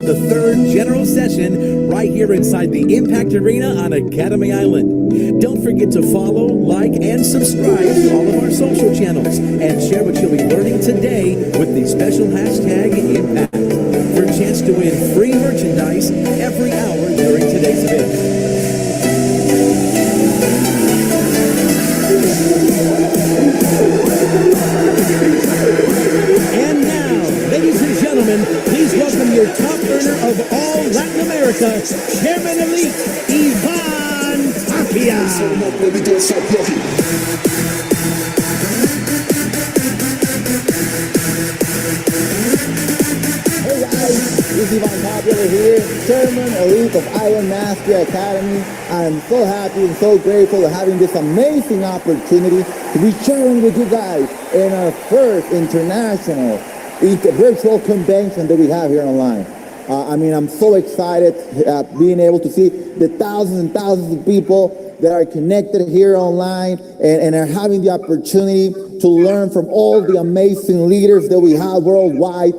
The third general session right here inside the Impact Arena on Academy Island. Don't forget to follow, like, and subscribe to all of our social channels and share what you'll be learning today with the special hashtag Impact for a chance to win free merchandise every hour during today's event. And now, ladies and gentlemen, please welcome your top earner of all Latin America, Chairman Elite, Ivan Tapia. Hey guys, this is Ivan Tapia here, Chairman Elite of Iron Mastery Academy. I'm so happy and so grateful for having this amazing opportunity to be sharing with you guys in our first international virtual convention that we have here online. I'm so excited being able to see the thousands and thousands of people that are connected here online and are having the opportunity to learn from all the amazing leaders that we have worldwide.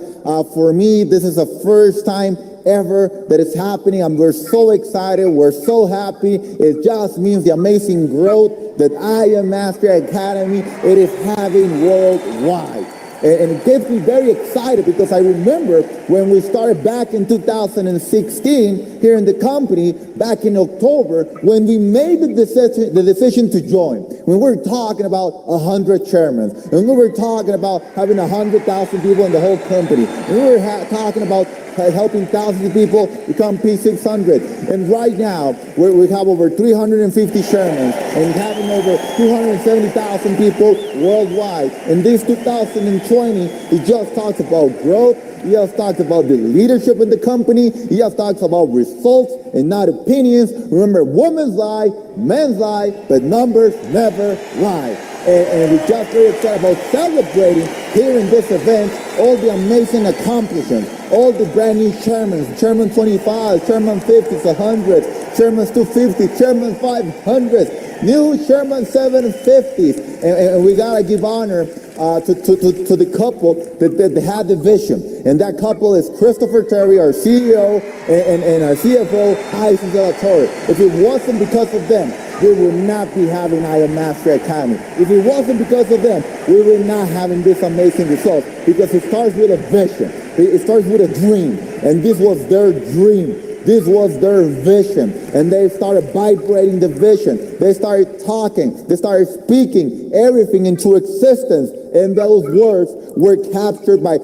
For me, this is the first time ever that it's happening, and we're so excited, we're so happy. It just means the amazing growth that Iron Mastery Academy it is having worldwide. And it gets me very excited because I remember when we started back in 2016 here in the company, back in October, when we made the decision to join, when we were talking about 100 chairmen, when we were talking about having 100,000 people in the whole company, and we were talking about helping thousands of people become P600. And right now, we have over 350 chairmen and having over 270,000 people worldwide. And this 2020, it just talks about growth. It just talks about the leadership in the company. It just talks about results and not opinions. Remember, women's lie, men's lie, but numbers never lie. And we're just very excited about celebrating here in this event all the amazing accomplishments, all the brand new chairmen, Chairman 25, Chairman 50, 100, Chairman 250, Chairman 500, new Chairman 750s. And we gotta give honor to the couple that had the vision. And that couple is Christopher Terry, our CEO, and our CFO, Isis de la Torre. If it wasn't because of them, we would not be having Iron Mastery Academy. If it wasn't because of them, we would not having this amazing result. Because it starts with a vision. It starts with a dream. And this was their dream. This was their vision. And they started vibrating the vision. They started talking. They started speaking everything into existence. And those words were captured by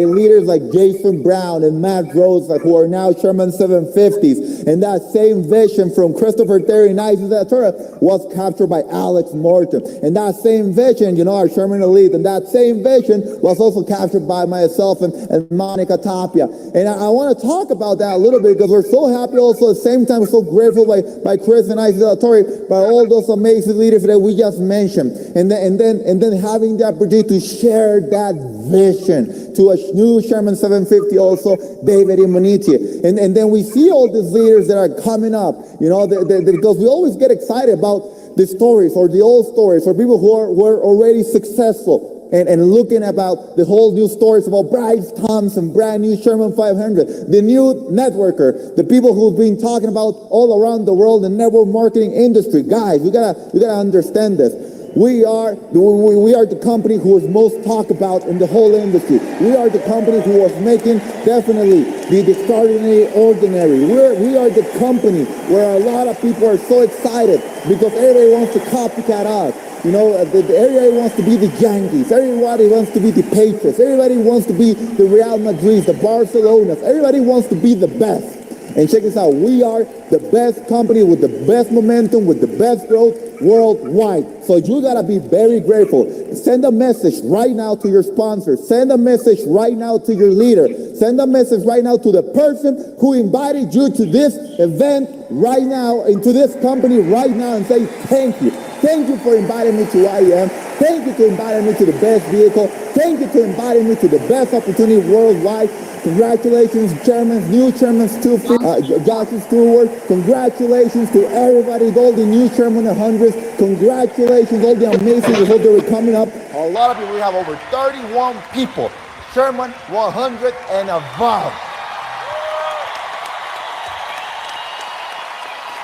leaders like Jason Brown and Matt Rose, who are now Chairman 750s. And that same vision from Christopher Terry and Isis de la Torre was captured by Alex Morton. And that same vision, our Chairman Elite, and that same vision was also captured by myself and Monica Tapia. And I want to talk about that a little bit because we're so happy also at the same time, we're so grateful by Chris and Isis de la Torre, by all those amazing leaders that we just mentioned. And then having the opportunity to share that vision to a new Chairman 750 also, David Immunity. And then we see all these leaders that are coming up, because we always get excited about the stories or the old stories or people who were already successful. And looking about the whole new stories about Bryce Thompson, brand new Sherman 500, the new networker, the people who've been talking about all around the world, the network marketing industry. Guys, we gotta understand this. We are the company who was most talked about in the whole industry. We are the company who was making definitely the extraordinary ordinary. We are the company where a lot of people are so excited because everybody wants to copycat us. Everybody wants to be the Yankees. Everybody wants to be the Patriots. Everybody wants to be the Real Madrid, the Barcelonas. Everybody wants to be the best. And check this out. We are the best company with the best momentum, with the best growth worldwide. So you got to be very grateful. Send a message right now to your sponsor. Send a message right now to your leader. Send a message right now to the person who invited you to this event right now, into this company right now, and say thank you. Thank you for inviting me to IEM. Thank you for inviting me to the best vehicle. Thank you for inviting me to the best opportunity worldwide. Congratulations, chairmen, new chairmen, Josh Stewart. Congratulations to everybody, all the new chairmen 100s. Congratulations, all the amazing results that were coming up. A lot of people, we have over 31 people, chairman 100 and above.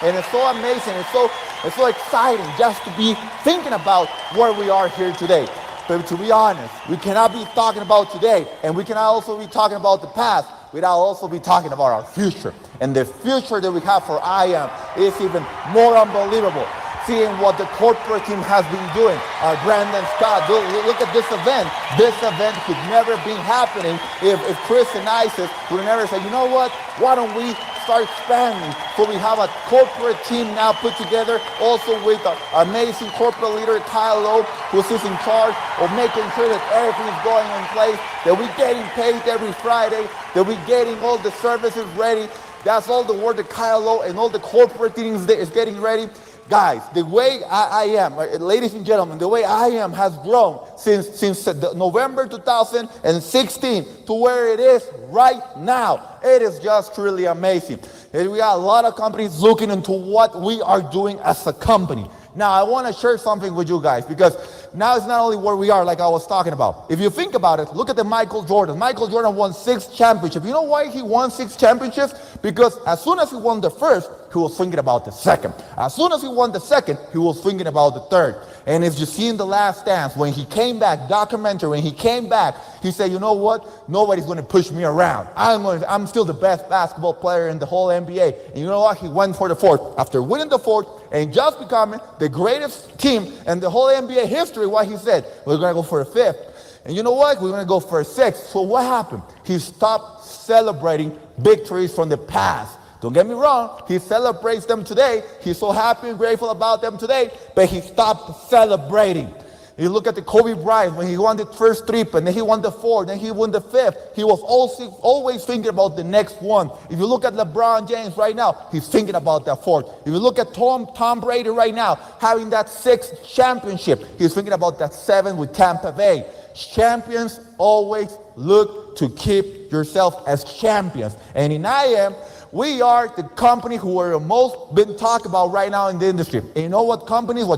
And it's so amazing. It's so exciting just to be thinking about where we are here today. But to be honest, we cannot be talking about today, and we cannot also be talking about the past without also be talking about our future. And the future that we have for IAM is even more unbelievable. Seeing what the corporate team has been doing. Brandon Scott, look at this event. This event could never be happening if Chris and Isis would never say, you know what, why don't we start expanding? So we have a corporate team now put together, also with an amazing corporate leader, Kyle Lowe, who is in charge of making sure that everything is going in place, that we're getting paid every Friday, that we're getting all the services ready. That's all the work that Kyle Lowe and all the corporate teams is getting ready. Guys, the way IAM, ladies and gentlemen, the way IAM has grown since November 2016 to where it is right now, it is just truly amazing. And we got a lot of companies looking into what we are doing as a company. Now, I want to share something with you guys, because now it's not only where we are, like I was talking about. If you think about it, look at the Michael Jordan. Michael Jordan won 6 championships. You know why he won 6 championships? Because as soon as he won the first, he was thinking about the second. As soon as he won the second, he was thinking about the third. And if you see in The Last Dance, when he came back, documentary, when he came back, he said, you know what? Nobody's going to push me around. I'm still the best basketball player in the whole NBA. And you know what? He went for the fourth. After winning the fourth and just becoming the greatest team in the whole NBA history, what he said, we're going to go for a fifth. And you know what? We're going to go for a sixth. So what happened? He stopped celebrating victories from the past. Don't get me wrong, he celebrates them today. He's so happy and grateful about them today, but he stopped celebrating. You look at the Kobe Bryant, when he won the first trip, and then he won the fourth, then he won the fifth. He was always thinking about the next one. If you look at LeBron James right now, he's thinking about that fourth. If you look at Tom Brady right now, having that 6th championship, he's thinking about that 7th with Tampa Bay. Champions always look to keep yourself as champions. And in IAM, we are the company who are the most been talked about right now in the industry. And you know what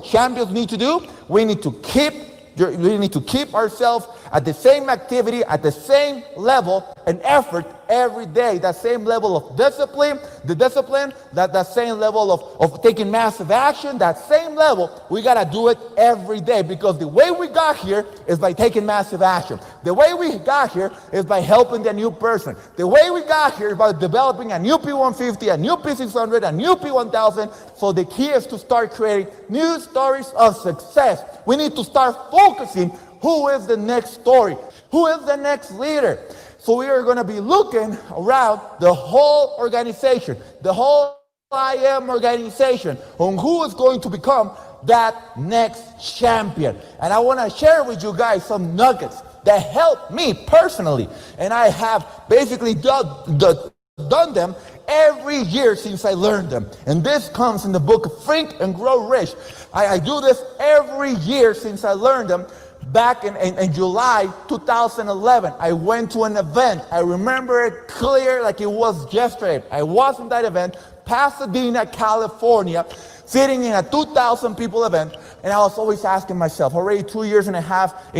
champions need to do? We need to keep ourselves at the same activity, at the same level and effort every day. That same level of discipline, that same level of taking massive action, that same level, we got to do it every day, because the way we got here is by taking massive action. The way we got here is by helping the new person. The way we got here is by developing a new P150, a new P600, a new P1000. So the key is to start creating new stories of success. We need to start focusing who is the next story, who is the next leader. So we are going to be looking around the whole organization, the whole IAM organization, on who is going to become that next champion. And I want to share with you guys some nuggets that helped me personally. And I have basically done them every year since I learned them. And this comes in the book Think and Grow Rich. I do this every year since I learned them. Back in July 2011, I went to an event. I remember it clear like it was yesterday. I was in that event, Pasadena, California, sitting in a 2,000 people event. And I was always asking myself, already 2.5 years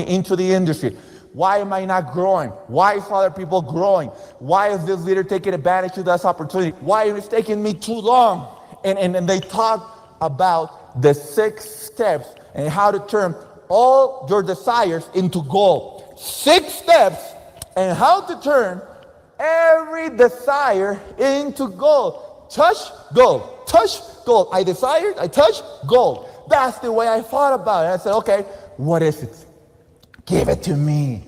into the industry, why am I not growing? Why is other people growing? Why is this leader taking advantage of this opportunity? Why is it taking me too long? And they talk about the 6 steps and how to turn all your desires into gold. 6 steps and how to turn every desire into gold. Touch gold. Touch gold. I desired, I touch gold. That's the way I thought about it. I said, okay, what is it? Give it to me.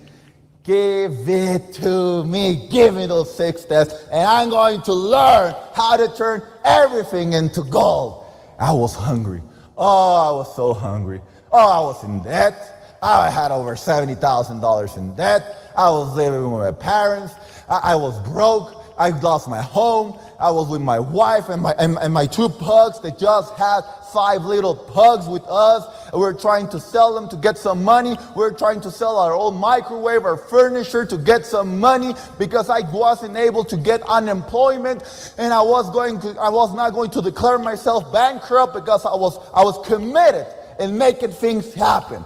Give it to me. Give me those 6 steps, and I'm going to learn how to turn everything into gold. I was hungry. Oh, I was so hungry. Oh, I was in debt. I had over $70,000 in debt. I was living with my parents. I was broke. I lost my home. I was with my wife and my 2 pugs. They just had 5 little pugs with us. We were trying to sell them to get some money. We were trying to sell our old microwave, our furniture to get some money, because I wasn't able to get unemployment, and I was not going to declare myself bankrupt, because I was committed in making things happen.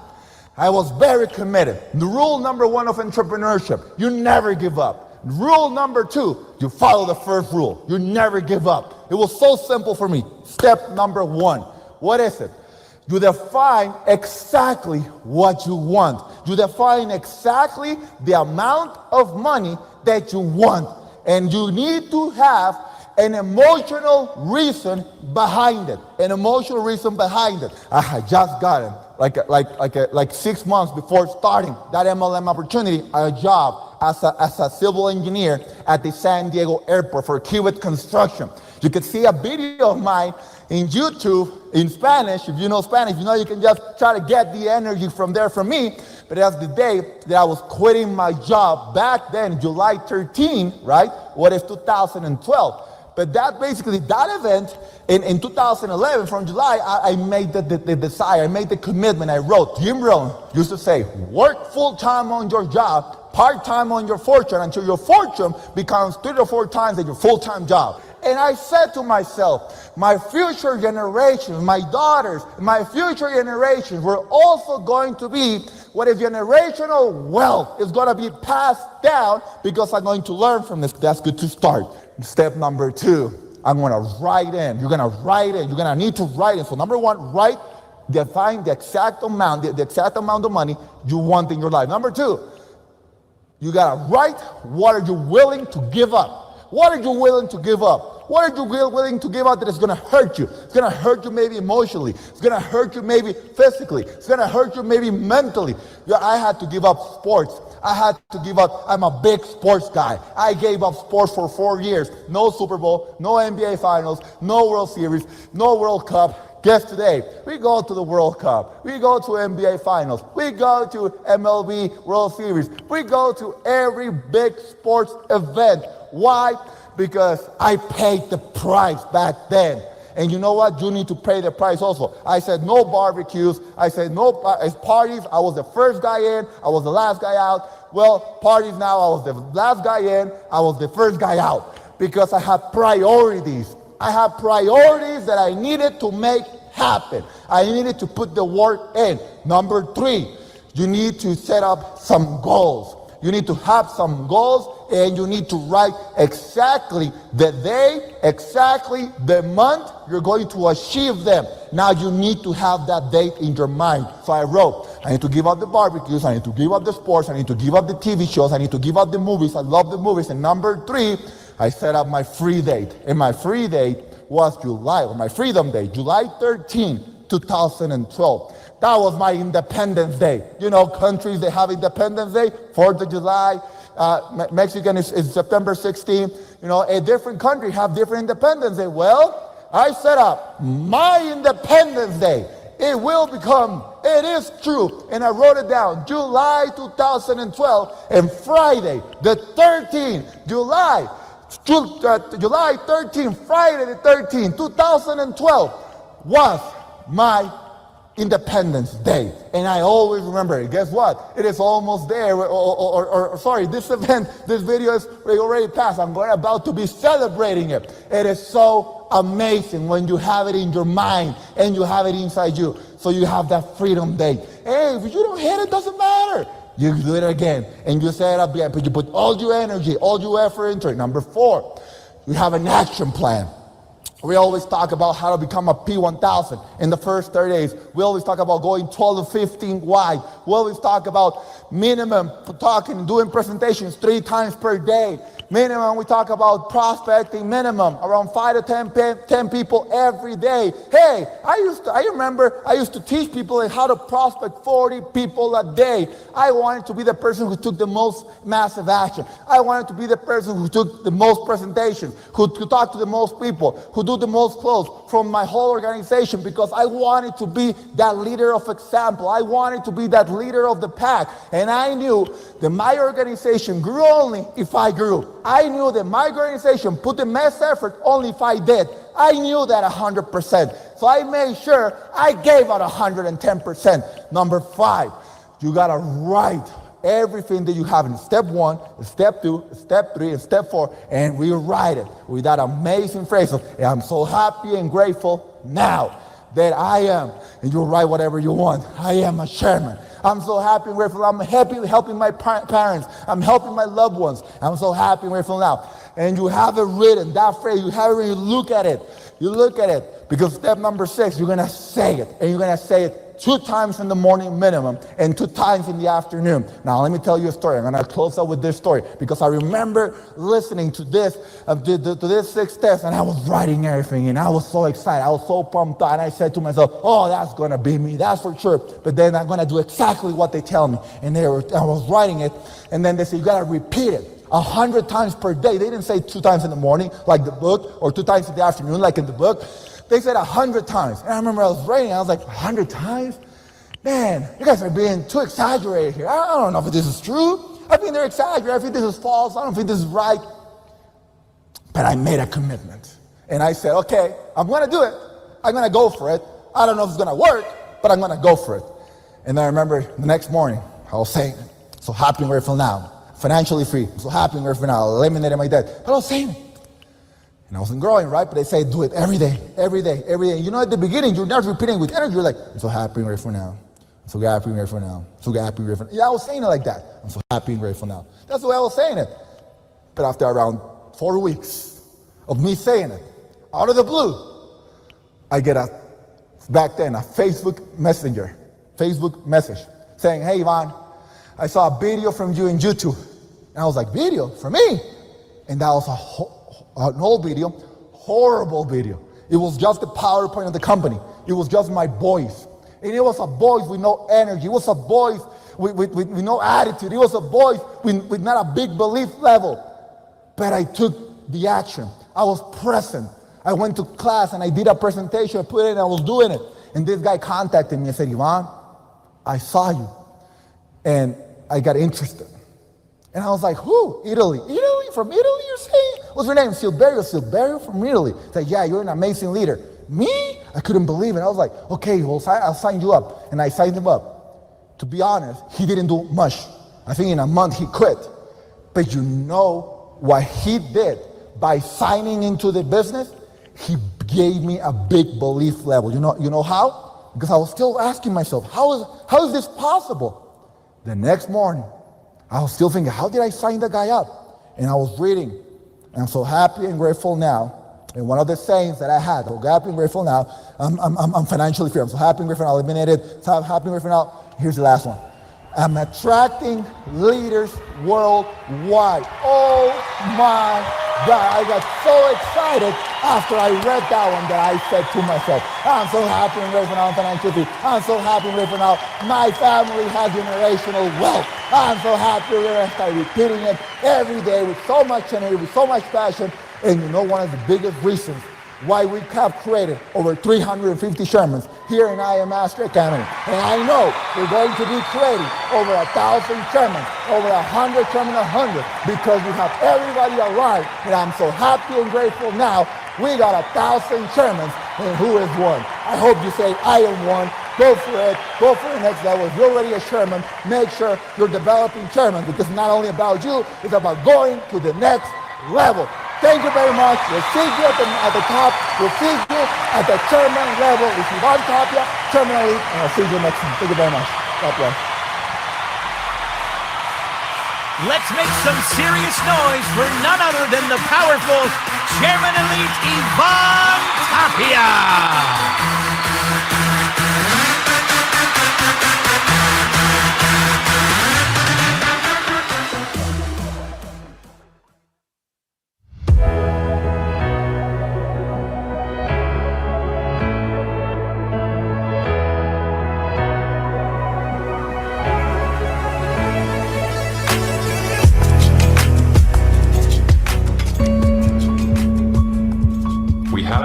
I was very committed. The rule number 1 of entrepreneurship: you never give up. Rule number 2, you follow the first rule. You never give up. It was so simple for me. Step number one. What is it? You define exactly what you want. You define exactly the amount of money that you want. And you need to have an emotional reason behind it. An emotional reason behind it. I had just gotten, like 6 months before starting that MLM opportunity, a job as a civil engineer at the San Diego airport for Kiewit Construction. You could see a video of mine in YouTube in Spanish. If you know Spanish, you know you can just try to get the energy from there from me. But that's the day that I was quitting my job back then, July 13, right? What is 2012? But that basically, that event in 2011, from July, I made the desire, I made the commitment. I wrote, Jim Rohn used to say, work full-time on your job, part-time on your fortune, until your fortune becomes 3 to 4 times your full-time job. And I said to myself, my future generations, my daughters, my future generations were also going to be what is generational wealth is going to be passed down because I'm going to learn from this. That's good to start. Step number 2, I'm going to write in. You're going to write in. You're going to need to write in. So number 1, write, define the exact amount, the exact amount of money you want in your life. Number 2, you got to write, what are you willing to give up? What are you willing to give up? What are you willing to give up that is going to hurt you? It's going to hurt you maybe emotionally. It's going to hurt you maybe physically. It's going to hurt you maybe mentally. I had to give up sports. I had to give up. I'm a big sports guy. I gave up sports for 4 years. No Super Bowl, no NBA Finals, no World Series, no World Cup. Guess today, we go to the World Cup. We go to NBA Finals. We go to MLB World Series. We go to every big sports event. Why? Because I paid the price back then. And you know what? You need to pay the price also. I said no barbecues. I said no parties. I was the first guy in. I was the last guy out. Well, parties now, I was the last guy in. I was the first guy out. Because I had priorities. I had priorities that I needed to make happen. I needed to put the work in. Number 3, you need to set up some goals. You need to have some goals, and you need to write exactly the day, exactly the month you're going to achieve them. Now you need to have that date in your mind. So I wrote, I need to give up the barbecues, I need to give up the sports, I need to give up the TV shows, I need to give up the movies. I love the movies. And number 3, I set up my free date. And my free date was my Freedom Day, July 13, 2012. That was my Independence Day. You know, countries, they have Independence Day, 4th of July. Mexican is September 16. You know, a different country have different Independence Day. Well, I set up my Independence Day. It is true. And I wrote it down, July 2012, and Friday, the 13th, July 13, Friday the 13th, 2012 was my Independence Day. And I always remember it. Guess what? It is almost there. Sorry, this event, this video is already passed. I'm about to be celebrating it. It is so amazing when you have it in your mind and you have it inside you. So you have that Freedom Day. Hey, if you don't hit it, doesn't matter. You do it again. And you set it up again. But you put all your energy, all your effort into it. Number 4, you have an action plan. We always talk about how to become a P1000 in the first 30 days. We always talk about going 12 to 15 wide. We always talk about minimum doing presentations 3 times per day. Minimum, we talk about prospecting minimum, around 5 to 10 people every day. Hey, I remember I used to teach people how to prospect 40 people a day. I wanted to be the person who took the most massive action. I wanted to be the person who took the most presentations, who talked to the most people, who do the most close from my whole organization, because I wanted to be that leader of example. I wanted to be that leader of the pack. And I knew that my organization grew only if I grew. I knew that my organization put the best effort only if I did. I knew that 100%. So I made sure I gave out 110%. Number 5, you got to write everything that you have in step 1, step 2, step 3, and step 4, and rewrite it with that amazing phrase of, I'm so happy and grateful now that I am, and you write whatever you want. I am a chairman. I'm so happy and grateful. I'm happy helping my parents. I'm helping my loved ones. I'm so happy and grateful now. and you have it written, that phrase, you have it written, you look at it. You look at it. Because step number 6, you're going to say it. And you're going to say it 2 times in the morning minimum and 2 times in the afternoon. Now, let me tell you a story. I'm going to close up with this story because I remember listening to this 6 steps, and I was writing everything, and I was so excited. I was so pumped up, and I said to myself, oh, that's going to be me. That's for sure. But then I'm going to do exactly what they tell me. And I was writing it, and then they said, you got to repeat it 100 times per day. They didn't say 2 times in the morning like the book, or 2 times in the afternoon like in the book. They said 100 times. And I remember I was writing, I was like, 100 times? Man, you guys are being too exaggerated here. I don't know if this is true. I think they're exaggerating. I think this is false. I don't think this is right. But I made a commitment. And I said, okay, I'm going to do it. I'm going to go for it. I don't know if it's going to work, but I'm going to go for it. And I remember the next morning, I was saying, so happy and grateful now. Financially free. I'm so happy and grateful now. Eliminated my debt. But I was saying it. And I wasn't growing, right? But they say do it every day, every day, every day. You know, at the beginning, you're not repeating with energy. You're like, I'm so happy and grateful now. I'm so happy and grateful now. I'm so happy and grateful. Yeah, I was saying it like that. I'm so happy and grateful now. That's the way I was saying it. But after around 4 weeks of me saying it, out of the blue, I get back then a Facebook message saying, hey, Ivan, I saw a video from you in YouTube. And I was like, video? From me? And that was an old video, horrible video. It was just the PowerPoint of the company. It was just my voice. And it was a voice with no energy. It was a voice with no attitude. It was a voice with not a big belief level. But I took the action. I was present. I went to class and I did a presentation. I put it in, I was doing it. And this guy contacted me and said, Ivan, I saw you. And I got interested. And I was like, who? Italy? Italy? From Italy, you're saying? What's your name? Silverio from Italy. He's like, yeah, you're an amazing leader. Me? I couldn't believe it. I was like, okay, well, I'll sign you up. And I signed him up. To be honest, he didn't do much. I think in a month he quit. But you know what he did by signing into the business? He gave me a big belief level. You know how? Because I was still asking myself, how is this possible? The next morning, I was still thinking, how did I sign the guy up? And I was reading, and I'm so happy and grateful now. And one of the sayings that I had, so happy and grateful now, I'm financially free. I'm so happy and grateful now, eliminated, so I'm happy and grateful now. Here's the last one. I'm attracting leaders worldwide. Oh my God, I got so excited after I read that one that I said to myself, I'm so happy and grateful now, I'm financially free. I'm so happy and grateful now, my family has generational wealth. I'm so happy we're going to start repeating it every day with so much energy, with so much passion. And you know one of the biggest reasons why we have created over 350 sermons here in I Am Master Academy. And I know we're going to be creating over 1,000 sermons, over 100 sermons, 100, because we have everybody aligned. And I'm so happy and grateful now. We got 1,000 sermons, and who is one? I hope you say, I am one. Go for it. Go for the next level. If you're already a Sherman, make sure you're developing Sherman, because it's not only about you, it's about going to the next level. Thank you very much. We'll see you at the top. We'll see you at the Sherman level. With Ivan Tapia, Sherman Elite, and I'll see you next time. Thank you very much. God bless. Let's make some serious noise for none other than the powerful Chairman Elite Ivan Tapia.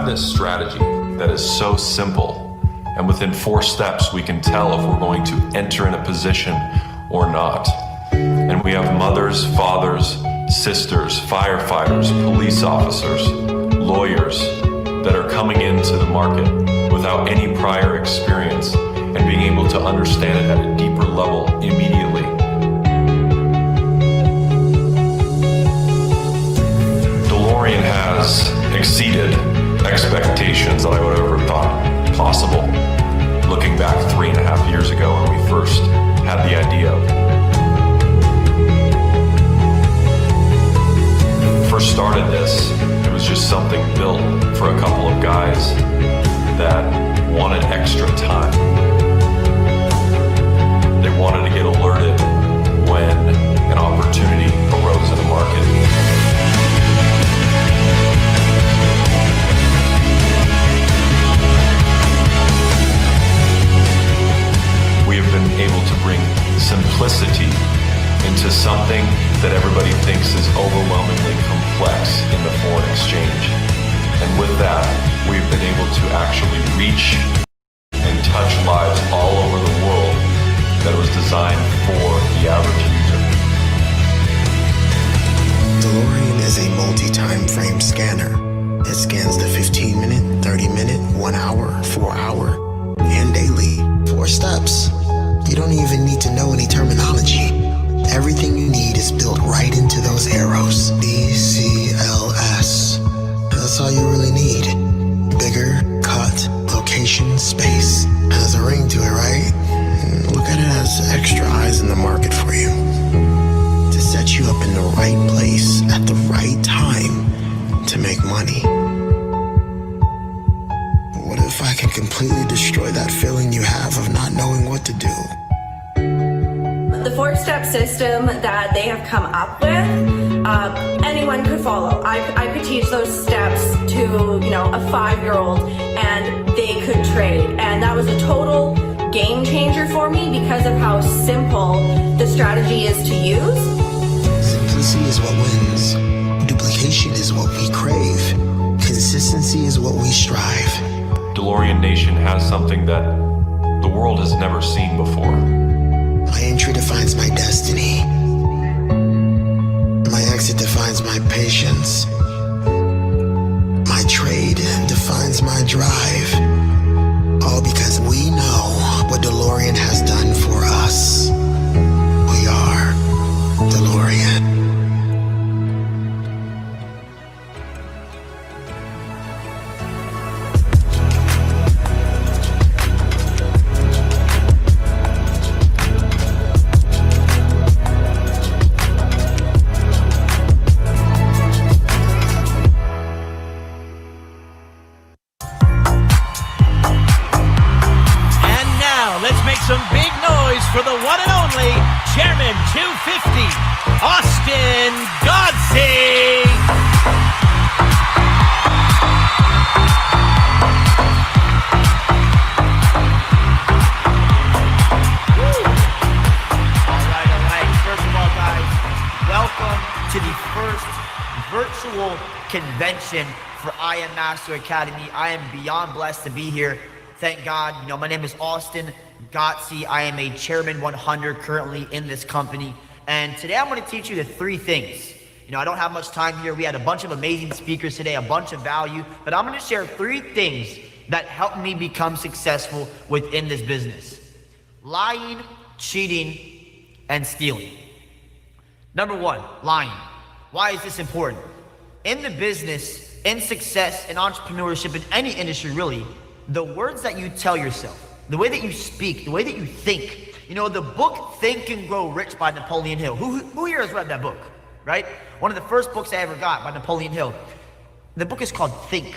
This strategy that is so simple, and within 4 steps we can tell if we're going to enter in a position or not. And we have mothers, fathers, sisters, firefighters, police officers, lawyers that are coming into the market without any prior experience and being able to understand it at a deeper level immediately. DeLorean has exceeded expectations that I would have ever thought possible. Looking back 3.5 years ago when we first had the idea. First started simplicity into something that everybody thinks is overwhelmingly complex in the foreign exchange. And with that, we've been able to actually reach and touch lives all over the world that was designed for the average user. DeLorean is a multi-time frame scanner. It scans the 15-minute, 30-minute, 1 hour, 4 hour, and daily 4 steps. You don't even need to know any terminology. Everything you need is built right into those arrows. BCLS. That's all you really need. Bigger, cut, location, space. Has a ring to it, right? Look at it as extra eyes in the market for you. To set you up in the right place at the right time to make money. What if I can completely destroy that feeling you have of not knowing what to do? The 4-step system that they have come up with, anyone could follow. I could teach those steps to, a 5-year-old and they could trade. And that was a total game changer for me because of how simple the strategy is to use. Simplicity is what wins. Duplication is what we crave. Consistency is what we strive. DeLorean Nation has something that the world has never seen before. My entry defines my destiny. My exit defines my patience. My trade defines my drive. All because we know what DeLorean has done for us. We are DeLorean. Some big noise for the one and only Chairman 250, Austin Godsey. All right. First of all, guys, welcome to the first virtual convention for I Am Master Academy. I am beyond blessed to be here. Thank God. My name is Austin Godsey. I am a Chairman 100 currently in this company. And today I'm going to teach you the 3 things. I don't have much time here. We had a bunch of amazing speakers today, a bunch of value. But I'm going to share 3 things that helped me become successful within this business. Lying, cheating, and stealing. Number 1, lying. Why is this important? In the business, in success, in entrepreneurship, in any industry really, the words that you tell yourself, the way that you speak, the way that you think. The book Think and Grow Rich by Napoleon Hill. Who here has read that book, right? One of the first books I ever got by Napoleon Hill. The book is called Think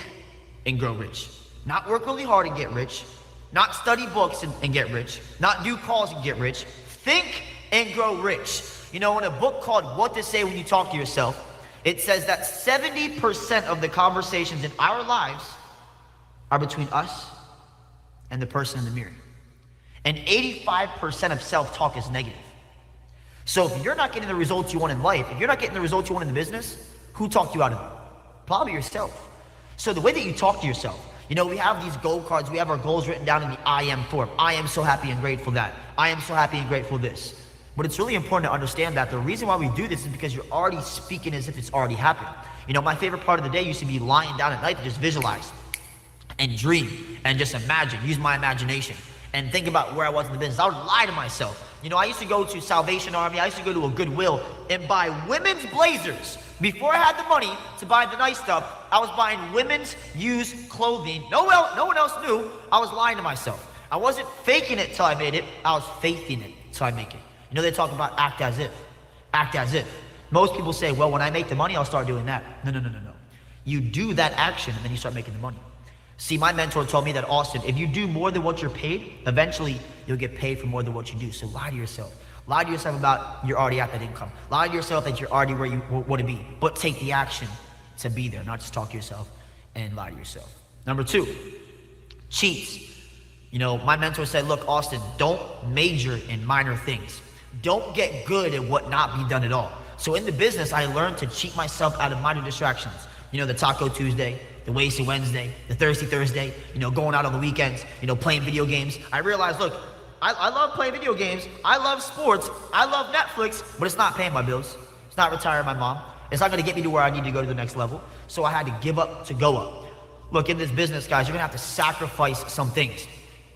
and Grow Rich. Not work really hard and get rich. Not study books and get rich. Not do calls and get rich. Think and grow rich. In a book called What to Say When You Talk to Yourself, it says that 70% of the conversations in our lives are between us and the person in the mirror. And 85% of self-talk is negative. So if you're not getting the results you want in life, if you're not getting the results you want in the business, who talked you out of it? Probably yourself. So the way that you talk to yourself, we have these goal cards, we have our goals written down in the I am form. I am so happy and grateful that. I am so happy and grateful this. But it's really important to understand that the reason why we do this is because you're already speaking as if it's already happened. My favorite part of the day used to be lying down at night to just visualize and dream and just imagine, use my imagination and think about where I was in the business. I would lie to myself. I used to go to Salvation Army, I used to go to a Goodwill and buy women's blazers. Before I had the money to buy the nice stuff, I was buying women's used clothing. No one else knew. I was lying to myself. I wasn't faking it till I made it, I was faithing it till I make it. They talk about act as if. Act as if. Most people say, well, when I make the money, I'll start doing that. No. You do that action and then you start making the money. See, my mentor told me that, Austin, if you do more than what you're paid, eventually you'll get paid for more than what you do. So lie to yourself. Lie to yourself about you're already at that income. Lie to yourself that you're already where you want to be. But take the action to be there, not just talk to yourself and lie to yourself. Number 2, cheats. You know, my mentor said, look, Austin, don't major in minor things. Don't get good at what not be done at all. So in the business, I learned to cheat myself out of minor distractions. You know, the Taco Tuesday, the Wasted Wednesday, the Thirsty Thursday, you know, going out on the weekends, you know, playing video games. I realized, look, I love playing video games. I love sports. I love Netflix, but it's not paying my bills. It's not retiring my mom. It's not going to get me to where I need to go to the next level. So I had to give up to go up. Look, in this business, guys, you're going to have to sacrifice some things.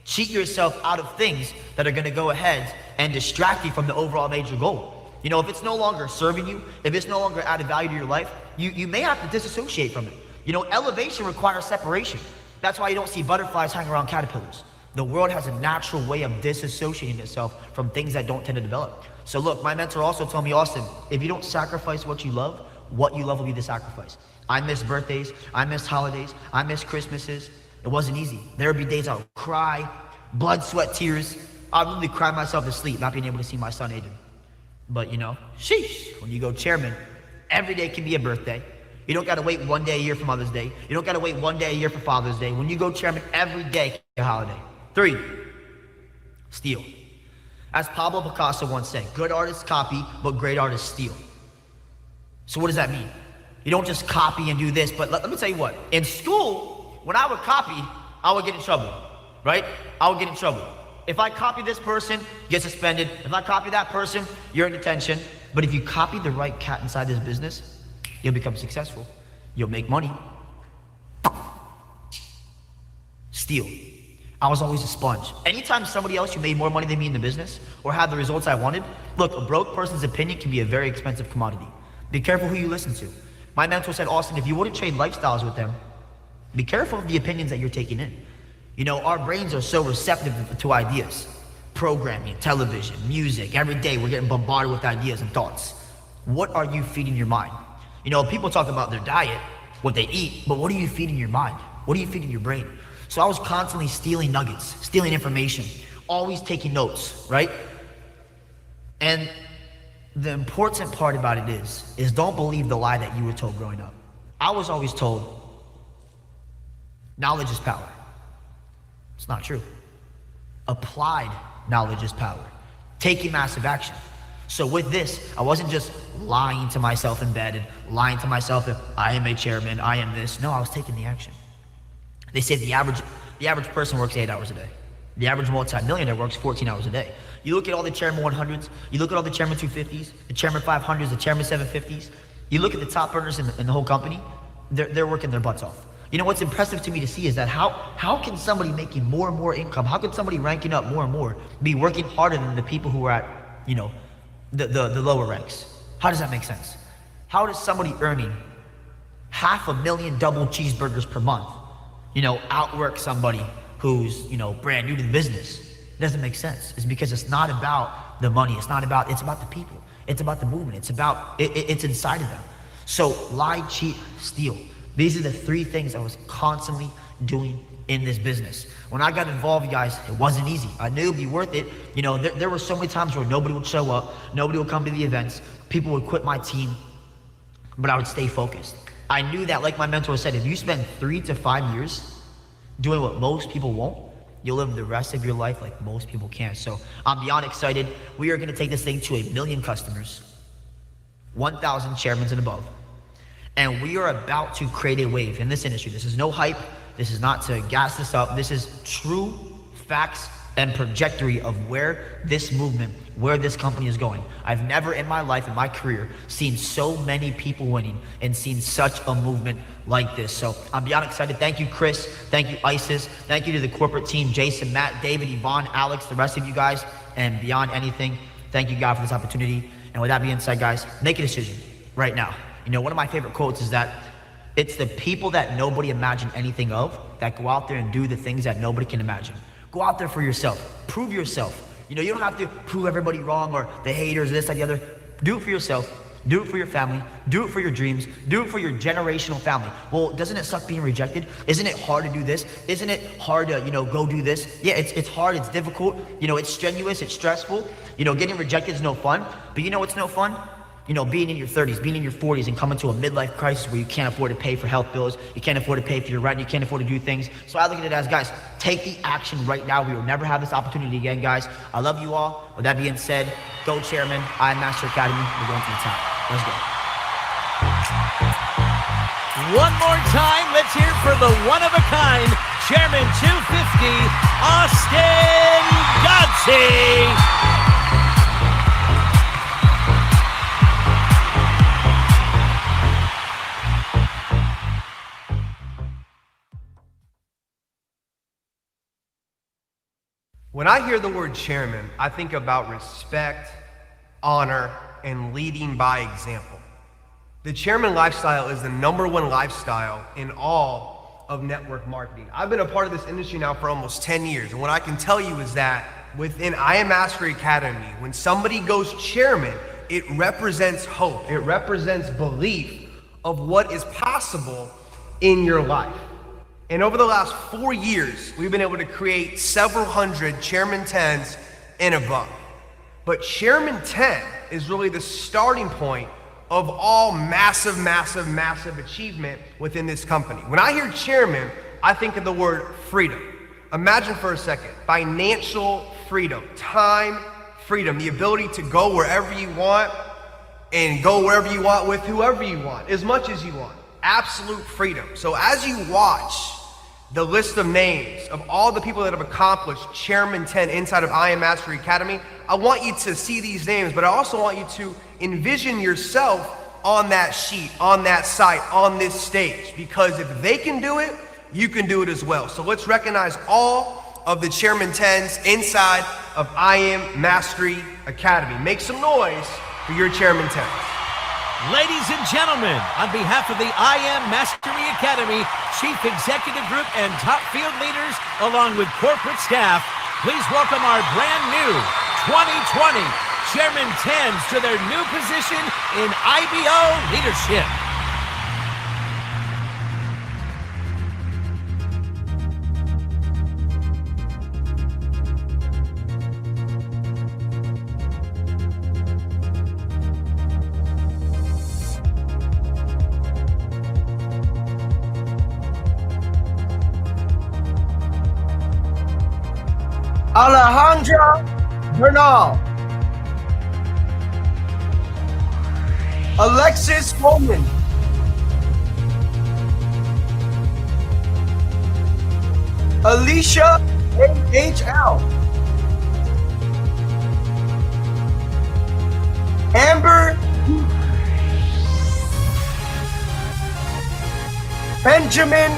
Cheat yourself out of things that are going to go ahead and distract you from the overall major goal. You know, if it's no longer serving you, if it's no longer added value to your life, you may have to disassociate from it. You know, elevation requires separation. That's why you don't see butterflies hanging around caterpillars. The world has a natural way of disassociating itself from things that don't tend to develop. So look, my mentor also told me, Austin, if you don't sacrifice what you love will be the sacrifice. I miss birthdays, I miss holidays, I miss Christmases. It wasn't easy. There would be days I would cry, blood, sweat, tears. I'd literally cry myself to sleep, not being able to see my son Aiden. But you know, sheesh, when you go chairman, every day can be a birthday. You don't gotta wait one day a year for Mother's Day. You don't gotta wait one day a year for Father's Day. When you go chairman, every day can be a holiday. 3, steal. As Pablo Picasso once said, good artists copy, but great artists steal. So what does that mean? You don't just copy and do this, but let me tell you what. In school, when I would copy, I would get in trouble, right? I would get in trouble. If I copy this person, get suspended. If I copy that person, you're in detention. But if you copy the right cat inside this business, you'll become successful. You'll make money. Steal. I was always a sponge. Anytime somebody else who made more money than me in the business or had the results I wanted, look, a broke person's opinion can be a very expensive commodity. Be careful who you listen to. My mentor said, Austin, if you wouldn't trade lifestyles with them, be careful of the opinions that you're taking in. You know, our brains are so receptive to ideas. Programming, television, music, every day we're getting bombarded with ideas and thoughts. What are you feeding your mind? You know, people talk about their diet, what they eat, but what are you feeding your mind? What are you feeding your brain? So I was constantly stealing nuggets, stealing information, always taking notes, right? And the important part about it is don't believe the lie that you were told growing up. I was always told, knowledge is power. It's not true. Applied knowledge is power. Taking massive action. So with this, I wasn't just lying to myself in bed and lying to myself that I am a chairman, I am this. No, I was taking the action. They say the average person works 8 hours a day. The average multi-millionaire works 14 hours a day. You look at all the chairman 100s, you look at all the chairman 250s, the chairman 500s, the chairman 750s, you look at the top earners in the whole company, they're working their butts off. You know, what's impressive to me to see is that how can somebody making more and more income, how can somebody ranking up more and more be working harder than the people who are at, you know, the lower ranks? How does that make sense? How does somebody earning 500,000 double cheeseburgers per month, you know, outwork somebody who's, you know, brand new to the business? It doesn't make sense. It's because it's not about the money. It's about the people. It's about the movement. It's inside of them. So lie, cheat, steal. These are the 3 things I was constantly doing in this business. When I got involved, you guys, it wasn't easy. I knew it'd be worth it. You know, there were so many times where nobody would show up, nobody would come to the events, people would quit my team, but I would stay focused. I knew that, like my mentor said, if you spend 3 to 5 years doing what most people won't, you'll live the rest of your life like most people can't. So I'm beyond excited. We are gonna take this thing to 1 million customers, 1,000 chairmen and above. And we are about to create a wave in this industry. This is no hype. This is not to gas this up. This is true facts and trajectory of where this movement, where this company is going. I've never in my life, in my career, seen so many people winning and seen such a movement like this. So I'm beyond excited. Thank you, Chris. Thank you, Isis. Thank you to the corporate team, Jason, Matt, David, Yvonne, Alex, the rest of you guys, and beyond anything, thank you, God, for this opportunity. And with that being said, guys, make a decision right now. You know, one of my favorite quotes is that it's the people that nobody imagined anything of that go out there and do the things that nobody can imagine. Go out there for yourself. Prove yourself. You know, you don't have to prove everybody wrong or the haters, this, that, the other. Do it for yourself. Do it for your family. Do it for your dreams. Do it for your generational family. Well, doesn't it suck being rejected? Isn't it hard to do this? Isn't it hard to, you know, go do this? Yeah, it's hard. It's difficult. You know, it's strenuous. It's stressful. You know, getting rejected is no fun. But you know what's no fun? being in your 30s, being in your 40s, and coming to a midlife crisis where you can't afford to pay for health bills, you can't afford to pay for your rent, you can't afford to do things. So I look at it as, guys, take the action right now. We will never have this opportunity again, guys. I love you all. With that being said, go Chairman, I Am Master Academy. We're going to the top. Let's go. One more time, let's hear for the one-of-a-kind Chairman 250, Austin Godsey. When I hear the word chairman, I think about respect, honor, and leading by example. The chairman lifestyle is the #1 lifestyle in all of network marketing. I've been a part of this industry now for almost 10 years, and what I can tell you is that within I Am Mastery Academy, when somebody goes chairman, it represents hope. It represents belief of what is possible in your life. And over the last 4 years, we've been able to create several hundred Chairman 10s and above. But Chairman 10 is really the starting point of all massive achievement within this company. When I hear chairman, I think of the word freedom. Imagine for a second, financial freedom, time freedom, the ability to go wherever you want and go wherever you want with whoever you want, as much as you want. Absolute freedom. So as you watch the list of names of all the people that have accomplished Chairman 10 inside of I Am Mastery Academy, I want you to see these names, but I also want you to envision yourself on that sheet, on that site, on this stage, because if they can do it, you can do it as well. So let's recognize all of the Chairman 10s inside of I Am Mastery Academy. Make some noise for your Chairman 10s. Ladies and gentlemen, on behalf of the I Am Mastery Academy, Chief Executive Group and top field leaders, along with corporate staff, please welcome our brand new 2020 Chairman 10s to their new position in IBO leadership. Alejandra Bernal, Alexis Coleman, Alicia AHL, Amber, Benjamin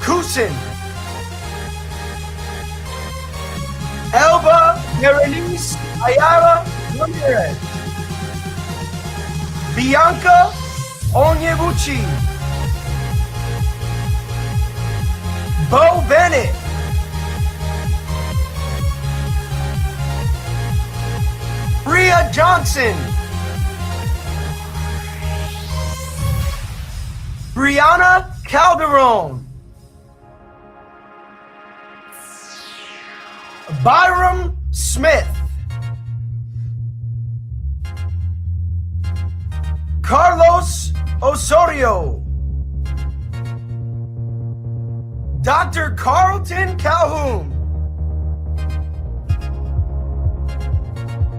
Kusin, Elba Berenice Ayala Ramirez, Bianca Onyebuchi, Bo Bennett, Bria Johnson, Brianna Calderon, Byram Smith, Carlos Osorio, Dr. Carlton Calhoun,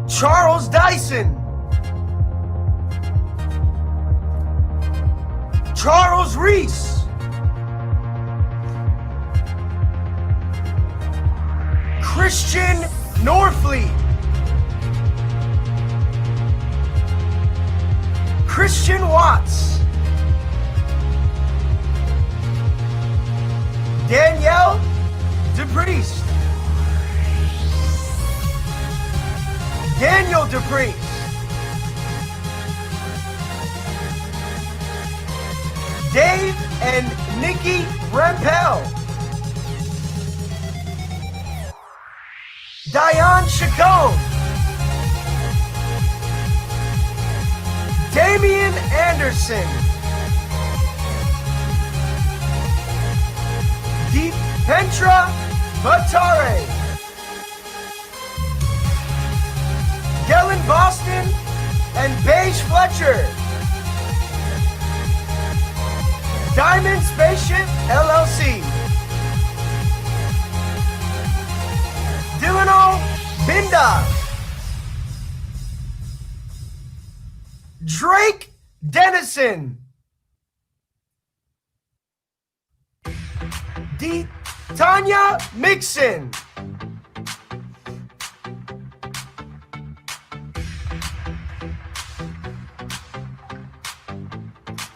Charles Dyson, Charles Reese, Christian Norfleet, Christian Watts, Danielle DePriest, Daniel DePriest, Dave and Nikki Rempel, Diane Chacon, Damian Anderson, Deepentra Bhattare, Gellin Boston, and Paige Fletcher. Diamond Spaceship LLC. Delano Binda. Drake Dennison. Tanya Mixon.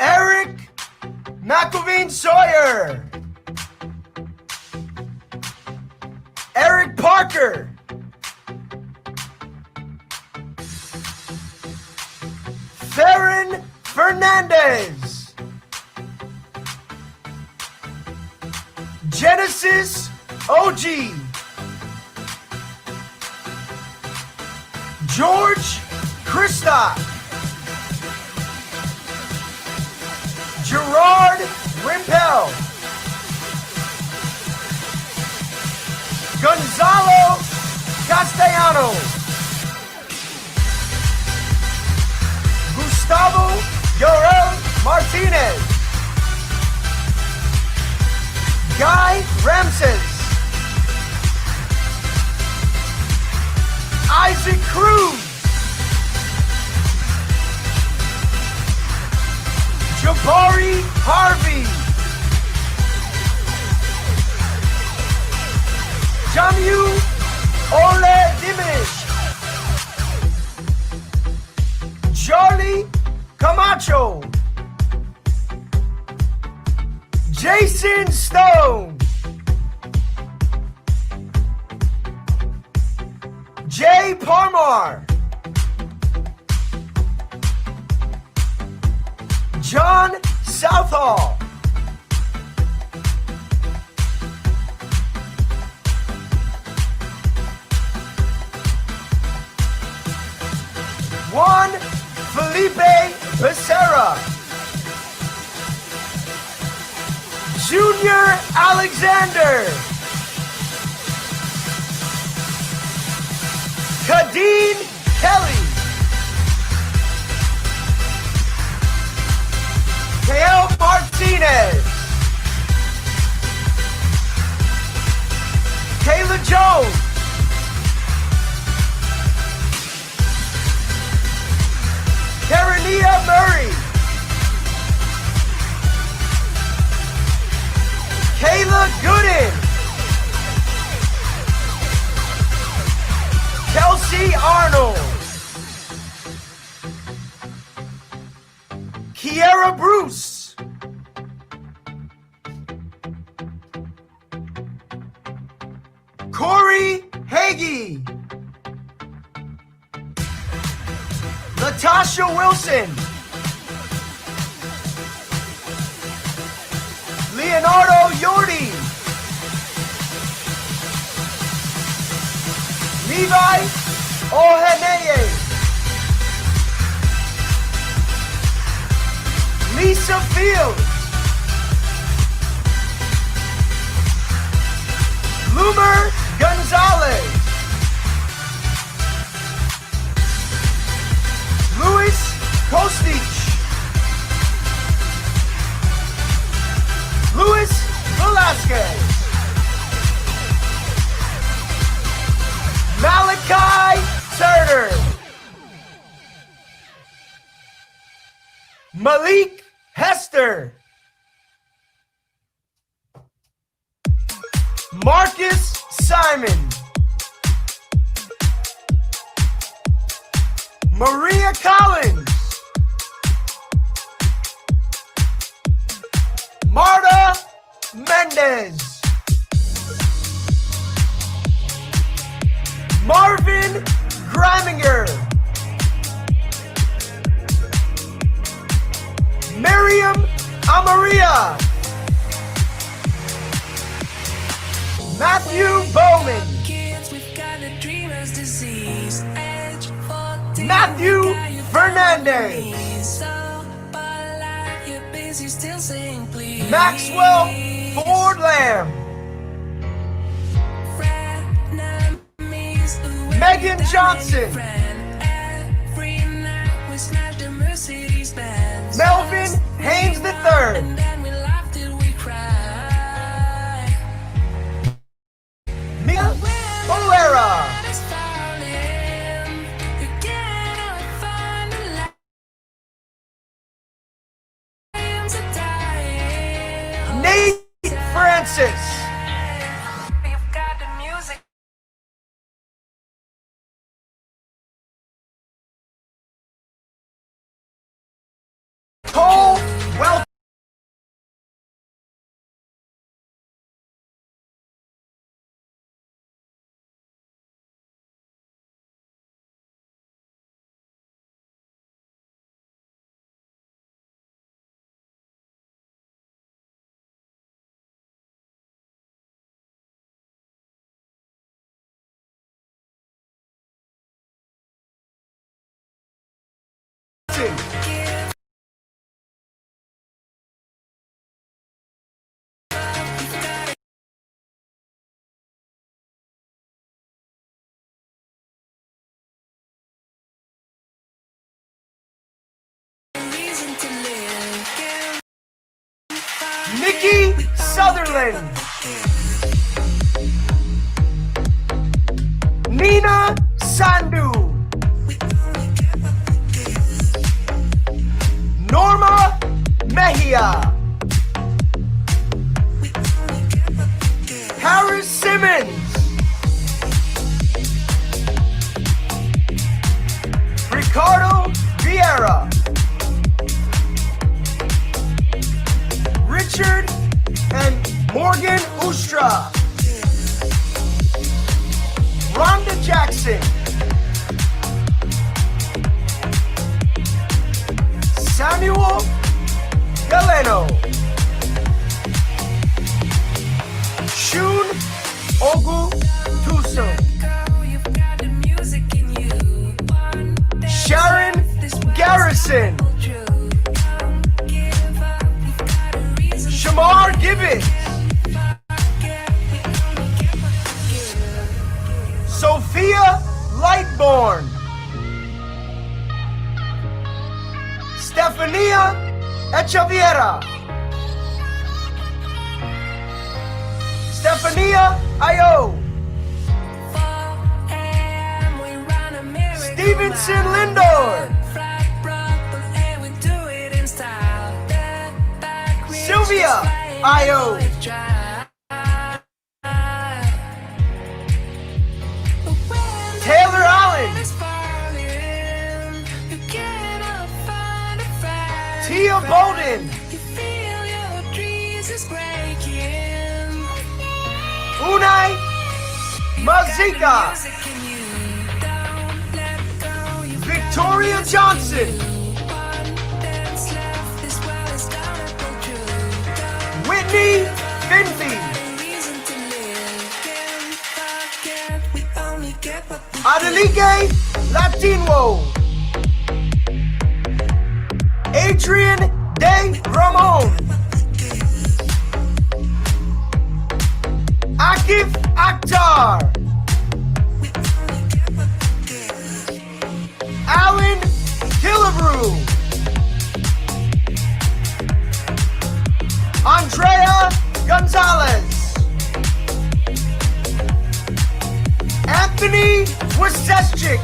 Eric McElveen Sawyer. Eric Parker. Farron Fernandez. Genesis OG. George Christoph. Gerard Rimpel. Gonzalo Castellanos. Gustavo Yorel Martinez. Guy Ramses. Isaac Cruz. Jabari Harvey. Jamu Ole Diminish. Charlie Camacho. Jason Stone. Jay Parmar. John Southall. Juan Felipe Becerra. Junior Alexander. Kadeen Kelly. Kale Martinez. Kayla Jones. Karania Murray. Kayla Gooden. Kelsey Arnold. Kiera Bruce. Corey Hagee. Natasha Wilson. Leonardo Yordi. Levi Oheneye. Lisa Fields. Lumer Gonzalez. Luis Kostic. Luis Velasquez. Malachi Turner. Malik Hester. Marcus Simon. Maria Collins. Marta Mendez. Marvin Griminger. Miriam Amaria. Matthew Bowman. Matthew Fernandez. Maxwell Ford Lamb. Megan Johnson. third. Mia Worre. Nate Francis. Cole Welch. Nikki Sutherland. Nina Sandu. Norma Mejia. Harris Simmons. Ricardo Vieira. Richard and Morgan Ustra. Rhonda Jackson. Samuel Galeno. Shun Ogu Tuso. Sharon Garrison. Shamar Gibbons. Sophia Lightborn. Stefania Echeviera. Stefania Ayo. Stevenson Lindor. Sylvia Ayo. Taylor Allen. Tia Bolden. Unai Mazika. Victoria Johnson. Whitney Finley. Adelike Latino. Adrian De Ramon. Akif Akhtar. Alan Killebrew. Andrea Gonzalez. Anthony Waseschik.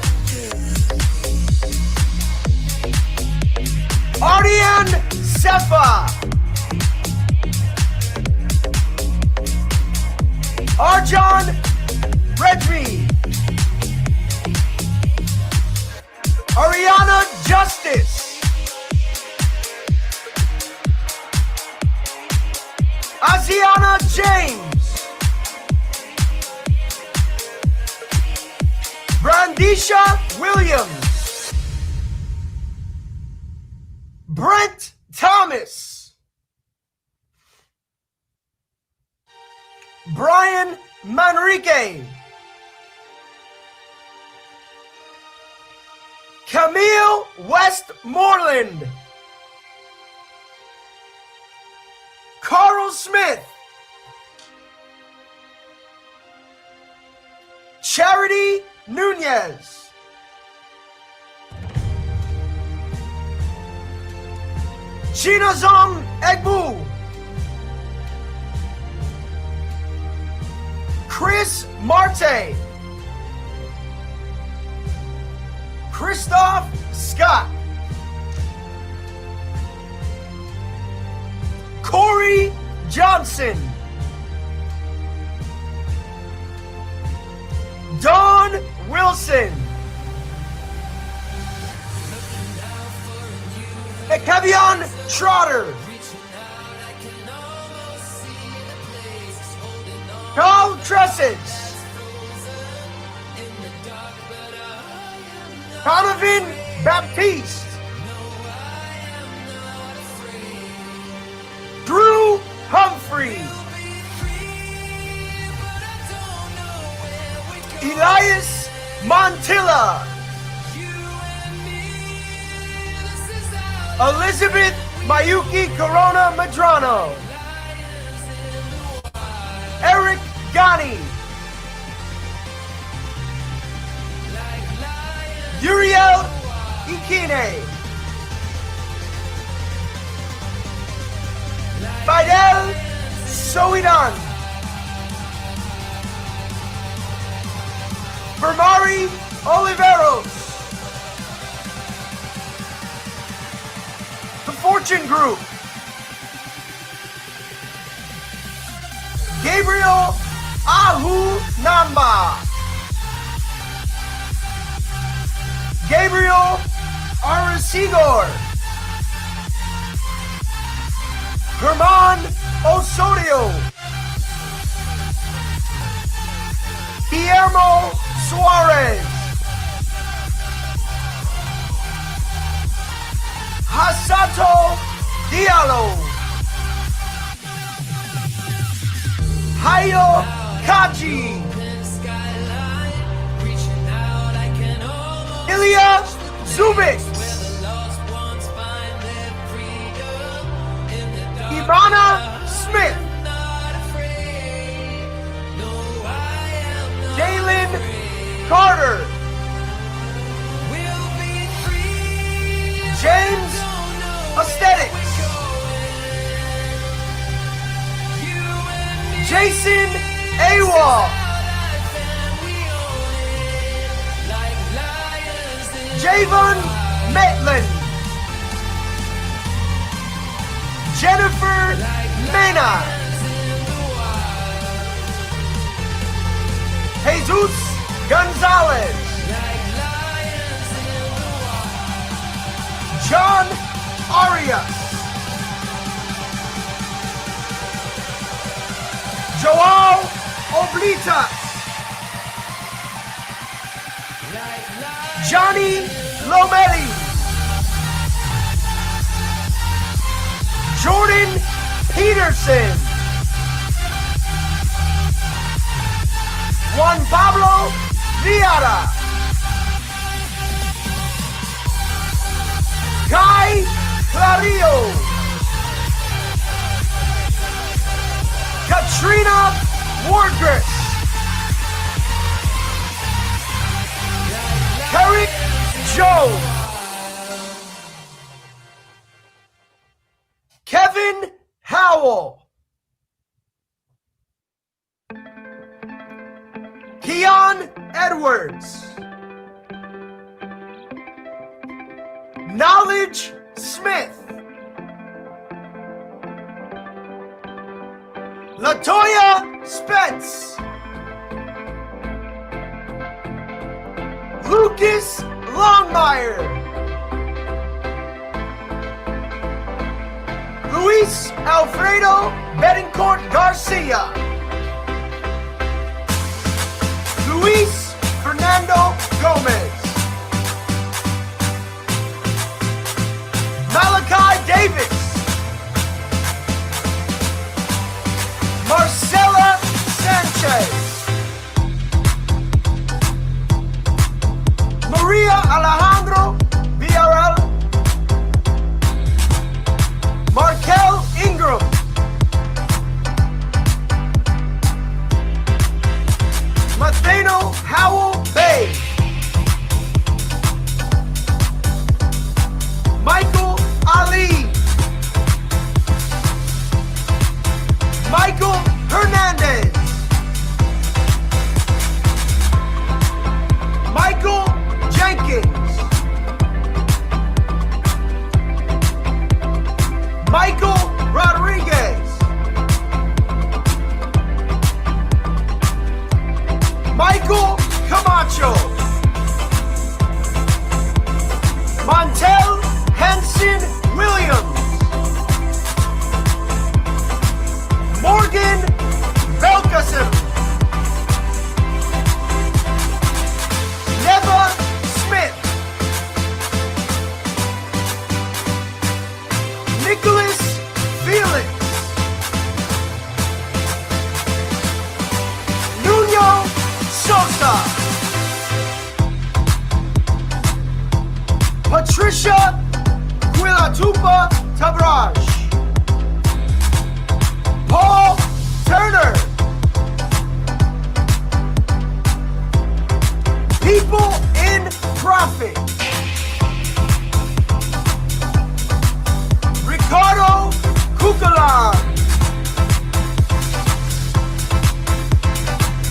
Ariane Sefa. Arjan Redmi. Ariana Justice. Asiana James. Brandisha Williams. Brent Thomas. Brian Manrique. Camille Westmoreland. Carl Smith. Charity Nunez. Chinazom Egbu, Chris Marte, Christoph Scott, Corey Johnson, Don Wilson, Kevion Trotter, Carl Tresses, Donovan Baptiste, Drew Humphrey, Elias Montilla, Elizabeth Mayuki Corona Madrano, Eric Ghani, Uriel Ikine, Fidel Soidan, Fermari Oliveros, The Fortune Group, Gabriel Ahu Namba, Gabriel Arasigor, Herman Osorio, Guillermo Suarez, Hasato Diallo, Hayo Kaji, Ilya Zubik, Ivana Smith, Jalen Carter, James Aesthetics, Jason Awa, Javon Maitland, Jennifer Mena, Jesus Gonzalez, John Arias, Joao Oblitas, Johnny Lomeli, Jordan Peterson, Juan Pablo Viara, Kai Clario, Katrina Wardress, Kerry Joe, Kevin Howell, Keon Edwards, Knowledge Smith, Latoya Spence, Lucas Longmire, Luis Alfredo Betancourt Garcia, Luis Fernando Gomez, Malachi Davis, Marcela Sanchez, Maria Alejandro Villarreal, Markel Ingram, Matheno Howell Bay, Michael Rodriguez. Michael Camacho. Montel Henson Williams. Morgan Belkacem. Neva Smith. Nicholas Felix. Nuno Sosa. Patricia Quilatupa Tabraj. Paul Turner. People in Profit. Ricardo Kukalan.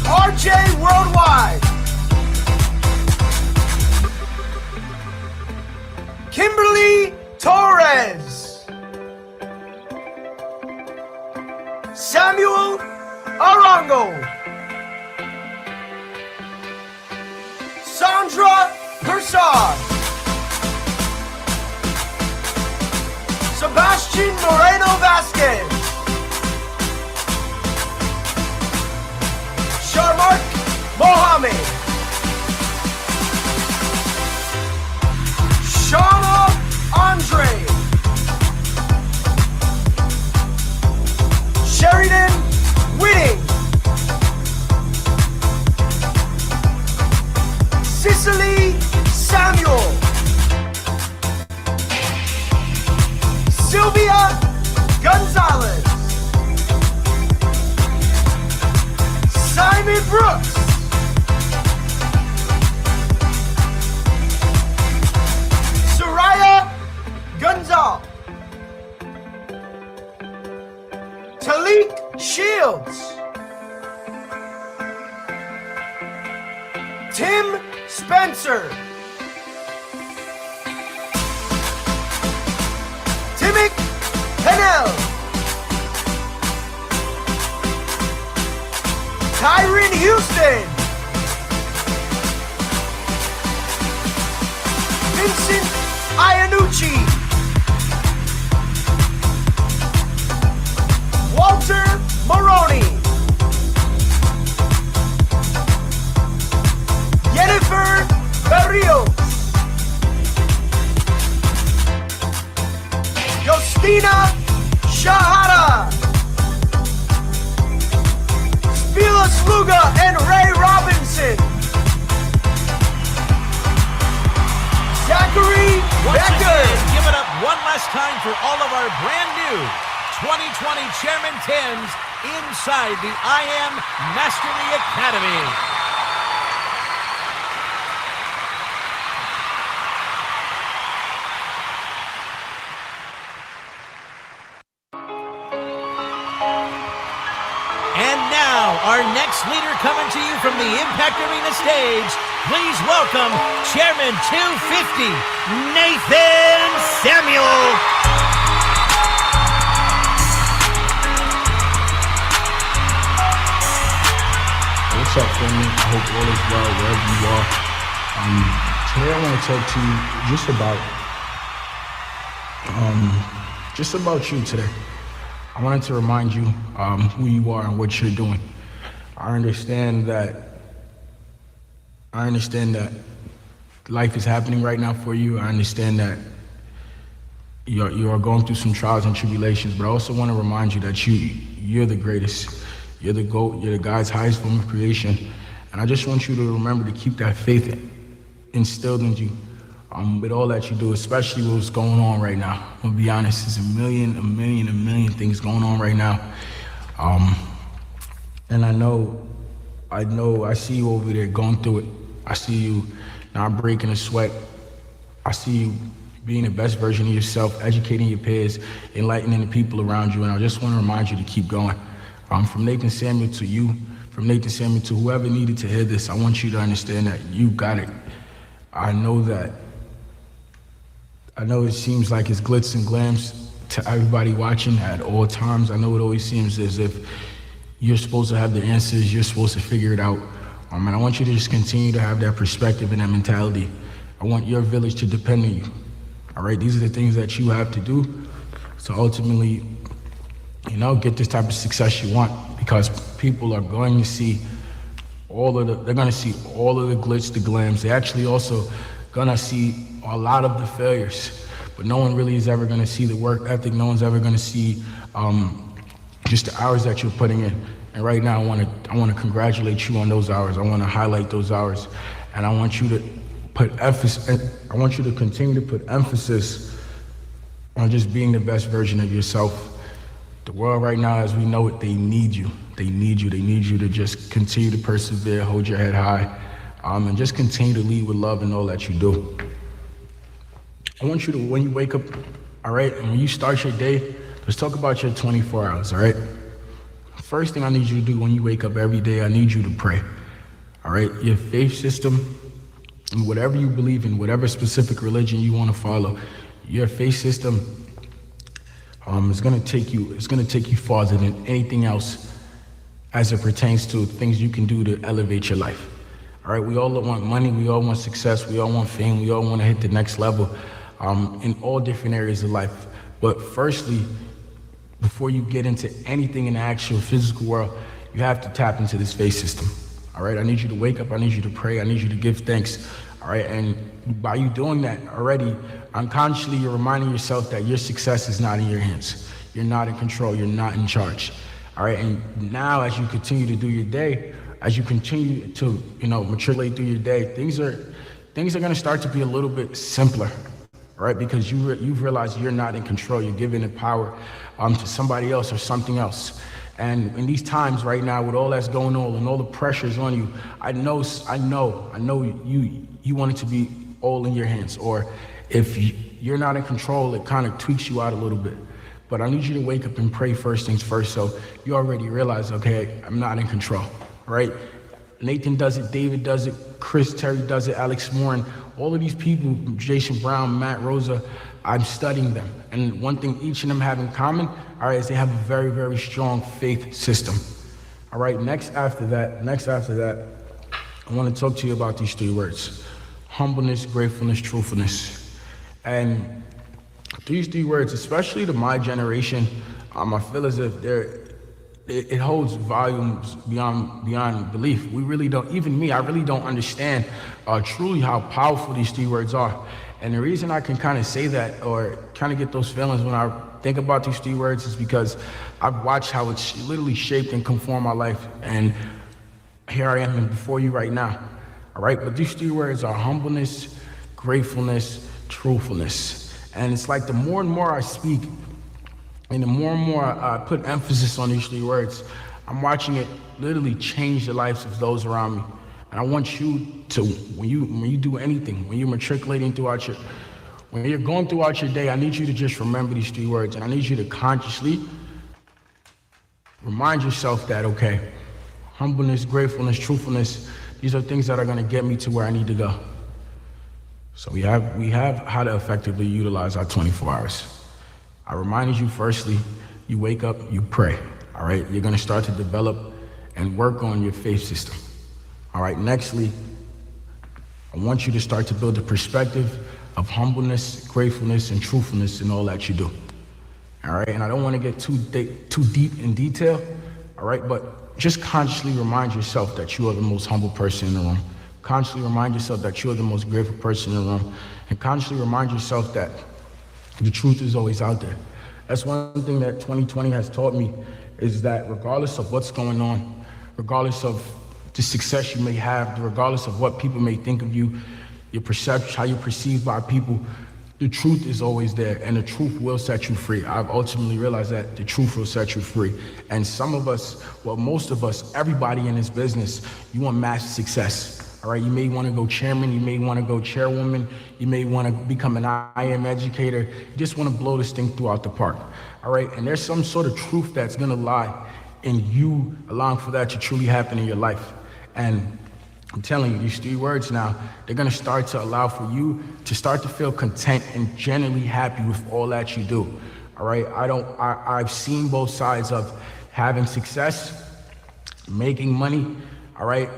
RJ Worldwide. Kimberly Torres. Samuel Arango. Sandra Persad. Sebastian Moreno Vasquez. Sharmark Mohammed. Shauna Andre. Sheridan Whitting. Cicely Samuel. Sylvia Gonzalez. Simon Brooks. Soraya Gonzalez. Talik Shields. Tim Spencer. Timmick Pennell. Tyron Houston. Vincent Iannucci. Walter Maroney. Jennifer Barrios. Justina Shahada. Spila Sluga and Ray Robinson. Zachary Becker. Give it up one last time for all of our brand new 2020 Chairman 10s inside the I Am Mastery Academy. And now, our next leader coming to you from the Impact Arena stage, please welcome Chairman 250, Nathan Samuel. What's up, family? I hope all is well wherever you are. Today I want to talk to you just about you today. I wanted to remind you who you are and what you're doing. I understand that life is happening right now for you. I understand that you are going through some trials and tribulations, but I also want to remind you that you're the greatest. You're the GOAT. You're the God's highest form of creation. And I just want you to remember to keep that faith instilled in you with all that you do, especially with what's going on right now. I'm gonna be honest, there's a million things going on right now. And I see you over there going through it. I see you not breaking a sweat. I see you being the best version of yourself, educating your peers, enlightening the people around you. And I just want to remind you to keep going. From Nathan Samuel to you, from Nathan Samuel to whoever needed to hear this, I want you to understand that you got it. I know it seems like it's glitz and glams to everybody watching at all times. I know it always seems as if you're supposed to have the answers, you're supposed to figure it out. And I want you to just continue to have that perspective and that mentality. I want your village to depend on you. All right, these are the things that you have to do to ultimately, get this type of success you want, because people are going to see they're going to see all of the glitz, the glams. They actually also going to see a lot of the failures, but no one really is ever going to see the work ethic. No one's ever going to see just the hours that you're putting in. And right now, I want to congratulate you on those hours. I want to highlight those hours, and I want you to put emphasis. I want you to continue to put emphasis on just being the best version of yourself. The world right now, as we know it, they need you. They need you. They need you to just continue to persevere, hold your head high, and just continue to lead with love in all that you do. I want you to, when you wake up, all right, and when you start your day, let's talk about your 24 hours, all right? First thing I need you to do when you wake up every day, I need you to pray, all right? Your faith system, and whatever you believe in, whatever specific religion you want to follow, your faith system is going to take you farther than anything else as it pertains to things you can do to elevate your life. All right, we all want money, we all want success, we all want fame, we all want to hit the next level in all different areas of life. But firstly, before you get into anything in the actual physical world, you have to tap into this faith system. All right, I need you to wake up, I need you to pray, I need you to give thanks. All right, and by you doing that already, unconsciously you're reminding yourself that your success is not in your hands. You're not in control, you're not in charge. All right, and now as you continue to do your day, as you continue to, matriculate through your day, things are gonna start to be a little bit simpler, all right? Because you've realized you're not in control, you're giving the power to somebody else or something else. And in these times right now, with all that's going on and all the pressures on you, I know you want it to be all in your hands. Or if you're not in control, it kind of tweaks you out a little bit. But I need you to wake up and pray first things first, so you already realize, okay, I'm not in control, right? Nathan does it, David does it, Chris Terry does it, Alex Morin, all of these people, Jason Brown, Matt Rosa, I'm studying them. And one thing each of them have in common, all right, is they have a very, very strong faith system. All right, next after that, I want to talk to you about these three words: humbleness, gratefulness, truthfulness. And these three words, especially to my generation, I feel as if it holds volumes beyond belief. We really don't, even me, I really don't understand truly how powerful these three words are. And the reason I can kind of say that, or kind of get those feelings when I think about these three words, is because I've watched how it's literally shaped and conformed my life. And here I am before you right now. All right, but these three words are humbleness, gratefulness, truthfulness. And it's like the more and more I speak, and the more and more I put emphasis on these three words, I'm watching it literally change the lives of those around me. And I want you to, when you do anything, when you're matriculating when you're going throughout your day, I need you to just remember these three words, and I need you to consciously remind yourself that, okay, humbleness, gratefulness, truthfulness, these are things that are gonna get me to where I need to go. So we have how to effectively utilize our 24 hours. I reminded you, firstly, you wake up, you pray, all right? You're gonna start to develop and work on your faith system. All right, nextly, I want you to start to build a perspective of humbleness, gratefulness, and truthfulness in all that you do. All right, and I don't want to get too deep in detail, all right, but just consciously remind yourself that you are the most humble person in the room. Consciously remind yourself that you are the most grateful person in the room. And consciously remind yourself that the truth is always out there. That's one thing that 2020 has taught me, is that regardless of what's going on, regardless of the success you may have, regardless of what people may think of you, your perception, how you're perceived by people, the truth is always there, and the truth will set you free. I've ultimately realized that the truth will set you free. And some of us, well, most of us, everybody in this business, you want mass success. All right, you may want to go chairman, you may want to go chairwoman, you may want to become an IM educator, you just want to blow this thing throughout the park. All right, and there's some sort of truth that's going to lie in you allowing for that to truly happen in your life. And I'm telling you, these three words now, they're gonna start to allow for you to start to feel content and genuinely happy with all that you do. all right? I've seen both sides of having success, making money, all right,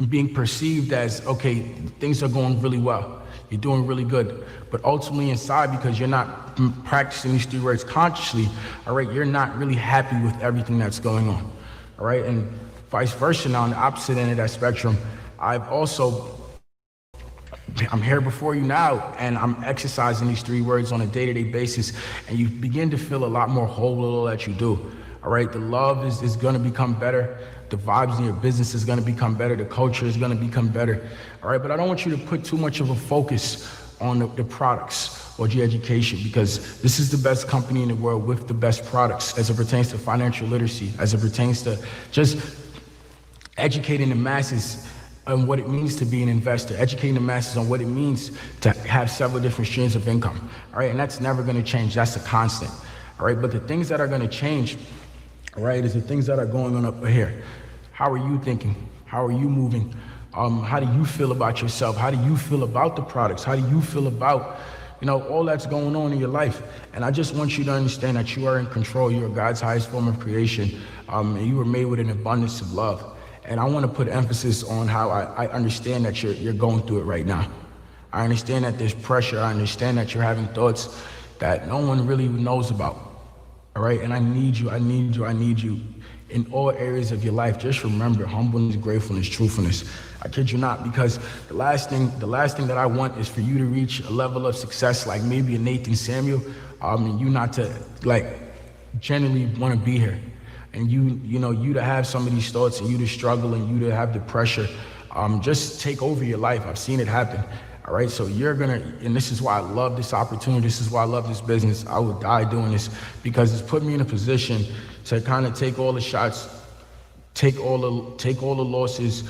being perceived as, okay, things are going really well. You're doing really good. But ultimately inside, because you're not practicing these 3 words consciously, all right, you're not really happy with everything that's going on, all right? And vice versa now, on the opposite end of that spectrum, I'm here before you now, and I'm exercising these 3 words on a day-to-day basis, and you begin to feel a lot more whole with all that you do, all right? The love is gonna become better. The vibes in your business is gonna become better. The culture is gonna become better, all right? But I don't want you to put too much of a focus on the products or the education, because this is the best company in the world with the best products as it pertains to financial literacy, as it pertains to just educating the masses on what it means to be an investor, educating the masses on what it means to have several different streams of income, all right? And that's never gonna change, that's a constant, all right? But the things that are gonna change, all right, is the things that are going on up here. How are you thinking? How are you moving? How do you feel about yourself? How do you feel about the products? How do you feel about, all that's going on in your life? And I just want you to understand that you are in control. You are God's highest form of creation, and you were made with an abundance of love. And I want to put emphasis on how I understand that you're going through it right now. I understand that there's pressure. I understand that you're having thoughts that no one really knows about. All right, and I need you in all areas of your life. Just remember humbleness, gratefulness, truthfulness. I kid you not, because the last thing that I want is for you to reach a level of success like maybe a Nathan Samuel, and you not to genuinely want to be here, and you to have some of these thoughts, and you to struggle, and you to have the pressure just take over your life. I've seen it happen. All right, so and this is why I love this opportunity. This is why I love this business. I would die doing this, because it's put me in a position to kind of take all the shots, take all the losses.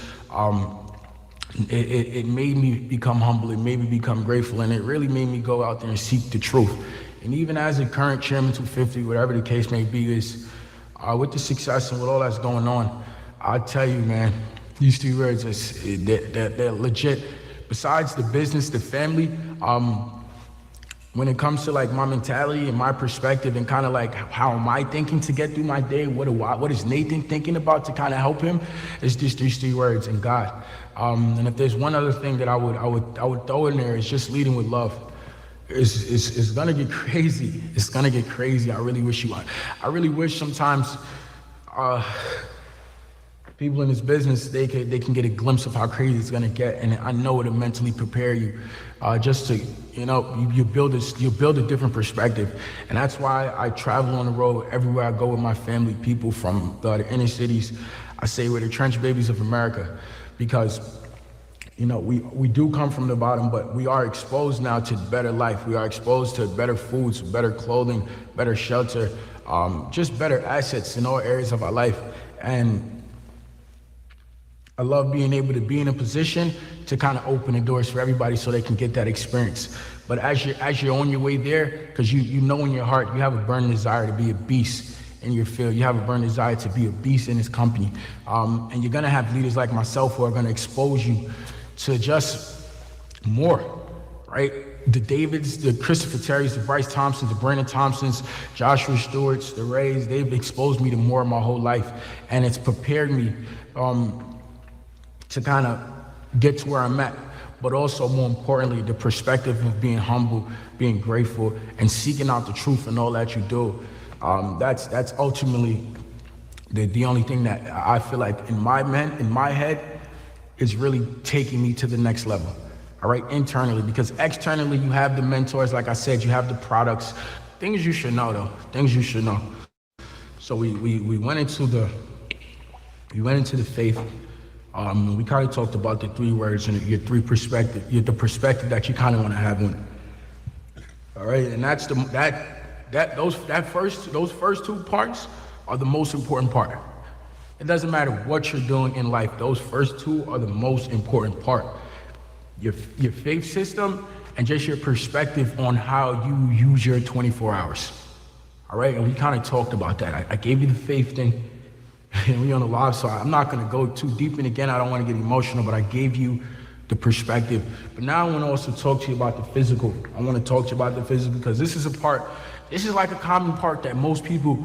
It made me become humble. It made me become grateful, and it really made me go out there and seek the truth. And even as a current chairman 250, whatever the case may be, is with the success and with all that's going on, I tell you, man, these 3 words, they're legit. Besides the business, the family, when it comes to like my mentality and my perspective and kind of like how am I thinking to get through my day, what is Nathan thinking about to kind of help him, it's just these 3 words, and God. And if there's one other thing that I would throw in there, is just leading with love. It's gonna get crazy. It's gonna get crazy. I really wish sometimes people in this business, they can get a glimpse of how crazy it's gonna get, and I know it'll mentally prepare you, just to, you build a different perspective. And that's why I travel on the road everywhere I go with my family, people from the inner cities. I say we're the trench babies of America, because we do come from the bottom, but we are exposed now to better life. We are exposed to better foods, better clothing, better shelter, just better assets in all areas of our life. And I love being able to be in a position to kind of open the doors for everybody so they can get that experience. But as you're on your way there, because you know in your heart, you have a burning desire to be a beast in your field. You have a burning desire to be a beast in this company. And you're gonna have leaders like myself who are gonna expose you to just more, right? The Davids, the Christopher Terrys, the Bryce Thompsons, the Brandon Thompsons, Joshua Stewarts, the Rays, they've exposed me to more my whole life. And it's prepared me to kind of get to where I'm at, but also more importantly, the perspective of being humble, being grateful, and seeking out the truth in all that you do. That's ultimately the only thing that I feel like in my head is really taking me to the next level. All right, internally, because externally you have the mentors, like I said, you have the products, things you should know though, things you should know. So we went into the faith. We kind of talked about the 3 words and your 3 perspective, the perspective that you kind of want to have on it. All right, and that's those first 2 parts are the most important part. It doesn't matter what you're doing in life; those first 2 are the most important part. Your faith system and just your perspective on how you use your 24 hours. All right, and we kind of talked about that. I gave you the faith thing. And we on the live, so I'm not going to go too deep in again. I don't want to get emotional, but I gave you the perspective. But now I want to also talk to you about the physical. I want to talk to you about the physical because this is like a common part that most people,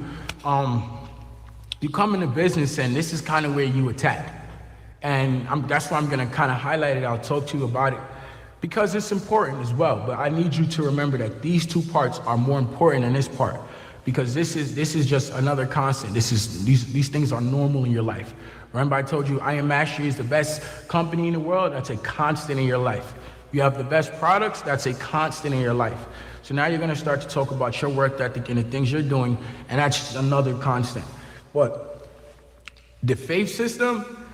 you come into business and this is kind of where you attack. And that's why I'm going to kind of highlight it. I'll talk to you about it because it's important as well. But I need you to remember that these two parts are more important than this part because this is just another constant. These things are normal in your life. Remember, I told you I Am Mastery is the best company in the world. That's a constant in your life. You have the best products. That's a constant in your life. So now you're going to start to talk about your work ethic and the things you're doing, and that's just another constant. But the faith system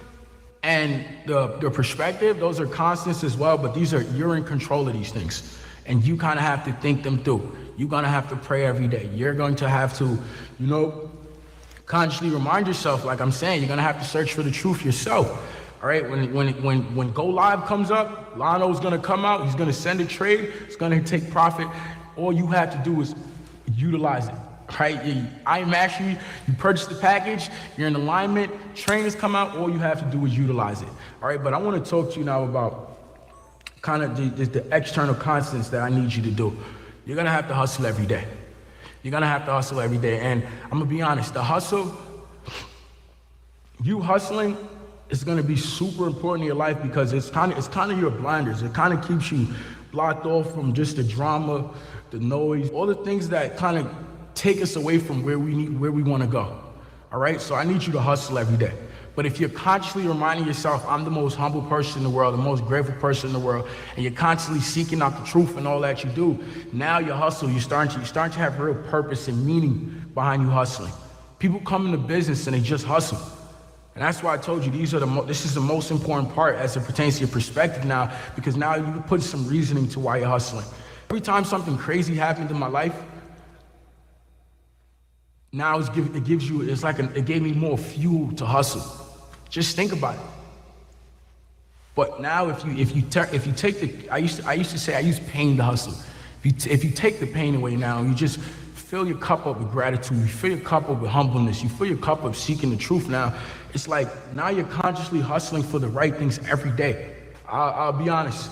and the perspective, those are constants as well, but you're in control of these things. And you kind of have to think them through. You're going to have to pray every day. You're going to have to, consciously remind yourself, like I'm saying, you're gonna have to search for the truth yourself. All right, when Go Live comes up, Lano's gonna come out, he's gonna send a trade, it's gonna take profit. All you have to do is utilize it. Right? I Am Mastery, you purchase the package, you're in alignment, trainers come out, all you have to do is utilize it. All right, but I wanna talk to you now about kind of the external constants that I need you to do. You're gonna have to hustle every day. You're gonna have to hustle every day. And I'm gonna be honest, you hustling is gonna be super important in your life because it's kind of your blinders. It kind of keeps you blocked off from just the drama, the noise, all the things that kind of take us away from where we wanna go. All right, so I need you to hustle every day. But if you're consciously reminding yourself, I'm the most humble person in the world, the most grateful person in the world, and you're constantly seeking out the truth and all that you do, now your hustle, you're starting to have real purpose and meaning behind you hustling. People come into business and they just hustle. And that's why I told you this is the most important part as it pertains to your perspective now, because now you put some reasoning to why you're hustling. Every time something crazy happened in my life, now it gave me more fuel to hustle. Just think about it. But now if you take the, I used to say I use pain to hustle. If you take the pain away now, you just fill your cup up with gratitude, you fill your cup up with humbleness, you fill your cup up seeking the truth now. It's like now you're consciously hustling for the right things every day. I'll be honest,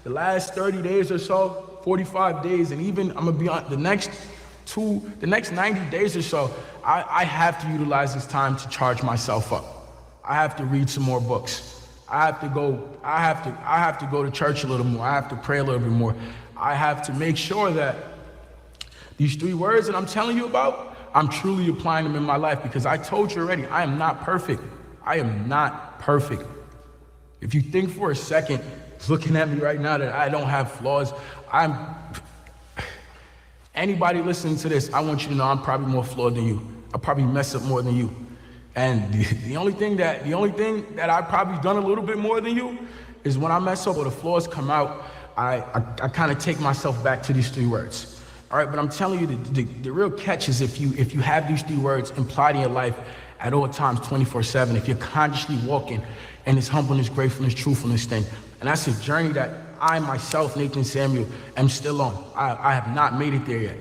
the last 30 days or so, 45 days, and even I'm gonna be on the next 90 days or so, I have to utilize this time to charge myself up. I have to read some more books. I have to go to church a little more. I have to pray a little bit more. I have to make sure that these 3 words that I'm telling you about, I'm truly applying them in my life because I told you already, I am not perfect. I am not perfect. If you think for a second, looking at me right now that I don't have flaws, anybody listening to this, I want you to know I'm probably more flawed than you. I probably mess up more than you. And the only thing that I've probably done a little bit more than you is when I mess up or the flaws come out, I kind of take myself back to these 3 words. All right, but I'm telling you, the real catch is if you have these 3 words implied in your life at all times, 24/7, if you're consciously walking in this humbleness, gratefulness, truthfulness thing. And that's a journey that I myself, Nathan Samuel, am still on. I have not made it there yet.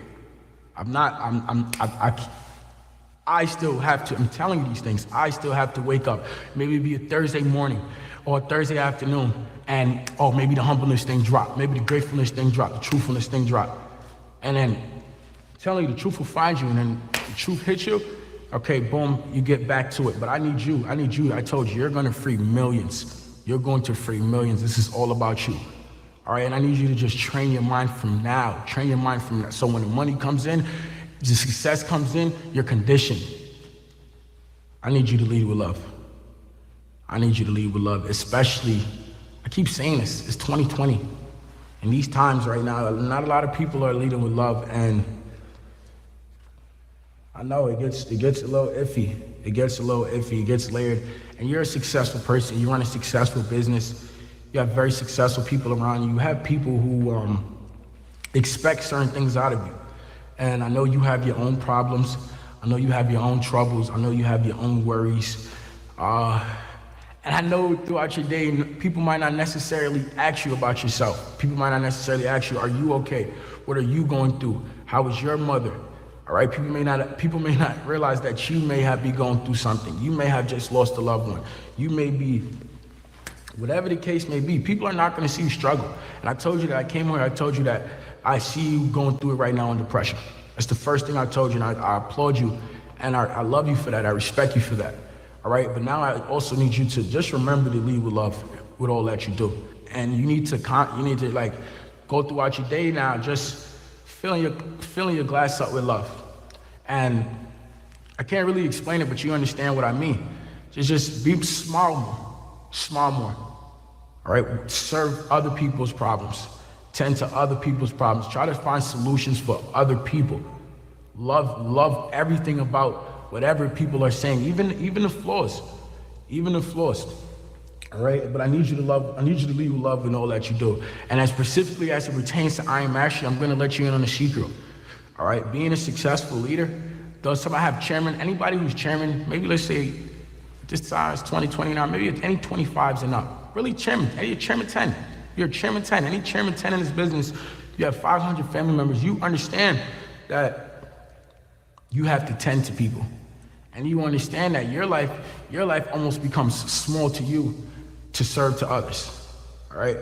I still have to, I'm telling you these things, I still have to wake up. Maybe it'd be a Thursday morning or a Thursday afternoon and, maybe the humbleness thing drop. Maybe the gratefulness thing drop, the truthfulness thing drop. And then I'm telling you, the truth will find you and then the truth hits you. Okay, boom, you get back to it. But I need you, I told you, you're gonna free millions. You're going to free millions. This is all about you. All right, and I need you to just train your mind from now. Train your mind from now. So when the money comes in, the success comes in, you're conditioned. I need you to lead with love. I need you to lead with love, especially, I keep saying this, it's 2020. In these times right now, not a lot of people are leading with love, and I know it gets a little iffy. It gets layered, and you're a successful person, you run a successful business, you have very successful people around you, you have people who expect certain things out of you. And I know you have your own problems. I know you have your own troubles. I know you have your own worries. And I know throughout your day, people might not necessarily ask you about yourself. People might not necessarily ask you, are you okay? What are you going through? How is your mother? All right, people may not realize that you may be going through something. You may have just lost a loved one. You may be Whatever the case may be, people are not going to see you struggle. And I told you that I came here, I told you that I see you going through it right now in depression. That's the first thing I told you, and I applaud you, and I love you for that. I respect you for that. All right, but now I also need you to just remember to lead with love with all that you do. And you need to like go throughout your day now, just filling your glass up with love. And I can't really explain it, but you understand what I mean. Just be smile more. All right, serve other people's problems, tend to other people's problems, try to find solutions for other people. Love everything about whatever people are saying, even the flaws. All right, but I need you to lead with love in all that you do. And as specifically as it pertains to I Am Mastery, I'm gonna let you in on a secret. All right, being a successful leader, does somebody have chairman? Anybody who's chairman, maybe let's say this size 20, 29, maybe any 25s and up. Really chairman, you're chairman 10. You're chairman 10, any chairman 10 in this business, you have 500 family members, you understand that you have to tend to people. And you understand that your life almost becomes small to you to serve to others, all right?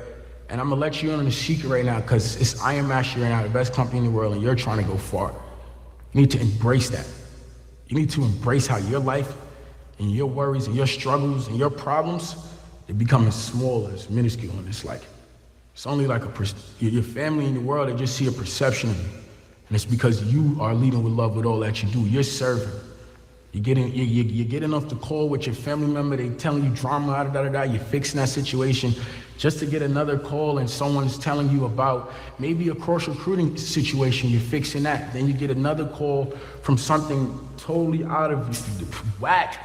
And I'm gonna let you in on the secret right now, because it's I Am Mastery right now, the best company in the world, and you're trying to go far. You need to embrace that. You need to embrace how your life and your worries and your struggles and your problems, they become as small, as minuscule, and it's only like your family in the world, they just see a perception of you. And it's because you are leading with love with all that you do. You're serving. You're getting off the call with your family member, they telling you drama, you're fixing that situation just to get another call, and someone's telling you about maybe a cross recruiting situation, you're fixing that. Then you get another call from something totally out of whack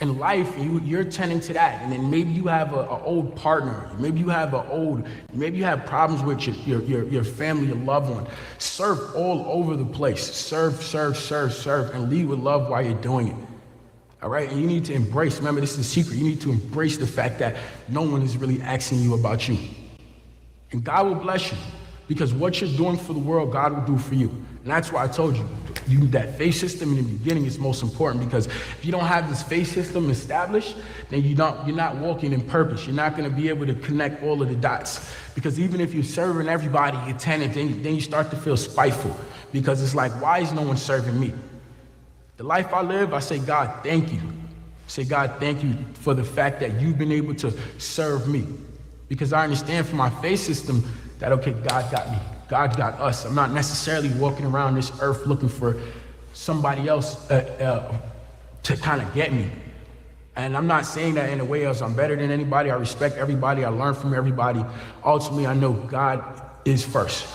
in life, and you're tending to that. And then maybe you have an old partner, maybe you have problems with your family, your loved one. Serve all over the place. Serve, and lead with love while you're doing it. All right, and you need to embrace, remember this is the secret, you need to embrace the fact that no one is really asking you about you. And God will bless you, because what you're doing for the world, God will do for you. And that's why I told you, that faith system in the beginning is most important, because if you don't have this faith system established, then you're not walking in purpose. You're not gonna be able to connect all of the dots. Because even if you're serving everybody, you're tending, then you start to feel spiteful, because it's like, why is no one serving me? The life I live, I say, God, thank you. I say, God, thank you for the fact that you've been able to serve me. Because I understand from my faith system that, okay, God got me. God got us. I'm not necessarily walking around this earth looking for somebody else to kind of get me. And I'm not saying that in a way else I'm better than anybody. I respect everybody. I learn from everybody. Ultimately, I know God is first.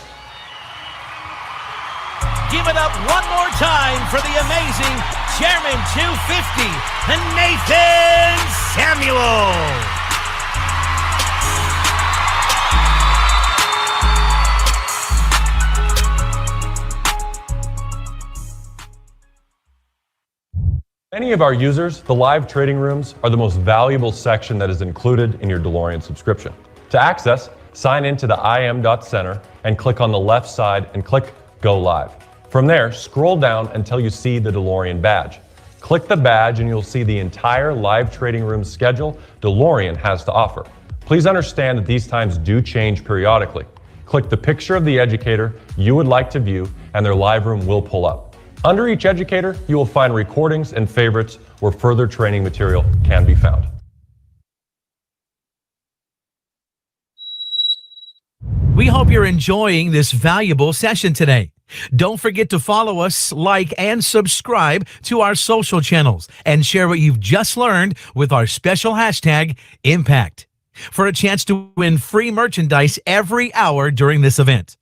Give it up one more time for the amazing Chairman 250, Nathan Samuel. Many of our users, the live trading rooms are the most valuable section that is included in your DeLorean subscription. To access, sign in to the im.center and click on the left side and click Go Live. From there, scroll down until you see the DeLorean badge. Click the badge and you'll see the entire live trading room schedule DeLorean has to offer. Please understand that these times do change periodically. Click the picture of the educator you would like to view and their live room will pull up. Under each educator, you will find recordings and favorites where further training material can be found. We hope you're enjoying this valuable session today. Don't forget to follow us, like, and subscribe to our social channels, and share what you've just learned with our special hashtag, Impact, for a chance to win free merchandise every hour during this event.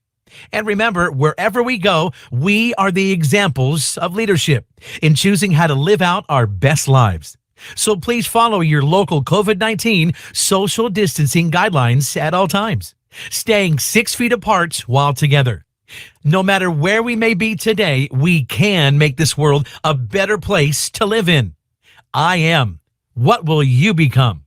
And remember, wherever we go, we are the examples of leadership in choosing how to live out our best lives. So please follow your local COVID-19 social distancing guidelines at all times, staying 6 feet apart while together. No matter where we may be today, we can make this world a better place to live in. I am. What will you become?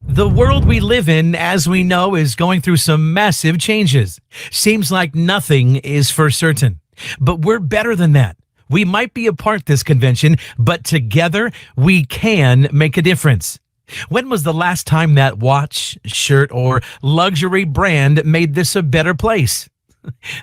The world we live in, as we know, is going through some massive changes. Seems like nothing is for certain. But we're better than that. We might be apart this convention, but together we can make a difference. When was the last time that watch, shirt, or luxury brand made this a better place?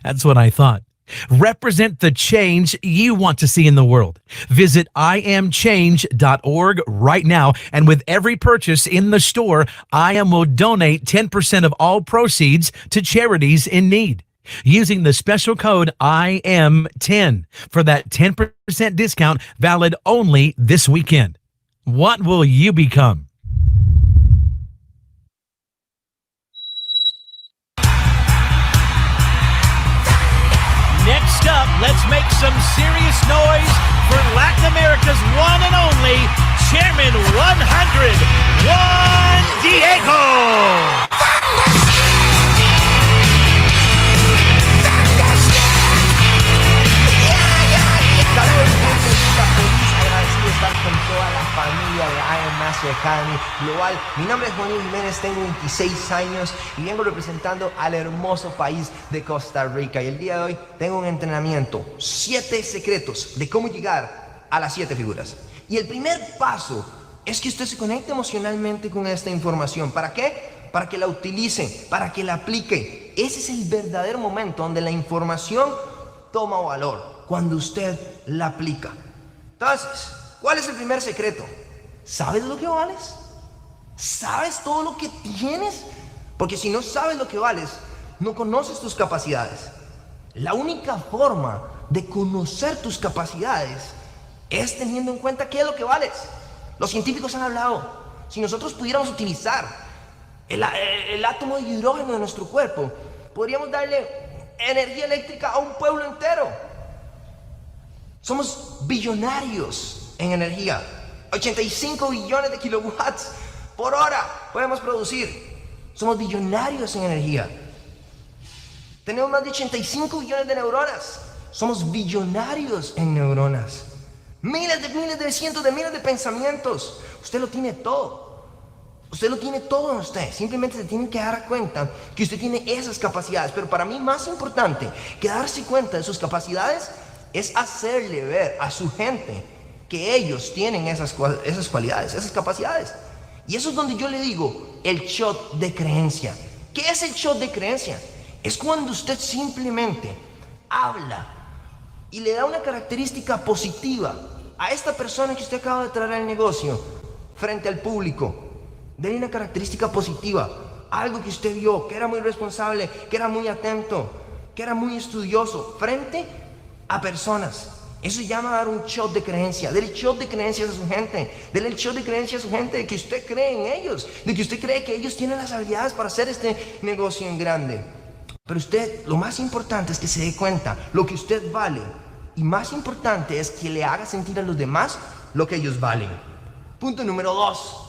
That's what I thought. Represent the change you want to see in the world. Visit IamChange.org right now, and with every purchase in the store, IAM will donate 10% of all proceeds to charities in need, using the special code IAM10 for that 10% discount valid only this weekend. What will you become? Next up, let's make some serious noise for Latin America's one and only Chairman 100, Juan Diego. Agradecido de estar con toda la familia de Iron Master Academy Global. Mi nombre es Juan Jiménez, tengo 26 años y vengo representando al hermoso país de Costa Rica. Y el día de hoy tengo un entrenamiento, 7 secretos de cómo llegar a las 7 figuras. Y el primer paso es que usted se conecte emocionalmente con esta información. ¿Para qué? Para que la utilice, para que la aplique. Ese es el verdadero momento donde la información toma valor, cuando usted la aplica. Entonces, ¿cuál es el primer secreto? ¿Sabes lo que vales? ¿Sabes todo lo que tienes? Porque si no sabes lo que vales, no conoces tus capacidades. La única forma de conocer tus capacidades es teniendo en cuenta qué es lo que vales. Los científicos han hablado. Si nosotros pudiéramos utilizar el átomo de hidrógeno de nuestro cuerpo, podríamos darle energía eléctrica a un pueblo entero. Somos billonarios en energía. 85 billones de kilowatts por hora podemos producir. Somos billonarios en energía. Tenemos más de 85 billones de neuronas. Somos billonarios en neuronas. Miles de cientos de miles de pensamientos. Usted lo tiene todo. Usted lo tiene todo en usted. Simplemente se tiene que dar cuenta que usted tiene esas capacidades. Pero para mí, más importante que darse cuenta de sus capacidades es hacerle ver a su gente que ellos tienen esas cualidades, esas capacidades. Y eso es donde yo le digo el shot de creencia. ¿Qué es el shot de creencia? Es cuando usted simplemente habla y le da una característica positiva a esta persona que usted acaba de traer al negocio frente al público. Dele una característica positiva, algo que usted vio, que era muy responsable, que era muy atento, que era muy estudioso frente a personas. Eso se llama dar un shot de creencia. Dele shot de creencias a su gente. Dele el shot de creencia a su gente de que usted cree en ellos, de que usted cree que ellos tienen las habilidades para hacer este negocio en grande. Pero usted, lo más importante es que se dé cuenta lo que usted vale, y más importante es que le haga sentir a los demás lo que ellos valen. Punto número 2.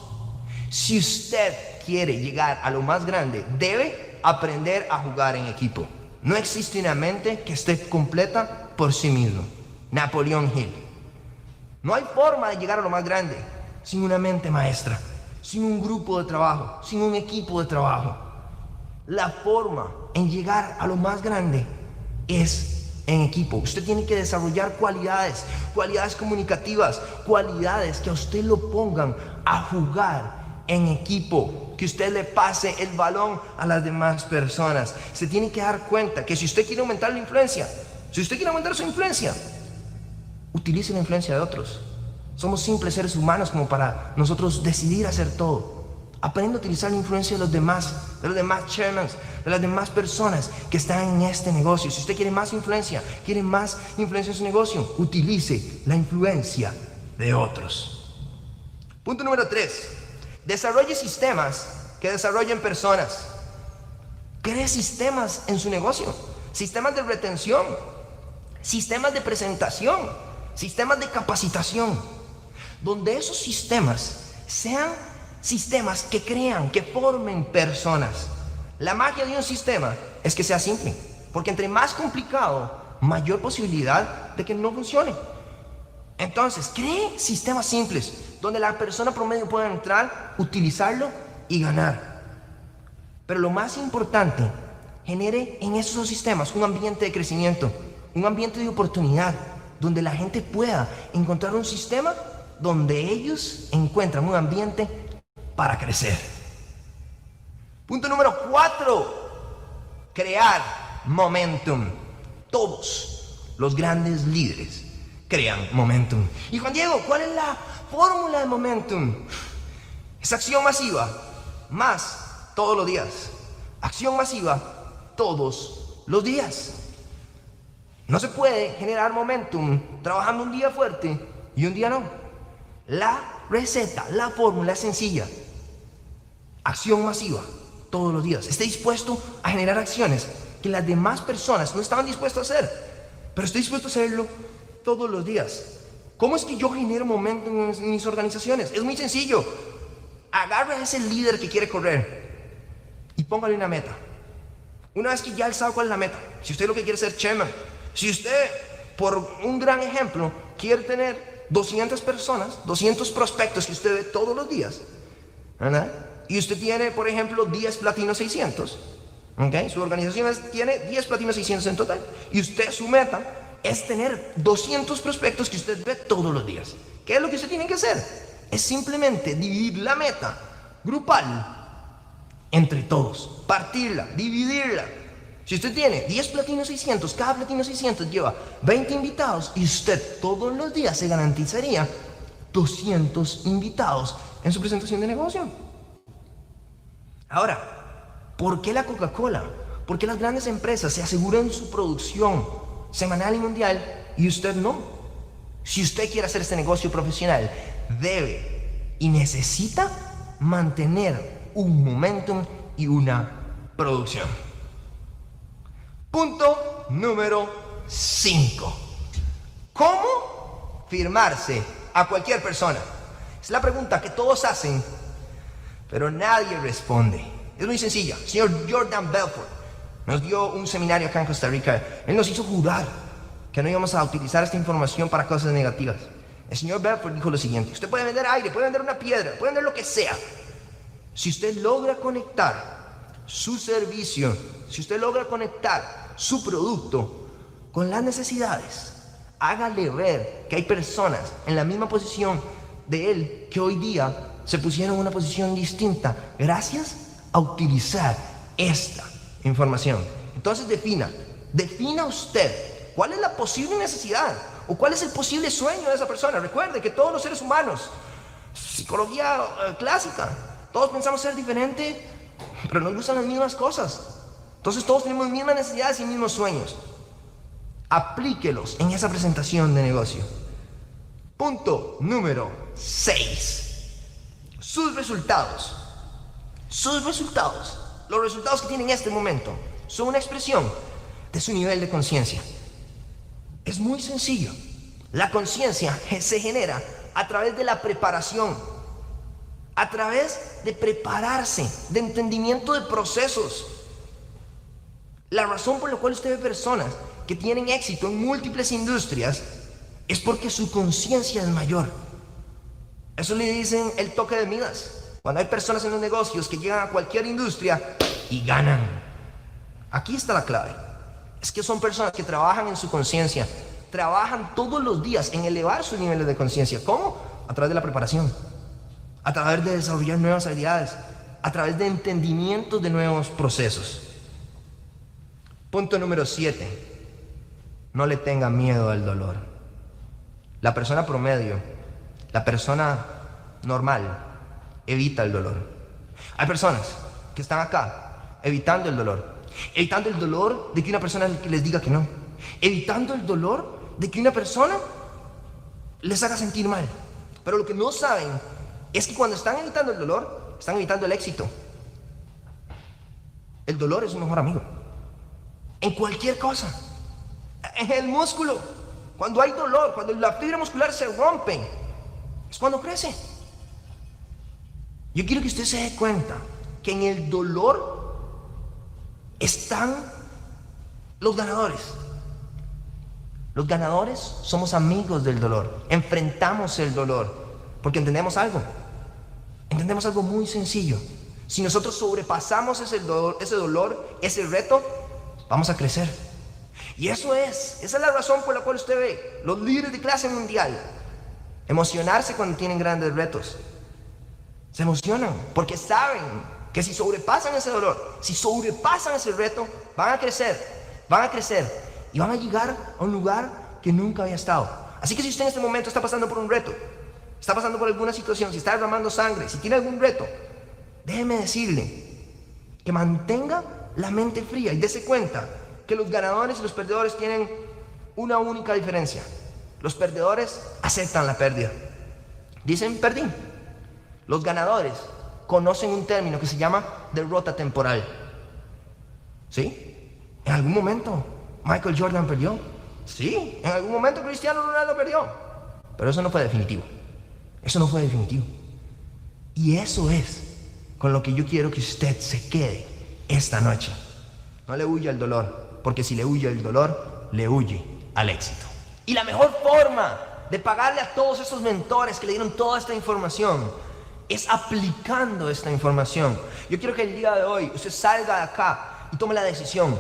Si usted quiere llegar a lo más grande, debe aprender a jugar en equipo. No existe una mente que esté completa por sí mismo. Napoleón Hill. No hay forma de llegar a lo más grande sin una mente maestra, sin un grupo de trabajo, sin un equipo de trabajo. La forma en llegar a lo más grande es en equipo. Usted tiene que desarrollar cualidades comunicativas, cualidades que a usted lo pongan a jugar en equipo, que usted le pase el balón a las demás personas. Se tiene que dar cuenta que si usted quiere aumentar la influencia, si usted quiere aumentar su influencia, utilice la influencia de otros. Somos simples seres humanos como para nosotros decidir hacer todo. Aprenda a utilizar la influencia de los demás chairmans, de las demás personas que están en este negocio. Si usted quiere más influencia en su negocio, utilice la influencia de otros. Punto número 3. Desarrolle sistemas que desarrollen personas. Cree sistemas en su negocio. Sistemas de retención, sistemas de presentación, sistemas de capacitación, donde esos sistemas sean sistemas que crean, que formen personas. La magia de un sistema es que sea simple, porque entre más complicado, mayor posibilidad de que no funcione. Entonces, cree sistemas simples, donde la persona promedio pueda entrar, utilizarlo y ganar. Pero lo más importante, genere en esos sistemas un ambiente de crecimiento, un ambiente de oportunidad, donde la gente pueda encontrar un sistema donde ellos encuentran un ambiente para crecer. Punto número 4, crear momentum. Todos los grandes líderes crean momentum. Y Juan Diego, ¿cuál es la fórmula de momentum? Es acción masiva, más todos los días. Acción masiva todos los días. No se puede generar momentum trabajando un día fuerte y un día no. La receta, la fórmula es sencilla. Acción masiva todos los días. Esté dispuesto a generar acciones que las demás personas no estaban dispuestas a hacer, pero estoy dispuesto a hacerlo todos los días. ¿Cómo es que yo genero momentum en mis organizaciones? Es muy sencillo. Agarra a ese líder que quiere correr y póngale una meta. Una vez que ya él sabe cuál es la meta, si usted lo que quiere es ser chairman, si usted, por un gran ejemplo, quiere tener 200 personas, 200 prospectos que usted ve todos los días, ¿verdad? Y usted tiene, por ejemplo, 10 platinos 600, ¿okay? Su organización tiene 10 platinos 600 en total, y usted, su meta es tener 200 prospectos que usted ve todos los días. ¿Qué es lo que usted tiene que hacer? Es simplemente dividir la meta grupal entre todos, partirla, dividirla. Si usted tiene 10 platinos 600, cada platino 600 lleva 20 invitados y usted todos los días se garantizaría 200 invitados en su presentación de negocio. Ahora, ¿por qué la Coca-Cola? ¿Por qué las grandes empresas se aseguran su producción semanal y mundial y usted no? Si usted quiere hacer este negocio profesional, debe y necesita mantener un momentum y una producción. Punto número 5. ¿Cómo firmarse a cualquier persona? Es la pregunta que todos hacen, pero nadie responde. Es muy sencilla. El señor Jordan Belfort nos dio un seminario acá en Costa Rica. Él nos hizo jurar que no íbamos a utilizar esta información para cosas negativas. El señor Belfort dijo lo siguiente: usted puede vender aire, puede vender una piedra, puede vender lo que sea. Si usted logra conectar su servicio, si usted logra conectar su producto con las necesidades, hágale ver que hay personas en la misma posición de él que hoy día se pusieron en una posición distinta gracias a utilizar esta información. Entonces defina usted cuál es la posible necesidad o cuál es el posible sueño de esa persona. Recuerde que todos los seres humanos, psicología clásica, todos pensamos ser diferentes, pero nos gustan las mismas cosas. Entonces todos tenemos mismas necesidades y mismos sueños. Aplíquelos en esa presentación de negocio. Punto número 6. Sus resultados. Sus resultados. Los resultados que tiene en este momento son una expresión de su nivel de conciencia. Es muy sencillo. La conciencia se genera a través de la preparación, a través de prepararse, de entendimiento de procesos. La razón por la cual usted ve personas que tienen éxito en múltiples industrias es porque su conciencia es mayor. Eso le dicen el toque de Midas. Cuando hay personas en los negocios que llegan a cualquier industria y ganan. Aquí está la clave. Es que son personas que trabajan en su conciencia, trabajan todos los días en elevar sus niveles de conciencia. ¿Cómo? A través de la preparación, a través de desarrollar nuevas habilidades, a través de entendimiento de nuevos procesos. Punto número 7. No le tenga miedo al dolor. La persona promedio, la persona normal, evita el dolor. Hay personas que están acá evitando el dolor de que una persona les diga que no, evitando el dolor de que una persona les haga sentir mal. Pero lo que no saben es que cuando están evitando el dolor, están evitando el éxito. El dolor es su mejor amigo. En cualquier cosa. En el músculo. Cuando hay dolor, cuando la fibra muscular se rompe, es cuando crece. Yo quiero que usted se dé cuenta que en el dolor están los ganadores. Los ganadores somos amigos del dolor. Enfrentamos el dolor porque entendemos algo. Entendemos algo muy sencillo. Si nosotros sobrepasamos ese dolor, ese reto, vamos a crecer. Y esa es la razón por la cual usted ve los líderes de clase mundial emocionarse cuando tienen grandes retos. Se emocionan porque saben que si sobrepasan ese dolor, si sobrepasan ese reto, van a crecer y van a llegar a un lugar que nunca había estado. Así que si usted en este momento está pasando por un reto, está pasando por alguna situación, si está derramando sangre, si tiene algún reto, déjeme decirle que mantenga la mente fría y dése cuenta que los ganadores y los perdedores tienen una única diferencia. Los perdedores aceptan la pérdida. Dicen, perdí. Los ganadores conocen un término que se llama derrota temporal. ¿Sí? En algún momento Michael Jordan perdió. Sí, en algún momento Cristiano Ronaldo perdió. Pero eso no fue definitivo. Eso no fue definitivo. Y eso es con lo que yo quiero que usted se quede esta noche. No le huya al dolor, porque si le huye al dolor, le huye al éxito. Y la mejor forma de pagarle a todos esos mentores que le dieron toda esta información es aplicando esta información. Yo quiero que el día de hoy usted salga de acá y tome la decisión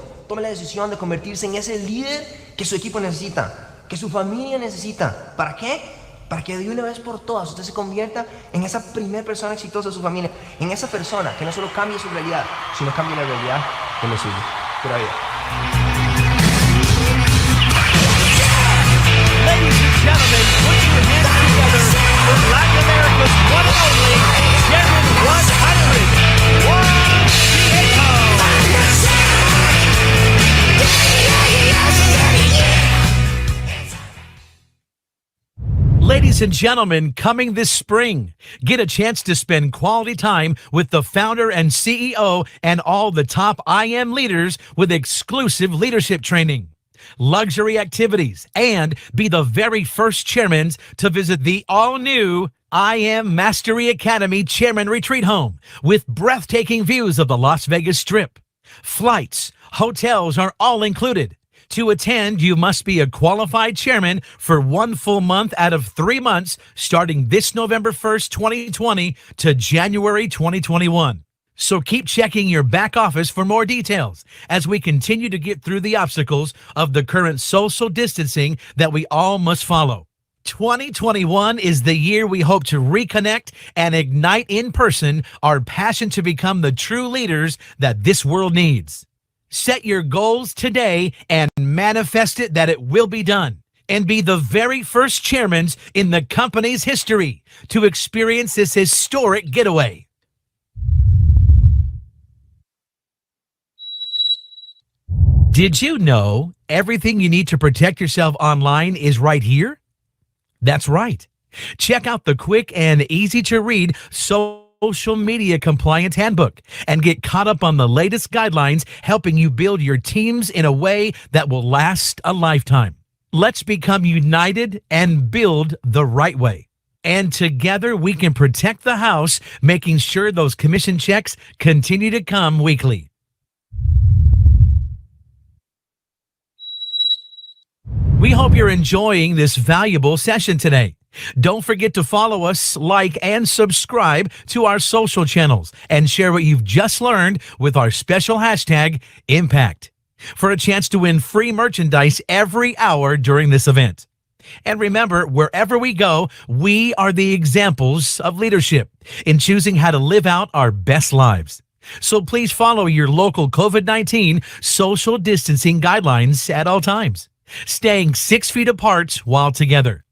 de convertirse en ese líder que su equipo necesita, que su familia necesita. ¿Para qué? Para que de una vez por todas usted se convierta en esa primera persona exitosa de su familia, en esa persona que no solo cambie su realidad, sino cambie la realidad de los suyos. Pura vida. Ladies and gentlemen, put your hands together for Latin America's one and only Chairman 100, Juan Diego. Ladies and gentlemen, coming this spring, get a chance to spend quality time with the founder and CEO and all the top IM leaders with exclusive leadership training, luxury activities, and be the very first chairman to visit the all-new IM Mastery Academy Chairman Retreat Home with breathtaking views of the Las Vegas Strip. Flights, hotels are all included. To attend, you must be a qualified chairman for 1 full month out of 3 months starting this November 1st, 2020 to January 2021. So keep checking your back office for more details as we continue to get through the obstacles of the current social distancing that we all must follow. 2021 is the year we hope to reconnect and ignite in person our passion to become the true leaders that this world needs. Set your goals today and manifest it that it will be done. And be the very first chairmen in the company's history to experience this historic getaway. Did you know everything you need to protect yourself online is right here? That's right. Check out the quick and easy to read Social Media Compliance Handbook and get caught up on the latest guidelines helping you build your teams in a way that will last a lifetime. Let's become united and build the right way. And together we can protect the house, making sure those commission checks continue to come weekly. We hope you're enjoying this valuable session today. Don't forget to follow us, like, and subscribe to our social channels and share what you've just learned with our special hashtag, Impact, for a chance to win free merchandise every hour during this event. And remember, wherever we go, we are the examples of leadership in choosing how to live out our best lives. So please follow your local COVID-19 social distancing guidelines at all times, staying 6 feet apart while together.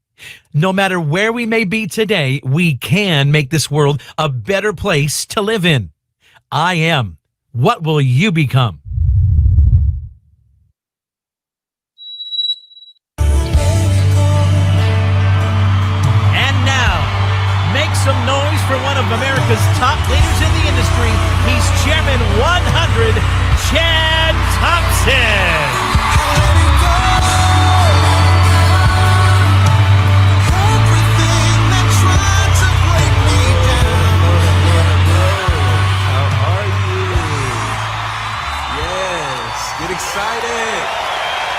No matter where we may be today, we can make this world a better place to live in. I am. What will you become? And now, make some noise for one of America's top leaders in the industry. He's Chairman 100, Chad Thompson.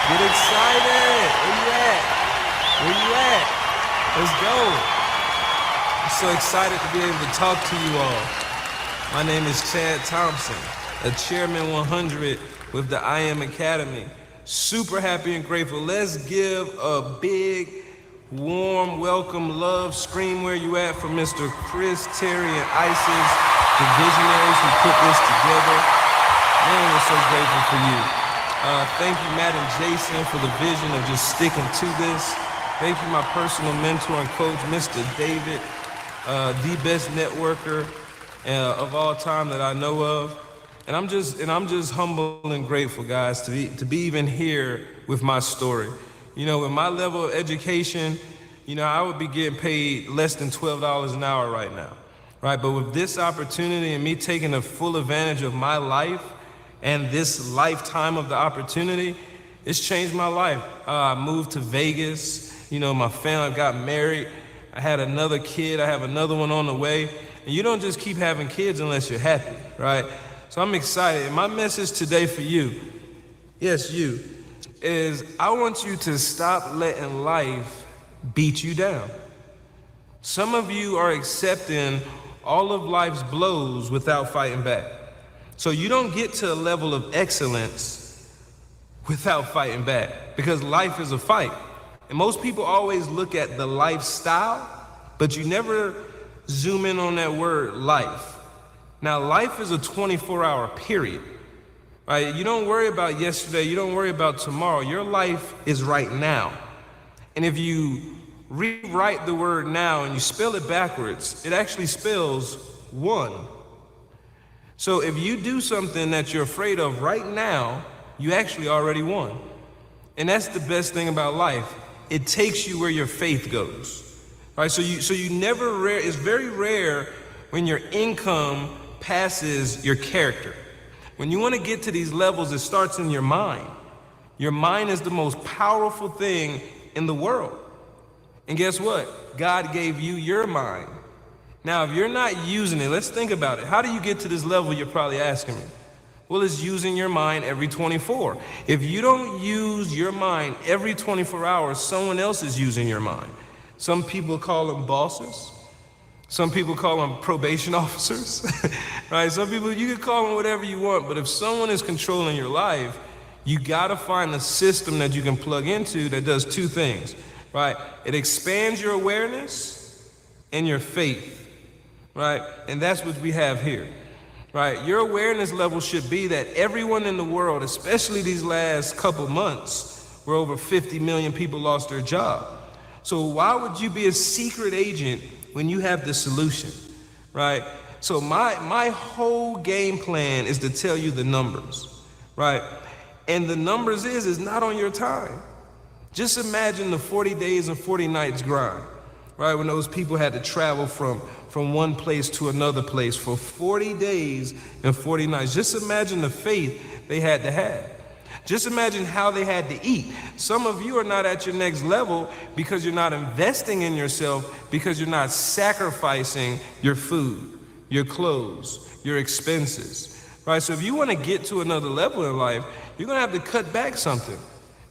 Get excited. Where you at? Where you at? Let's go. I'm so excited to be able to talk to you all. My name is Chad Thompson, a Chairman 100 with the IM Academy. Super happy and grateful. Let's give a big, warm welcome, love, scream where you at for Mr. Chris, Terry, and Isis, the visionaries who put this together. Man, we're so grateful for you. Thank you, Matt and Jason, for the vision of just sticking to this. Thank you, my personal mentor and coach, Mr. David, the best networker of all time that I know of. And I'm just humble and grateful, guys, to be even here with my story. You know, with my level of education, you know, I would be getting paid less than $12 an hour right now, right? But with this opportunity and me taking a full advantage of my life and this lifetime of the opportunity, it's changed my life. I moved to Vegas. You know, my family got married. I had another kid. I have another one on the way. And you don't just keep having kids unless you're happy, right? So I'm excited. And my message today for you, yes, you, is I want you to stop letting life beat you down. Some of you are accepting all of life's blows without fighting back. So you don't get to a level of excellence without fighting back, because life is a fight. And most people always look at the lifestyle, but you never zoom in on that word life. Now, life is a 24-hour period, right? You don't worry about yesterday, you don't worry about tomorrow. Your life is right now. And if you rewrite the word now and you spell it backwards, it actually spells one. So if you do something that you're afraid of right now, you actually already won. And that's the best thing about life. It takes you where your faith goes. Right? So you never it's very rare when your income passes your character. When you want to get to these levels, it starts in your mind. Your mind is the most powerful thing in the world. And guess what? God gave you your mind. Now, if you're not using it, let's think about it. How do you get to this level, you're probably asking me? Well, it's using your mind every 24. If you don't use your mind every 24 hours, someone else is using your mind. Some people call them bosses. Some people call them probation officers, right? Some people, you can call them whatever you want, but if someone is controlling your life, you gotta find a system that you can plug into that does two things, right? It expands your awareness and your faith, right? And that's what we have here. Right, your awareness level should be that everyone in the world, especially these last couple months, where over 50 million people lost their job. So why would you be a secret agent when you have the solution, right? So my whole game plan is to tell you the numbers, right? And the numbers is not on your time. Just imagine the 40 days and 40 nights grind, right? When those people had to travel from one place to another place for 40 days and 40 nights. Just imagine the faith they had to have. Just imagine how they had to eat. Some of you are not at your next level because you're not investing in yourself, because you're not sacrificing your food, your clothes, your expenses, right? So if you want to get to another level in life, you're going to have to cut back something.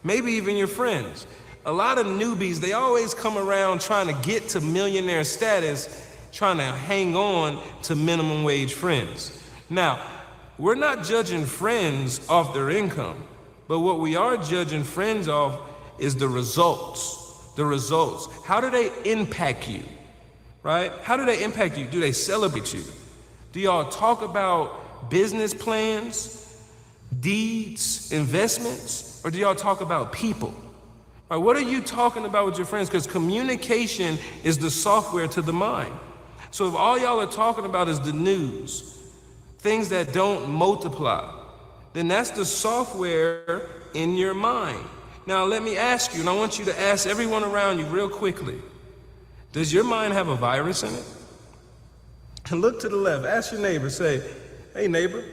Maybe even your friends. A lot of newbies, they always come around trying to get to millionaire status, trying to hang on to minimum wage friends. Now, we're not judging friends off their income, but what we are judging friends off is the results. The results. How do they impact you, right? How do they impact you? Do they celebrate you? Do y'all talk about business plans, deeds, investments, or do y'all talk about people? Right, what are you talking about with your friends? Because communication is the software to the mind. So if all y'all are talking about is the news, things that don't multiply, then that's the software in your mind. Now let me ask you, and I want you to ask everyone around you real quickly, does your mind have a virus in it? And look to the left, ask your neighbor, say, hey neighbor,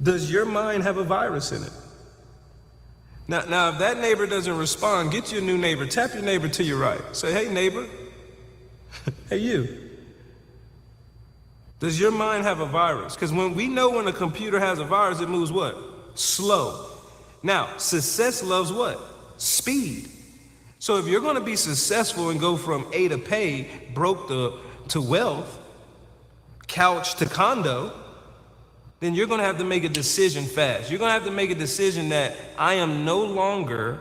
does your mind have a virus in it? Now if that neighbor doesn't respond, get you a new neighbor, tap your neighbor to your right, say, hey neighbor, hey you, does your mind have a virus? Because when we know when a computer has a virus, it moves what? Slow. Now, success loves what? Speed. So if you're going to be successful and go from A to pay, broke to wealth, couch to condo, then you're gonna have to make a decision fast. You're gonna have to make a decision that I am no longer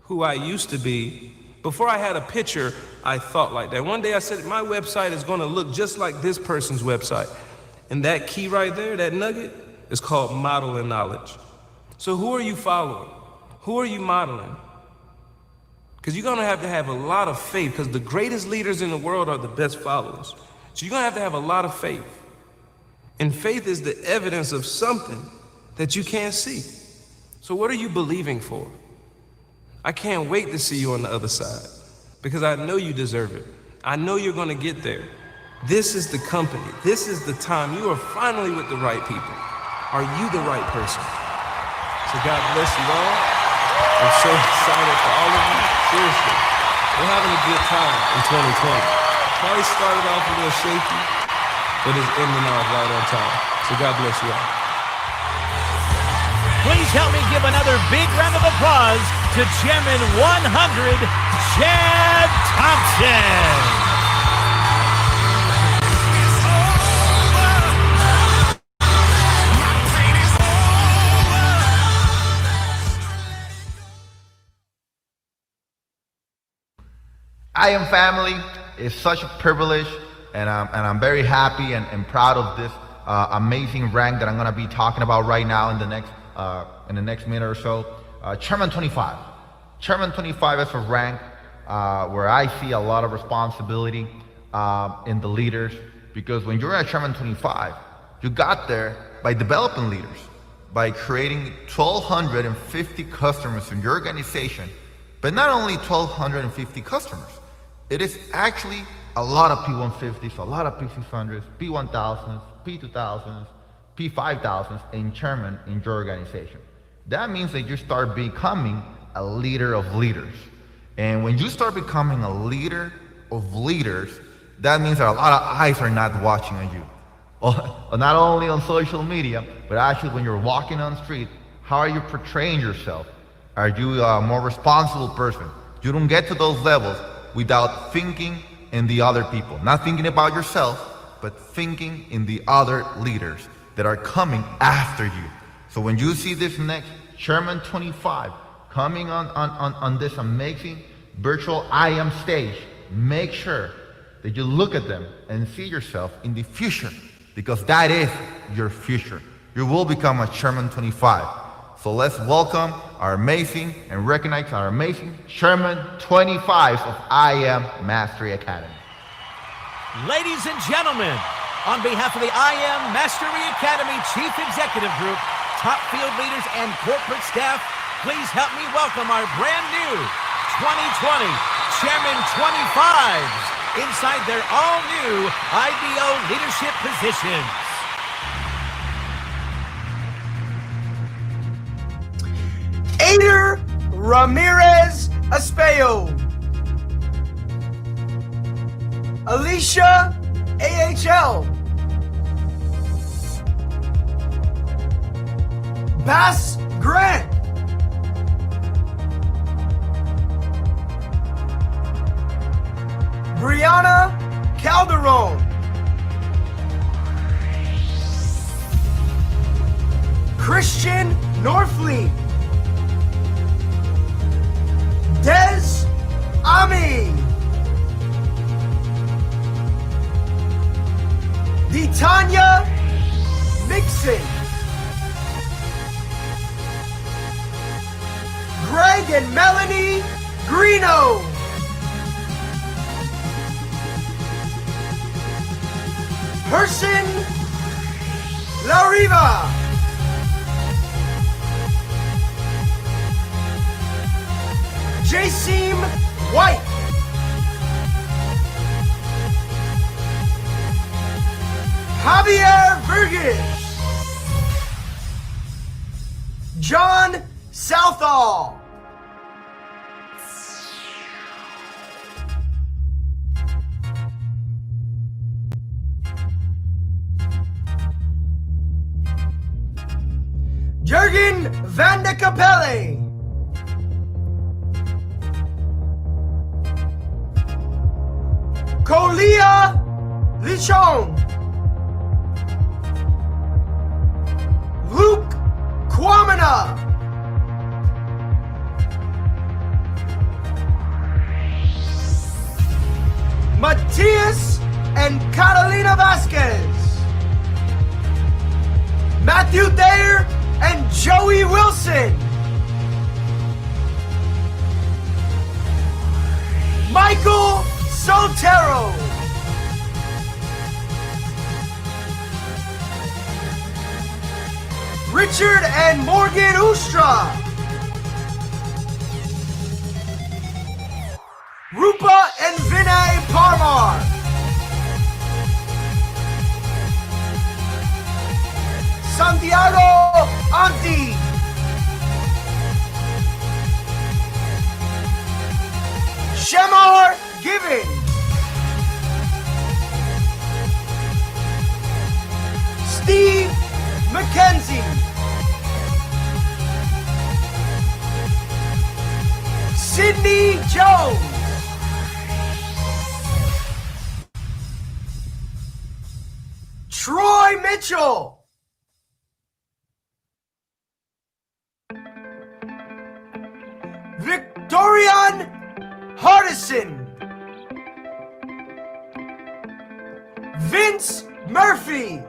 who I used to be. Before I had a picture, I thought like that. One day I said, my website is gonna look just like this person's website. And that key right there, that nugget, is called modeling knowledge. So who are you following? Who are you modeling? Because you're gonna have to have a lot of faith, because the greatest leaders in the world are the best followers. So you're gonna have a lot of faith. And faith is the evidence of something that you can't see. So what are you believing for? I can't wait to see you on the other side, because I know you deserve it. I know you're gonna get there. This is the company. This is the time. You are finally with the right people. Are you the right person? So God bless you all. I'm so excited for all of you. Seriously, we're having a good time in 2020. Probably started off a little shaky, but it's ending off right on time. So God bless you all. Please help me give another big round of applause to Chairman 100, Chad Thompson. I am family. It's such a privilege, and I'm very happy and proud of this amazing rank that I'm going to be talking about right now in the next minute or so. Chairman 25. Chairman 25 is a rank where I see a lot of responsibility in the leaders, because when you're at Chairman 25, you got there by developing leaders, by creating 1,250 customers in your organization, but not only 1,250 customers. It is actually a lot of P150s, a lot of P600s, P1000s, P2000s, P5000s in chairman in your organization. That means that you start becoming a leader of leaders. And when you start becoming a leader of leaders, that means that a lot of eyes are not watching on you. Not only on social media, but actually when you're walking on the street, how are you portraying yourself? Are you a more responsible person? You don't get to those levels without thinking in the other people. Not thinking about yourself, but thinking in the other leaders that are coming after you. So when you see this next Chairman 25 coming on this amazing virtual IM stage, make sure that you look at them and see yourself in the future, because that is your future. You will become a Chairman 25. So let's welcome our amazing and recognize our amazing Chairman 25 of IM Mastery Academy. Ladies and gentlemen, on behalf of the IM Mastery Academy Chief Executive Group, top field leaders and corporate staff, please help me welcome our brand new 2020 Chairman 25s inside their all-new IBO leadership positions. Aider Ramirez Espejo, Alicia AHL, Bass Grant, Brianna Calderon, Christian Norfleet, Des Ami, Detanya Nixon, Greg and Melanie Greeno, Person Lariva, Jaseem White, Javier Burgess, John Southall, Jurgen van de Capelle, Kolia Lichon, Arena. Matias and Catalina Vasquez. Matthew Thayer and Joey Wilson. Michael Sotero. Richard and Morgan Ustra. Rupa and Vinay Parmar. Santiago Anti. Shemar Given. Steve McKenzie. Sydney Jones. Troy Mitchell. Victorian Hardison. Vince Murphy.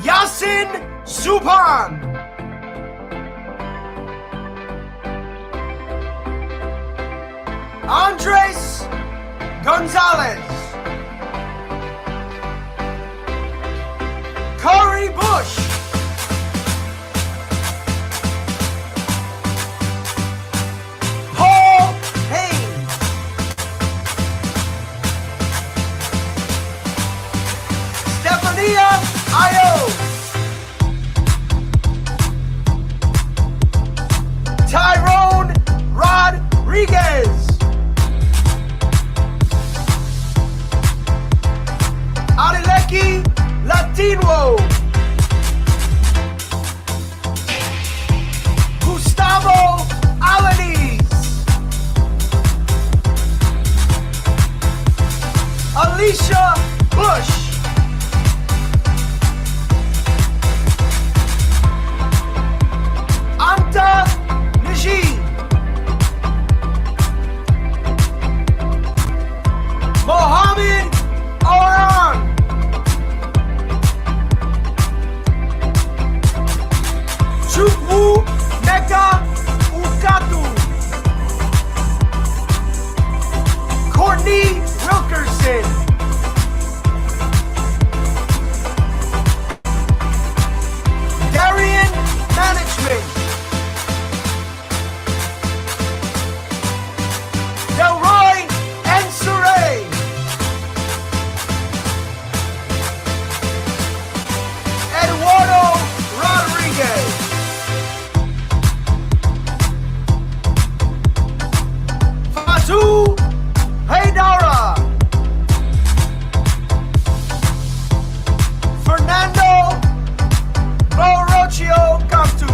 Yasin Subhan. Andres Gonzalez. Corey Bush. Paul Haynes. Stefania Io. Tyrone Rodriguez. Adeleki Latino. Gustavo Alanis. Alicia Bush. Anta Najee. Mohammed Oran. Chukwu Meka Ukatu. Courtney Wilkerson. Darian Management. Delroy and Suray. Eduardo Rodriguez. Fatu Haydara. Fernando Borrochio Cantu.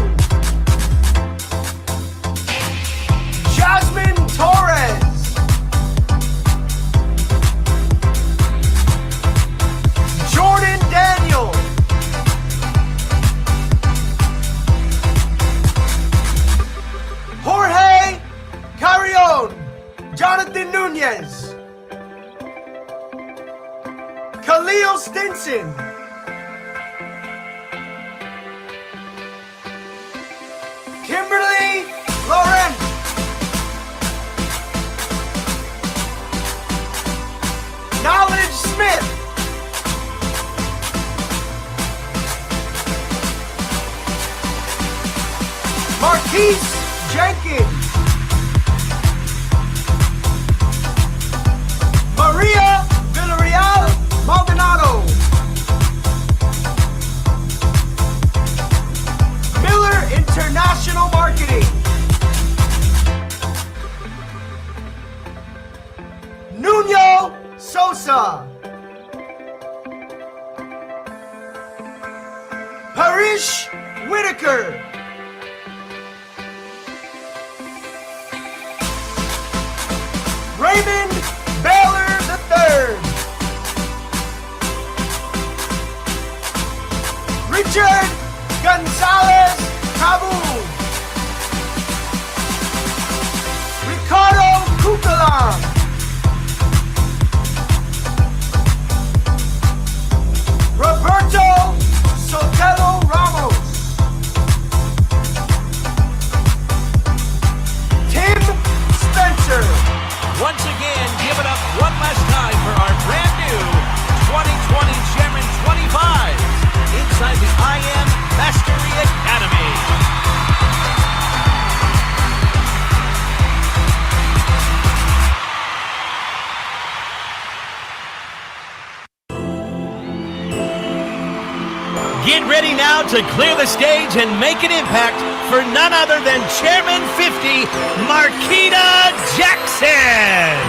Jasmine Torres. Jordan Daniel. Jorge Carrion. Jonathan Nunez. Khalil Stinson. Kimberly Laurent. Knowledge Smith. Marquise Jenkins. Maria Villarreal Maldonado. Miller International Marketing. Nuno Sosa. Parish Whitaker. Raymond Baylor III. Richard Gonzalez Cabul, Ricardo Cucalan, Roberto Sotelo Ramos, Tim Spencer. Once again, give it up one last time for our brand new 2020 Chairman 25 inside the I Am Mastery Academy. Get ready now to clear the stage and make an impact for none other than Chairman 50, Marquita Jackson.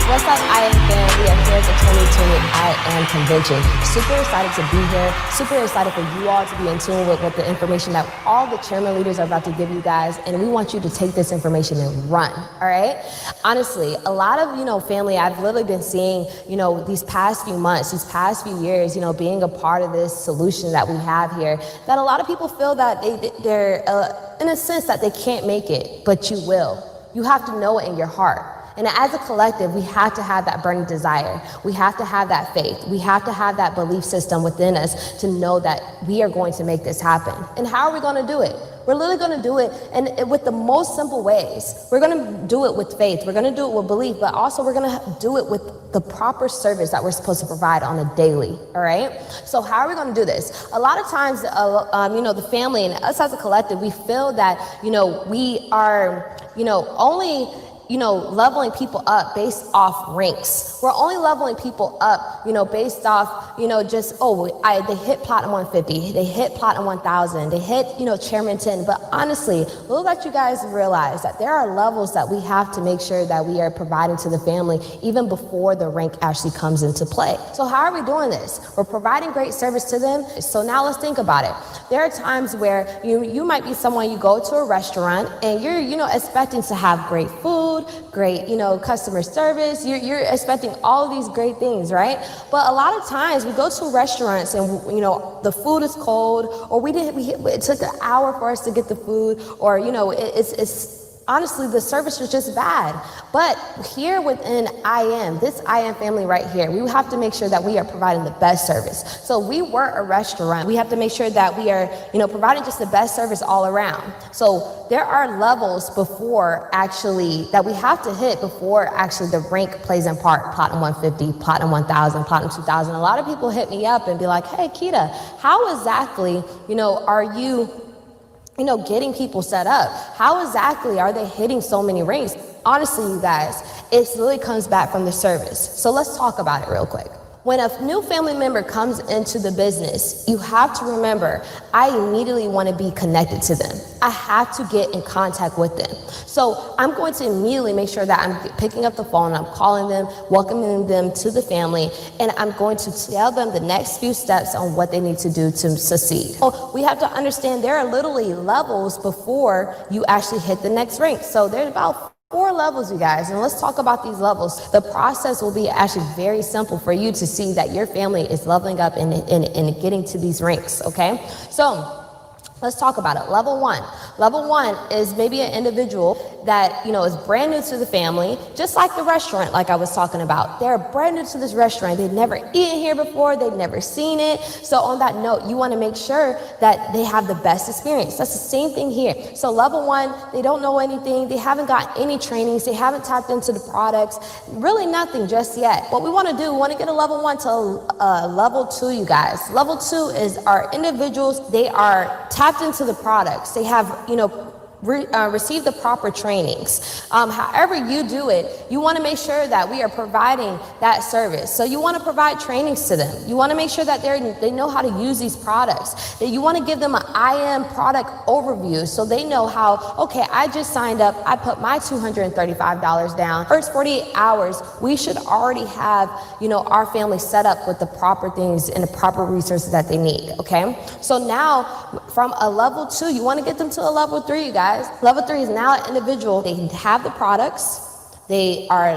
What's up, I Am fam? We are here at the 2020 I Am Convention. Super excited to be here. Super excited for you all to be in tune with the information that all the chairman leaders are about to give you guys. And we want you to take this information and run, all right? Honestly, a lot of, family, I've literally been seeing, these past few months, these past few years, being a part of this solution that we have here, that a lot of people feel that they're in a sense that they can't make it, but you will. You have to know it in your heart. And as a collective, we have to have that burning desire. We have to have that faith. We have to have that belief system within us to know that we are going to make this happen. And how are we going to do it? We're literally going to do it and with the most simple ways. We're going to do it with faith. We're going to do it with belief, but also we're going to do it with the proper service that we're supposed to provide on a daily, all right? So how are we going to do this? A lot of times, the family and us as a collective, we feel that, we are, only leveling people up based off ranks. We're only leveling people up, based off, they hit Platinum 150, they hit Platinum 1000, they hit, Chairman 10. But honestly, we'll let you guys realize that there are levels that we have to make sure that we are providing to the family even before the rank actually comes into play. So how are we doing this? We're providing great service to them. So now let's think about it. There are times where you might be someone, you go to a restaurant and you're, expecting to have great food, great, customer service. You're expecting all of these great things, right? But a lot of times we go to restaurants and, the food is cold, or it took an hour for us to get the food, or, it's honestly, the service was just bad. But here within this I Am family right here, we have to make sure that we are providing the best service. So we were a restaurant. We have to make sure that we are, providing just the best service all around. So there are levels that we have to hit before actually the rank plays in part. Platinum 150, Platinum 1000, Platinum 2000. A lot of people hit me up and be like, hey, Kita, how exactly, are you getting people set up? How exactly are they hitting so many ranks? Honestly, you guys, it really comes back from the service. So let's talk about it real quick. When a new family member comes into the business, you have to remember, I immediately want to be connected to them. I have to get in contact with them. So I'm going to immediately make sure that I'm picking up the phone, I'm calling them, welcoming them to the family, and I'm going to tell them the next few steps on what they need to do to succeed. So we have to understand there are literally levels before you actually hit the next rank. So there's about 4 levels, you guys, and let's talk about these levels. The process will be actually very simple for you to see that your family is leveling up and getting to these ranks, okay? So let's talk about it. Level 1. Level 1 is maybe an individual that, is brand new to the family, just like the restaurant, like I was talking about. They're brand new to this restaurant. They've never eaten here before. They've never seen it. So on that note, you want to make sure that they have the best experience. That's the same thing here. So level 1, they don't know anything. They haven't got any trainings. They haven't tapped into the products. Really nothing just yet. What we want to do, we want to get a level 1 to level 2, you guys. Level 2 is our individuals. They are tapped into the products. They have, receive the proper trainings. However you do it, you want to make sure that we are providing that service. So you want to provide trainings to them. You want to make sure that they know how to use these products. That you want to give them an IM product overview so they know how, okay, I just signed up, I put my $235 down. First 48 hours, we should already have, our family set up with the proper things and the proper resources that they need, okay? So now from a level 2, you want to get them to a level 3, you guys. Level 3 is now an individual. They have the products, They are,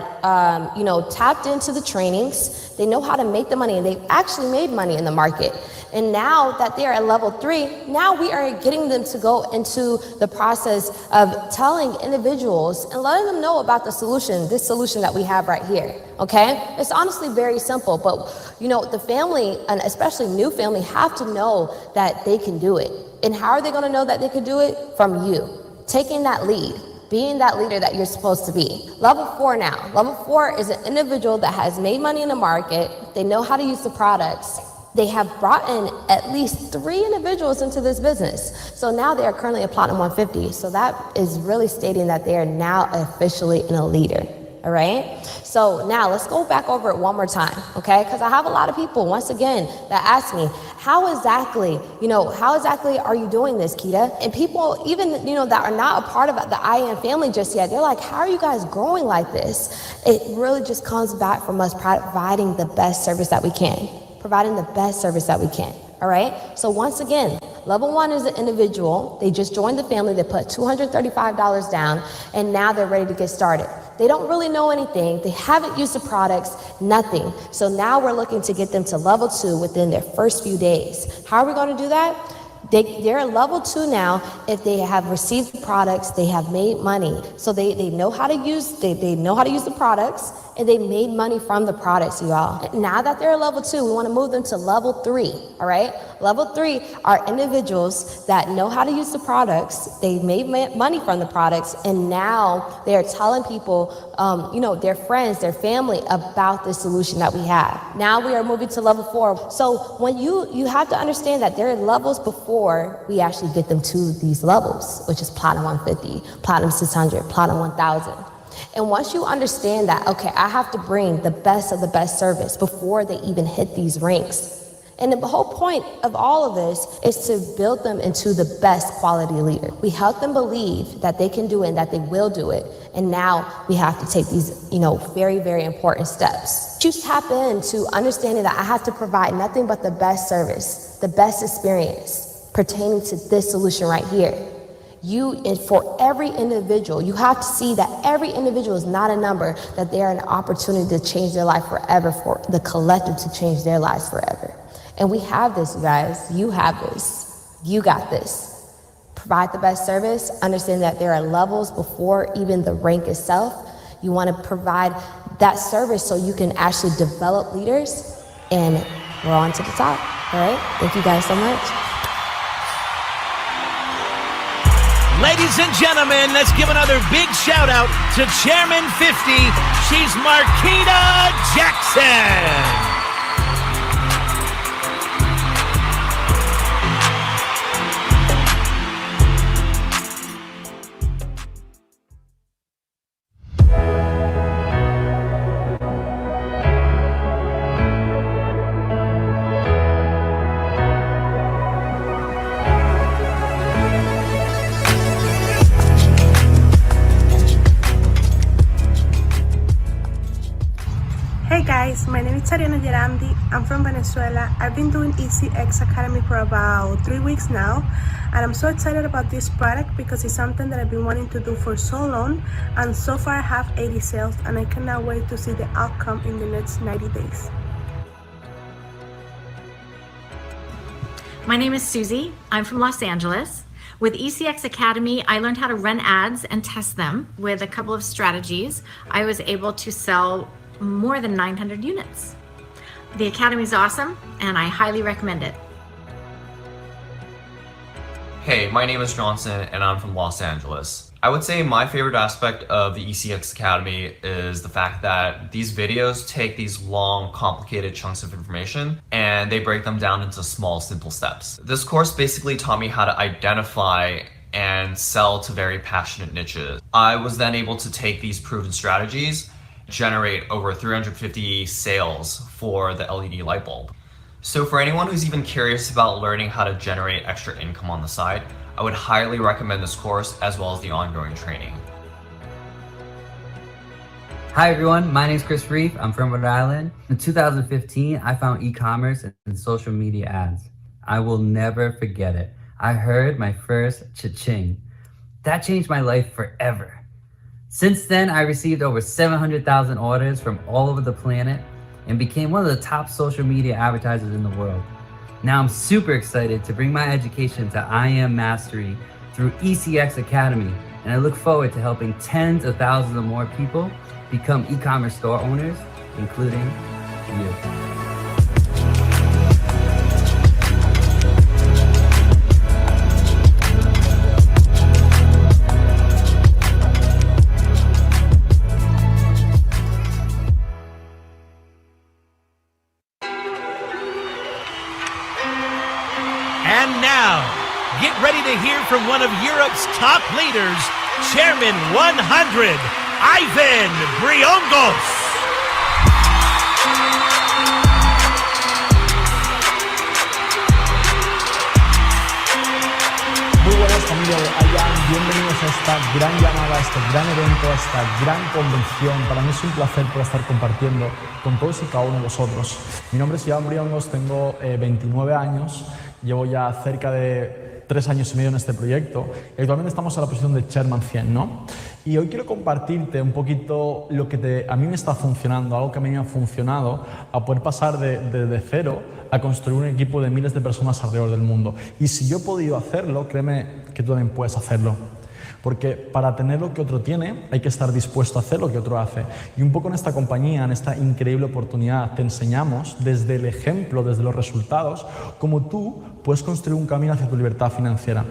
tapped into the trainings. They know how to make the money, and they've actually made money in the market. And now that they are at level 3, now we are getting them to go into the process of telling individuals and letting them know about this solution that we have right here, okay? It's honestly very simple, but the family, and especially new family, have to know that they can do it. And how are they gonna know that they can do it? From you, taking that lead, being that leader that you're supposed to be. Level 4 now. Level 4 is an individual that has made money in the market. They know how to use the products. They have brought in at least 3 individuals into this business. So now they are currently a Platinum 150. So that is really stating that they are now officially a leader. All right. So now let's go back over it one more time. Okay. Because I have a lot of people, once again, that ask me, how exactly are you doing this, Kita? And people, even, that are not a part of the IAM family just yet, they're like, how are you guys growing like this? It really just comes back from us providing the best service that we can. All right. So once again, level 1 is an individual. They just joined the family. They put $235 down, and now they're ready to get started. They don't really know anything. They haven't used the products, nothing. So now we're looking to get them to level 2 within their first few days. How are we going to do that? They're at level 2 now. If they have received the products, they have made money. So they know how to use the products, and they made money from the products, you all. Now that they're at level 2, we want to move them to level 3, all right? Level 3 are individuals that know how to use the products, they made money from the products, and now they are telling people, their friends, their family, about this solution that we have. Now we are moving to level 4. So when you have to understand that there are levels before we actually get them to these levels, which is Platinum 150, Platinum 600, Platinum 1000. And once you understand that, okay, I have to bring the best of the best service before they even hit these ranks. And the whole point of all of this is to build them into the best quality leader. We help them believe that they can do it and that they will do it. And now we have to take these, very, very important steps. You tap into understanding that I have to provide nothing but the best service, the best experience pertaining to this solution right here. And for every individual, you have to see that every individual is not a number, that they are an opportunity to change their life forever, for the collective to change their lives forever. And we have this, you guys. You have this. You got this. Provide the best service. Understand that there are levels before even the rank itself. You want to provide that service so you can actually develop leaders, and we're on to the top. All right? Thank you guys so much. Ladies and gentlemen, let's give another big shout out to Chairman 50. She's Marquita Jackson. Hey guys, my name is Tariana Gerandi. I'm from Venezuela. I've been doing ECX Academy for about 3 weeks now, and I'm so excited about this product because it's something that I've been wanting to do for so long, and so far I have 80 sales, and I cannot wait to see the outcome in the next 90 days. My name is Susie. I'm from Los Angeles. With ECX Academy, I learned how to run ads and test them. With a couple of strategies, I was able to sell more than 900 units. The Academy is awesome, and I highly recommend it. Hey, my name is Johnson, and I'm from Los Angeles. I would say my favorite aspect of the ECX Academy is the fact that these videos take these long, complicated chunks of information and they break them down into small, simple steps. This course basically taught me how to identify and sell to very passionate niches. I was then able to take these proven strategies, generate over 350 sales for the LED light bulb. So for anyone who's even curious about learning how to generate extra income on the side, I would highly recommend this course as well as the ongoing training. Hi everyone, my name is Chris Reef. I'm from Rhode Island. In 2015, I found e-commerce and social media ads. I will never forget it. I heard my first cha-ching. That changed my life forever. Since then, I received over 700,000 orders from all over the planet and became one of the top social media advertisers in the world. Now I'm super excited to bring my education to IM Mastery through ECX Academy, and I look forward to helping tens of thousands of more people become e-commerce store owners, including you. And now, get ready to hear from one of Europe's top leaders, Chairman 100, Ivan Briongos. Muy buenas, familia de IAM, bienvenidos a esta gran llamada, a este gran evento, a esta gran convención. Para mí es un placer poder estar compartiendo con todos y cada uno de vosotros. Mi nombre es Iván Briongos, tengo 29 años, llevo ya cerca de 3 años y medio en este proyecto y actualmente estamos en la posición de Chairman 100, ¿no? Y hoy quiero compartirte un poquito lo que a mí me está funcionando, algo que a mí me ha funcionado, a poder pasar de cero a construir un equipo de miles de personas alrededor del mundo. Y si yo he podido hacerlo, créeme que tú también puedes hacerlo. Porque para tener lo que otro tiene, hay que estar dispuesto a hacer lo que otro hace. Y un poco en esta compañía, en esta increíble oportunidad, te enseñamos desde el ejemplo, desde los resultados, cómo tú puedes construir un camino hacia tu libertad financiera.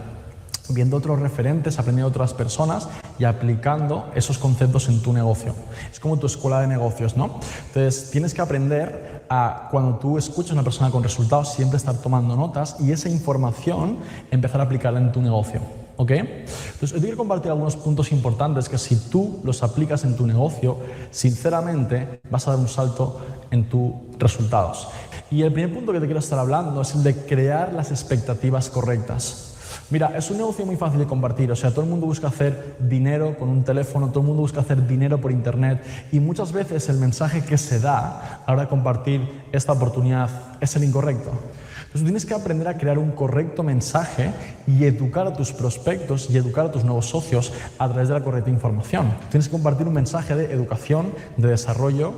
Viendo otros referentes, aprendiendo de otras personas y aplicando esos conceptos en tu negocio. Es como tu escuela de negocios, ¿no? Entonces, tienes que aprender a, cuando tú escuchas a una persona con resultados, siempre estar tomando notas y esa información empezar a aplicarla en tu negocio. ¿Ok? Entonces, hoy te quiero compartir algunos puntos importantes que si tú los aplicas en tu negocio, sinceramente vas a dar un salto en tus resultados. Y el primer punto que te quiero estar hablando es el de crear las expectativas correctas. Mira, es un negocio muy fácil de compartir, o sea, todo el mundo busca hacer dinero con un teléfono, todo el mundo busca hacer dinero por internet y muchas veces el mensaje que se da a la hora de compartir esta oportunidad es el incorrecto. Entonces tienes que aprender a crear un correcto mensaje y educar a tus prospectos y educar a tus nuevos socios a través de la correcta información. Tienes que compartir un mensaje de educación, de desarrollo,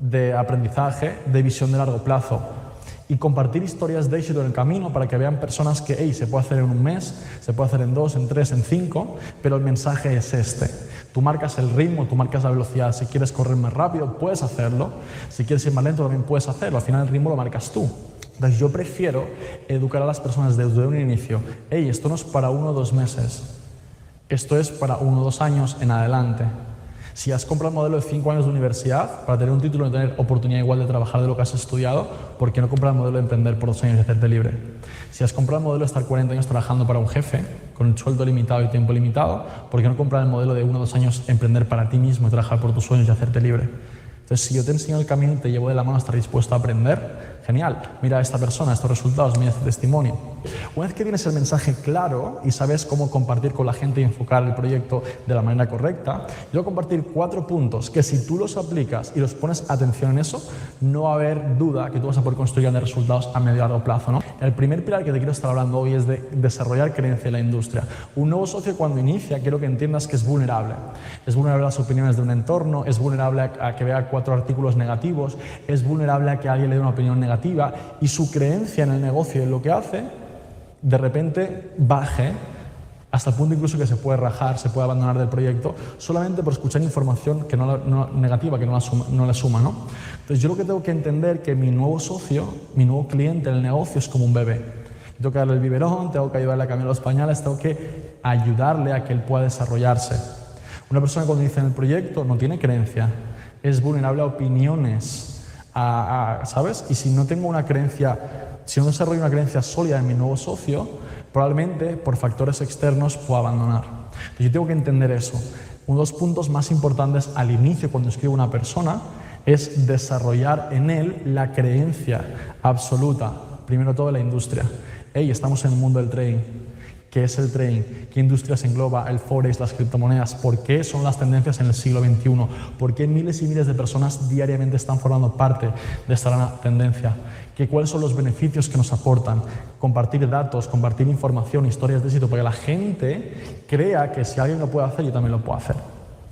de aprendizaje, de visión de largo plazo. Y compartir historias de éxito en el camino para que vean personas que se puede hacer en un mes, se puede hacer en 2, en 3, en 5, pero el mensaje es este. Tú marcas el ritmo, tú marcas la velocidad. Si quieres correr más rápido, puedes hacerlo. Si quieres ir más lento, también puedes hacerlo. Al final el ritmo lo marcas tú. Entonces yo prefiero educar a las personas desde un inicio. Esto no es para 1 o 2 meses. Esto es para 1 o 2 años en adelante. Si has comprado el modelo de 5 años de universidad para tener un título y tener oportunidad igual de trabajar de lo que has estudiado, ¿por qué no comprar el modelo de emprender por 2 años y hacerte libre? Si has comprado el modelo de estar 40 años trabajando para un jefe, con el sueldo limitado y tiempo limitado, ¿por qué no comprar el modelo de 1 o 2 años emprender para ti mismo y trabajar por tus sueños y hacerte libre? Entonces, si yo te enseño el camino y te llevo de la mano a estar dispuesto a aprender, genial. Mira a esta persona, estos resultados, mira este testimonio. Una vez que tienes el mensaje claro y sabes cómo compartir con la gente y enfocar el proyecto de la manera correcta, yo voy a compartir 4 puntos que si tú los aplicas y los pones atención en eso, no va a haber duda que tú vas a poder construir grandes resultados a medio y largo plazo, ¿no? El primer pilar que te quiero estar hablando hoy es de desarrollar creencia en la industria. Un nuevo socio cuando inicia, quiero que entiendas que es vulnerable. Es vulnerable a las opiniones de un entorno, es vulnerable a que vea 4 artículos negativos, es vulnerable a que alguien le dé una opinión negativa y su creencia en el negocio y en lo que hace, de repente baje hasta el punto incluso que se puede rajar, se puede abandonar del proyecto solamente por escuchar información que negativa, que no le suma, ¿no? Entonces yo lo que tengo que entender que mi nuevo socio, mi nuevo cliente en el negocio es como un bebé. Tengo que darle el biberón, tengo que ayudarle a cambiar los pañales, tengo que ayudarle a que él pueda desarrollarse. Una persona cuando inicia en el proyecto no tiene creencia, es vulnerable a opiniones, ¿sabes? Y si no tengo una creencia, si no desarrollo una creencia sólida en mi nuevo socio, probablemente por factores externos pueda abandonar. Entonces yo tengo que entender eso. Uno de los puntos más importantes al inicio cuando escribo una persona es desarrollar en él la creencia absoluta, primero todo de la industria. Estamos en el mundo del trading. ¿Qué es el trading? ¿Qué industrias engloba el forex, las criptomonedas? ¿Por qué son las tendencias en el siglo XXI? ¿Por qué miles y miles de personas diariamente están formando parte de esta gran tendencia? ¿Cuáles son los beneficios que nos aportan? Compartir datos, compartir información, historias de éxito, para que la gente crea que si alguien lo puede hacer, yo también lo puedo hacer.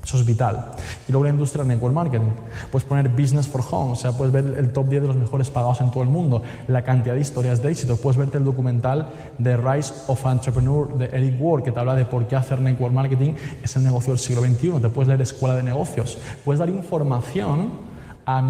Eso es vital. Y luego la industria del network marketing. Puedes poner business for home, o sea, puedes ver el top 10 de los mejores pagados en todo el mundo, la cantidad de historias de éxito. Puedes verte el documental de Rise of Entrepreneur de Eric Worre, que te habla de por qué hacer network marketing es el negocio del siglo XXI. Te puedes leer Escuela de Negocios. Puedes dar información a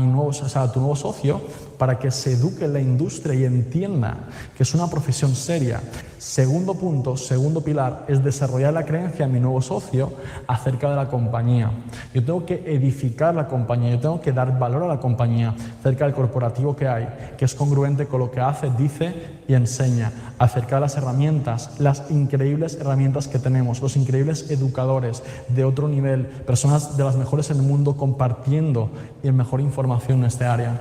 tu nuevo socio para que se eduque en la industria y entienda que es una profesión seria. Segundo punto, segundo pilar, es desarrollar la creencia en mi nuevo socio acerca de la compañía. Yo tengo que edificar la compañía, yo tengo que dar valor a la compañía acerca del corporativo que hay, que es congruente con lo que hace, dice y enseña, acerca de las herramientas, las increíbles herramientas que tenemos, los increíbles educadores de otro nivel, personas de las mejores en el mundo compartiendo y mejor información en este área,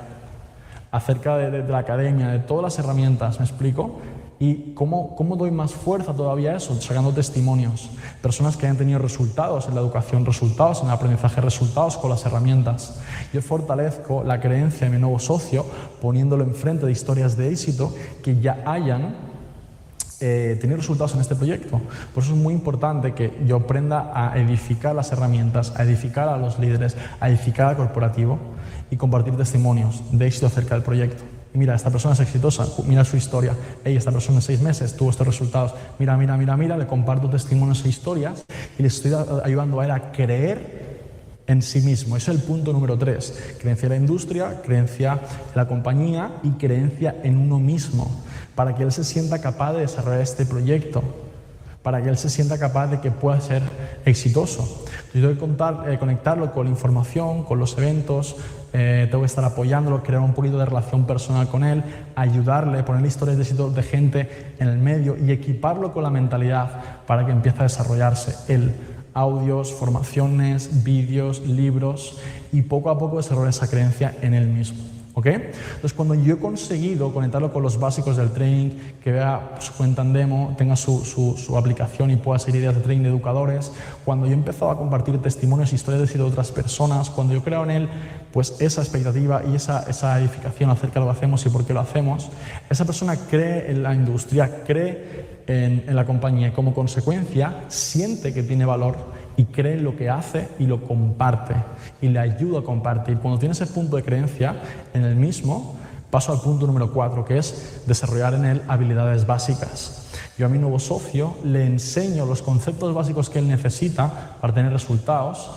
acerca de la academia, de todas las herramientas, ¿me explico? ¿Y cómo doy más fuerza todavía a eso? Sacando testimonios, personas que han tenido resultados en la educación, resultados en el aprendizaje, resultados con las herramientas. Yo fortalezco la creencia de mi nuevo socio poniéndolo enfrente de historias de éxito que ya hayan tenido resultados en este proyecto. Por eso es muy importante que yo aprenda a edificar las herramientas, a edificar a los líderes, a edificar al corporativo y compartir testimonios de éxito acerca del proyecto. Y mira, esta persona es exitosa, mira su historia. Hey, esta persona en 6 meses tuvo estos resultados. Mira, le comparto testimonios e historias y le estoy ayudando a él a creer en sí mismo. Ese es el punto número 3. Creencia en la industria, creencia en la compañía y creencia en uno mismo, para que él se sienta capaz de desarrollar este proyecto, para que él se sienta capaz de que pueda ser exitoso. Yo tengo que conectarlo con la información, con los eventos, tengo que estar apoyándolo, crear un poquito de relación personal con él, ayudarle, ponerle historias de éxito de gente en el medio y equiparlo con la mentalidad para que empiece a desarrollarse él. Audios, formaciones, vídeos, libros y poco a poco desarrollar esa creencia en él mismo. ¿Ok? Entonces, cuando yo he conseguido conectarlo con los básicos del training, que vea su cuenta en demo, tenga su aplicación y pueda seguir ideas de training de educadores, cuando yo he empezado a compartir testimonios e historias de éxito de otras personas, cuando yo creo en él, pues esa expectativa y esa edificación acerca de lo que hacemos y por qué lo hacemos, esa persona cree en la industria, cree en la compañía y como consecuencia siente que tiene valor y cree en lo que hace y lo comparte y le ayuda a compartir. Cuando tiene ese punto de creencia en el mismo, paso al punto número 4, que es desarrollar en él habilidades básicas. Yo a mi nuevo socio le enseño los conceptos básicos que él necesita para tener resultados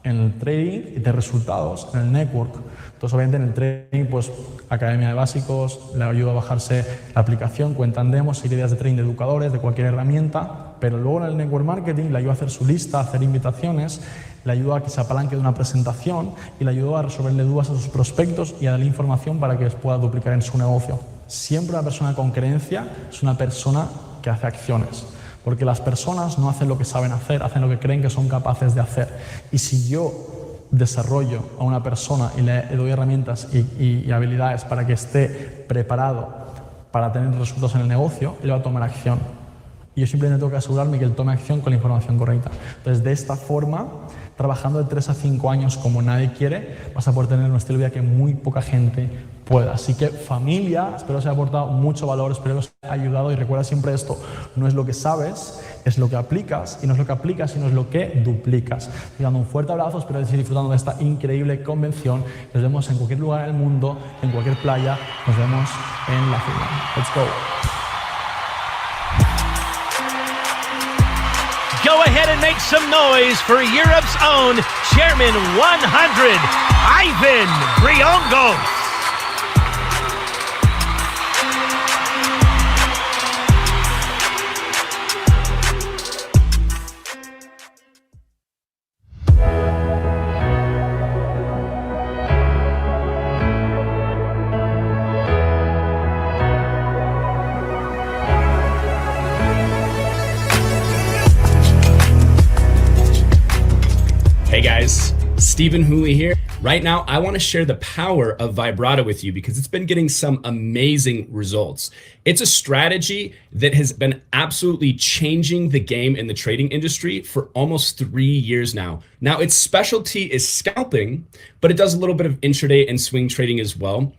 en el trading y de resultados en el network. Entonces, obviamente, en el trading, pues, academia de básicos, le ayudo a bajarse la aplicación, cuenta en demos, seguir ideas de trading de educadores, de cualquier herramienta, pero luego en el network marketing le ayudo a hacer su lista, a hacer invitaciones, le ayudo a que se apalanque de una presentación y le ayudo a resolverle dudas a sus prospectos y a darle información para que les pueda duplicar en su negocio. Siempre una persona con creencia es una persona que hace acciones. Porque las personas no hacen lo que saben hacer, hacen lo que creen que son capaces de hacer. Y si yo desarrollo a una persona y le doy herramientas y habilidades para que esté preparado para tener resultados en el negocio, él va a tomar acción. Y yo simplemente tengo que asegurarme que él tome acción con la información correcta. Entonces, de esta forma, trabajando de 3 a 5 años como nadie quiere, vas a poder tener un estilo de vida que muy poca gente pueda. Así que, familia, espero que os haya aportado mucho valor, espero que os haya ayudado y recuerda siempre esto, no es lo que sabes, es lo que aplicas y no es lo que aplicas, sino es lo que duplicas. Te dando un fuerte abrazo, espero que estéis disfrutando de esta increíble convención. Nos vemos en cualquier lugar del mundo, en cualquier playa, nos vemos en la final. Let's go. Go ahead and make some noise for Europe's own Chairman 100, Ivan Briongos. Hey guys, Stephen Hooley here. Right now, I want to share the power of Vibrato with you because it's been getting some amazing results. It's a strategy that has been absolutely changing the game in the trading industry for almost 3 years now. Now, its specialty is scalping, but it does a little bit of intraday and swing trading as well.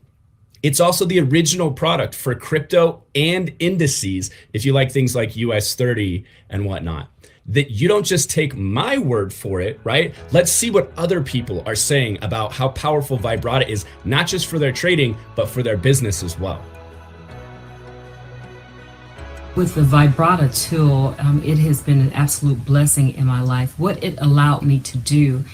It's also the original product for crypto and indices if you like things like US 30 and whatnot. that you don't just take my word for it, right? Let's see what other people are saying about how powerful Vibrata is, not just for their trading, but for their business as well. With the Vibrata tool, it has been an absolute blessing in my life. What it allowed me to do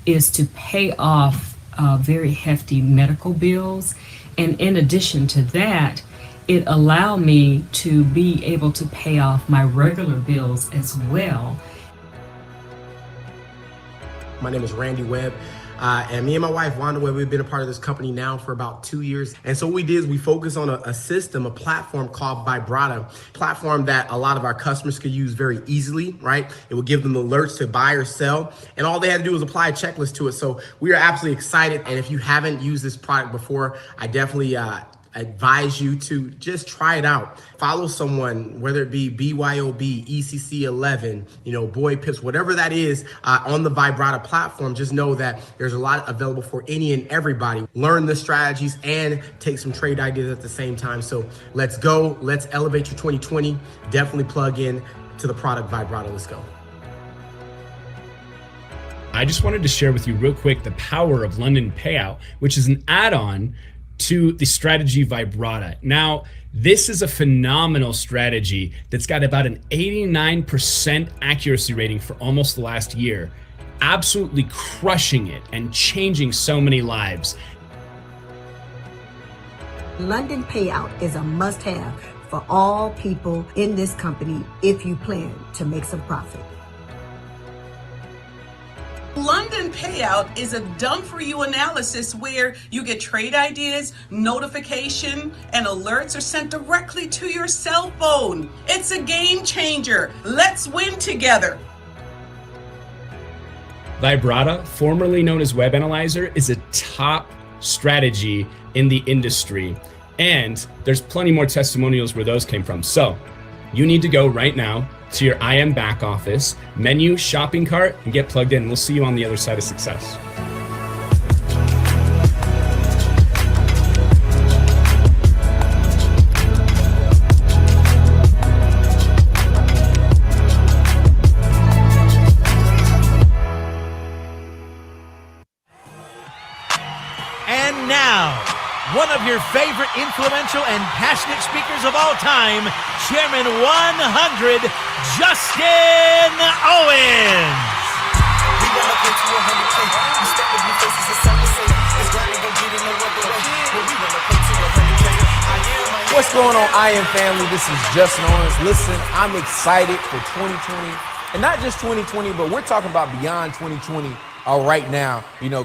is to pay off very hefty medical bills. And in addition to that, it allowed me to be able to pay off my regular bills as well. My name is Randy Webb, and me and my wife, Wanda Webb, we've been a part of this company now for about 2 years. And so what we did is we focused on a system, a platform called Vibrata, platform that a lot of our customers could use very easily, right? It would give them alerts to buy or sell, and all they had to do was apply a checklist to it. So we are absolutely excited. And if you haven't used this product before, I definitely advise you to just try it out. Follow someone, whether it be BYOB, ECC11, Boy Pips, whatever that is on the Vibrata platform. Just know that there's a lot available for any and everybody. Learn the strategies and take some trade ideas at the same time. So let's go. Let's elevate your 2020. Definitely plug in to the product Vibrata. Let's go. I just wanted to share with you real quick the power of London Payout, which is an add-on to the strategy Vibrata. Now, this is a phenomenal strategy that's got about an 89% accuracy rating for almost the last year, absolutely crushing it and changing so many lives. London Payout is a must-have for all people in this company if you plan to make some profit. London Payout is a done-for-you analysis where you get trade ideas, notification, and alerts are sent directly to your cell phone. It's a game changer. Let's win together. Vibrata, formerly known as Web Analyzer, is a top strategy in the industry. And there's plenty more testimonials where those came from. So you need to go right now to your IM back office, menu, shopping cart, and get plugged in. We'll see you on the other side of success. And now, one of your favorite influential and passionate speakers of all time, Chairman 100, Justin Owens. What's going on, IM family? This is Justin Owens. Listen, I'm excited for 2020, and not just 2020, but we're talking about beyond 2020. Right now,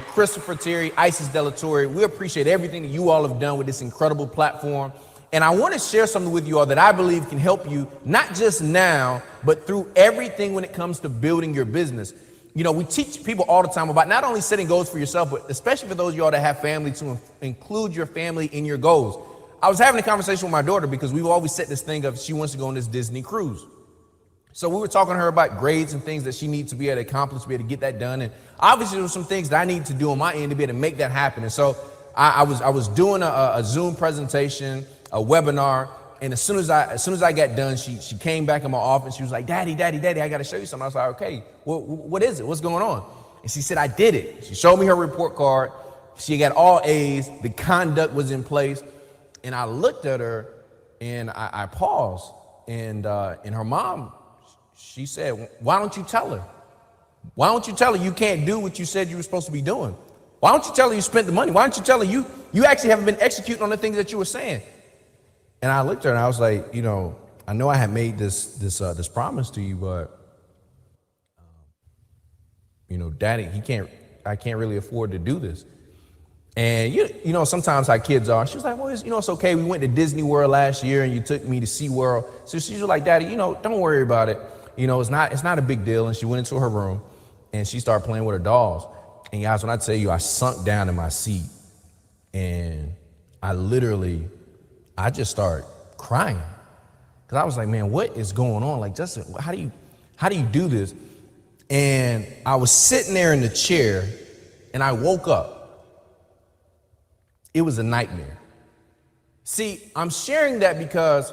Christopher Terry, Isis Delatorre, we appreciate everything that you all have done with this incredible platform. And I want to share something with you all that I believe can help you, not just now, but through everything when it comes to building your business. We teach people all the time about not only setting goals for yourself, but especially for those of y'all that have family, to include your family in your goals. I was having a conversation with my daughter because we've always set this thing up. She wants to go on this Disney cruise. So we were talking to her about grades and things that she needs to be able to accomplish, to be able to get that done. And obviously there were some things that I need to do on my end to be able to make that happen. And so I was doing a Zoom presentation, a webinar. And as soon as I got done, she came back in my office. She was like, Daddy, I got to show you something. I was like, okay, what is it? What's going on? And she said, I did it. She showed me her report card. She got all A's. The conduct was in place. And I looked at her and I paused. And her mom, she said, why don't you tell her? Why don't you tell her you can't do what you said you were supposed to be doing? Why don't you tell her you spent the money? Why don't you tell her you actually haven't been executing on the things that you were saying? And I looked at her and I was like, I know I had made this promise to you, but Daddy, I can't really afford to do this. And sometimes how kids are. She was like, well, it's okay. We went to Disney World last year and you took me to SeaWorld. So she was like, Daddy, don't worry about it. It's not a big deal. And she went into her room and she started playing with her dolls. And guys, when I tell you, I sunk down in my seat and I just started crying. Cause I was like, man, what is going on? Like, Justin, how do you do this? And I was sitting there in the chair and I woke up. It was a nightmare. See, I'm sharing that because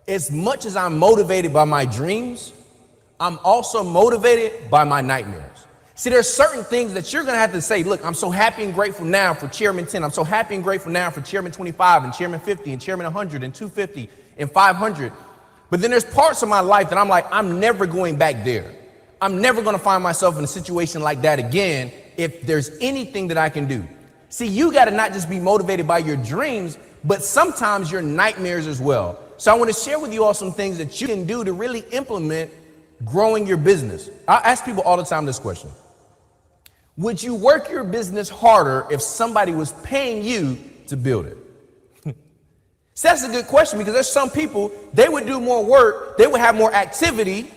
as much as I'm motivated by my dreams, I'm also motivated by my nightmares. See, there's certain things that you're gonna have to say, look, I'm so happy and grateful now for Chairman 10. I'm so happy and grateful now for Chairman 25 and Chairman 50 and Chairman 100 and 250 and 500. But then there's parts of my life that I'm like, I'm never going back there. I'm never gonna find myself in a situation like that again if there's anything that I can do. See, you gotta not just be motivated by your dreams, but sometimes your nightmares as well. So I wanna share with you all some things that you can do to really implement growing your business. I ask people all the time this question. Would you work your business harder if somebody was paying you to build it? So that's a good question, because there's some people, they would do more work, they would have more activity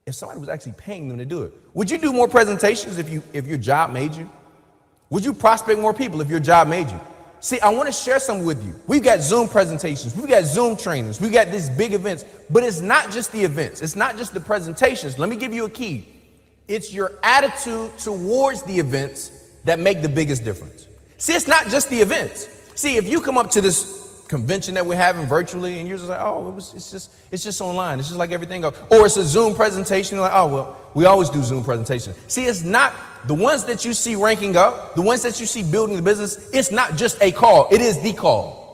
if somebody was actually paying them to do it. Would you do more presentations if your job made you? Would you prospect more people if your job made you? See, I want to share something with you. We've got Zoom presentations, we've got Zoom trainings, we've got these big events, but it's not just the events, it's not just the presentations. Let me give you a key. It's your attitude towards the events that make the biggest difference. See, it's not just the events. See, if you come up to this convention that we're having virtually and you're just like, oh, it's just online. It's just like everything else. Or it's a Zoom presentation. You're like, oh, well, we always do Zoom presentations. See, it's not the ones that you see ranking up, the ones that you see building the business. It's not just a call. It is the call.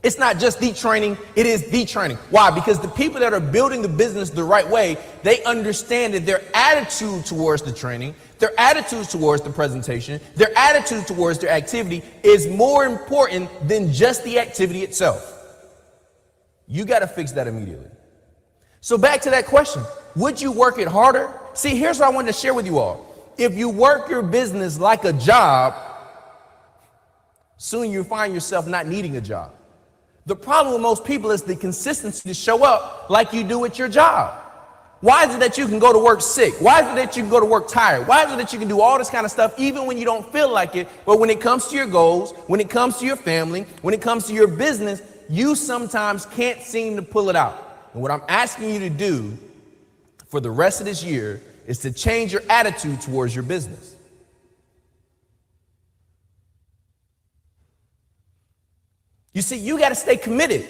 It's not just the training, it is the training. Why? Because the people that are building the business the right way, they understand that their attitude towards the training, their attitude towards the presentation, their attitude towards their activity is more important than just the activity itself. You got to fix that immediately. So back to that question, would you work it harder? See, here's what I wanted to share with you all. If you work your business like a job, soon you find yourself not needing a job. The problem with most people is the consistency to show up like you do at your job. Why is it that you can go to work sick? Why is it that you can go to work tired? Why is it that you can do all this kind of stuff even when you don't feel like it? But when it comes to your goals, when it comes to your family, when it comes to your business, you sometimes can't seem to pull it out. And what I'm asking you to do for the rest of this year is to change your attitude towards your business. You see, you got to stay committed.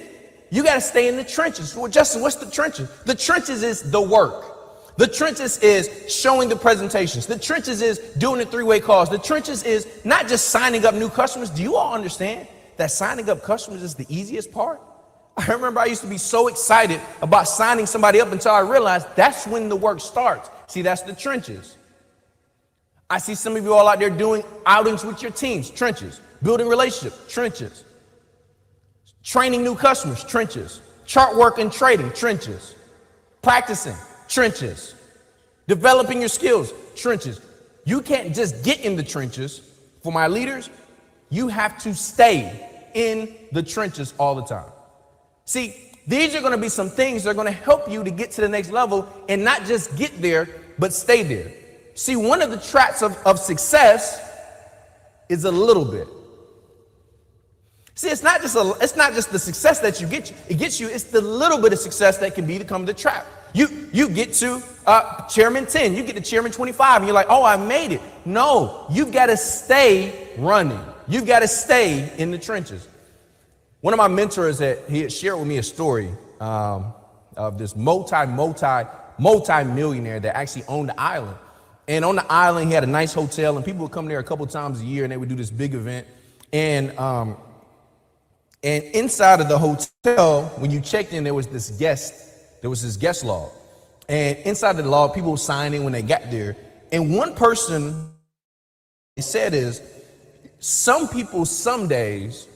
You got to stay in the trenches. Well, Justin, what's the trenches? The trenches is the work. The trenches is showing the presentations. The trenches is doing the three-way calls. The trenches is not just signing up new customers. Do you all understand that signing up customers is the easiest part? I remember I used to be so excited about signing somebody up until I realized that's when the work starts. See, that's the trenches. I see some of you all out there doing outings with your teams, trenches. Building relationships, trenches. Training new customers, trenches. Chart work and trading, trenches. Practicing, trenches. Developing your skills, trenches. You can't just get in the trenches. For my leaders, you have to stay in the trenches all the time. See, these are going to be some things that are going to help you to get to the next level and not just get there, but stay there. See, one of the traps of success is a little bit. See, it's not just the success that you get. It gets you. It's the little bit of success that can become the trap. You get to Chairman 10, you get to Chairman 25, and you're like, oh, I made it. No, you've got to stay running. You've got to stay in the trenches. One of my mentors, he had shared with me a story of this multi-millionaire that actually owned the island. And on the island, he had a nice hotel, and people would come there a couple times a year, and they would do this big event. And inside of the hotel, when you checked in, there was this guest log. And inside of the log, people would sign in when they got there. And one person said is, some people some days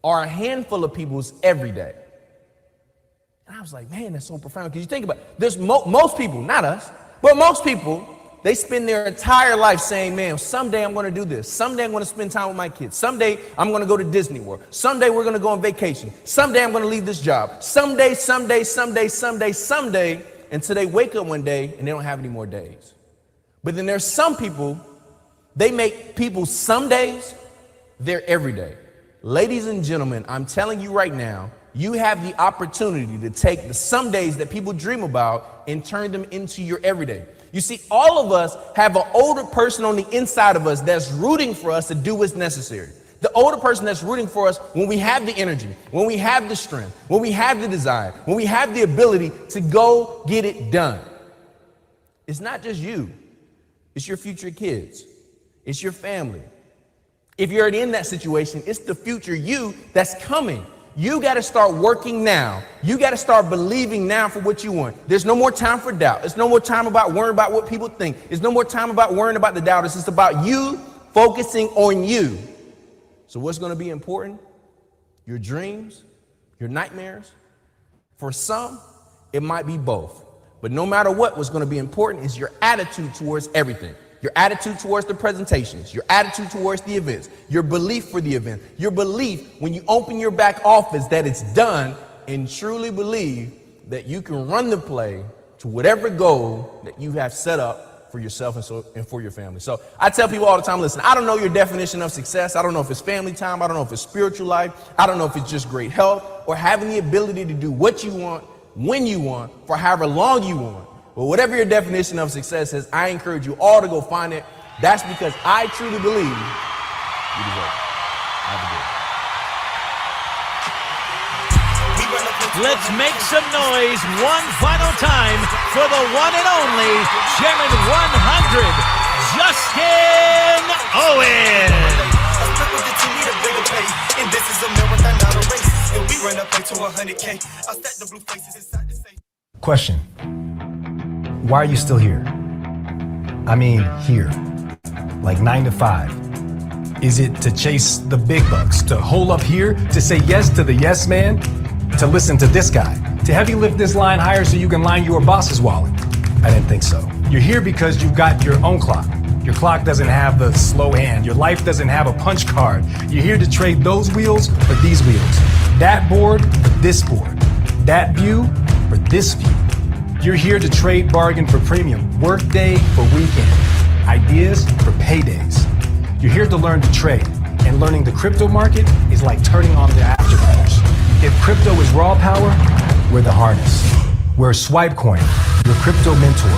are a handful of people's every day. And I was like, man, that's so profound. Because you think about it, there's most people, not us, but most people, they spend their entire life saying, man, someday I'm going to do this. Someday I'm going to spend time with my kids. Someday I'm going to go to Disney World. Someday we're going to go on vacation. Someday I'm going to leave this job. Someday, until they wake up one day and they don't have any more days. But then there's some people, they make people some days their everyday. Ladies and gentlemen, I'm telling you right now, you have the opportunity to take the some days that people dream about and turn them into your everyday. You see, all of us have an older person on the inside of us that's rooting for us to do what's necessary, The older person that's rooting for us when we have the energy, when we have the strength, when we have the desire, when we have the ability to go get it done. It's not just you. It's your future kids. It's your family. If you're already in that situation, it's the future you that's coming. You got to start working now. You got to start believing now for what you want. There's no more time for doubt. There's no more time about worrying about what people think. There's no more time about worrying about the doubters. It's about you focusing on you. So what's going to be important? Your dreams, your nightmares. For some, it might be both. But no matter what, what's going to be important is your attitude towards everything. Your attitude towards the presentations, your attitude towards the events, your belief for the event, your belief when you open your back office that it's done, and truly believe that you can run the play to whatever goal that you have set up for yourself and for your family. So I tell people all the time, listen, I don't know your definition of success. I don't know if it's family time. I don't know if it's spiritual life. I don't know if it's just great health or having the ability to do what you want, when you want, for however long you want. But whatever your definition of success is, I encourage you all to go find it. That's because I truly believe you deserve it. Have a good one. Let's make some noise one final time for the one and only Chairman 100, Justin Owens. And this is a marathon, not a race. And we run up to 100K. I'll stack the blue faces inside the safe. Question. Why are you still here? I mean, here. Like 9 to 5. Is it to chase the big bucks? To hole up here? To say yes to the yes man? To listen to this guy? To have you lift this line higher so you can line your boss's wallet? I didn't think so. You're here because you've got your own clock. Your clock doesn't have the slow hand. Your life doesn't have a punch card. You're here to trade those wheels for these wheels. That board for this board. That view for this view. You're here to trade bargain for premium, work day for weekend, ideas for paydays. You're here to learn to trade, and learning the crypto market is like turning on the afterburners. If crypto is raw power, we're the harness. We're Swipecoin, your crypto mentor.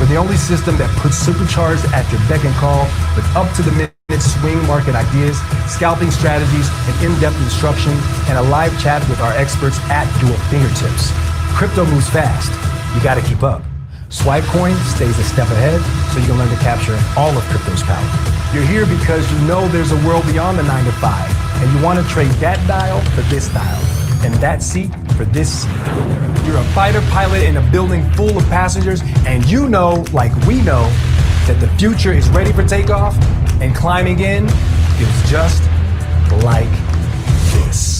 We're the only system that puts supercharged at your beck and call with up-to-the-minute swing market ideas, scalping strategies, and in-depth instruction, and a live chat with our experts at your fingertips. Crypto moves fast. You got to keep up. Swipecoin stays a step ahead so you can learn to capture all of crypto's power. You're here because you know there's a world beyond the 9 to 5, and you want to trade that dial for this dial, and that seat for this seat. You're a fighter pilot in a building full of passengers, and you know, like we know, that the future is ready for takeoff, and climbing in feels just like this.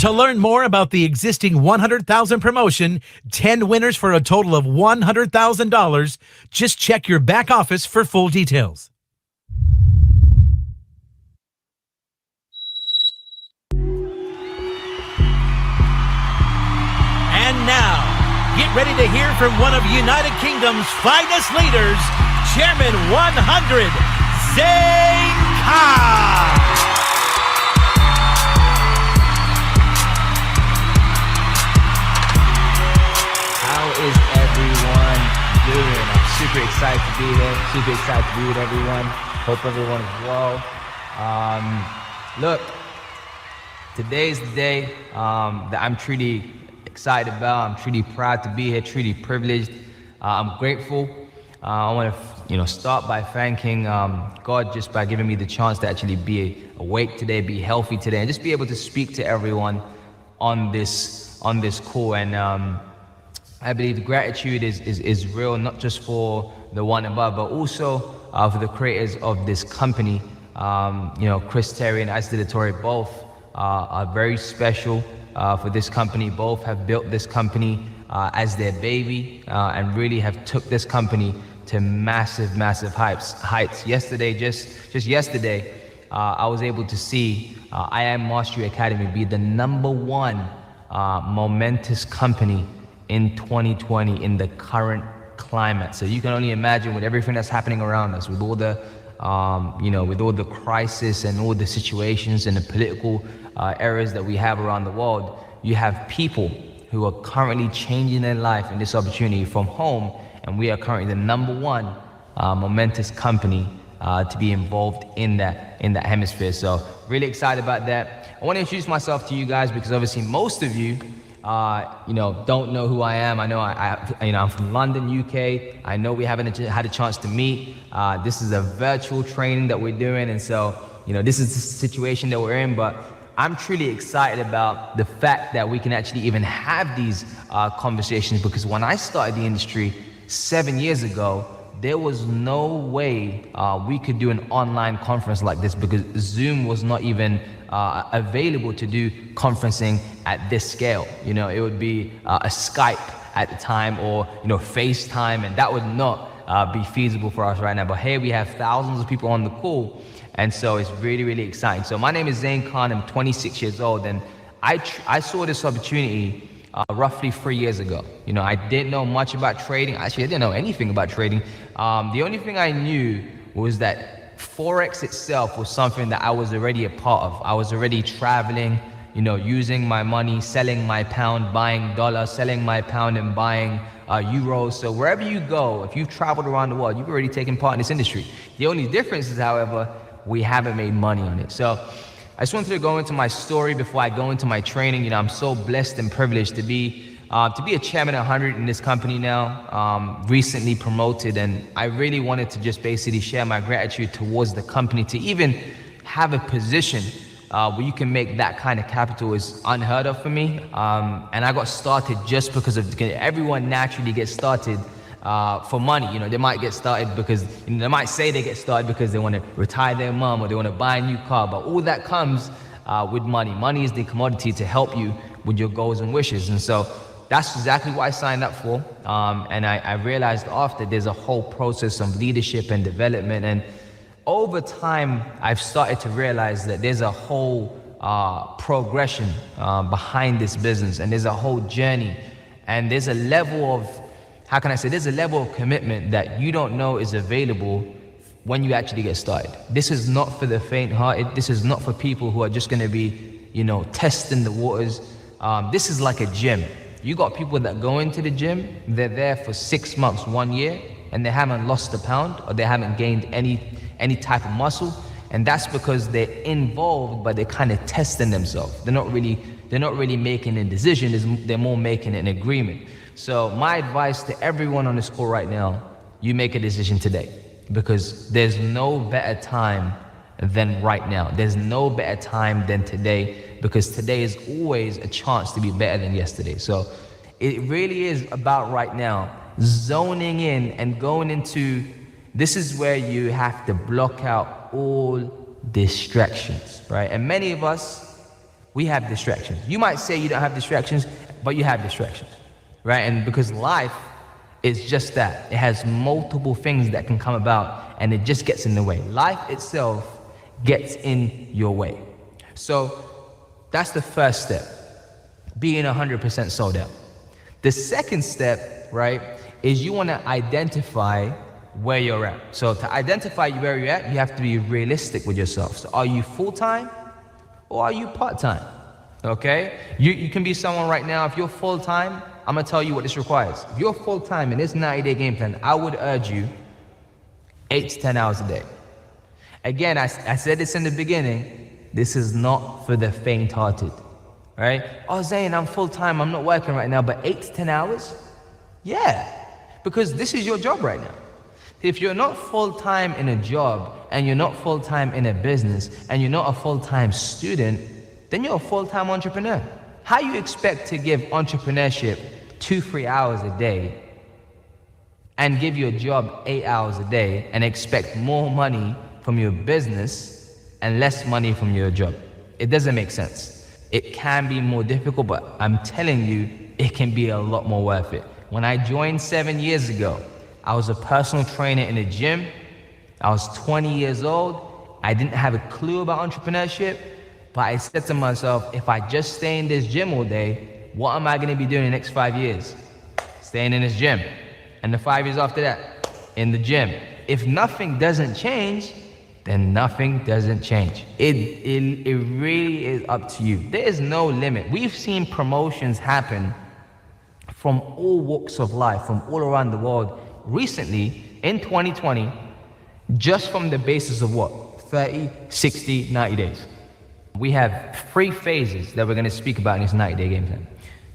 To learn more about the existing 100,000 promotion, 10 winners for a total of $100,000, just check your back office for full details. And now, get ready to hear from one of United Kingdom's finest leaders, Chairman 100, Zayn Khan. How is everyone doing? I'm super excited to be here. Super excited to be with everyone. Hope everyone is well. Look, today is the day that I'm truly excited about. I'm truly proud to be here. Truly privileged. I'm grateful. I want to, start by thanking God just by giving me the chance to actually be awake today, be healthy today, and just be able to speak to everyone on this call. And I believe gratitude is real, not just for the one above, but also for the creators of this company. Chris Terry and Ice Torre both are very special for this company. Both have built this company as their baby and really have took this company to massive heights. Yesterday, just yesterday, I was able to see I Am Mastery Academy be the #1 momentous company in 2020 in the current climate. So you can only imagine with everything that's happening around us, with all the with all the crisis and all the situations and the political areas that we have around the world, you have people who are currently changing their life in this opportunity from home, and we are currently the #1 momentous company to be involved in that hemisphere. So really excited about that. I want to introduce myself to you guys because obviously most of you don't know who I am. I know I'm from London, UK. I know we haven't had a chance to meet. This is a virtual training that we're doing, and so this is the situation that we're in. But I'm truly excited about the fact that we can actually even have these conversations, because when I started the industry 7 years ago, there was no way we could do an online conference like this, because Zoom was not even available to do conferencing at this scale. It would be a Skype at the time, or FaceTime, and that would not be feasible for us right now. But hey, we have thousands of people on the call, and so it's really, really exciting. So my name is Zain Khan. I'm 26 years old, and I saw this opportunity roughly 3 years ago. I didn't know much about trading. Actually, I didn't know anything about trading. The only thing I knew was that Forex itself was something that I was already a part of. I was already traveling, using my money, selling my pound, buying dollars, selling my pound and buying euros. So wherever you go, if you've traveled around the world, you've already taken part in this industry. The only difference is, however, we haven't made money on it. So I just wanted to go into my story before I go into my training. I'm so blessed and privileged to be a chairman at 100 in this company now, recently promoted, and I really wanted to just basically share my gratitude towards the company. To even have a position where you can make that kind of capital is unheard of for me, and I got started just because of everyone naturally gets started for money. They might get started because they might say they get started because they want to retire their mom, or they want to buy a new car, but all that comes with money. Money is the commodity to help you with your goals and wishes. And so that's exactly what I signed up for. And I realized after, there's a whole process of leadership and development. And over time, I've started to realize that there's a whole progression behind this business, and there's a whole journey, and there's a level of, there's a level of commitment that you don't know is available when you actually get started. This is not for the faint-hearted. This is not for people who are just going to be, testing the waters. This is like a gym. You got people that go into the gym, they're there for 6 months, 1 year, and they haven't lost a pound, or they haven't gained any type of muscle. And that's because they're involved, but they're kind of testing themselves. They're not really making a decision. They're more making an agreement. So my advice to everyone on this call right now, you make a decision today, because there's no better time than right now. There's no better time than today, because today is always a chance to be better than yesterday. So it really is about right now, zoning in and going into, this is where you have to block out all distractions, right? And many of us, we have distractions. You might say you don't have distractions, but you have distractions. Right? And because life is just that. It has multiple things that can come about, and it just gets in the way. Life itself gets in your way. So that's the first step, being 100% sold out. The second step, right, is you want to identify where you're at. So to identify where you're at, you have to be realistic with yourself. So are you full-time or are you part-time? Okay? You can be someone right now, if you're full-time, I'm going to tell you what this requires. If you're full-time in this 90-day game plan, I would urge you 8 to 10 hours a day. Again, I said this in the beginning, this is not for the faint-hearted, right? Oh, Zain, I'm full-time, I'm not working right now, but 8 to 10 hours? Yeah, because this is your job right now. If you're not full-time in a job, and you're not full-time in a business, and you're not a full-time student, then you're a full-time entrepreneur. How you expect to give entrepreneurship 2-3 hours a day and give your job 8 hours a day and expect more money from your business and less money from your job? It doesn't make sense. It can be more difficult, but I'm telling you, it can be a lot more worth it. When I joined 7 years ago, I was a personal trainer in a gym. I was 20 years old. I didn't have a clue about entrepreneurship, but I said to myself, if I just stay in this gym all day, what am I going to be doing in the next 5 years? Staying in this gym. And the 5 years after that, in the gym. If nothing doesn't change, then nothing doesn't change. It really is up to you. There is no limit. We've seen promotions happen from all walks of life, from all around the world recently in 2020, just from the basis of what? 30, 60, 90 days. We have 3 phases that we're going to speak about in this 90-day game plan.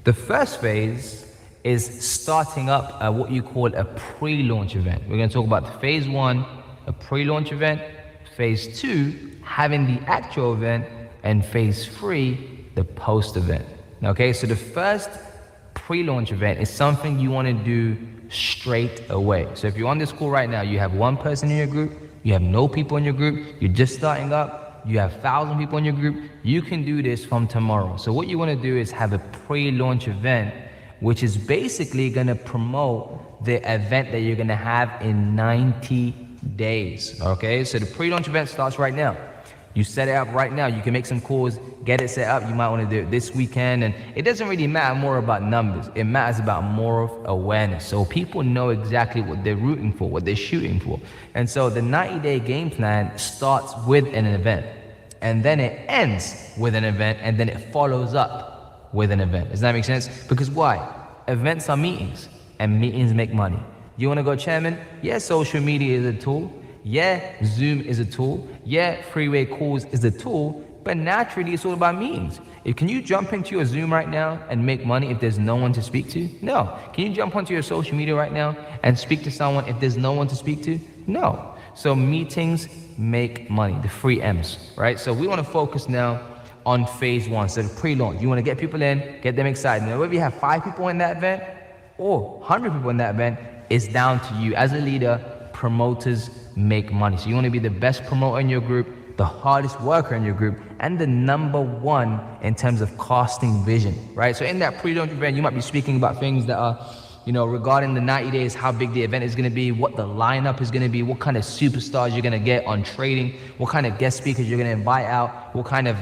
The first phase is starting up what you call a pre-launch event. We're going to talk about phase 1, a pre-launch event, phase 2, having the actual event, and phase 3, the post-event. Okay, so the first pre-launch event is something you want to do straight away. So if you're on this call right now, you have 1 person in your group, you have no people in your group, you're just starting up, you have 1,000 people in your group, you can do this from tomorrow. So what you want to do is have a pre-launch event, which is basically going to promote the event that you're going to have in 90 days. Okay, so the pre-launch event starts right now. You set it up right now. You can make some calls, get it set up. You might want to do it this weekend. And it doesn't really matter more about numbers. It matters about more of awareness. So people know exactly what they're rooting for, what they're shooting for. And so the 90-day game plan starts with an event. And then it ends with an event. And then it follows up with an event. Does that make sense? Because why? Events are meetings. And meetings make money. You want to go chairman? Yeah, social media is a tool. Yeah, Zoom is a tool. Yeah, freeway calls is a tool, but naturally it's all about meetings. Can you jump into your Zoom right now and make money if there's no one to speak to? No. Can you jump onto your social media right now and speak to someone if there's no one to speak to? No. So meetings make money, the 3 M's, right? So we want to focus now on phase 1, so the pre-launch. You want to get people in, get them excited. Now, whether you have 5 people in that event or 100 people in that event, it's down to you. As a leader, promoters make money. So you want to be the best promoter in your group, the hardest worker in your group, and the #1 in terms of casting vision, right? So in that pre-launch event, you might be speaking about things that are, regarding the 90 days, how big the event is going to be, what the lineup is going to be, what kind of superstars you're going to get on trading, what kind of guest speakers you're going to invite out, what kind of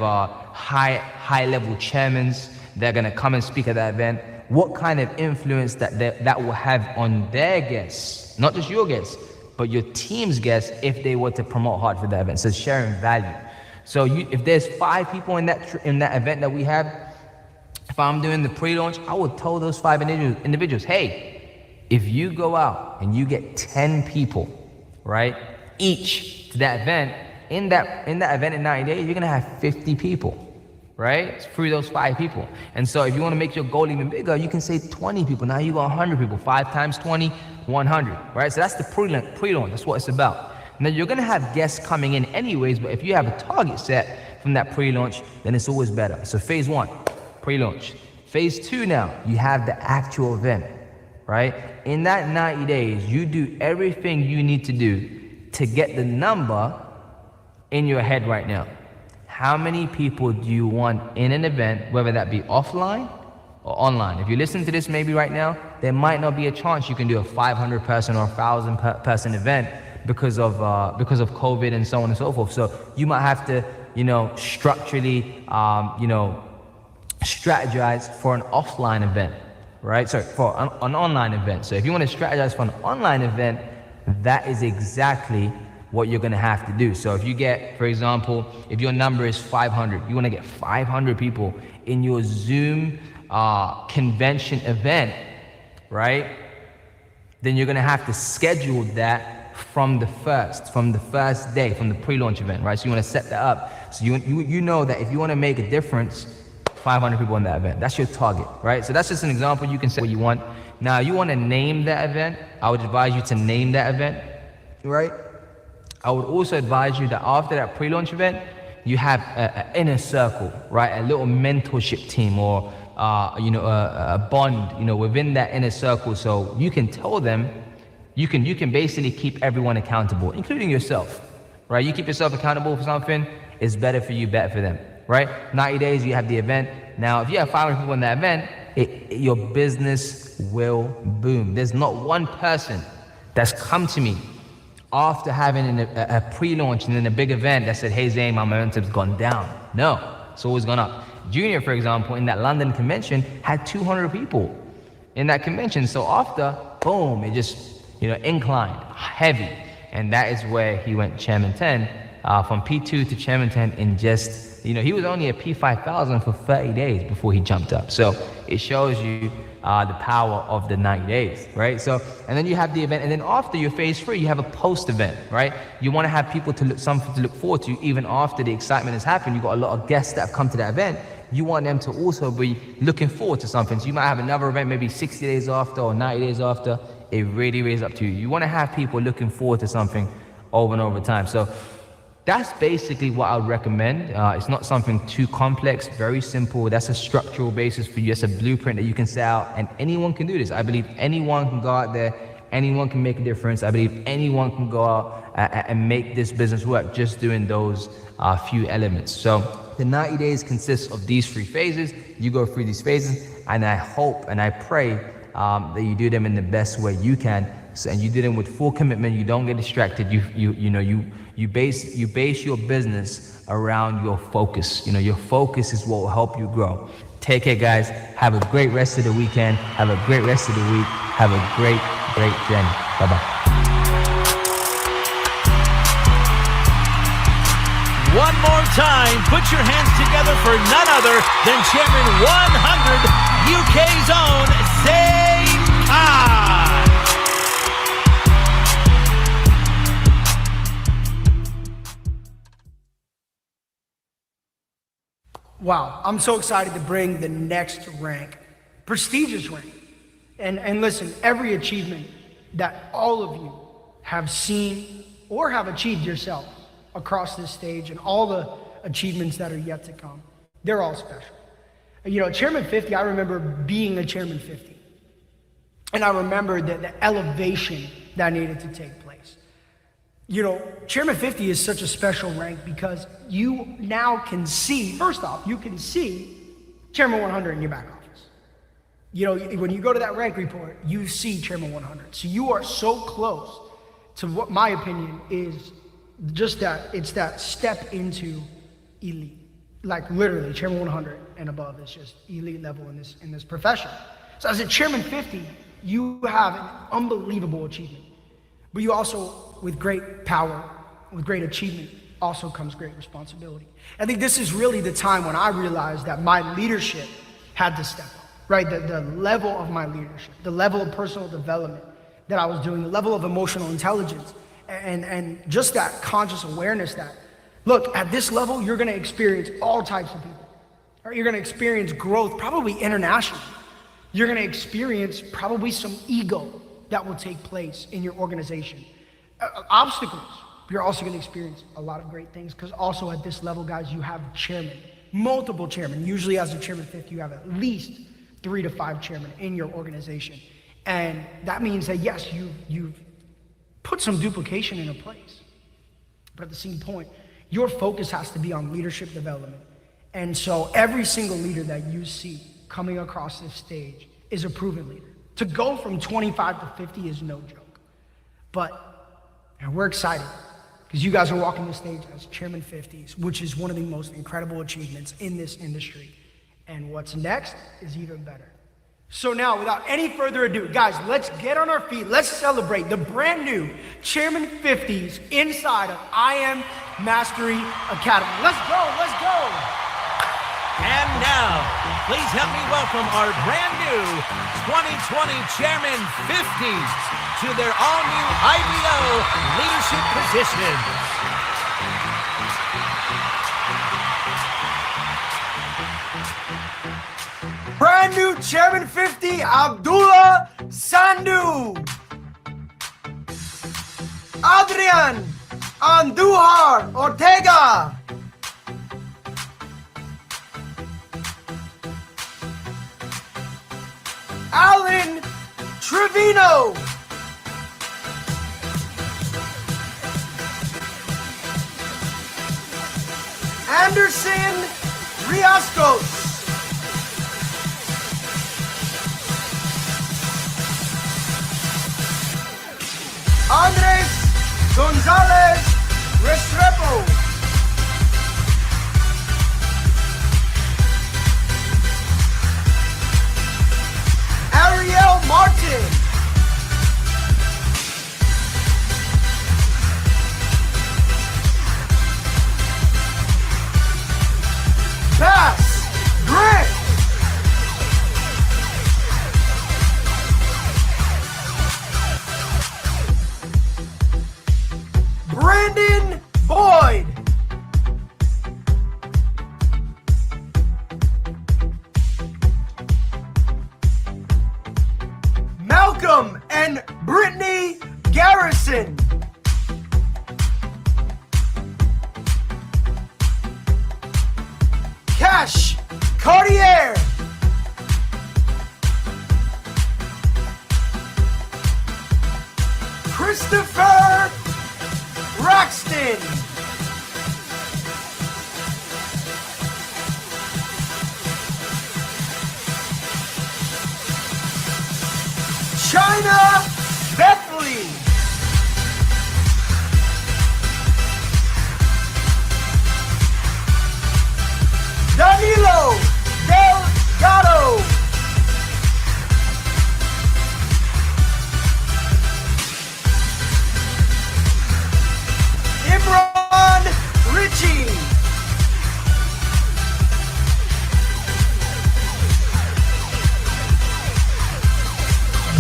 high-level chairmen that are going to come and speak at that event, what kind of influence that will have on their guests, not just your guests, but your team's guests if they were to promote hard for that event. So sharing value. So if there's 5 people in that event that we have, if I'm doing the pre-launch, I would tell those 5 individuals, hey, if you go out and you get 10 people, right, each to that event, in that event in 90 days, you're gonna have 50 people, right, through those 5 people. And so if you want to make your goal even bigger, you can say 20 people. Now you got 100 people. 5 times 20, 100, right? So that's the pre-launch. That's what it's about. Now you're going to have guests coming in anyways, but if you have a target set from that pre-launch, then it's always better. So phase 1, pre-launch. Phase 2 now, you have the actual event, right? In that 90 days, you do everything you need to do to get the number in your head right now. How many people do you want in an event, whether that be offline or online? If you listen to this maybe right now, there might not be a chance you can do a 500 person or 1,000 person event because of COVID and so on and so forth. So you might have to, structurally, strategize for an offline event, right? Sorry, for an online event. So if you want to strategize for an online event, that is exactly what you're going to have to do. So if you get, for example, if your number is 500, you want to get 500 people in your Zoom convention event, right? Then you're going to have to schedule that from the first day, from the pre-launch event, right? So you want to set that up. So you know that if you want to make a difference, 500 people in that event. That's your target, right? So that's just an example. You can say what you want. Now, you want to name that event. I would advise you to name that event, right? I would also advise you that after that pre-launch event, you have an inner circle, right? A little mentorship team or, a bond, within that inner circle. So you can tell them, you can basically keep everyone accountable, including yourself, right? You keep yourself accountable for something, it's better for you, better for them, right? 90 days, you have the event. Now, if you have 500 people in that event, your business will boom. There's not one person that's come to me after having a pre-launch and then a big event that said, hey Zayn, my momentum's gone down. No, it's always gone up. Junior, for example, in that London convention had 200 people in that convention. So after, boom, it just, inclined, heavy. And that is where he went Chairman 10 from P2 to Chairman 10 in just, he was only a P5000 for 30 days before he jumped up. So it shows you the power of the 90 days, right? So, and then you have the event, and then after your phase 3, you have a post event, right? You want to have people something to look forward to even after the excitement has happened. You've got a lot of guests that have come to that event. You want them to also be looking forward to something. So you might have another event maybe 60 days after or 90 days after. It really is up to you. You want to have people looking forward to something over and over time. So that's basically what I would recommend. It's not something too complex, very simple. That's a structural basis for you. It's a blueprint that you can set out, and anyone can do this. I believe anyone can go out there, anyone can make a difference. I believe anyone can go out and make this business work just doing those few elements. So the 90 days consists of these 3 phases. You go through these phases, and I hope and I pray that you do them in the best way you can. So, and you do them with full commitment. You don't get distracted. You base your business around your focus. Your focus is what will help you grow. Take care, guys. Have a great rest of the weekend. Have a great rest of the week. Have a great journey. Bye-bye. One more time, put your hands together for none other than Chairman 100 UK's own Zayn Khan. Wow, I'm so excited to bring the next rank, prestigious rank. And listen, every achievement that all of you have seen or have achieved yourself across this stage, and all the achievements that are yet to come, they're all special. Chairman 50, I remember being a Chairman 50. And I remember the elevation that needed to take place. Chairman 50 is such a special rank because you now can see, first off, you can see Chairman 100 in your back office. When you go to that rank report, you see Chairman 100. So you are so close to what my opinion is just that, it's that step into elite. Like literally, Chairman 100 and above is just elite level in this profession. So as a Chairman 50, you have an unbelievable achievement. But you also, with great power, with great achievement, also comes great responsibility. I think this is really the time when I realized that my leadership had to step up, right? The level of my leadership, the level of personal development that I was doing, the level of emotional intelligence, and just that conscious awareness that, look, at this level, you're gonna experience all types of people. Right? You're gonna experience growth, probably internationally. You're gonna experience probably some ego that will take place in your organization. Obstacles. You're also gonna experience a lot of great things, because also at this level, guys, you have chairmen, multiple chairmen. Usually as a Chairman 50, you have at least 3 to 5 chairmen in your organization. And that means that yes, you've put some duplication into place. But at the same point, your focus has to be on leadership development. And so every single leader that you see coming across this stage is a proven leader. To go from 25 to 50 is no joke. But we're excited because you guys are walking the stage as Chairman 50s, which is one of the most incredible achievements in this industry. And what's next is even better. So now, without any further ado, guys, let's get on our feet. Let's celebrate the brand new Chairman 50s inside of I Am Mastery Academy. Let's go, let's go. And now, please help me welcome our brand new 2020 Chairman 50s to their all-new IBO leadership positions. Brand new Chairman 50, Abdullah Sandu. Adrian Andujar Ortega. Alan Trevino. Anderson Riascos. Andres Gonzalez Restrepo. Ariel Martin. Ash Cartier. Christopher Braxton. China Bethley. Danilo Delgado. Imran Ritchie.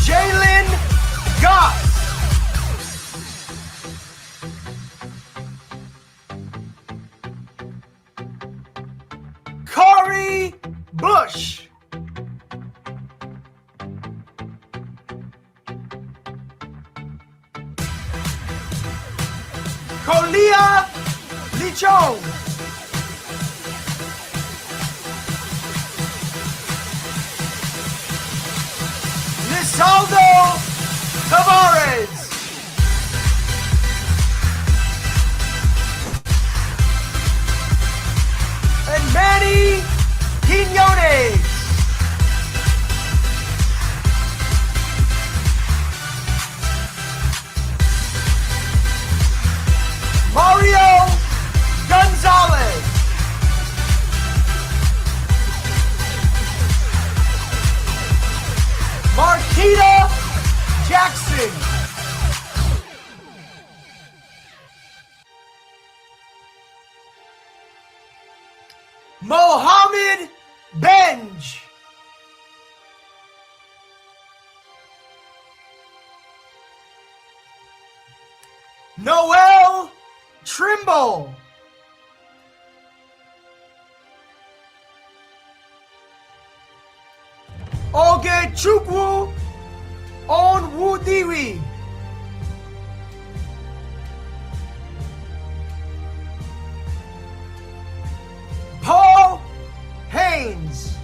Jalen Goss. Corey Bush. Kolia Lichon. Lisaldo Tavares. And Manny Quinones. Mario Gonzalez. Marquita Jackson. Mohammed Benj. Noel Trimble. Ogechukwu Onwudiwi. Paul Haynes.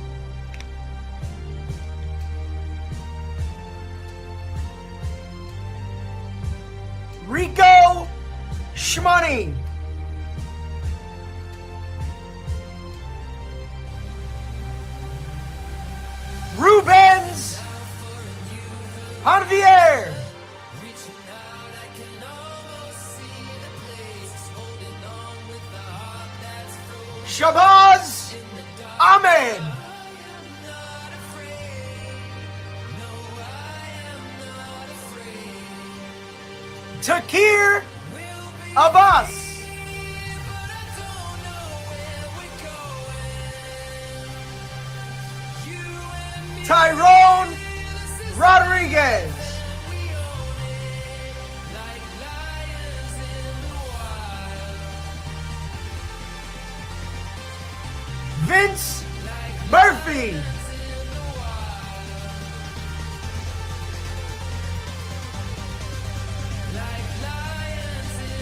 Rico Shmoney. Rubens Javier. Shabazz Ahmed. Takir Abbas. Tyrone Rodriguez. Vince Murphy.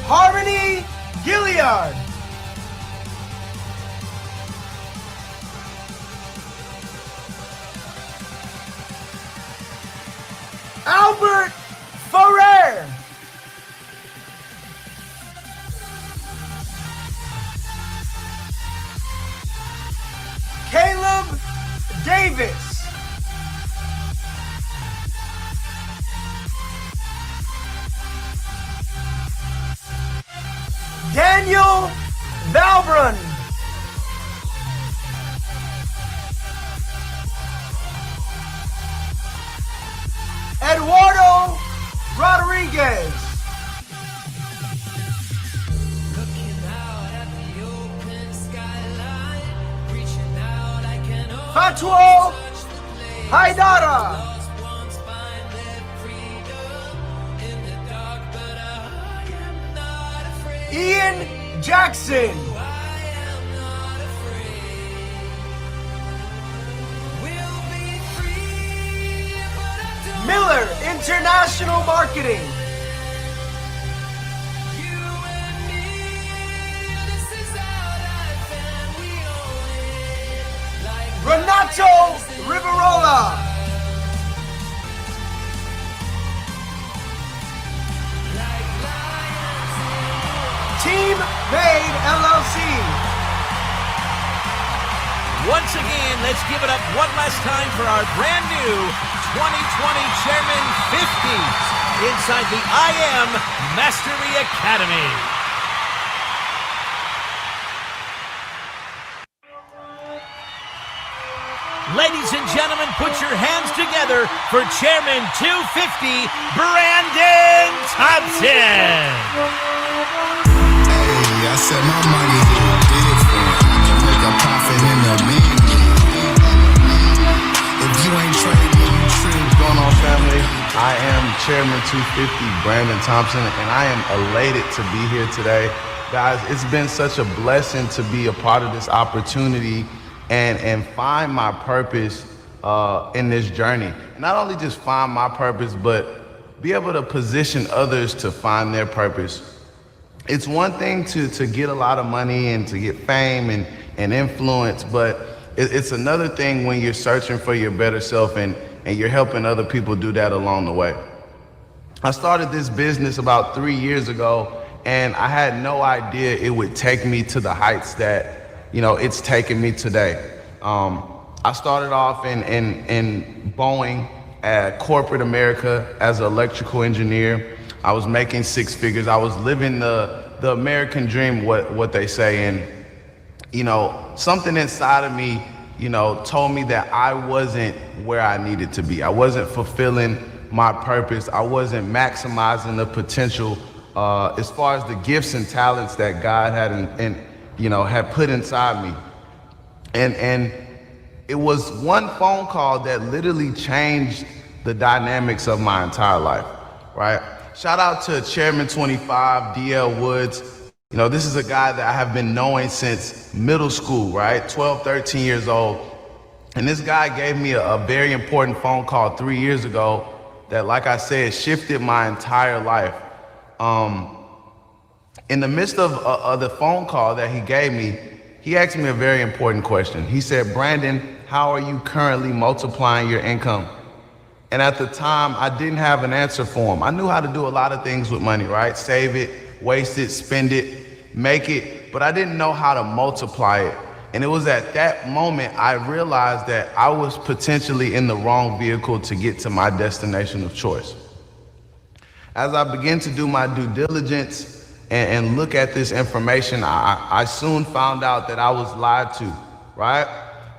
Harmony Gilliard. Albert Ferrer. Caleb Davis. Daniel Valbrun. Eduardo Rodriguez. Fatuo Haidara. Ian Jackson. Miller International Marketing. Renato Riverola. Team Made LLC. Once again, let's give it up one last time for our brand new 2020 Chairman 50s inside the I Am Mastery Academy. Ladies and gentlemen, put your hands together for Chairman 250, Brandon Thompson. Hey, I said my money hit different. I can make a profit in a minute. If you ain't trading, you trip. What's going on, family? I am Chairman 250, Brandon Thompson, and I am elated to be here today. Guys, it's been such a blessing to be a part of this opportunity and find my purpose in this journey. Not only just find my purpose, but be able to position others to find their purpose. It's one thing to get a lot of money and to get fame and influence, but it's another thing when you're searching for your better self and you're helping other people do that along the way. I started this business about 3 years ago, and I had no idea it would take me to the heights that it's taken me today. I started off in Boeing at corporate America as an electrical engineer. I was making six figures. I was living the American dream, what they say. And, something inside of me, told me that I wasn't where I needed to be. I wasn't fulfilling my purpose. I wasn't maximizing the potential as far as the gifts and talents that God had put inside me. And it was one phone call that literally changed the dynamics of my entire life, right? Shout out to Chairman 25, DL Woods. This is a guy that I have been knowing since middle school, right? 12, 13 years old. And this guy gave me a very important phone call 3 years ago that, like I said, shifted my entire life. In the midst of the phone call that he gave me, he asked me a very important question. He said, "Brandon, how are you currently multiplying your income?" And at the time, I didn't have an answer for him. I knew how to do a lot of things with money, right? Save it, waste it, spend it, make it, but I didn't know how to multiply it. And it was at that moment I realized that I was potentially in the wrong vehicle to get to my destination of choice. As I began to do my due diligence and look at this information, I soon found out that I was lied to, right?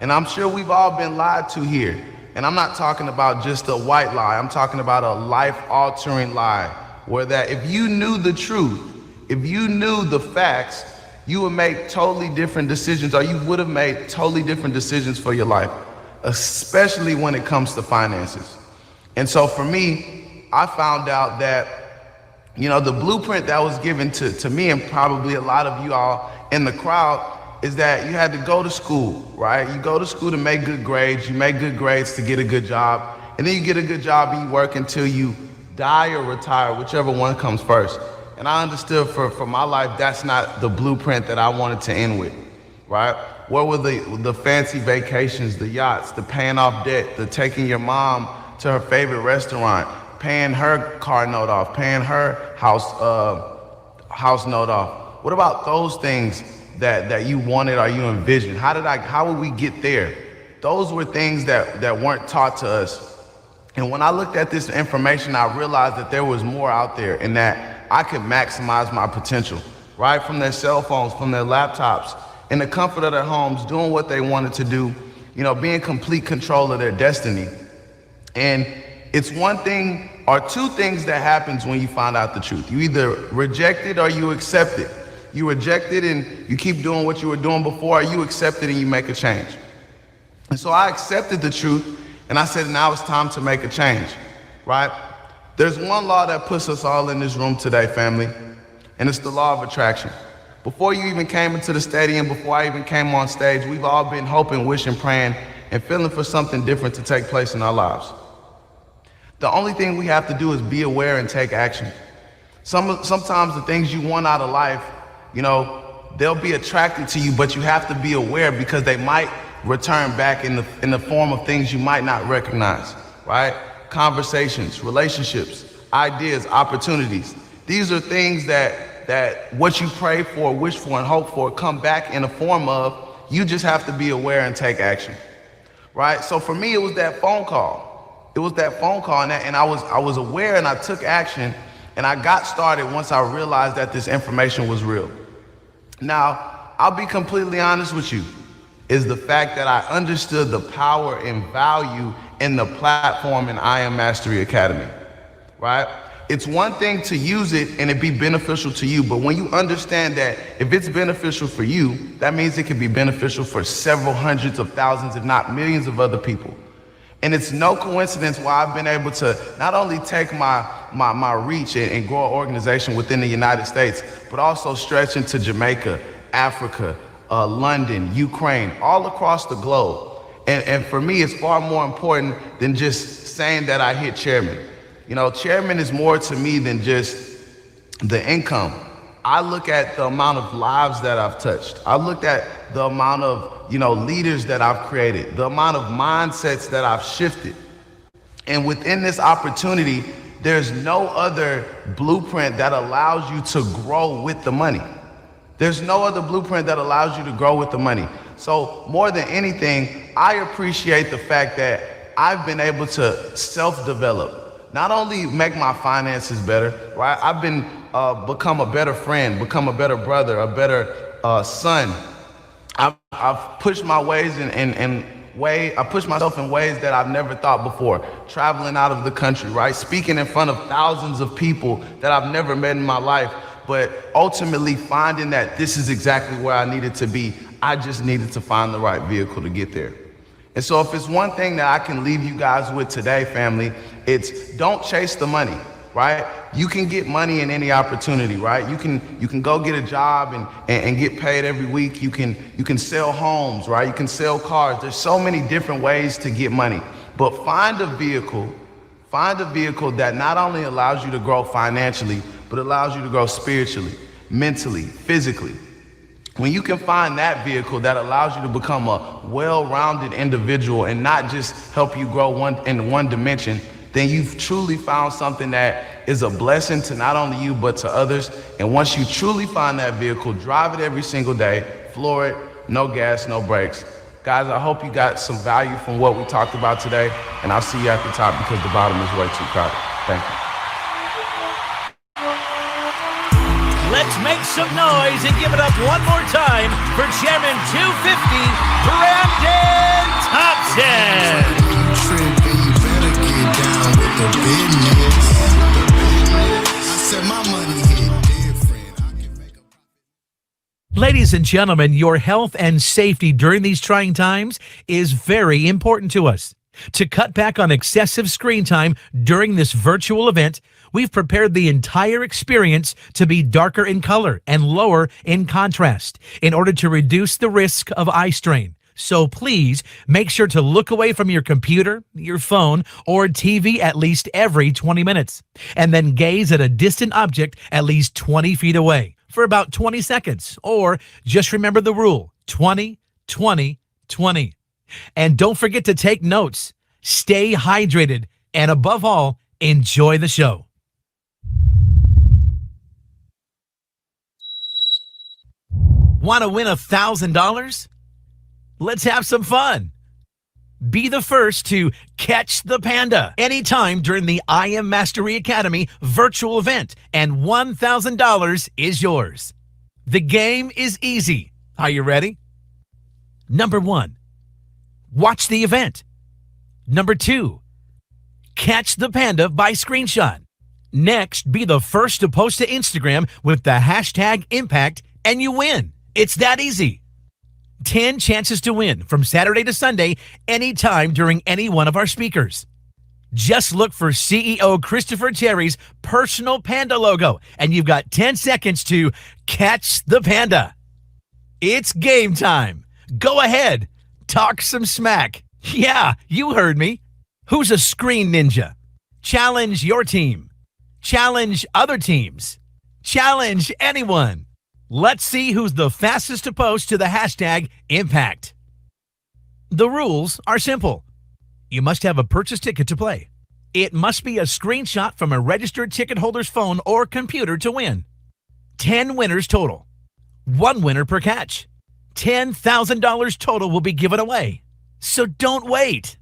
And I'm sure we've all been lied to here. And I'm not talking about just a white lie. I'm talking about a life-altering lie, where that if you knew the truth, if you knew the facts, you would make totally different decisions, or you would have made totally different decisions for your life, especially when it comes to finances. And so for me, I found out that the blueprint that was given to me, and probably a lot of you all in the crowd, is that you had to go to school, right? You go to school to make good grades, you make good grades to get a good job, and then you get a good job and you work until you die or retire, whichever one comes first. And I understood for my life, that's not the blueprint that I wanted to end with, right? What were the fancy vacations, the yachts, the paying off debt, the taking your mom to her favorite restaurant, paying her car note off, paying her house note off? What about those things that you wanted or you envisioned? How would we get there? Those were things that weren't taught to us. And when I looked at this information, I realized that there was more out there, and that I could maximize my potential, right? From their cell phones, from their laptops, in the comfort of their homes, doing what they wanted to do, being complete control of their destiny. And it's one thing or two things that happens when you find out the truth. You either reject it or you accept it. You reject it and you keep doing what you were doing before, or you accept it and you make a change. And so I accepted the truth, and I said, now it's time to make a change, right? There's one law that puts us all in this room today, family, and it's the law of attraction. Before you even came into the stadium, before I even came on stage, we've all been hoping, wishing, praying, and feeling for something different to take place in our lives. The only thing we have to do is be aware and take action. Sometimes the things you want out of life, they'll be attracted to you, but you have to be aware, because they might return back in the form of things you might not recognize, right? Conversations, relationships, ideas, opportunities. These are things that what you pray for, wish for, and hope for come back in the form of, you just have to be aware and take action, right? So for me, it was that phone call. It was that phone call, and I was aware, and I took action, and I got started once I realized that this information was real. Now, I'll be completely honest with you, is the fact that I understood the power and value in the platform in I Am Mastery Academy, right? It's one thing to use it and it be beneficial to you, but when you understand that if it's beneficial for you, that means it can be beneficial for several hundreds of thousands, if not millions of other people. And it's no coincidence why I've been able to not only take my reach and grow an organization within the United States, but also stretch into Jamaica, Africa, London, Ukraine, all across the globe. And for me, it's far more important than just saying that I hit chairman. You know, chairman is more to me than just the income. I look at the amount of lives that I've touched. I looked at the amount of, leaders that I've created, the amount of mindsets that I've shifted. And within this opportunity, there's no other blueprint that allows you to grow with the money. There's no other blueprint that allows you to grow with the money. So more than anything, I appreciate the fact that I've been able to self-develop, not only make my finances better, right? I've been become a better friend, become a better brother, a better son. I've pushed my ways I pushed myself in ways that I've never thought before. Traveling out of the country, right? Speaking in front of thousands of people that I've never met in my life, but ultimately finding that this is exactly where I needed to be. I just needed to find the right vehicle to get there. And so if it's one thing that I can leave you guys with today, family, it's don't chase the money, right? You can get money in any opportunity, right? You can go get a job and get paid every week. You can sell homes, right? You can sell cars. There's so many different ways to get money. But find a vehicle that not only allows you to grow financially, but allows you to grow spiritually, mentally, physically. When you can find that vehicle that allows you to become a well-rounded individual and not just help you grow in one dimension, then you've truly found something that is a blessing to not only you, but to others. And once you truly find that vehicle, drive it every single day, floor it, no gas, no brakes. Guys, I hope you got some value from what we talked about today, and I'll see you at the top because the bottom is way too crowded. Thank you. Let's make some noise and give it up one more time for Chairman 250, Brandon Thompson. Ladies and gentlemen, your health and safety during these trying times is very important to us. To cut back on excessive screen time during this virtual event, we've prepared the entire experience to be darker in color and lower in contrast in order to reduce the risk of eye strain. So please make sure to look away from your computer, your phone, or TV at least every 20 minutes, and then gaze at a distant object at least 20 feet away for about 20 seconds, or just remember the rule, 20, 20, 20. And don't forget to take notes, stay hydrated, and above all, enjoy the show. Want to win $1,000? Let's have some fun. Be the first to catch the panda anytime during the I Am Mastery Academy virtual event, and $1,000 is yours. The game is easy. Are you ready? Number 1, watch the event. Number 2, catch the panda by screenshot. Next, be the first to post to Instagram with the hashtag impact, and you win. It's that easy. 10 chances to win from Saturday to Sunday, anytime during any one of our speakers. Just look for CEO Christopher Terry's personal panda logo, and you've got 10 seconds to catch the panda. It's game time. Go ahead. Talk some smack. Yeah, you heard me. Who's a screen ninja? Challenge your team. Challenge other teams. Challenge anyone. Let's see who's the fastest to post to the hashtag impact. The rules are simple. You must have a purchase ticket to play. It must be a screenshot from a registered ticket holder's phone or computer to win. 10 winners total. 1 winner per catch. $10,000 total will be given away. So don't wait.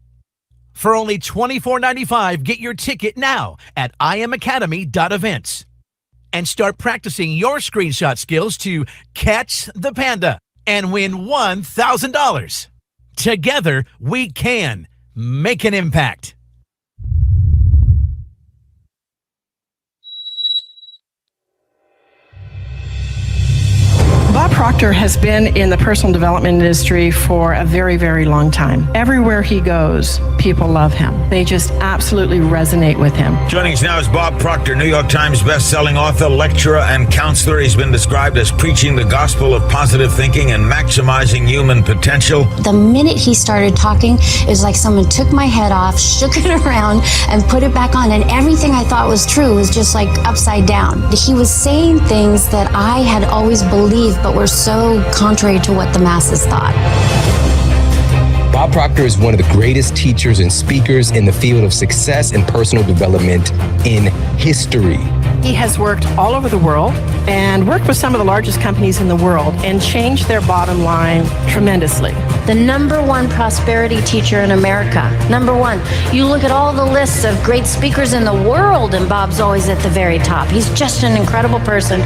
For only $24.95, get your ticket now at imacademy.events. And start practicing your screenshot skills to catch the panda and win $1,000. Together, we can make an impact. Bob Proctor has been in the personal development industry for a very, very long time. Everywhere he goes, people love him. They just absolutely resonate with him. Joining us now is Bob Proctor, New York Times best-selling author, lecturer, and counselor. He's been described as preaching the gospel of positive thinking and maximizing human potential. The minute he started talking, it was like someone took my head off, shook it around, and put it back on, and everything I thought was true was just like upside down. He was saying things that I had always believed, but were so contrary to what the masses thought. Bob Proctor is one of the greatest teachers and speakers in the field of success and personal development in history. He has worked all over the world and worked with some of the largest companies in the world and changed their bottom line tremendously. The #1 prosperity teacher in America. #1. You look at all the lists of great speakers in the world, and Bob's always at the very top. He's just an incredible person.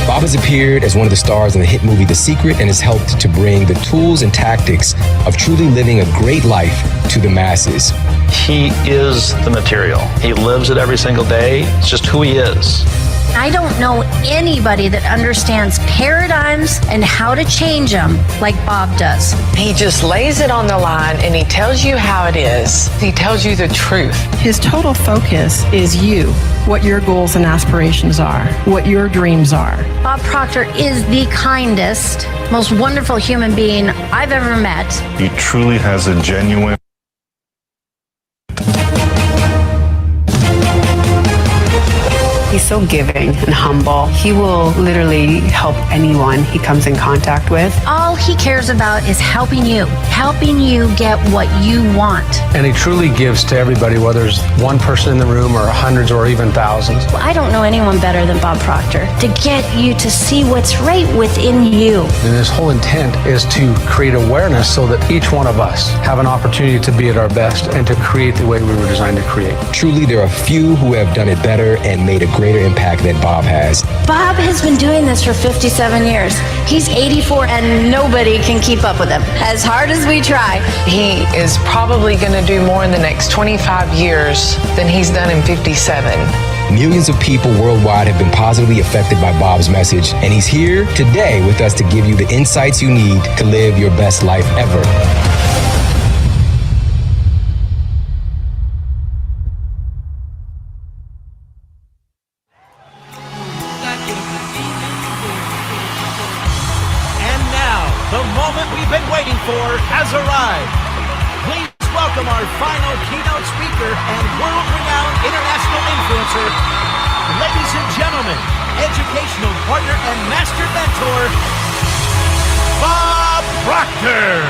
Bob has appeared as one of the stars in the hit movie The Secret and has helped to bring the tools and tactics of truly living a great life to the masses. He is the material. He lives it every single day. It's just who he is. I don't know anybody that understands paradigms and how to change them like Bob does. He just lays it on the line and he tells you how it is. He tells you the truth. His total focus is you, what your goals and aspirations are, what your dreams are. Bob Proctor is the kindest, most wonderful human being I've ever met. He truly has a genuine He's so giving and humble. He will literally help anyone he comes in contact with. All he cares about is helping you get what you want. And he truly gives to everybody, whether there's one person in the room or hundreds or even thousands. I don't know anyone better than Bob Proctor to get you to see what's right within you. And his whole intent is to create awareness so that each one of us have an opportunity to be at our best and to create the way we were designed to create. Truly, there are few who have done it better and made a greater impact than Bob has. Bob has been doing this for 57 years. He's 84 and nobody can keep up with him, as hard as we try. He is probably going to do more in the next 25 years than he's done in 57. Millions of people worldwide have been positively affected by Bob's message, and he's here today with us to give you the insights you need to live your best life ever. The moment we've been waiting for has arrived. Please welcome our final keynote speaker and world-renowned international influencer, ladies and gentlemen, educational partner and master mentor, Bob Proctor.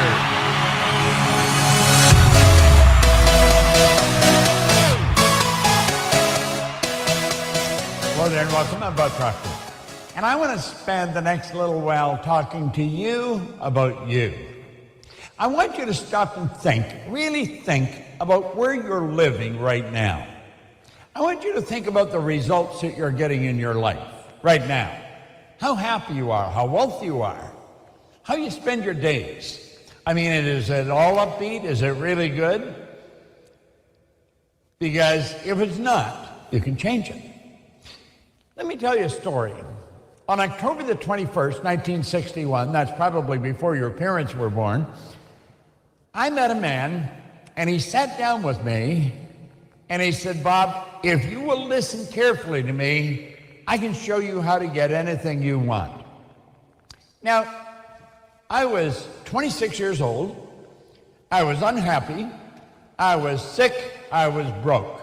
Hello there and welcome. I'm Bob Proctor. And I want to spend the next little while talking to you about you. I want you to stop and think, really think about where you're living right now. I want you to think about the results that you're getting in your life right now. How happy you are, how wealthy you are, how you spend your days. I mean, is it all upbeat? Is it really good? Because if it's not, you can change it. Let me tell you a story. On October the 21st, 1961, that's probably before your parents were born, I met a man, and he sat down with me, and he said, Bob, if you will listen carefully to me, I can show you how to get anything you want. Now, I was 26 years old, I was unhappy, I was sick, I was broke.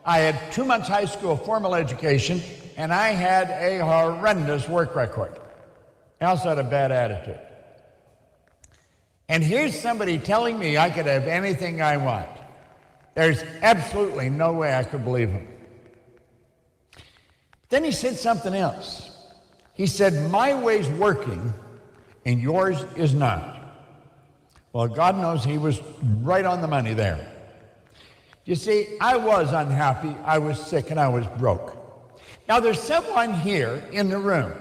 I had 2 months high school formal education, and I had a horrendous work record. I also had a bad attitude. And here's somebody telling me I could have anything I want. There's absolutely no way I could believe him. Then he said something else. He said, my way's working and yours is not. Well, God knows he was right on the money there. You see, I was unhappy, I was sick, and I was broke. Now, there's someone here in the room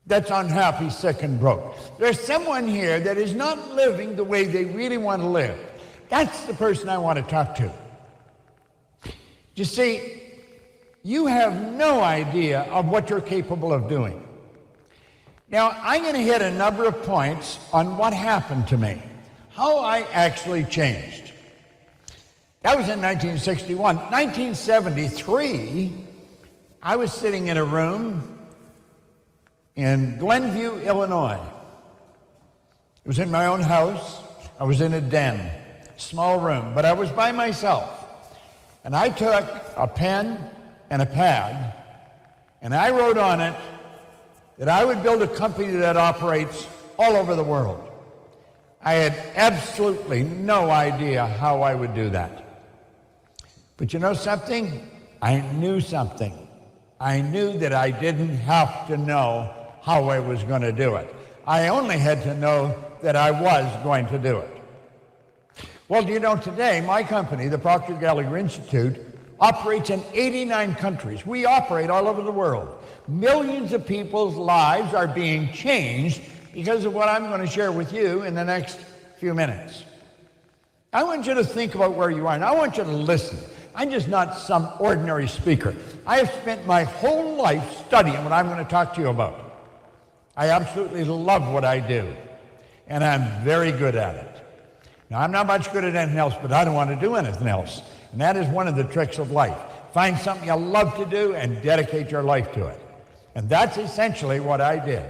that's unhappy, sick, and broke. There's someone here that is not living the way they really want to live. That's the person I want to talk to. You see, you have no idea of what you're capable of doing. Now, I'm going to hit a number of points on what happened to me, how I actually changed. That was in 1961. 1973, I was sitting in a room in Glenview, Illinois. It was in my own house. I was in a den, small room, but I was by myself. And I took a pen and a pad, and I wrote on it that I would build a company that operates all over the world. I had absolutely no idea how I would do that. But you know something? I knew something. I knew that I didn't have to know how I was going to do it. I only had to know that I was going to do it. Well, do you know today, my company, the Proctor Institute, operates in 89 countries. We operate all over the world. Millions of people's lives are being changed because of what I'm going to share with you in the next few minutes. I want you to think about where you are, and I want you to listen. I'm just not some ordinary speaker. I have spent my whole life studying what I'm going to talk to you about. I absolutely love what I do, and I'm very good at it. Now, I'm not much good at anything else, but I don't want to do anything else. And that is one of the tricks of life. Find something you love to do and dedicate your life to it. And that's essentially what I did.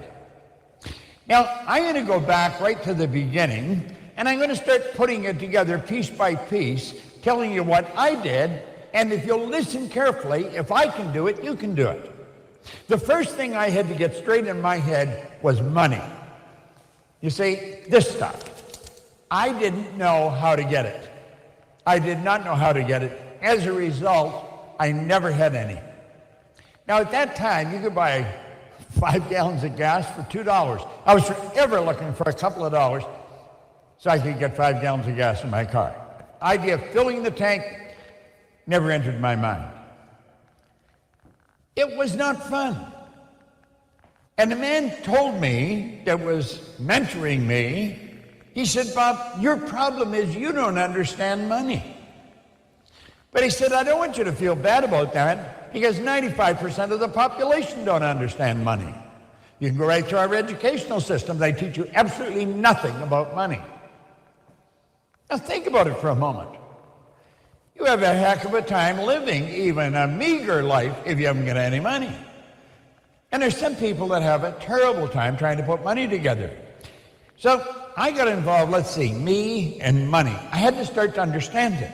Now, I'm going to go back right to the beginning, and I'm going to start putting it together piece by piece, telling you what I did, and if you'll listen carefully, if I can do it, you can do it. The first thing I had to get straight in my head was money. You see, this stuff. I didn't know how to get it. I did not know how to get it. As a result, I never had any. Now, at that time, you could buy 5 gallons of gas for $2. I was forever looking for a couple of dollars so I could get 5 gallons of gas in my car. The idea of filling the tank never entered my mind. It was not fun. And the man told me, that was mentoring me, he said, Bob, your problem is you don't understand money. But he said, I don't want you to feel bad about that because 95% of the population don't understand money. You can go right through our educational system. They teach you absolutely nothing about money. Now think about it for a moment. You have a heck of a time living even a meager life if you haven't got any money. And there's some people that have a terrible time trying to put money together. So I got involved, let's see, me and money. I had to start to understand it.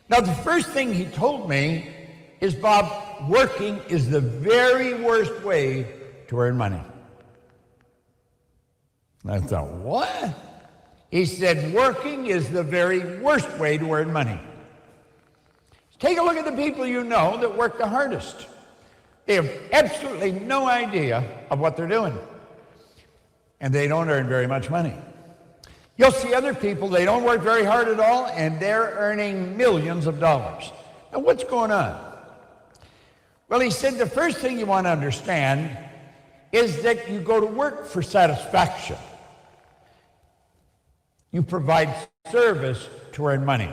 Now, the first thing he told me is, Bob, working is the very worst way to earn money. And I thought, what? He said, working is the very worst way to earn money. Take a look at the people you know that work the hardest. They have absolutely no idea of what they're doing. And they don't earn very much money. You'll see other people, they don't work very hard at all, and they're earning millions of dollars. Now, what's going on? Well, he said the first thing you want to understand is that you go to work for satisfaction. You provide service to earn money.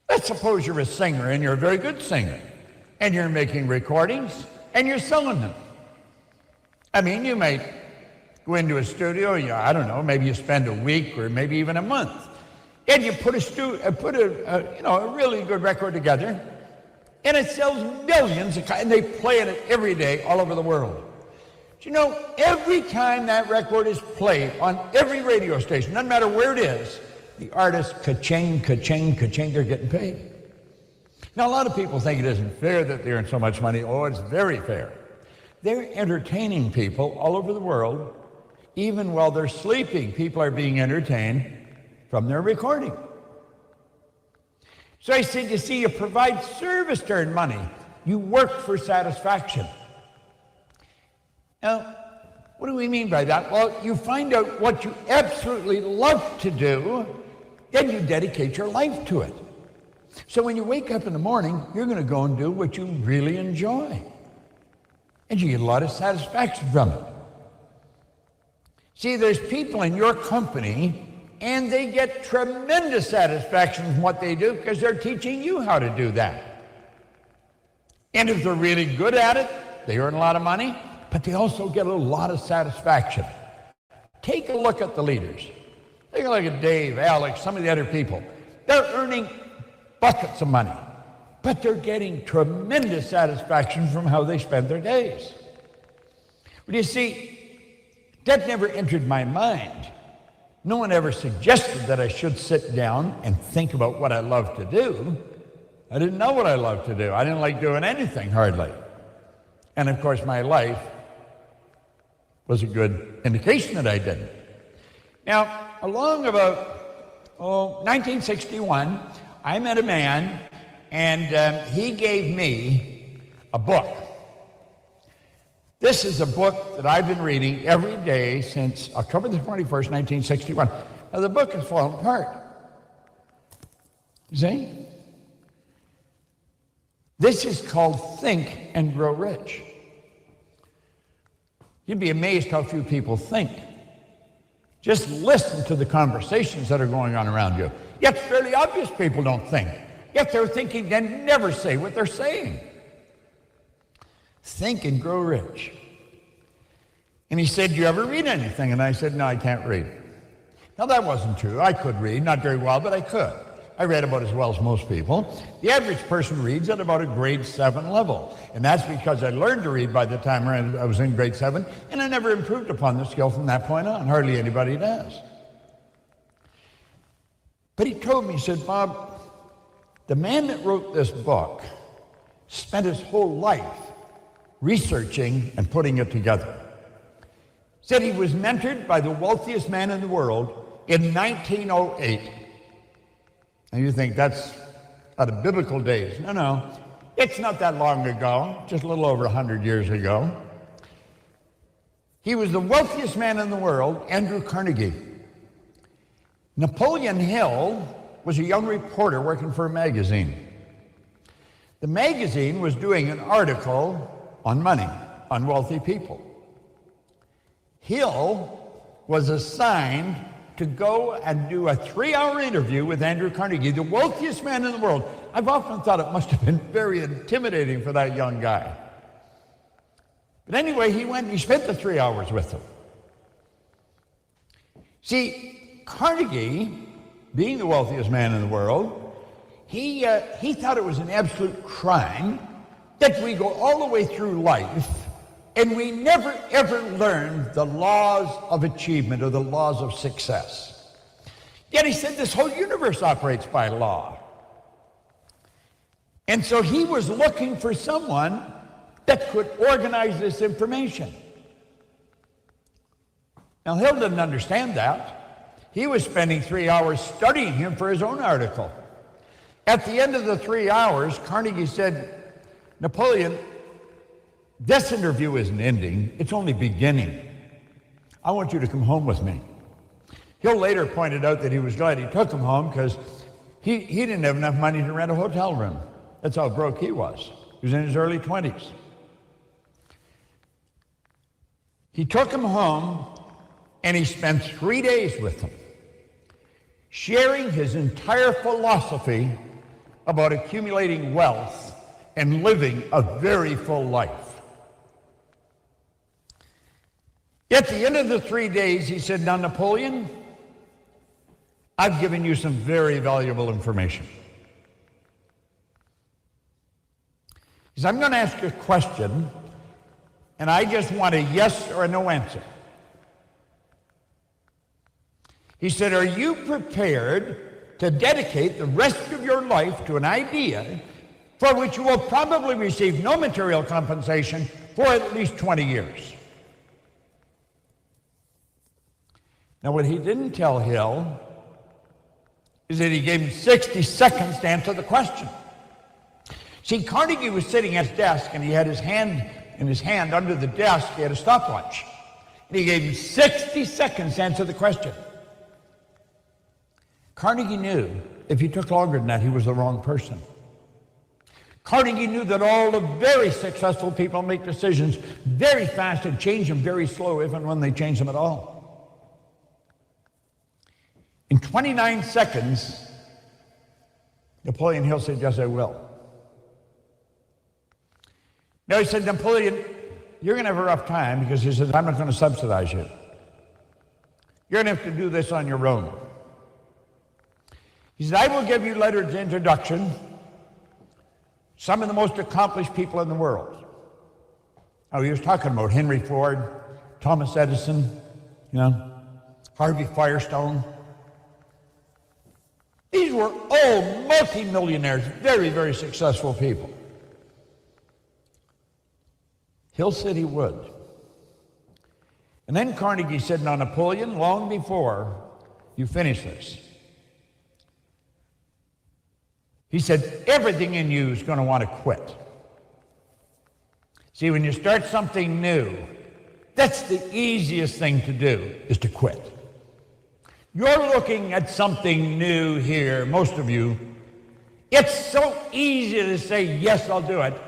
Let's suppose you're a singer, and you're a very good singer, and you're making recordings, and you're selling them. I mean, you might go into a studio, I don't know, maybe you spend a week or maybe even a month, and you put a really good record together, and it sells millions of copies, and they play it every day all over the world. Do you know, every time that record is played on every radio station, no matter where it is, the artists ka-ching, ka-ching, ka-ching, they're getting paid. Now, a lot of people think it isn't fair that they earn so much money. Oh, it's very fair. They're entertaining people all over the world Even while they're sleeping, people are being entertained from their recording. So I said, you see, you provide service to earn money. You work for satisfaction. Now, what do we mean by that? Well, you find out what you absolutely love to do, then you dedicate your life to it. So when you wake up in the morning, you're going to go and do what you really enjoy. And you get a lot of satisfaction from it. See, there's people in your company, and they get tremendous satisfaction from what they do because they're teaching you how to do that. And if they're really good at it, they earn a lot of money, but they also get a lot of satisfaction. Take a look at the leaders. Take a look at Dave, Alex, some of the other people. They're earning buckets of money, but they're getting tremendous satisfaction from how they spend their days. But you see, that never entered my mind. No one ever suggested that I should sit down and think about what I love to do. I didn't know what I loved to do. I didn't like doing anything, hardly. And of course, my life was a good indication that I didn't. Now, along about 1961, I met a man, and he gave me a book. This is a book that I've been reading every day since October the 21st, 1961. Now, the book has fallen apart. You see? This is called Think and Grow Rich. You'd be amazed how few people think. Just listen to the conversations that are going on around you. Yet it's fairly obvious people don't think. Yet they're thinking and never say what they're saying. Think and Grow Rich. And he said, do you ever read anything? And I said, no, I can't read. Now that wasn't true. I could read, not very well, but I could. I read about as well as most people. The average person reads at about a grade 7 level. And that's because I learned to read by the time I was in grade 7, and I never improved upon the skill from that point on. Hardly anybody does. But he told me, he said, Bob, the man that wrote this book spent his whole life researching and putting it together. Said he was mentored by the wealthiest man in the world in 1908. And you think that's out of biblical days. No, it's not that long ago, just a little over 100 years ago. He was the wealthiest man in the world, Andrew Carnegie. Napoleon Hill was a young reporter working for a magazine. The magazine was doing an article on money, on wealthy people. Hill was assigned to go and do a 3-hour interview with Andrew Carnegie, the wealthiest man in the world. I've often thought it must have been very intimidating for that young guy. But anyway, he went and he spent the 3 hours with him. See, Carnegie, being the wealthiest man in the world, he thought it was an absolute crime that we go all the way through life and we never ever learn the laws of achievement or the laws of success. Yet he said this whole universe operates by law. And so he was looking for someone that could organize this information. Now, Hill didn't understand that. He was spending 3 hours studying him for his own article. At the end of the 3 hours, Carnegie said, Napoleon, this interview isn't ending, it's only beginning. I want you to come home with me. Hill later pointed out that he was glad he took him home because he didn't have enough money to rent a hotel room. That's how broke he was. He was in his early 20s. He took him home and he spent 3 days with him, sharing his entire philosophy about accumulating wealth and living a very full life. At the end of the 3 days, he said, now, Napoleon, I've given you some very valuable information. He said, I'm going to ask you a question, and I just want a yes or a no answer. He said, are you prepared to dedicate the rest of your life to an idea for which you will probably receive no material compensation for at least 20 years? Now, what he didn't tell Hill is that he gave him 60 seconds to answer the question. See, Carnegie was sitting at his desk, and he had his hand under the desk. He had a stopwatch. And he gave him 60 seconds to answer the question. Carnegie knew if he took longer than that, he was the wrong person. Carnegie knew that all the very successful people make decisions very fast and change them very slow, even when they change them at all. In 29 seconds, Napoleon Hill said, yes, I will. Now, he said, Napoleon, you're going to have a rough time, because he says, I'm not going to subsidize you. You're going to have to do this on your own. He said, I will give you letters of introduction, some of the most accomplished people in the world. Oh, he was talking about Henry Ford, Thomas Edison, Harvey Firestone. These were all multimillionaires, very, very successful people. Hill said he would. And then Carnegie said, now, Napoleon, long before you finish this, he said, everything in you is going to want to quit. See, when you start something new, that's the easiest thing to do, is to quit. You're looking at something new here, most of you. It's so easy to say, yes, I'll do it,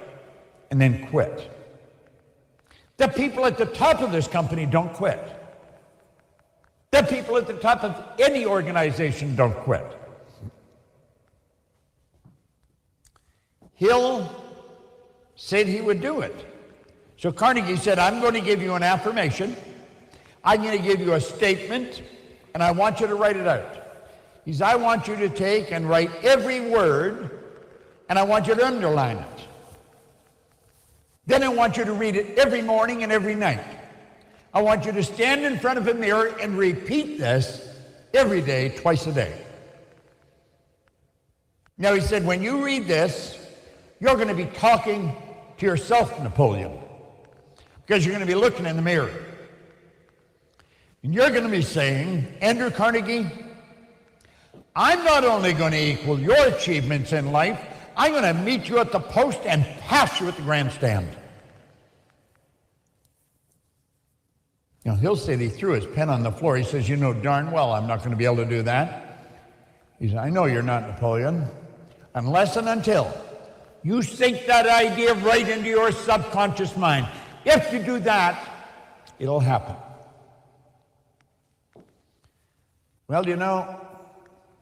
and then quit. The people at the top of this company don't quit. The people at the top of any organization don't quit. Hill said he would do it. So Carnegie said, I'm going to give you an affirmation. I'm going to give you a statement, and I want you to write it out. He said, I want you to take and write every word, and I want you to underline it. Then I want you to read it every morning and every night. I want you to stand in front of a mirror and repeat this every day, twice a day. Now, he said, when you read this, you're going to be talking to yourself, Napoleon, because you're going to be looking in the mirror. And you're going to be saying, Andrew Carnegie, I'm not only going to equal your achievements in life, I'm going to meet you at the post and pass you at the grandstand. Now, Hill said he threw his pen on the floor. He says, you know darn well I'm not going to be able to do that. He said, I know you're not, Napoleon, unless and until you sink that idea right into your subconscious mind. If you do that, it'll happen. Well,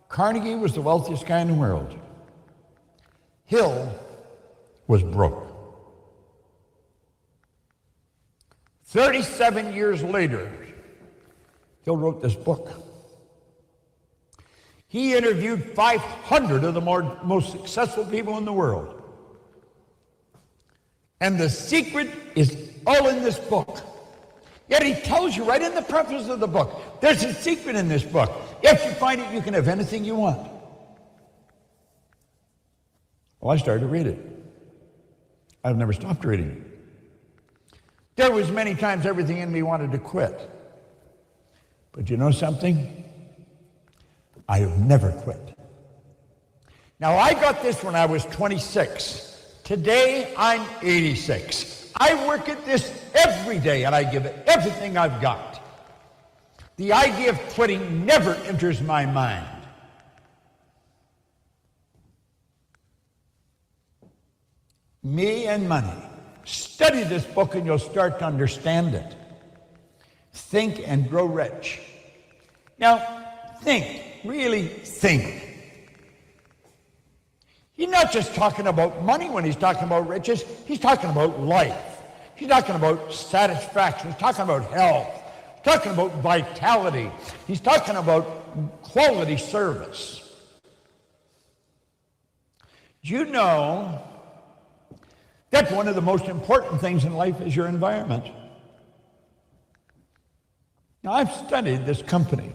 Carnegie was the wealthiest guy in the world. Hill was broke. 37 years later, Hill wrote this book. He interviewed 500 of the most successful people in the world. And the secret is all in this book. Yet he tells you right in the preface of the book, there's a secret in this book. If you find it, you can have anything you want. Well, I started to read it. I've never stopped reading it. There was many times everything in me wanted to quit. But you know something? I have never quit. Now, I got this when I was 26. Today, I'm 86. I work at this every day, and I give it everything I've got. The idea of quitting never enters my mind. Me and money. Study this book and you'll start to understand it. Think and grow rich. Now, think, really think. He's not just talking about money when he's talking about riches. He's talking about life. He's talking about satisfaction. He's talking about health. He's talking about vitality. He's talking about quality service. You know that one of the most important things in life is your environment. Now, I've studied this company.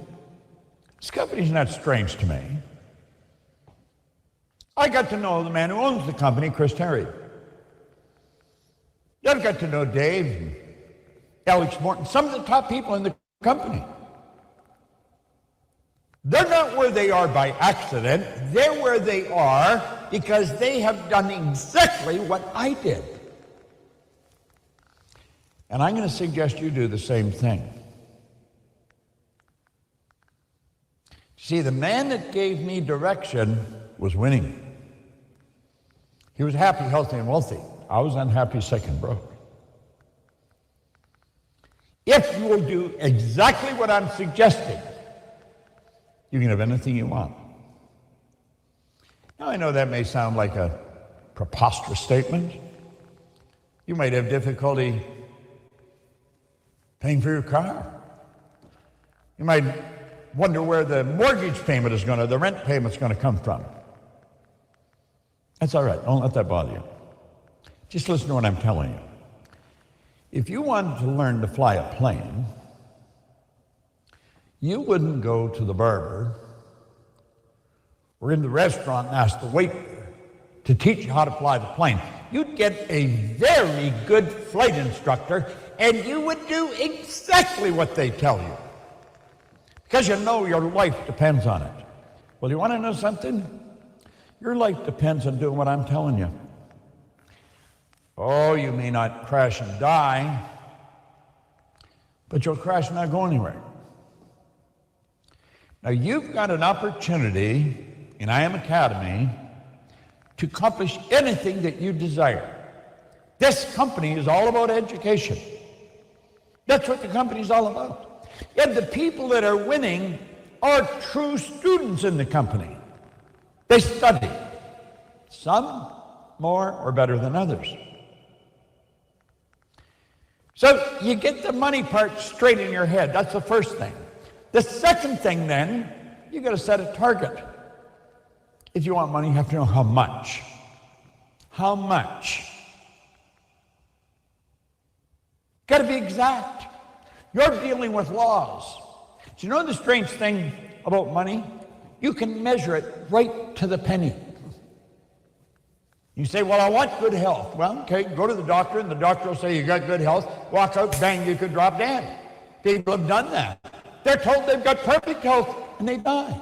This company's not strange to me. I got to know the man who owns the company, Chris Terry. I've got to know Dave and Alex Morton, some of the top people in the company. They're not where they are by accident. They're where they are because they have done exactly what I did. And I'm going to suggest you do the same thing. See, the man that gave me direction was winning. He was happy, healthy, and wealthy. I was unhappy, sick, and broke. If you will do exactly what I'm suggesting, you can have anything you want. Now, I know that may sound like a preposterous statement. You might have difficulty paying for your car. You might wonder where the mortgage payment is the rent payment's going to come from. That's all right. Don't let that bother you. Just listen to what I'm telling you. If you wanted to learn to fly a plane, you wouldn't go to the barber or in the restaurant and ask the waiter to teach you how to fly the plane. You'd get a very good flight instructor, and you would do exactly what they tell you, because you know your life depends on it. Well, you want to know something? Your life depends on doing what I'm telling you. Oh, you may not crash and die, but you'll crash and not go anywhere. Now, you've got an opportunity in I Am Academy to accomplish anything that you desire. This company is all about education. That's what the company is all about. And the people that are winning are true students in the company. They study. Some more or better than others. So you get the money part straight in your head. That's the first thing. The second thing then, you got to set a target. If you want money, you have to know how much. How much? Got to be exact. You're dealing with laws. Do you know the strange thing about money? You can measure it right to the penny. You say, well, I want good health. Well, okay, go to the doctor, and the doctor will say you got good health. Walk out, bang, you could drop dead. People have done that. They're told they've got perfect health, and they die.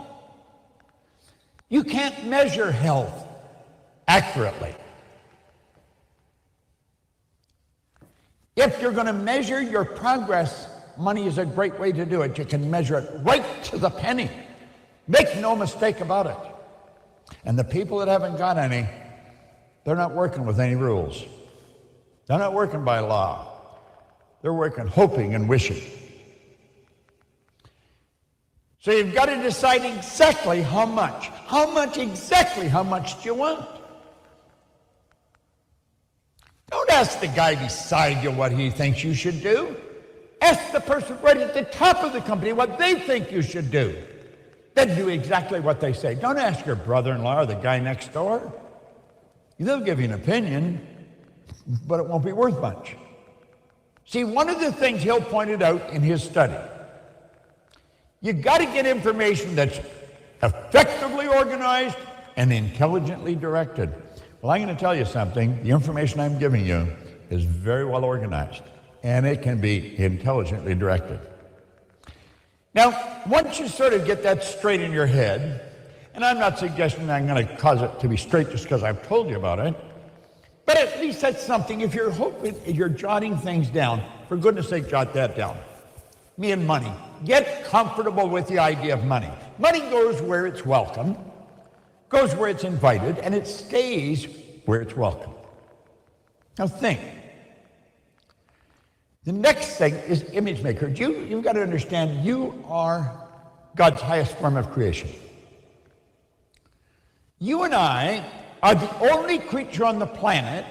You can't measure health accurately. If you're going to measure your progress, money is a great way to do it. You can measure it right to the penny. Make no mistake about it. And the people that haven't got any, they're not working with any rules. They're not working by law. They're working hoping and wishing. So you've got to decide exactly how much. Exactly how much do you want? Don't ask the guy beside you what he thinks you should do. Ask the person right at the top of the company what they think you should do. Then do exactly what they say. Don't ask your brother-in-law or the guy next door. They'll give you an opinion, but it won't be worth much. See, one of the things he'll point it out in his study, you got to get information that's effectively organized and intelligently directed. Well, I'm going to tell you something. The information I'm giving you is very well organized, and it can be intelligently directed. Now, once you sort of get that straight in your head, and I'm not suggesting I'm going to cause it to be straight just because I've told you about it, but at least that's something. If you're hoping, if you're jotting things down, for goodness sake, jot that down. Me and money. Get comfortable with the idea of money. Money goes where it's welcome, goes where it's invited, and it stays where it's welcome. Now think. The next thing is image maker. You've got to understand you are God's highest form of creation. You and I are the only creature on the planet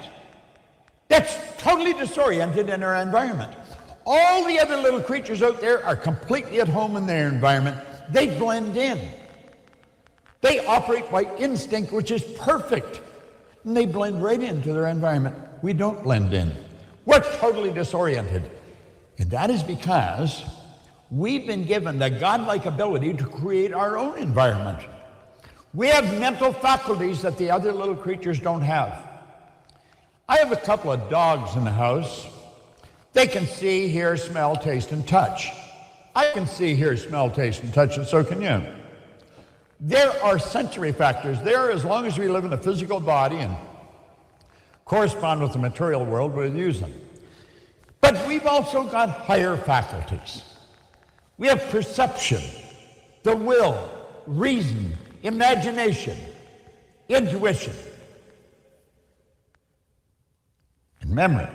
that's totally disoriented in our environment. All the other little creatures out there are completely at home in their environment. They blend in. They operate by instinct, which is perfect. And they blend right into their environment. We don't blend in. We're totally disoriented. And that is because we've been given the godlike ability to create our own environment. We have mental faculties that the other little creatures don't have. I have a couple of dogs in the house. They can see, hear, smell, taste, and touch. I can see, hear, smell, taste, and touch, and so can you. There are sensory factors there. As long as we live in a physical body and correspond with the material world, we'll use them. But we've also got higher faculties. We have perception, the will, reason, imagination, intuition, and memory.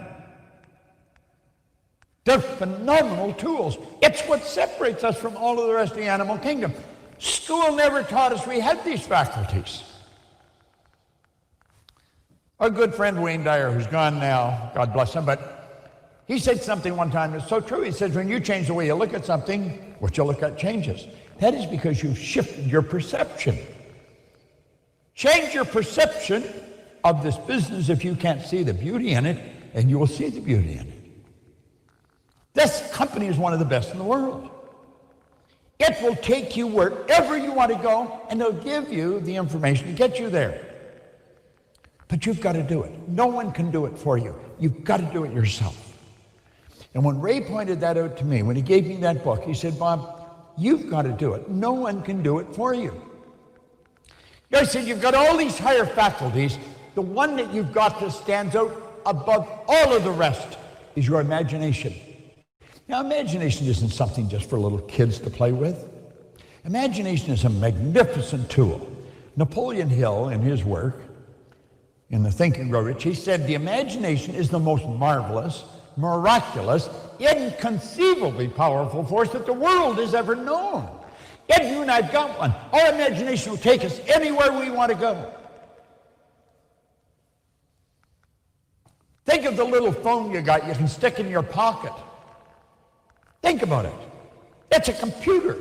They're phenomenal tools. It's what separates us from all of the rest of the animal kingdom. School never taught us we had these faculties. Our good friend Wayne Dyer, who's gone now, God bless him, but he said something one time that's so true. He said, when you change the way you look at something, what you look at changes. That is because you've shifted your perception. Change your perception of this business if you can't see the beauty in it, and you will see the beauty in it. This company is one of the best in the world. It will take you wherever you want to go, and they'll give you the information to get you there. But you've got to do it. No one can do it for you. You've got to do it yourself. And when Ray pointed that out to me, when he gave me that book, he said, Bob, you've got to do it. No one can do it for you. I said, you've got all these higher faculties. The one that you've got that stands out above all of the rest is your imagination. Now, imagination isn't something just for little kids to play with. Imagination is a magnificent tool. Napoleon Hill, in his work, in The Think and Grow Rich, he said, the imagination is the most marvelous, miraculous, inconceivably powerful force that the world has ever known. Yet you and I've got one. Our imagination will take us anywhere we want to go. Think of the little phone you got you can stick in your pocket. Think about it. It's a computer.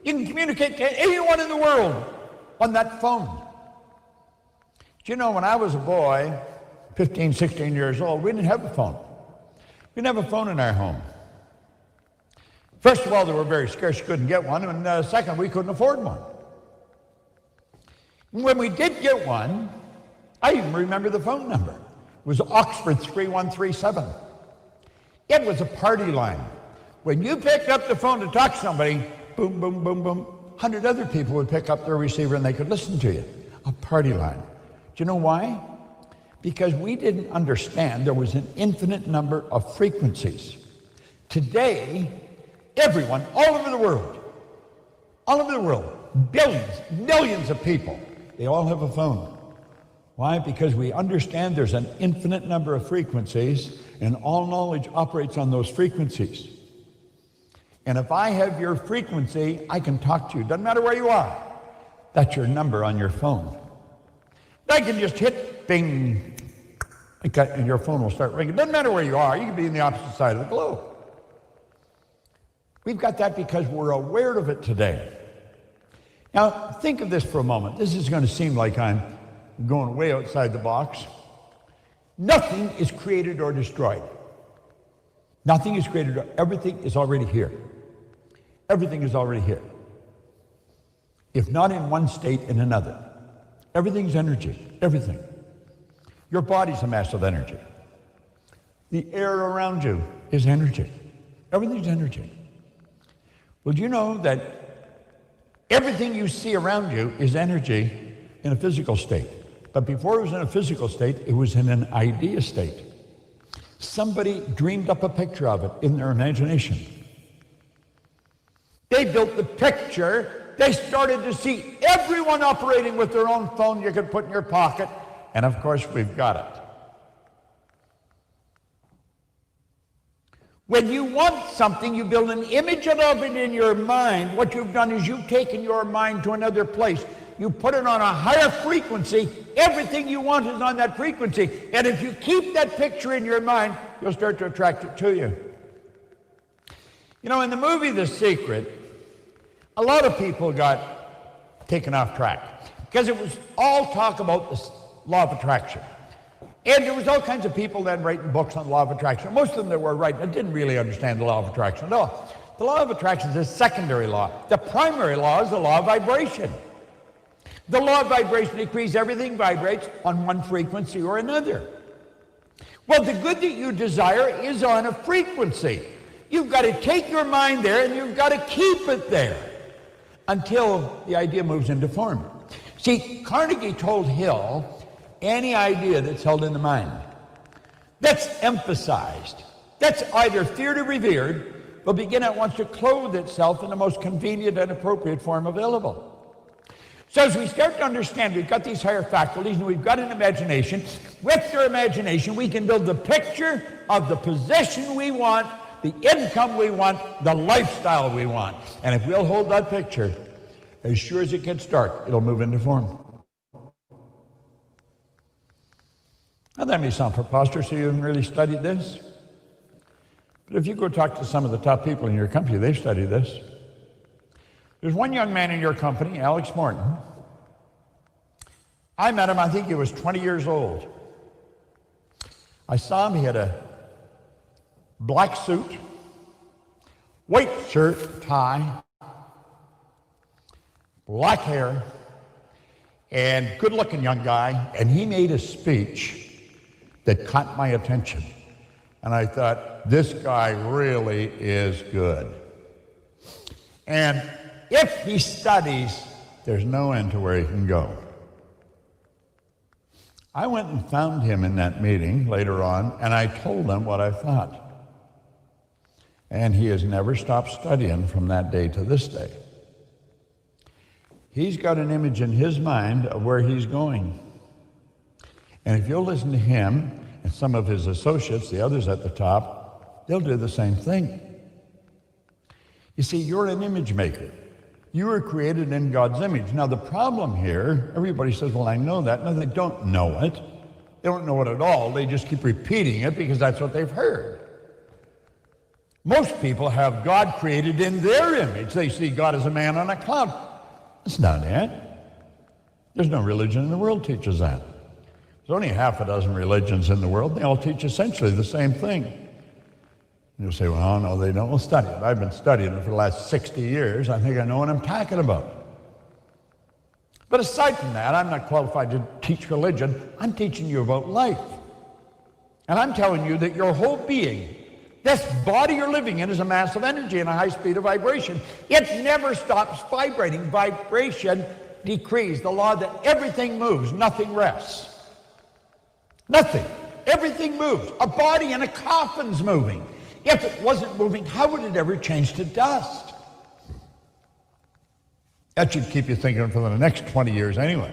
You can communicate to anyone in the world on that phone. Do you know, when I was a boy, 15, 16 years old, we didn't have a phone. We didn't have a phone in our home. First of all, they were very scarce. You couldn't get one. And second, we couldn't afford one. And when we did get one, I even remember the phone number. It was Oxford 3137. It was a party line. When you picked up the phone to talk to somebody, boom, boom, boom, boom, 100 other people would pick up their receiver and they could listen to you. A party line. Do you know why? Because we didn't understand there was an infinite number of frequencies. Today, everyone, all over the world, billions, millions of people, they all have a phone. Why? Because we understand there's an infinite number of frequencies, and all knowledge operates on those frequencies. And if I have your frequency, I can talk to you. Doesn't matter where you are. That's your number on your phone. I can just hit bing, and your phone will start ringing. Doesn't matter where you are. You can be in the opposite side of the globe. We've got that because we're aware of it today. Now, think of this for a moment. This is going to seem like I'm going way outside the box. Nothing is created or destroyed. Nothing is created. Everything is already here. Everything is already here. If not in one state, in another. Everything's energy. Everything. Your body's a mass of energy. The air around you is energy. Everything's energy. Well, do you know that everything you see around you is energy in a physical state? But before it was in a physical state, it was in an idea state. Somebody dreamed up a picture of it in their imagination. They built the picture. They started to see everyone operating with their own phone you could put in your pocket. And of course, we've got it. When you want something, you build an image of it in your mind. What you've done is you've taken your mind to another place. You put it on a higher frequency. Everything you want is on that frequency. And if you keep that picture in your mind, you'll start to attract it to you. You know, in the movie The Secret, a lot of people got taken off track because it was all talk about the law of attraction. And there was all kinds of people then writing books on the law of attraction. Most of them that were writing didn't really understand the law of attraction at all. The law of attraction is a secondary law. The primary law is the law of vibration. The law of vibration decrees everything vibrates on one frequency or another. Well, the good that you desire is on a frequency. You've got to take your mind there and you've got to keep it there. until the idea moves into form. See, Carnegie told Hill, any idea that's held in the mind, that's emphasized, that's either feared or revered, will begin at once to clothe itself in the most convenient and appropriate form available. So as we start to understand we've got these higher faculties and we've got an imagination, with your imagination we can build the picture of the position we want, the income we want, the lifestyle we want. And if we'll hold that picture, as sure as it gets dark, it'll move into form. Now that may sound preposterous, so you haven't really studied this. But if you go talk to some of the top people in your company, they've studied this. There's one young man in your company, Alex Morton. I met him, I think he was 20 years old. I saw him, he had a black suit, white shirt, tie, black hair, and good-looking young guy, and he made a speech that caught my attention. And I thought, this guy really is good. And if he studies, there's no end to where he can go. I went and found him in that meeting later on, and I told him what I thought. And he has never stopped studying from that day to this day. He's got an image in his mind of where he's going. And if you'll listen to him and some of his associates, the others at the top, they'll do the same thing. You see, you're an image maker. You were created in God's image. Now, the problem here, everybody says, well, I know that. No, they don't know it. They don't know it at all. They just keep repeating it because that's what they've heard. Most people have God created in their image. They see God as a man on a cloud. That's not it. There's no religion in the world teaches that. There's only half a dozen religions in the world. They all teach essentially the same thing. You'll say, well, no, they don't. Well, study it. I've been studying it for the last 60 years. I think I know what I'm talking about. But aside from that, I'm not qualified to teach religion. I'm teaching you about life. And I'm telling you that your whole being, this body you're living in, is a mass of energy and a high speed of vibration. It never stops vibrating. Vibration decrees the law that everything moves, nothing rests. Nothing. Everything moves. A body in a coffin's moving. If it wasn't moving, how would it ever change to dust? That should keep you thinking for the next 20 years anyway.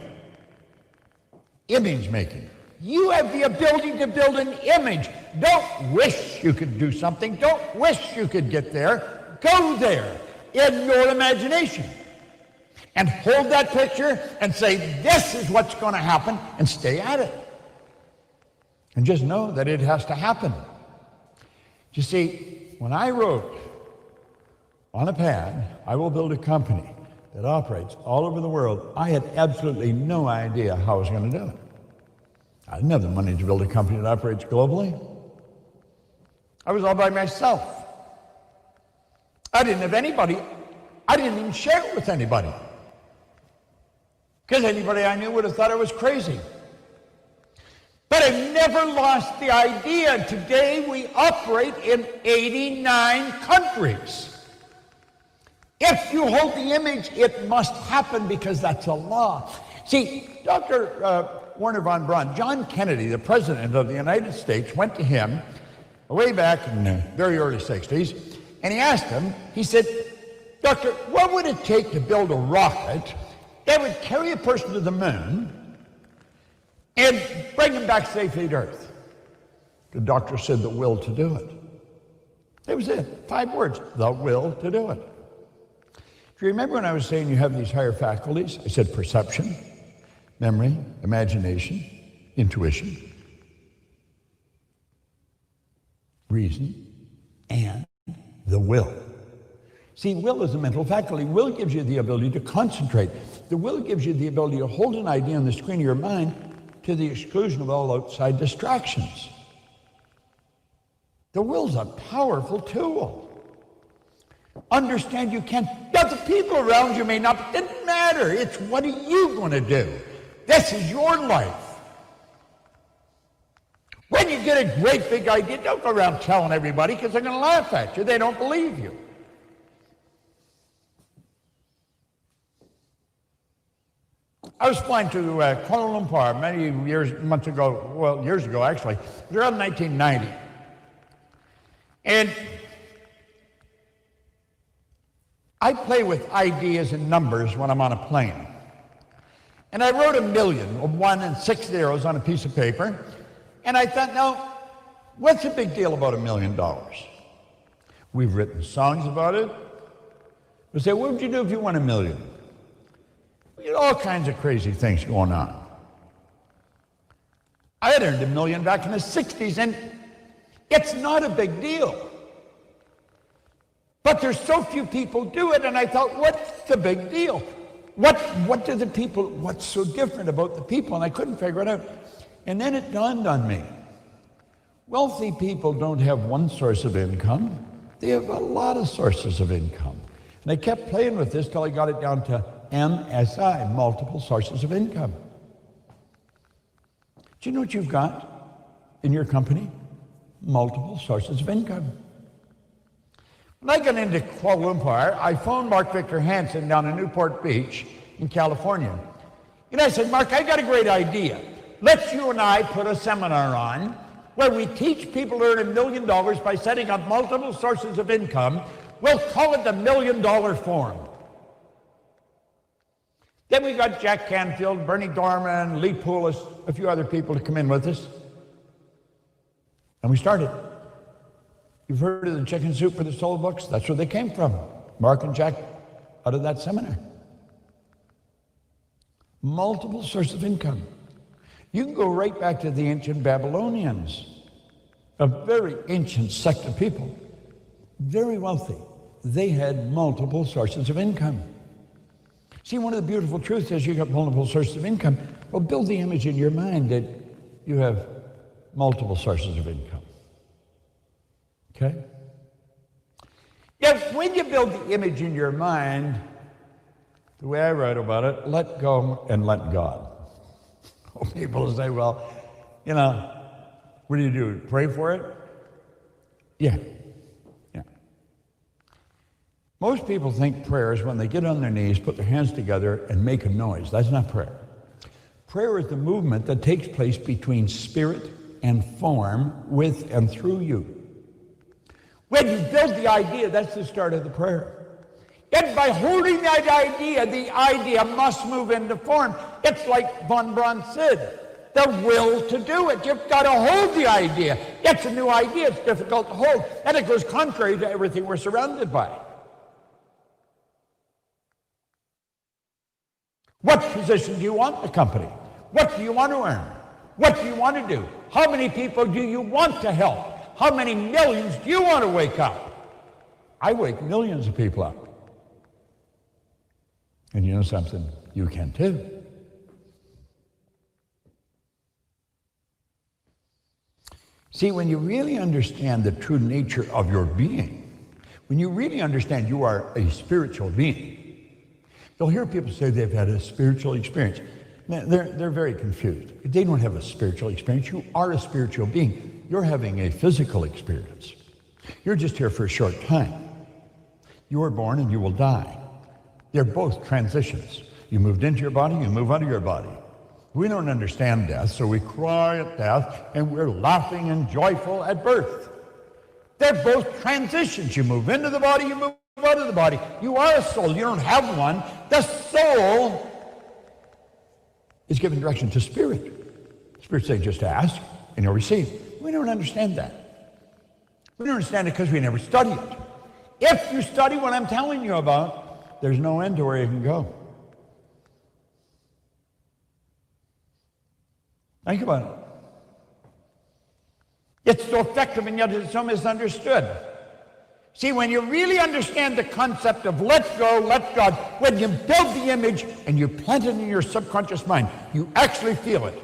Image making. You have the ability to build an image. Don't wish you could do something. Don't wish you could get there. Go there in your imagination. And hold that picture and say, this is what's going to happen, and stay at it. And just know that it has to happen. You see, when I wrote on a pad, I will build a company that operates all over the world, I had absolutely no idea how I was going to do it. I didn't have the money to build a company that operates globally. I was all by myself. I didn't have anybody. I didn't even share it with anybody. Because anybody I knew would have thought I was crazy. But I've never lost the idea. Today we operate in 89 countries. If you hold the image, it must happen because that's a law. See, Dr. Werner von Braun, John Kennedy, the President of the United States, went to him way back in the very early 60s, and he asked him, he said, Doctor, what would it take to build a rocket that would carry a person to the moon and bring him back safely to Earth? The doctor said, the will to do it. That was it. 5 words, the will to do it. Do you remember when I was saying you have these higher faculties? I said perception, memory, imagination, intuition, reason, and the will. See, will is a mental faculty. Will gives you the ability to concentrate. The will gives you the ability to hold an idea on the screen of your mind to the exclusion of all outside distractions. The will's a powerful tool. Understand you can't. Now, the people around you may not. It doesn't matter. It's what are you going to do? This is your life. When you get a great big idea, don't go around telling everybody because they're going to laugh at you. They don't believe you. I was flying to Kuala Lumpur many months ago, well, years ago actually. It was around 1990. And I play with ideas and numbers when I'm on a plane. And I wrote 1,000,000, a 1 and 6 zeros on a piece of paper. And I thought, now, what's the big deal about $1 million? We've written songs about it. We say, what would you do if you won $1 million? We had all kinds of crazy things going on. I had earned $1 million back in the 60s, and it's not a big deal. But there's so few people do it, and I thought, what's the big deal? What do the people, what's so different about the people? And I couldn't figure it out. And then it dawned on me. Wealthy people don't have one source of income. They have a lot of sources of income. And I kept playing with this till I got it down to MSI, multiple sources of income. Do you know what you've got in your company? Multiple sources of income. When I got into Kuala Lumpur, I phoned Mark Victor Hansen down in Newport Beach in California. And I said, Mark, I got a great idea. Let's you and I put a seminar on where we teach people to earn $1 million by setting up multiple sources of income. We'll call it the $1 Million Forum. Then we got Jack Canfield, Bernie Dorman, Lee Poulos, a few other people to come in with us. And we started. You've heard of the chicken soup for the soul books? That's where they came from. Mark and Jack out of that seminar. Multiple sources of income. You can go right back to the ancient Babylonians, a very ancient sect of people, very wealthy. They had multiple sources of income. See, one of the beautiful truths is you got multiple sources of income. Well, build the image in your mind that you have multiple sources of income. Okay? Yes, when you build the image in your mind, the way I write about it, let go and let God. People say, well, you know, what do? Pray for it? Yeah. Most people think prayer is when they get on their knees, put their hands together, and make a noise. That's not prayer. Prayer is the movement that takes place between spirit and form, with and through you. When you build the idea, that's the start of the prayer. And by holding that idea, the idea must move into form. It's like von Braun said, the will to do it. You've got to hold the idea. It's a new idea. It's difficult to hold. And it goes contrary to everything we're surrounded by. What position do you want in the company? What do you want to earn? What do you want to do? How many people do you want to help? How many millions do you want to wake up? I wake millions of people up. And you know something? You can too. See, when you really understand the true nature of your being, when you really understand you are a spiritual being, you'll hear people say they've had a spiritual experience. They're very confused. They don't have a spiritual experience. You are a spiritual being. You're having a physical experience. You're just here for a short time. You were born and you will die. They're both transitions. You moved into your body, you move out of your body. We don't understand death, so we cry at death, and we're laughing and joyful at birth. They're both transitions. You move into the body, you move out of the body. You are a soul. You don't have one. The soul is given direction to spirit. Spirit say, just ask, and you'll receive. We don't understand that. We don't understand it because we never study it. If you study what I'm telling you about, there's no end to where you can go. Think about it. It's so effective and yet it's so misunderstood. See, when you really understand the concept of let go, let God, when you build the image and you plant it in your subconscious mind, you actually feel it.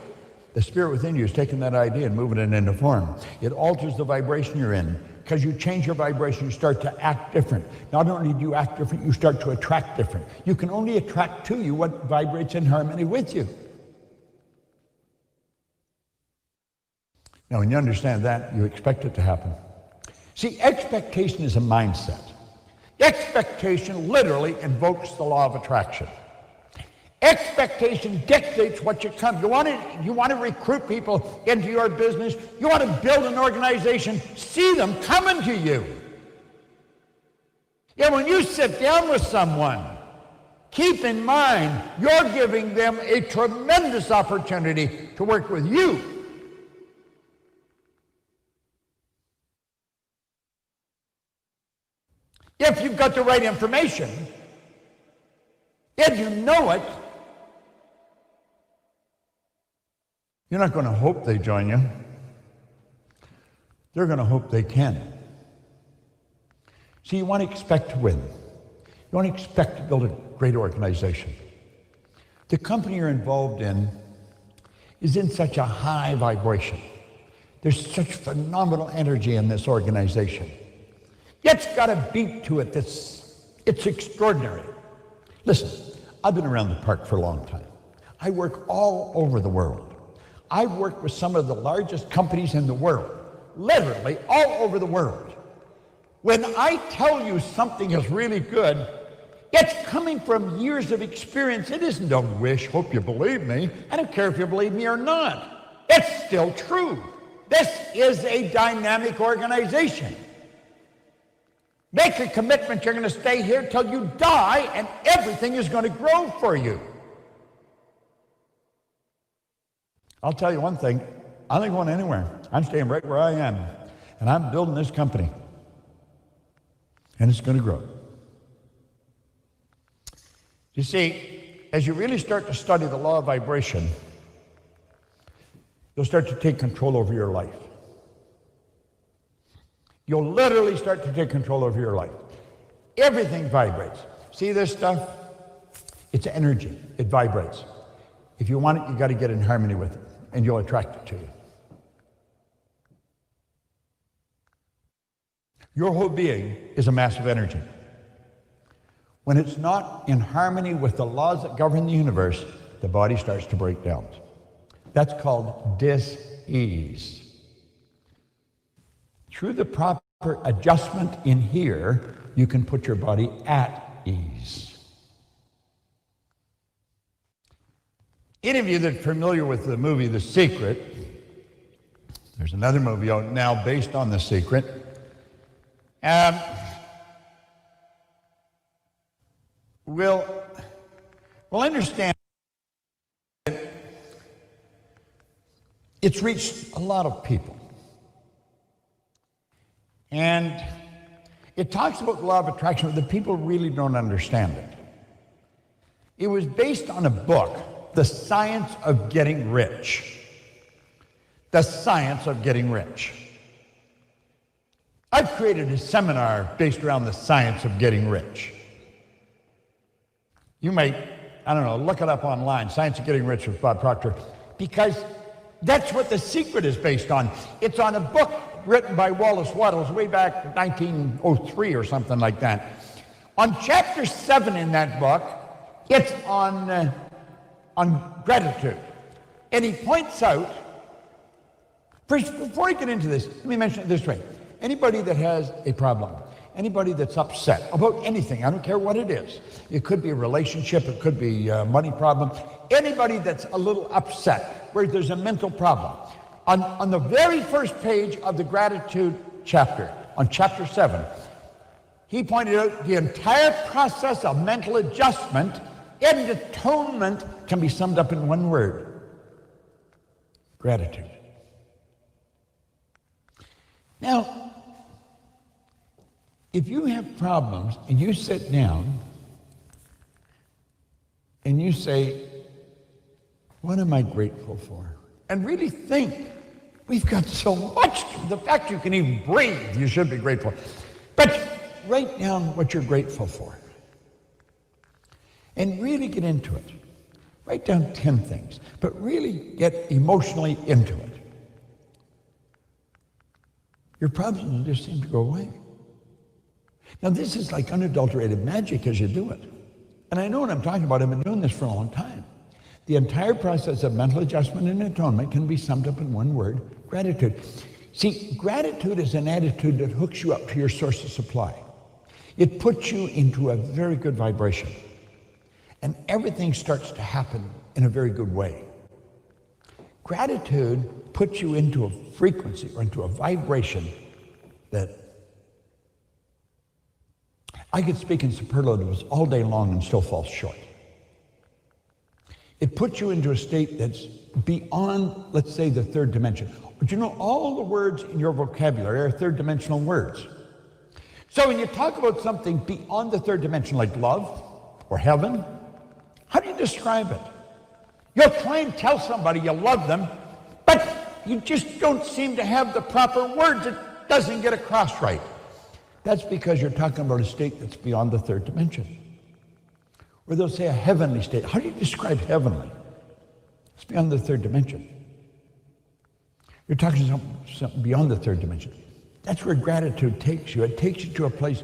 The spirit within you is taking that idea and moving it into form. It alters the vibration you're in. Because you change your vibration, you start to act different. Not only do you act different, you start to attract different. You can only attract to you what vibrates in harmony with you. Now, when you understand that, you expect it to happen. See, expectation is a mindset. Expectation literally invokes the law of attraction. Expectation dictates what you come. You want to recruit people into your business. You want to build an organization. See them coming to you. Yeah, when you sit down with someone, keep in mind you're giving them a tremendous opportunity to work with you. If you've got the right information, if you know it, you're not going to hope they join you. They're going to hope they can. See, you want to expect to win. You want to expect to build a great organization. The company you're involved in is in such a high vibration. There's such phenomenal energy in this organization. It's got a beat to it it's extraordinary. Listen, I've been around the park for a long time. I work all over the world. I've worked with some of the largest companies in the world, literally all over the world. When I tell you something is really good, it's coming from years of experience. It isn't a wish, hope you believe me. I don't care if you believe me or not. It's still true. This is a dynamic organization. Make a commitment you're going to stay here till you die, and everything is going to grow for you. I'll tell you one thing, I ain't going anywhere. I'm staying right where I am, and I'm building this company, and it's going to grow. You see, as you really start to study the law of vibration, you'll start to take control over your life. You'll literally start to take control over your life. Everything vibrates. See this stuff? It's energy. It vibrates. If you want it, you got to get in harmony with it, and you'll attract it to you. Your whole being is a mass of energy. When it's not in harmony with the laws that govern the universe, the body starts to break down. That's called dis-ease. Through the proper adjustment in here, you can put your body at ease. Any of you that are familiar with the movie The Secret, there's another movie out now based on The Secret, will understand that it's reached a lot of people. And it talks about the law of attraction, but the people really don't understand it. It was based on a book, The Science of Getting Rich. The Science of Getting Rich. I've created a seminar based around the science of getting rich. You might, I don't know, look it up online, Science of Getting Rich with Bob Proctor, because that's what The Secret is based on. It's on a book written by Wallace Wattles way back in 1903 or something like that. On chapter 7 in that book, it's on gratitude. And he points out, before I get into this, let me mention it this way. Anybody that has a problem, anybody that's upset about anything, I don't care what it is. It could be a relationship, it could be a money problem. Anybody that's a little upset, where there's a mental problem. On the very first page of the gratitude chapter, on chapter 7, he pointed out the entire process of mental adjustment and atonement can be summed up in one word: gratitude. Now, if you have problems and you sit down and you say, what am I grateful for? And really think, we've got so much. The fact you can even breathe, you should be grateful. But write down what you're grateful for. And really get into it. Write down 10 things, but really get emotionally into it. Your problems will just seem to go away. Now, this is like unadulterated magic as you do it. And I know what I'm talking about. I've been doing this for a long time. The entire process of mental adjustment and atonement can be summed up in one word: gratitude. See, gratitude is an attitude that hooks you up to your source of supply. It puts you into a very good vibration. And everything starts to happen in a very good way. Gratitude puts you into a frequency or into a vibration that I could speak in superlatives all day long and still fall short. It puts you into a state that's beyond, let's say, the third dimension. But you know, all the words in your vocabulary are third dimensional words. So when you talk about something beyond the third dimension, like love or heaven, how do you describe it? You'll try and tell somebody you love them, but you just don't seem to have the proper words. It doesn't get across right. That's because you're talking about a state that's beyond the third dimension. Or they'll say a heavenly state. How do you describe heavenly? It's beyond the third dimension. You're talking something beyond the third dimension. That's where gratitude takes you. It takes you to a place,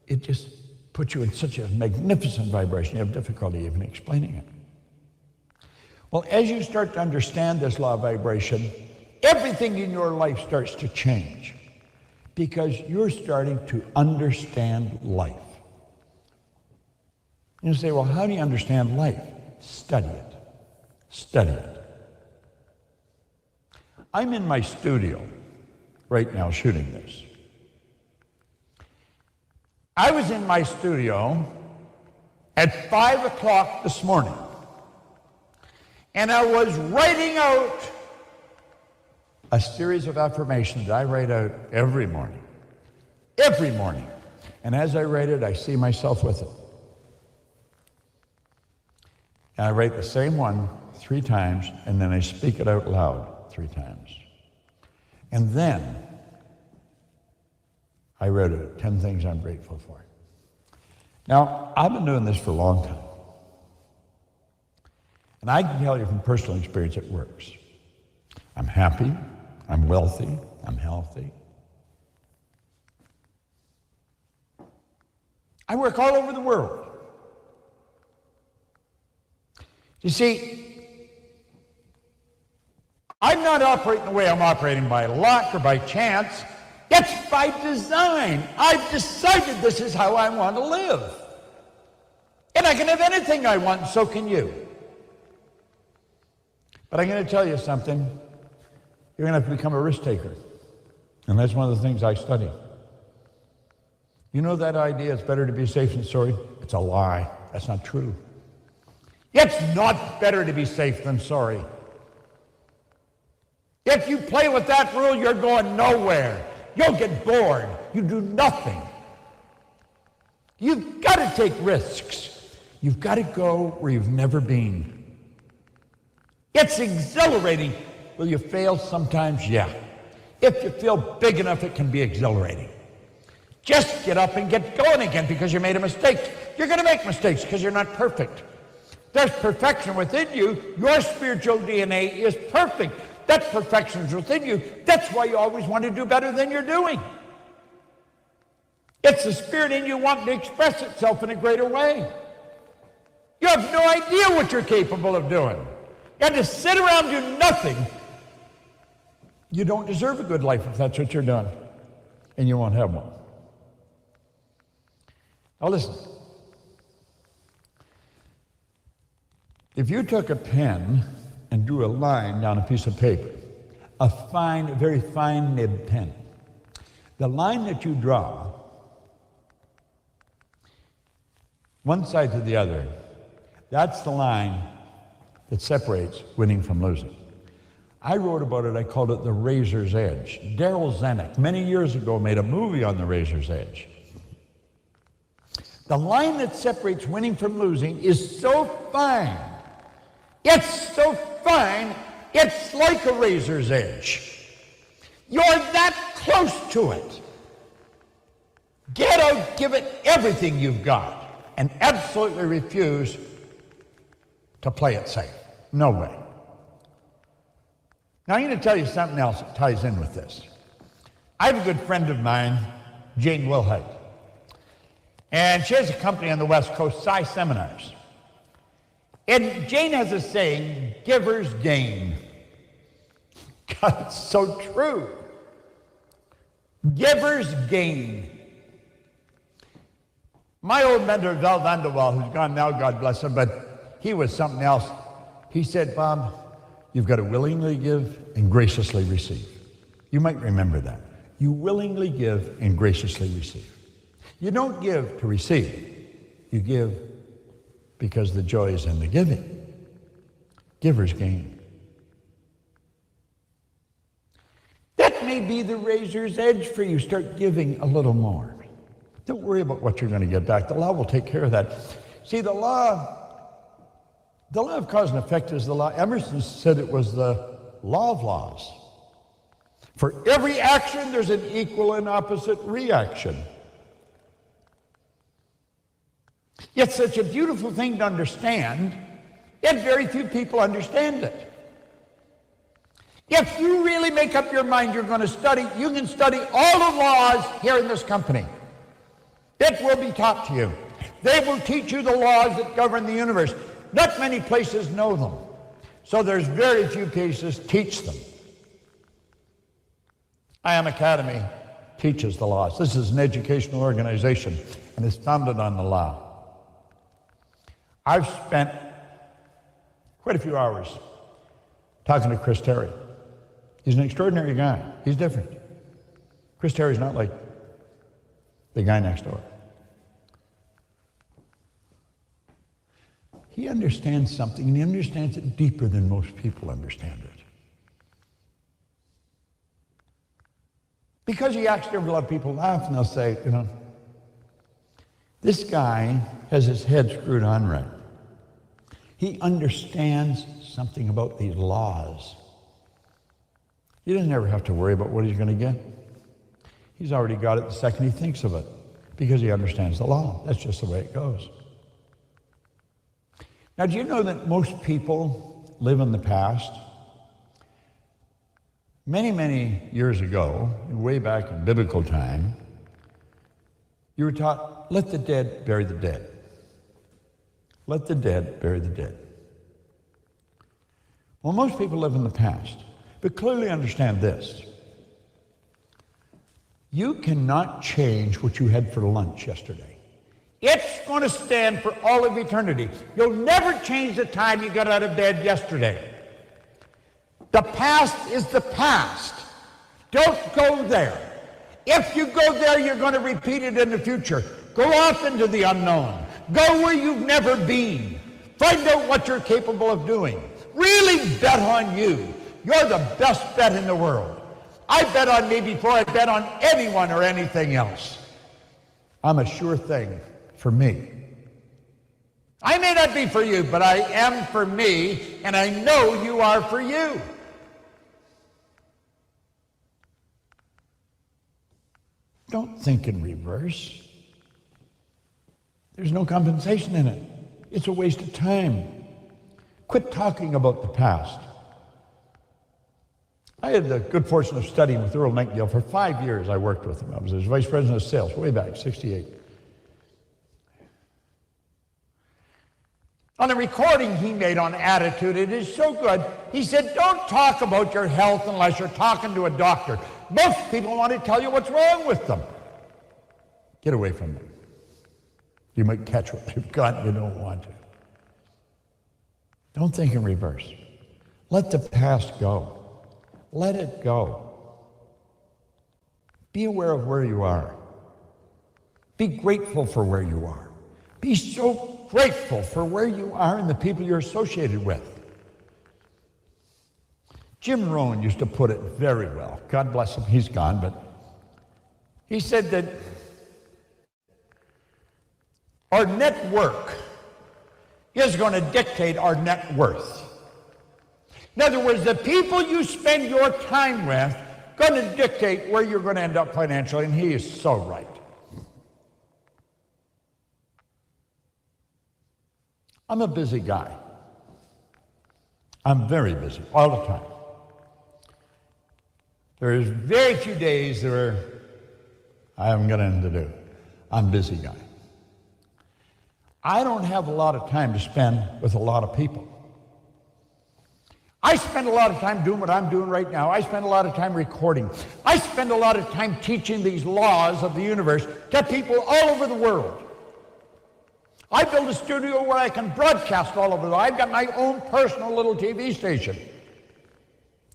it just puts you in such a magnificent vibration, you have difficulty even explaining it. Well, as you start to understand this law of vibration, everything in your life starts to change because you're starting to understand life. You say, well, how do you understand life? Study it. Study it. I'm in my studio right now shooting this. I was in my studio at 5 o'clock this morning, and I was writing out a series of affirmations that I write out every morning. Every morning. And as I write it, I see myself with it. And I write the same one 3 times, and then I speak it out loud 3 times. And then I wrote it, 10 things I'm grateful for. Now, I've been doing this for a long time. And I can tell you from personal experience, it works. I'm happy, I'm wealthy, I'm healthy. I work all over the world. You see, I'm not operating the way I'm operating by luck or by chance. It's by design. I've decided this is how I want to live. And I can have anything I want, and so can you. But I'm going to tell you something. You're going to have to become a risk taker. And that's one of the things I study. You know that idea, it's better to be safe than sorry? It's a lie. That's not true. It's not better to be safe than sorry. If you play with that rule, you're going nowhere. You'll get bored. You do nothing. You've got to take risks. You've got to go where you've never been. It's exhilarating. Will you fail sometimes? Yeah. If you feel big enough, it can be exhilarating. Just get up and get going again because you made a mistake. You're going to make mistakes because you're not perfect. There's perfection within you. Your spiritual DNA is perfect. That perfection is within you. That's why you always want to do better than you're doing. It's the spirit in you wanting to express itself in a greater way. You have no idea what you're capable of doing. And to sit around and do nothing, you don't deserve a good life if that's what you're doing. And you won't have one. Now listen. If you took a pen and drew a line down a piece of paper, a fine, very fine nib pen, the line that you draw, one side to the other, that's the line that separates winning from losing. I wrote about it, I called it the razor's edge. Daryl Zanuck, many years ago, made a movie on the razor's edge. The line that separates winning from losing is so fine. It's so fine, it's like a razor's edge. You're that close to it. Get out, give it everything you've got, and absolutely refuse to play it safe. No way. Now, I'm going to tell you something else that ties in with this. I have a good friend of mine, Jane Wilhite, and she has a company on the West Coast, Psi Seminars. And Jane has a saying, givers gain. God, it's so true. Givers gain. My old mentor, Val Vanderwall, who's gone now, God bless him, but he was something else. He said, Bob, you've got to willingly give and graciously receive. You might remember that. You willingly give and graciously receive. You don't give to receive. You give because the joy is in the giving. Givers gain. That may be the razor's edge for you. Start giving a little more. Don't worry about what you're going to get back. The law will take care of that. See, the law of cause and effect is the law. Emerson said it was the law of laws. For every action, there's an equal and opposite reaction. It's such a beautiful thing to understand, yet very few people understand it. If you really make up your mind you're going to study, you can study all the laws here in this company. It will be taught to you. They will teach you the laws that govern the universe. Not many places know them. So there's very few places teach them. IAM Academy teaches the laws. This is an educational organization, and it's founded on the law. I've spent quite a few hours talking to Chris Terry. He's an extraordinary guy. He's different. Chris Terry's not like the guy next door. He understands something, and he understands it deeper than most people understand it. Because he acts different, a lot of people laugh, and they'll say, you know, this guy has his head screwed on right. He understands something about these laws. He doesn't ever have to worry about what he's going to get. He's already got it the second he thinks of it, because he understands the law. That's just the way it goes. Now, do you know that most people live in the past? Many, many years ago, way back in biblical time, you were taught, let the dead bury the dead. Let the dead bury the dead. Well, most people live in the past, but clearly understand this. You cannot change what you had for lunch yesterday. It's going to stand for all of eternity. You'll never change the time you got out of bed yesterday. The past is the past. Don't go there. If you go there, you're going to repeat it in the future. Go off into the unknown. Go where you've never been. Find out what you're capable of doing. Really bet on you. You're the best bet in the world. I bet on me before I bet on anyone or anything else. I'm a sure thing for me. I may not be for you, but I am for me, and I know you are for you. Don't think in reverse. There's no compensation in it. It's a waste of time. Quit talking about the past. I had the good fortune of studying with Earl Nightingale. For 5 years I worked with him. I was his vice president of sales way back, 68. On a recording he made on attitude, it is so good. He said, don't talk about your health unless you're talking to a doctor. Most people want to tell you what's wrong with them. Get away from them. You might catch what they've got and you don't want to. Don't think in reverse. Let the past go. Let it go. Be aware of where you are. Be grateful for where you are. Be so grateful for where you are and the people you're associated with. Jim Rohn used to put it very well. God bless him, he's gone, but he said that our network is going to dictate our net worth. In other words, the people you spend your time with are going to dictate where you're going to end up financially, and he is so right. I'm a busy guy. I'm very busy all the time. There's very few days where I haven't got anything to do. I'm a busy guy. I don't have a lot of time to spend with a lot of people. I spend a lot of time doing what I'm doing right now. I spend a lot of time recording. I spend a lot of time teaching these laws of the universe to people all over the world. I built a studio where I can broadcast all over. I've got my own personal little TV station.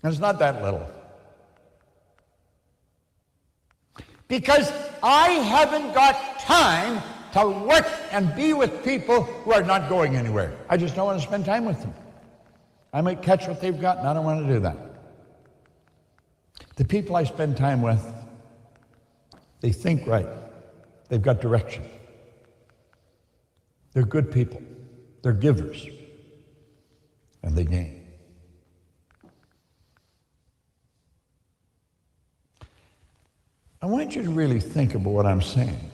And it's not that little. Because I haven't got time to work and be with people who are not going anywhere. I just don't want to spend time with them. I might catch what they've got, and I don't want to do that. The people I spend time with, they think right. They've got direction. They're good people. They're givers. And they gain. I want you to really think about what I'm saying.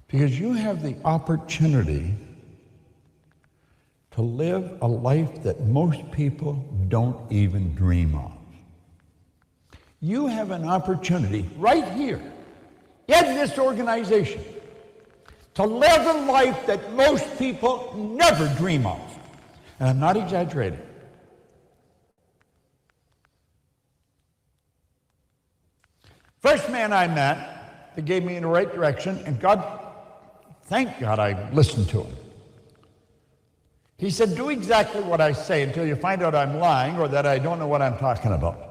Because you have the opportunity to live a life that most people don't even dream of. You have an opportunity right here in this organization to live a life that most people never dream of. And I'm not exaggerating. First man I met that gave me in the right direction, and thank God I listened to him. He said, do exactly what I say until you find out I'm lying or that I don't know what I'm talking about.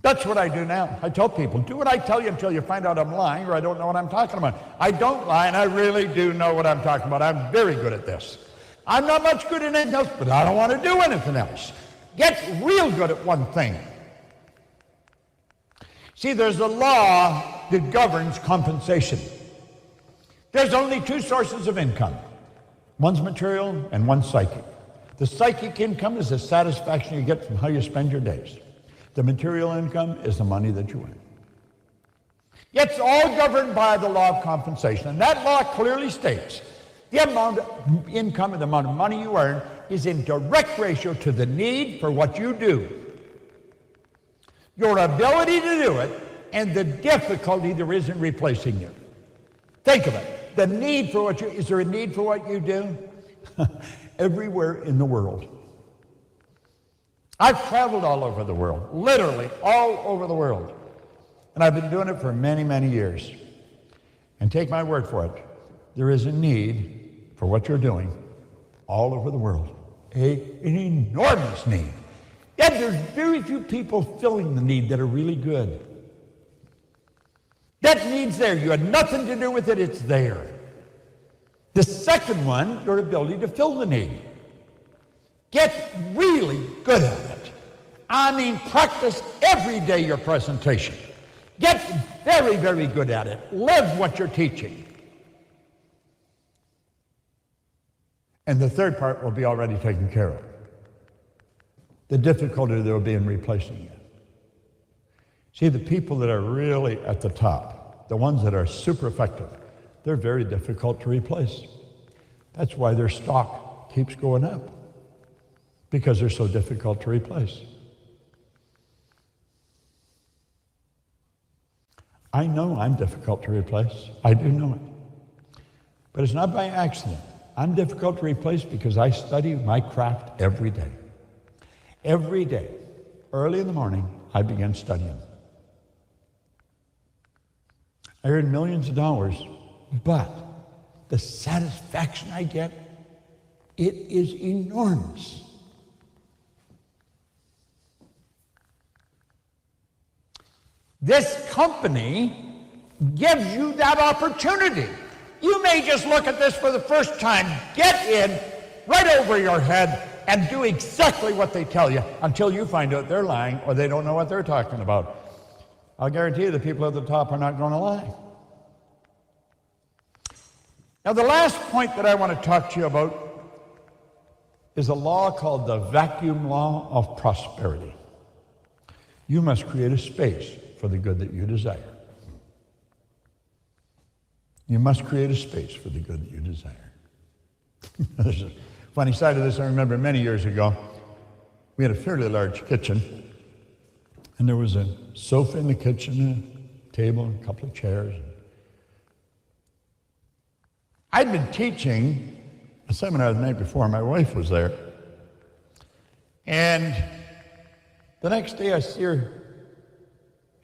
That's what I do now. I tell people, do what I tell you until you find out I'm lying or I don't know what I'm talking about. I don't lie, and I really do know what I'm talking about. I'm very good at this. I'm not much good at anything else, but I don't want to do anything else. Get real good at one thing. See, there's a law that governs compensation. There's only two sources of income. One's material and one's psychic. The psychic income is the satisfaction you get from how you spend your days. The material income is the money that you earn. It's all governed by the law of compensation. And that law clearly states the amount of income and the amount of money you earn is in direct ratio to the need for what you do. Your ability to do it and the difficulty there is in replacing you. Think of it. The need for is there a need for what you do? Everywhere in the world. I've traveled all over the world, literally all over the world. And I've been doing it for many, many years. And take my word for it, there is a need for what you're doing all over the world. An enormous need. Yet there's very few people filling the need that are really good. That need's there. You had nothing to do with it, it's there. The second one, your ability to fill the need. Get really good at it. I mean, practice every day your presentation. Get very, very good at it. Live what you're teaching. And the third part will be already taken care of. The difficulty there will be in replacing it. See, the people that are really at the top, the ones that are super effective, they're very difficult to replace. That's why their stock keeps going up, because they're so difficult to replace. I know I'm difficult to replace. I do know it. But it's not by accident. I'm difficult to replace because I study my craft every day. Every day, early in the morning, I begin studying. I earn millions of dollars, but the satisfaction I get, it is enormous. This company gives you that opportunity. You may just look at this for the first time, get in, right over your head, and do exactly what they tell you until you find out they're lying or they don't know what they're talking about. I'll guarantee you the people at the top are not going to lie. Now, the last point that I want to talk to you about is a law called the vacuum law of prosperity. You must create a space for the good that you desire. You must create a space for the good that you desire. There's a funny side of this. I remember many years ago, we had a fairly large kitchen, and there was a sofa in the kitchen, a table, and a couple of chairs. I'd been teaching a seminar the night before. My wife was there. And the next day I see her.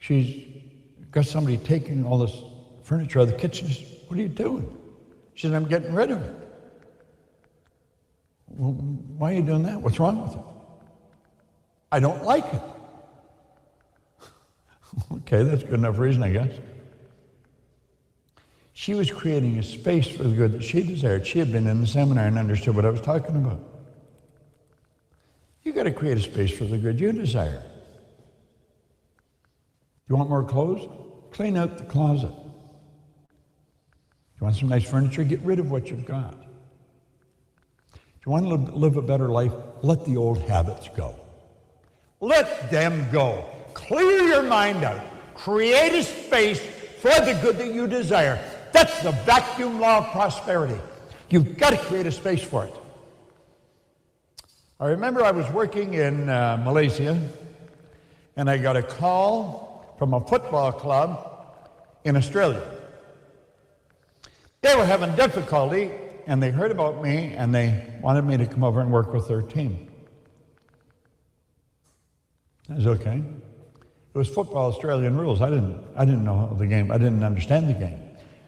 She's got somebody taking all this furniture out of the kitchen. What are you doing? She said, I'm getting rid of it. Well, why are you doing that? What's wrong with it? I don't like it. Okay, that's good enough reason, I guess. She was creating a space for the good that she desired. She had been in the seminar and understood what I was talking about. You got to create a space for the good you desire. You want more clothes? Clean out the closet. You want some nice furniture? Get rid of what you've got. If you want to live a better life, let the old habits go. Let them go. Clear your mind out. Create a space for the good that you desire. That's the vacuum law of prosperity. You've got to create a space for it. I remember I was working in Malaysia, and I got a call from a football club in Australia. They were having difficulty, and they heard about me, and they wanted me to come over and work with their team. I was okay. It was football Australian rules. I didn't know the game. I didn't understand the game.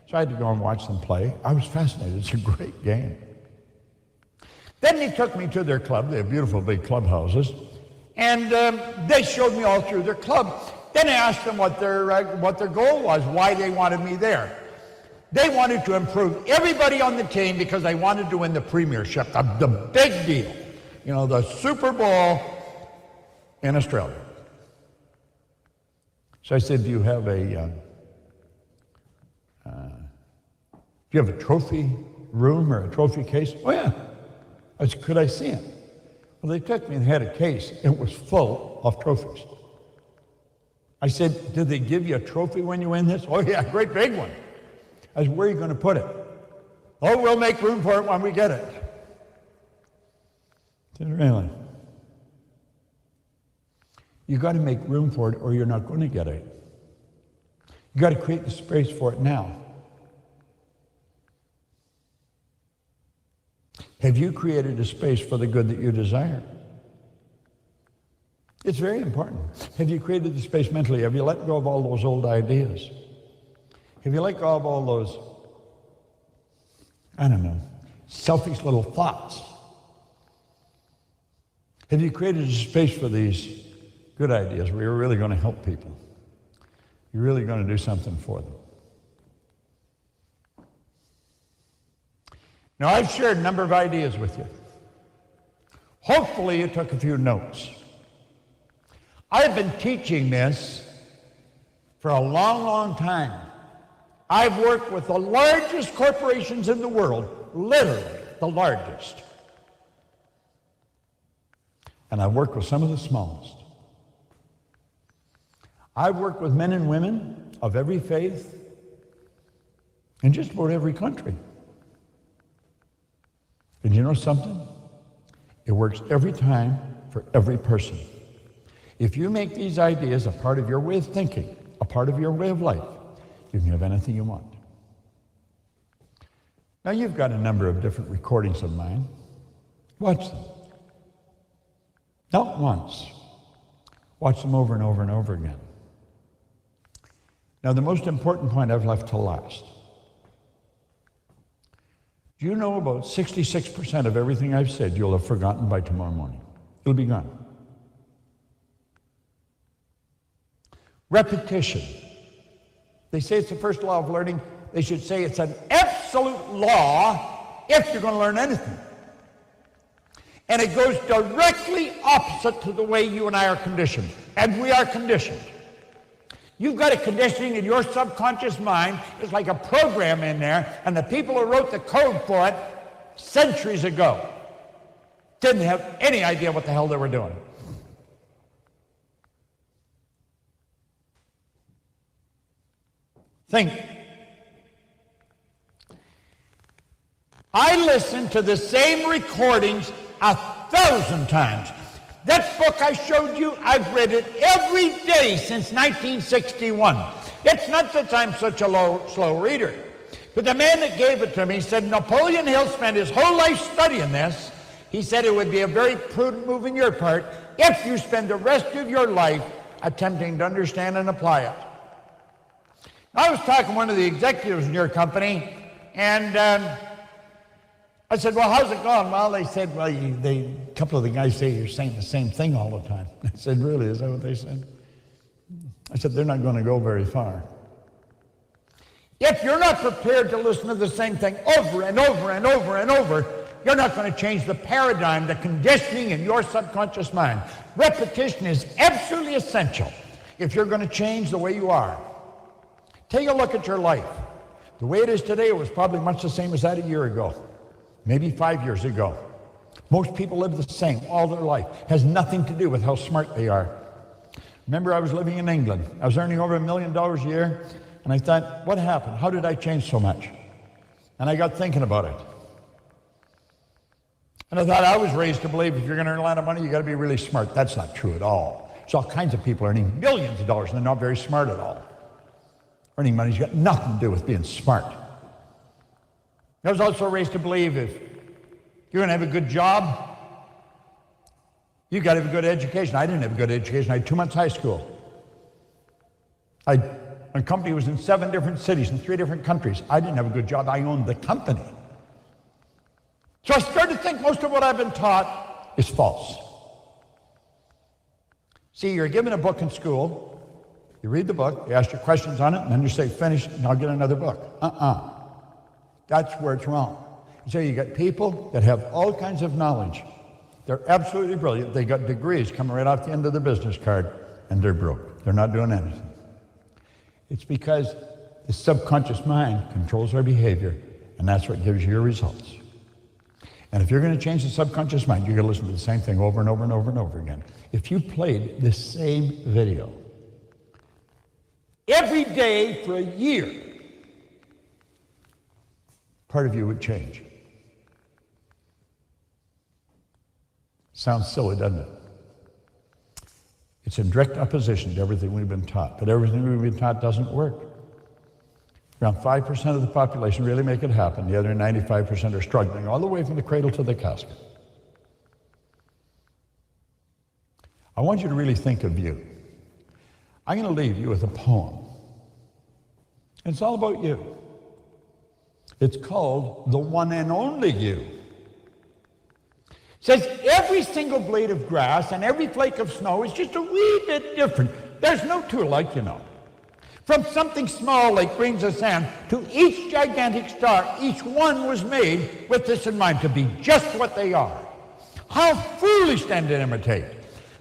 So I had to go and watch them play. I was fascinated. It's a great game. Then they took me to their club. They have beautiful big clubhouses. And they showed me all through their club. Then I asked them what their goal was, why they wanted me there. They wanted to improve everybody on the team because they wanted to win the premiership, the big deal. You know, the Super Bowl in Australia. So I said, do you have a trophy room or a trophy case? Oh, yeah. I said, could I see it? Well, they took me and had a case. It was full of trophies. I said, did they give you a trophy when you win this? Oh, yeah, a great big one. I said, where are you going to put it? Oh, we'll make room for it when we get it. I said, really? You got to make room for it or you're not going to get it. You got to create the space for it now. Have you created a space for the good that you desire? It's very important. Have you created the space mentally? Have you let go of all those old ideas? Have you let go of all those, selfish little thoughts? Have you created a space for these good ideas where you're really going to help people? You're really going to do something for them. Now, I've shared a number of ideas with you. Hopefully, you took a few notes. I've been teaching this for a long, long time. I've worked with the largest corporations in the world, literally the largest. And I've worked with some of the smallest. I've worked with men and women of every faith in just about every country. And you know something? It works every time for every person. If you make these ideas a part of your way of thinking, a part of your way of life, you can have anything you want. Now, you've got a number of different recordings of mine. Watch them. Not once. Watch them over and over and over again. Now, the most important point I've left to last. Do you know about 66% of everything I've said you'll have forgotten by tomorrow morning? It'll be gone. Repetition. They say it's the first law of learning. They should say it's an absolute law if you're going to learn anything. And it goes directly opposite to the way you and I are conditioned. And we are conditioned. You've got a conditioning in your subconscious mind. It's like a program in there, and the people who wrote the code for it centuries ago didn't have any idea what the hell they were doing. Think. I listened to the same recordings 1,000 times. That book I showed you, I've read it every day since 1961. It's not that I'm such a slow reader, but the man that gave it to me said Napoleon Hill spent his whole life studying this. He said it would be a very prudent move on your part if you spend the rest of your life attempting to understand and apply it. I was talking to one of the executives in your company, and I said, well, how's it going? Well, they said, well, a couple of the guys say you're saying the same thing all the time. I said, really, is that what they said? I said, they're not going to go very far. If you're not prepared to listen to the same thing over and over and over and over, you're not going to change the paradigm, the conditioning in your subconscious mind. Repetition is absolutely essential if you're going to change the way you are. Take a look at your life. The way it is today was probably much the same as that a year ago, maybe 5 years ago. Most people live the same all their life. It has nothing to do with how smart they are. Remember, I was living in England. I was earning over $1 million a year, and I thought, what happened? How did I change so much? And I got thinking about it. And I thought, I was raised to believe if you're going to earn a lot of money, you got to be really smart. That's not true at all. There's all kinds of people earning millions of dollars, and they're not very smart at all. Earning money's got nothing to do with being smart. I was also raised to believe if you're going to have a good job, you've got to have a good education. I didn't have a good education. I had 2 months high school. My company was in 7 different cities in 3 different countries. I didn't have a good job. I owned the company. So I started to think most of what I've been taught is false. See, you're given a book in school, you read the book, you ask your questions on it, and then you say, finish, and I'll get another book. That's where it's wrong. So you got people that have all kinds of knowledge. They're absolutely brilliant. They got degrees coming right off the end of the business card, and they're broke. They're not doing anything. It's because the subconscious mind controls our behavior, and that's what gives you your results. And if you're going to change the subconscious mind, you're going to listen to the same thing over and over and over and over again. If you played the same video every day for a year, part of you would change. Sounds silly, doesn't it? It's in direct opposition to everything we've been taught, but everything we've been taught doesn't work. Around 5% of the population really make it happen. The other 95% are struggling all the way from the cradle to the casket. I want you to really think of you. I'm going to leave you with a poem. It's all about you. It's called The One and Only You. It says every single blade of grass and every flake of snow is just a wee bit different. There's no two alike, you know. From something small like grains of sand to each gigantic star, each one was made with this in mind, to be just what they are. How foolish then to imitate.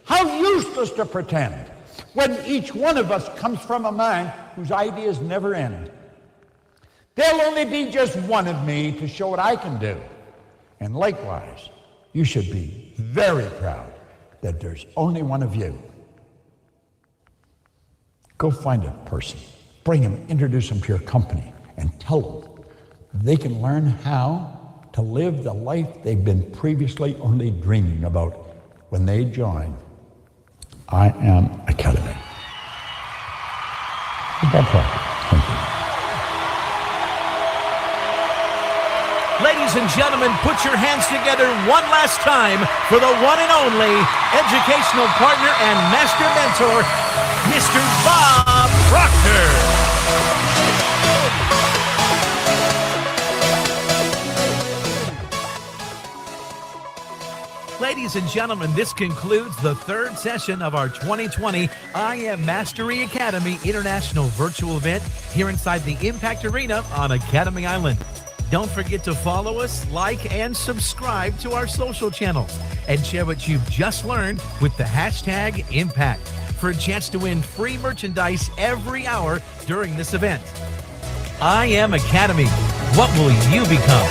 How useless to pretend, when each one of us comes from a mind whose ideas never end. There'll only be just one of me to show what I can do. And likewise, you should be very proud that there's only one of you. Go find a person, bring them, introduce them to your company, and tell them they can learn how to live the life they've been previously only dreaming about when they join I Am Academy. That's all. Thank you. Ladies and gentlemen, put your hands together one last time for the one and only educational partner and master mentor, Mr. Bob Proctor. Ladies and gentlemen, this concludes the 3rd session of our 2020 I Am Mastery Academy International Virtual Event here inside the Impact Arena on Academy Island. Don't forget to follow us, like, and subscribe to our social channels, and share what you've just learned with the hashtag Impact for a chance to win free merchandise every hour during this event. I Am Academy. What will you become?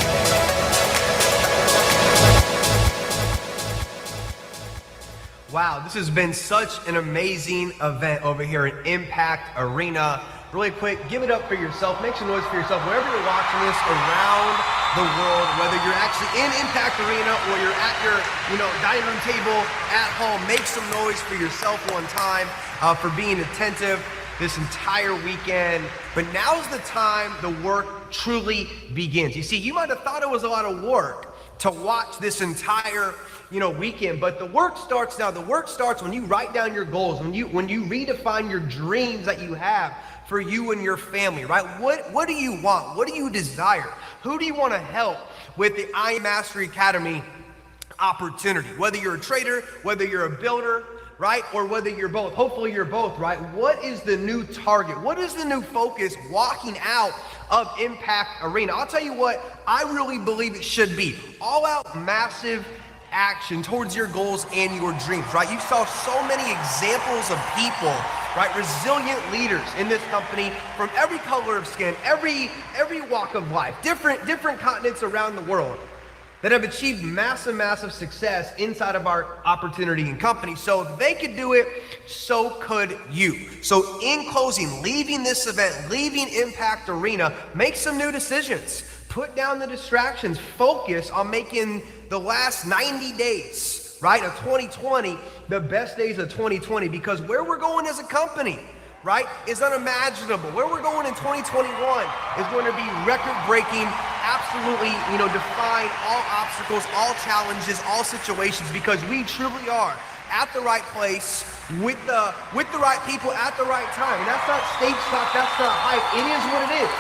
Wow, this has been such an amazing event over here at Impact Arena. Really quick, give it up for yourself. Make some noise for yourself wherever you're watching this around the world, whether you're actually in Impact Arena or you're at your dining room table at home. Make some noise for yourself one time for being attentive this entire weekend. But now's the time the work truly begins. You see, you might have thought it was a lot of work to watch this entire weekend, but the work starts now. The work starts when you write down your goals, when you redefine your dreams that you have for you and your family, right? What do you want? What do you desire? Who do you want to help with the I Am Mastery Academy opportunity? Whether you're a trader, whether you're a builder, right? Or whether you're both. Hopefully you're both, right? What is the new target? What is the new focus walking out of Impact Arena? I'll tell you what I really believe it should be. All out massive action towards your goals and your dreams, right? You saw so many examples of people, right? Resilient leaders in this company from every color of skin, every walk of life, different continents around the world, that have achieved massive success inside of our opportunity and company. So if they could do it, so could you. So in closing, leaving this event, leaving Impact Arena, make some new decisions. Put down the distractions. Focus on making the last 90 days, right, of 2020, the best days of 2020, because where we're going as a company, right, is unimaginable. Where we're going in 2021 is going to be record-breaking, absolutely, defying all obstacles, all challenges, all situations, because we truly are at the right place with the right people at the right time. And that's not stage talk, that's not hype. It is what it is,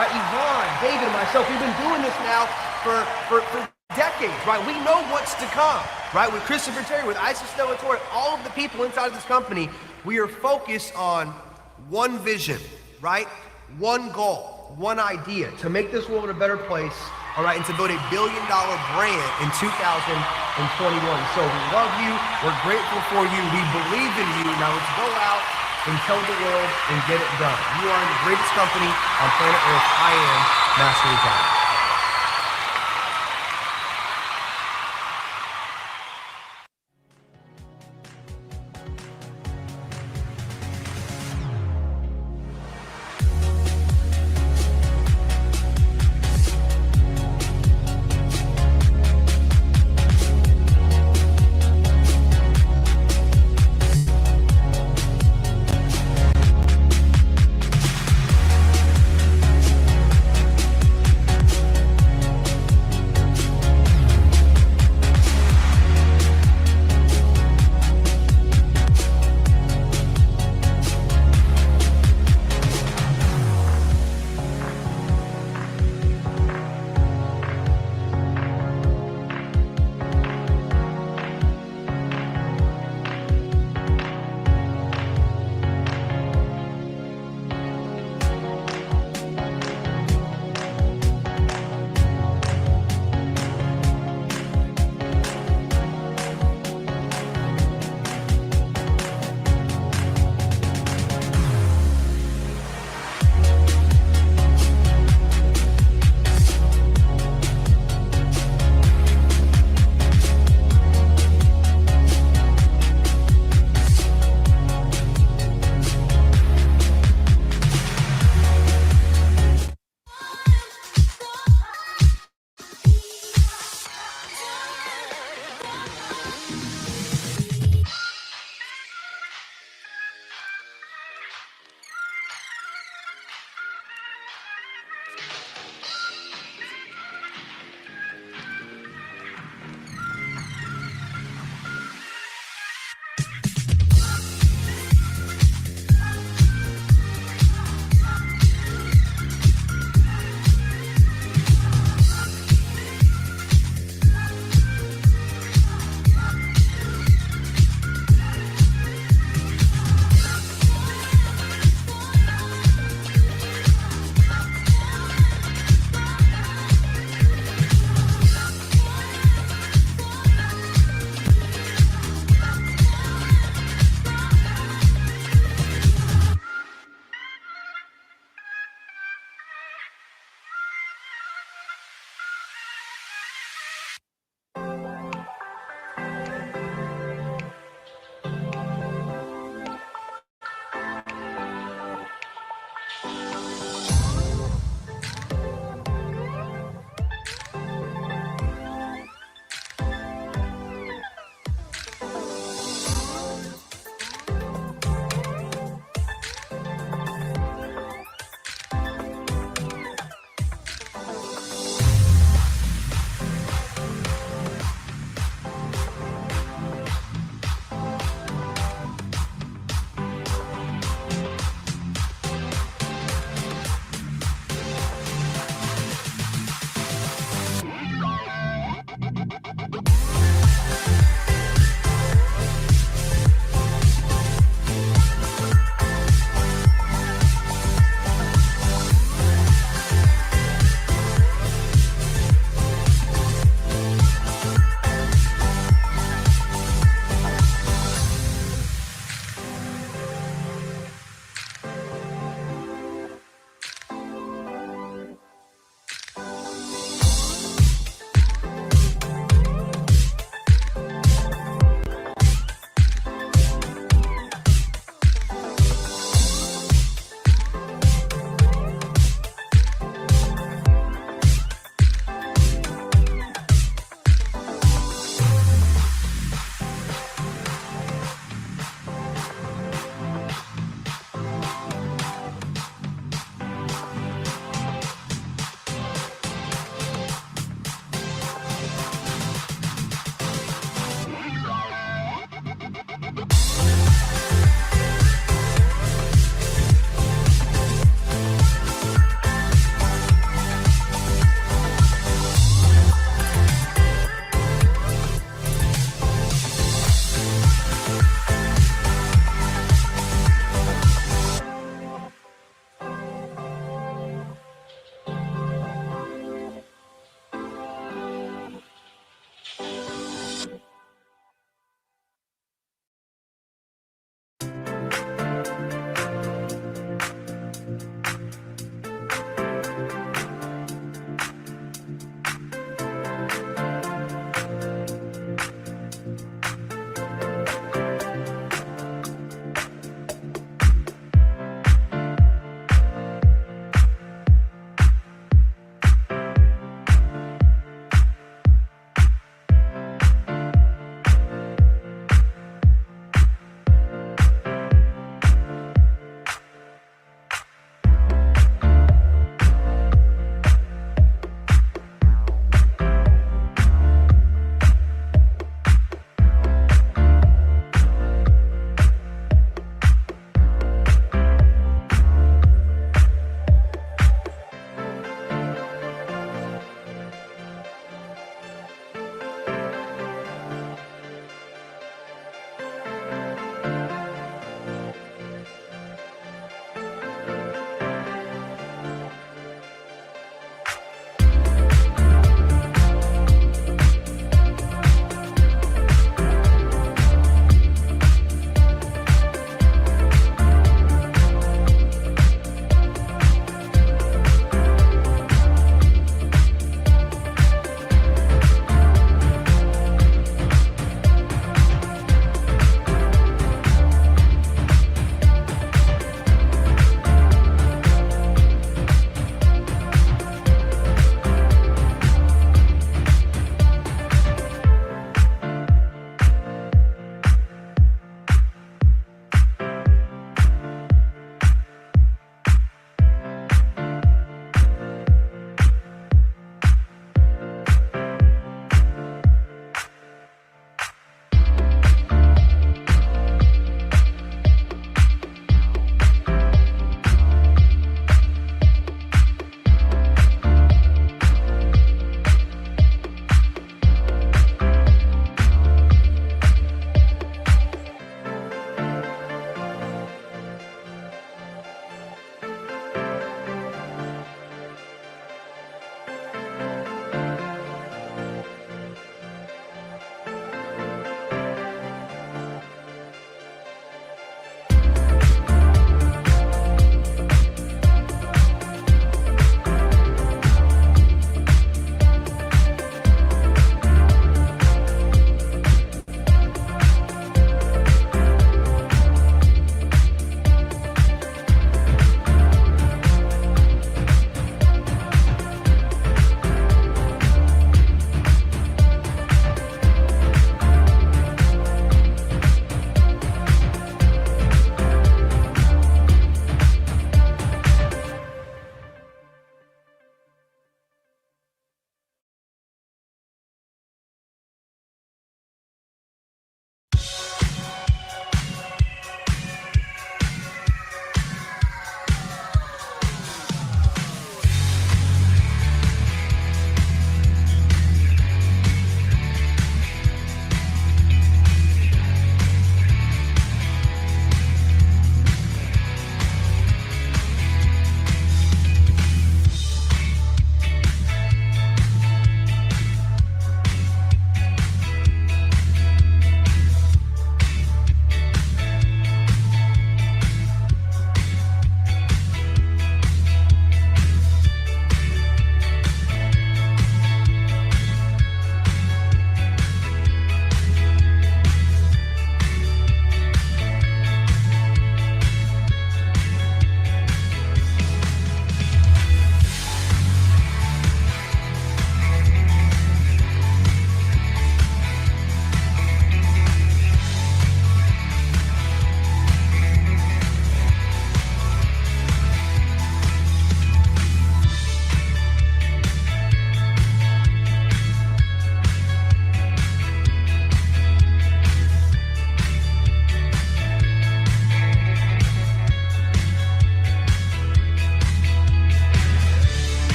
right? Yvonne, David, and myself, we've been doing this now for decades, right? We know what's to come, right? With Christopher Terry, with Isis Delatorre, all of the people inside of this company, we are focused on one vision, right? One goal, one idea, to make this world a better place, all right, and to build $1 billion brand in 2021. So we love you, we're grateful for you, we believe in you. Now let's go out and tell the world and get it done. You are in the greatest company on planet Earth. I Am Mastery Academy.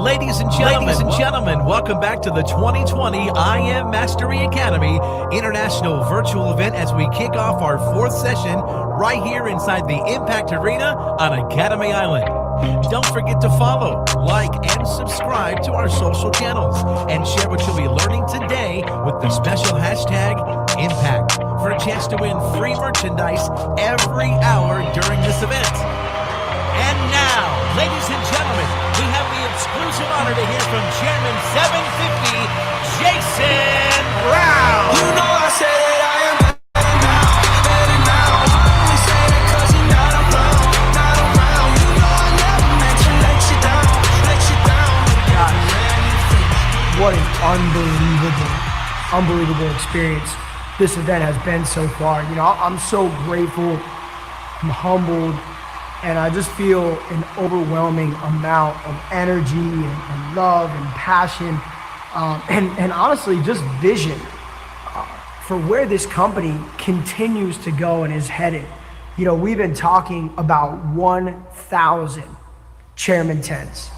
Ladies and gentlemen, welcome back to the 2020 I Am Mastery Academy International Virtual Event as we kick off our 4th session right here inside the Impact Arena on Academy Island. Don't forget to follow, like, and subscribe to our social channels and share what you'll be learning today with the special hashtag Impact for a chance to win free merchandise every hour during this event. And now, ladies and gentlemen, we have the exclusive honor to hear from Chairman 750, Jason Brown. You know I said that I am better now. I only say that 'cause you're not around. You know I never meant to let you down. God, what an unbelievable experience this event has been so far. You know, I'm so grateful, I'm humbled, and I just feel an overwhelming amount of energy and love and passion, and honestly, just vision for where this company continues to go and is headed. You know, we've been talking about 1,000 Chairman 10s.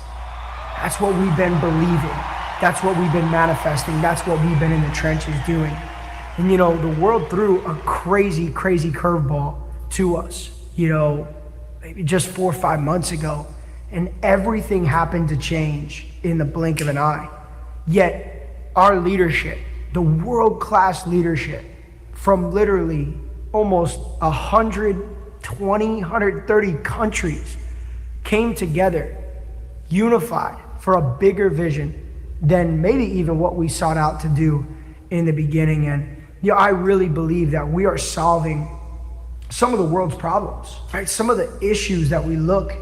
That's what we've been believing. That's what we've been manifesting. That's what we've been in the trenches doing. And you know, the world threw a crazy curveball to us, you know, maybe just 4 or 5 months ago, and everything happened to change in the blink of an eye. Yet our leadership, the world-class leadership from literally almost 120, 130 countries came together, unified for a bigger vision than maybe even what we sought out to do in the beginning. And you know, I really believe that we are solving some of the world's problems, right? Some of the issues that we look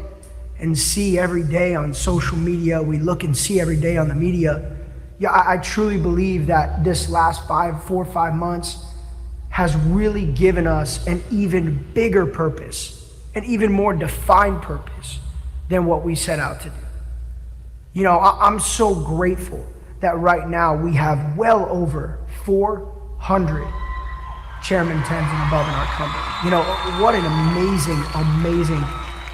and see every day on social media, we look and see every day on the media. Yeah, I truly believe that this last 4 or 5 months has really given us an even bigger purpose, an even more defined purpose than what we set out to do. You know, I'm so grateful that right now we have well over 400 Chairman 10s and above in our company. You know, what an amazing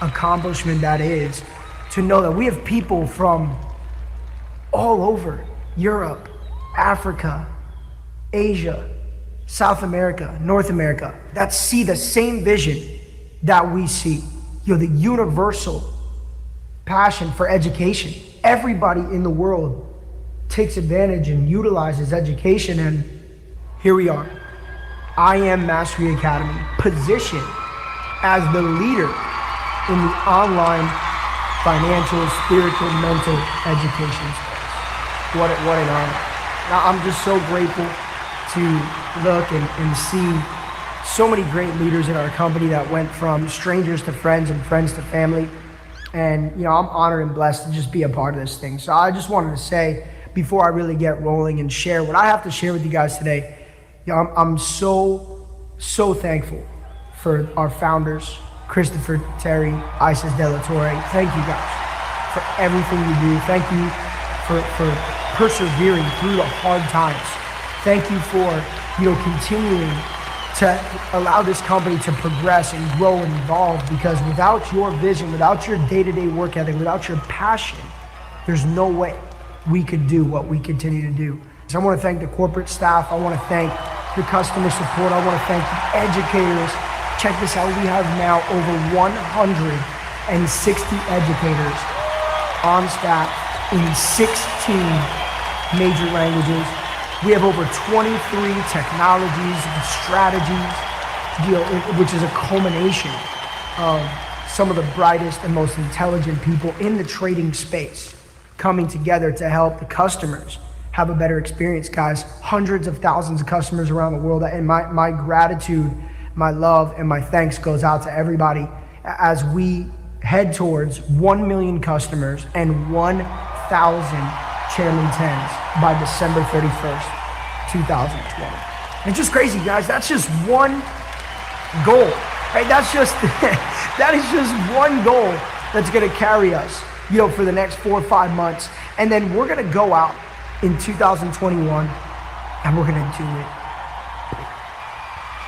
accomplishment that is, to know that we have people from all over Europe, Africa, Asia, South America, North America, that see the same vision that we see. You know, the universal passion for education. Everybody in the world takes advantage and utilizes education, and here we are. I Am Mastery Academy, positioned as the leader in the online financial, spiritual, mental education space. What an honor. Now, I'm just so grateful to look and see so many great leaders in our company that went from strangers to friends and friends to family. And you know, I'm honored and blessed to just be a part of this thing. So I just wanted to say, before I really get rolling and share what I have to share with you guys today, you know, I'm so thankful for our founders, Christopher, Terry, Isis De La Torre. Thank you guys for everything you do. Thank you for persevering through the hard times. Thank you for, you know, continuing to allow this company to progress and grow and evolve, because without your vision, without your day-to-day work ethic, without your passion, there's no way we could do what we continue to do. So I want to thank the corporate staff. I want to thank the customer support. I want to thank the educators. Check this out. We have now over 160 educators on staff in 16 major languages. We have over 23 technologies and strategies, you know, which is a culmination of some of the brightest and most intelligent people in the trading space coming together to help the customers have a better experience, guys. Hundreds of thousands of customers around the world, and my gratitude, my love, and my thanks goes out to everybody as we head towards 1 million customers and 1,000 Chairman 10s by December 31st, 2020. It's just crazy, guys. That's just one goal, right? That is just one goal that's gonna carry us, you know, for the next 4 or 5 months. And then we're gonna go out in 2021 and we're gonna do it.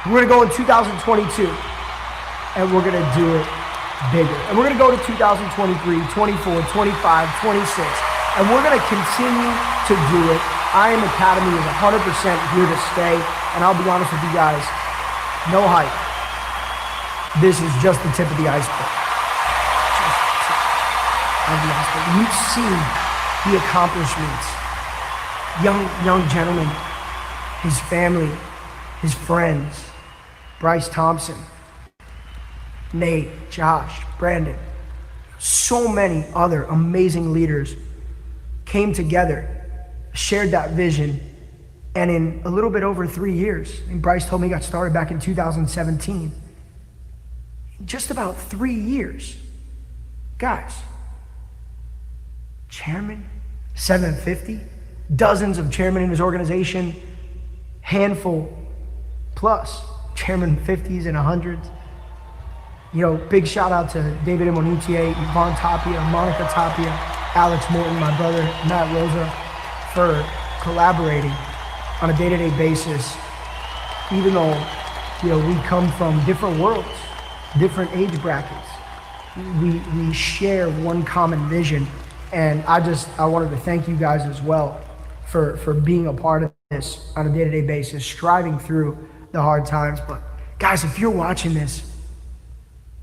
We're gonna go in 2022 and we're gonna do it bigger. And we're gonna go to 2023, 24, 25, 26, And we're going to continue to do it. I Am Academy is 100% here to stay. And I'll be honest with you guys, no hype. This is just the tip of the iceberg. You've seen the accomplishments. Young gentleman, his family, his friends, Bryce Thompson, Nate, Josh, Brandon, so many other amazing leaders came together, shared that vision, and in a little bit over 3 years, and Bryce told me he got started back in 2017, in just about 3 years, guys, chairman, 750, dozens of chairmen in his organization, handful plus chairman 50s and 100s. You know, big shout out to David Imonutier, Yvonne Tapia, Monica Tapia, Alex Morton, my brother, Matt Rosa, for collaborating on a day-to-day basis, even though, you know, we come from different worlds, different age brackets. We share one common vision, and I wanted to thank you guys as well for being a part of this on a day-to-day basis, striving through the hard times. But guys, if you're watching this,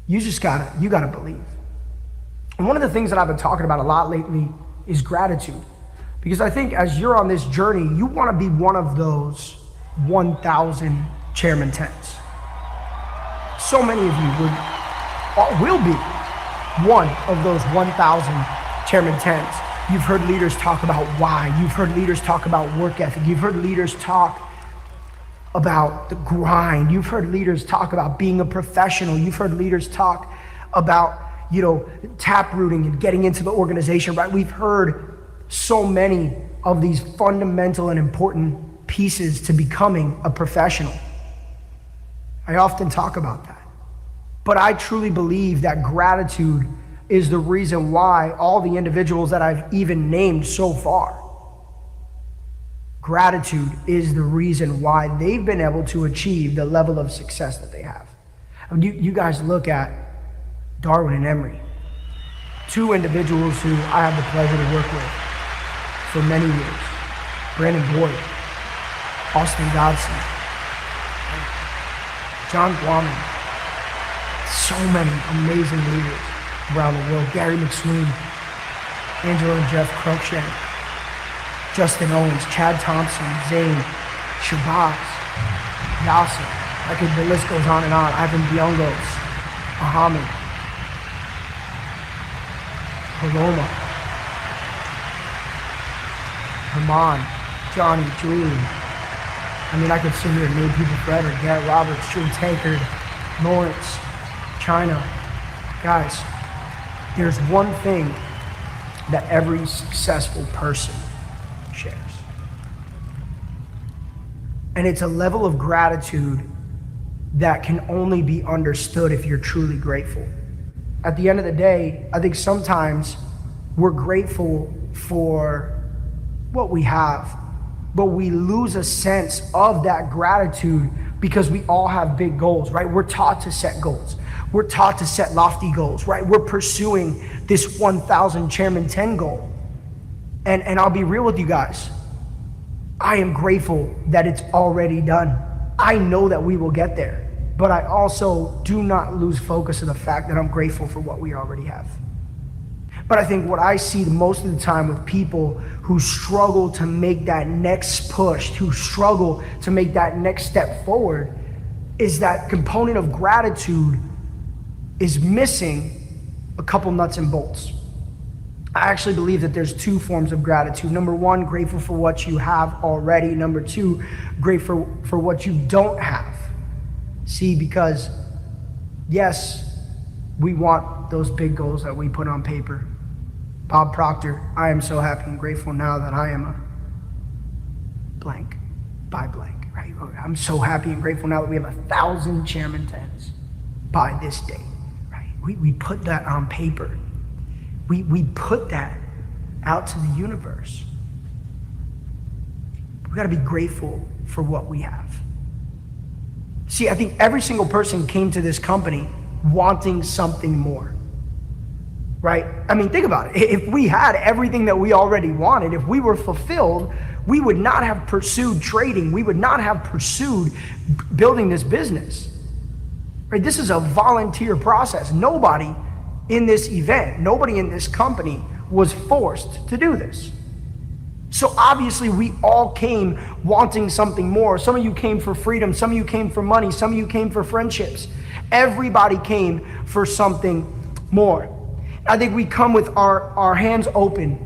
you gotta believe. And one of the things that I've been talking about a lot lately is gratitude. Because I think as you're on this journey, you want to be one of those 1,000 Chairman 10s. So many of you will be one of those 1,000 Chairman 10s. You've heard leaders talk about why. You've heard leaders talk about work ethic. You've heard leaders talk about the grind. You've heard leaders talk about being a professional. You've heard leaders talk about, you know, tap rooting and getting into the organization, right? We've heard so many of these fundamental and important pieces to becoming a professional. I often talk about that. But I truly believe that gratitude is the reason why all the individuals that I've even named so far, gratitude is the reason why they've been able to achieve the level of success that they have. I mean, you guys look at Darwin and Emery, two individuals who I have the pleasure to work with for many years. Brandon Boyd, Austin Dodson, John Guaman, so many amazing leaders around the world. Gary McSween, Angela and Jeff Cruikshank, Justin Owens, Chad Thompson, Zane, Shabazz, Yasser. The list goes on and on. Ivan Biongos, Muhammad, Paloma, Herman, Johnny, Julian. I mean, I could sit here and name people forever. Garrett Roberts, Drew Tankard, Lawrence, China. Guys, there's one thing that every successful person shares. And it's a level of gratitude that can only be understood if you're truly grateful. At the end of the day, I think sometimes we're grateful for what we have, but we lose a sense of that gratitude because we all have big goals, right? We're taught to set goals. We're taught to set lofty goals, right? We're pursuing this 1,000 Chairman 10 goal. And I'll be real with you guys. I am grateful that it's already done. I know that we will get there, but I also do not lose focus of the fact that I'm grateful for what we already have. But I think what I see most of the time with people who struggle to make that next push, who struggle to make that next step forward, is that component of gratitude is missing a couple nuts and bolts. I actually believe that there's two forms of gratitude. Number one, grateful for what you have already. Number two, grateful for what you don't have. See, because yes, we want those big goals that we put on paper. Bob Proctor, I am so happy and grateful now that I am a blank by blank, right? I'm so happy and grateful now that we have 1,000 Chairman 10s by this date, right? We put that on paper. We put that out to the universe. We gotta be grateful for what we have. See, I think every single person came to this company wanting something more. right? I mean, think about it. If we had everything that we already wanted, if we were fulfilled, we would not have pursued trading. We would not have pursued building this business, right? This is a volunteer process. Nobody in this event, nobody in this company was forced to do this. So obviously we all came wanting something more. Some of you came for freedom. Some of you came for money. Some of you came for friendships. Everybody came for something more. I think we come with our hands open.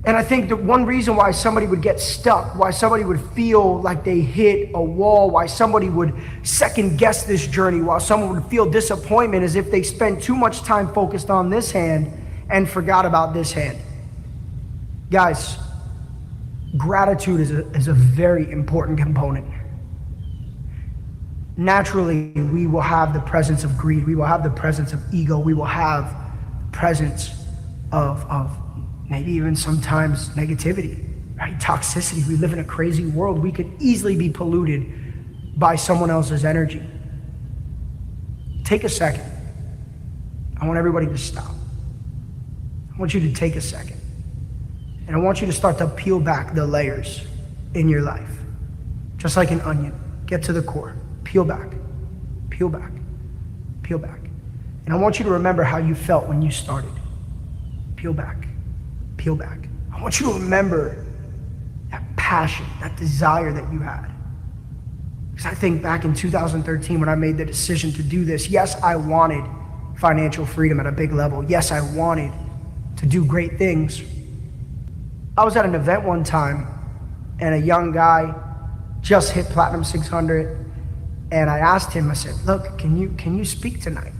And I think that one reason why somebody would get stuck, why somebody would feel like they hit a wall, why somebody would second guess this journey, why someone would feel disappointment is if they spend too much time focused on this hand and forgot about this hand. Guys, gratitude is a very important component. Naturally, we will have the presence of greed. We will have the presence of ego. We will have presence of maybe even sometimes negativity, right? Toxicity. We live in a crazy world. We could easily be polluted by someone else's energy. Take a second. I want everybody to stop. I want you to take a second. And I want you to start to peel back the layers in your life. Just like an onion. Get to the core. Peel back. Peel back. Peel back. And I want you to remember how you felt when you started. Peel back. Peel back. I want you to remember that passion, that desire that you had. Because I think back in 2013 when I made the decision to do this, yes, I wanted financial freedom at a big level. Yes, I wanted to do great things. I was at an event one time and a young guy just hit Platinum 600 and I asked him, I said, look, can you speak tonight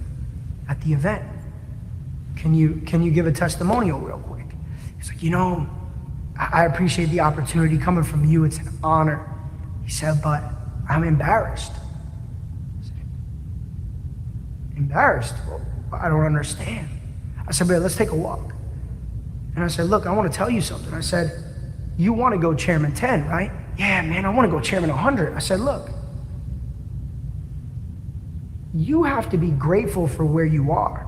at the event? Can you give a testimonial real quick? He's like, you know, I appreciate the opportunity coming from you. It's an honor. He said, but I'm embarrassed. I said, embarrassed? Well, I don't understand. I said, but let's take a walk. And I said, look, I want to tell you something. I said, you want to go chairman 10, right? Yeah, man, I want to go chairman 100. I said, look, you have to be grateful for where you are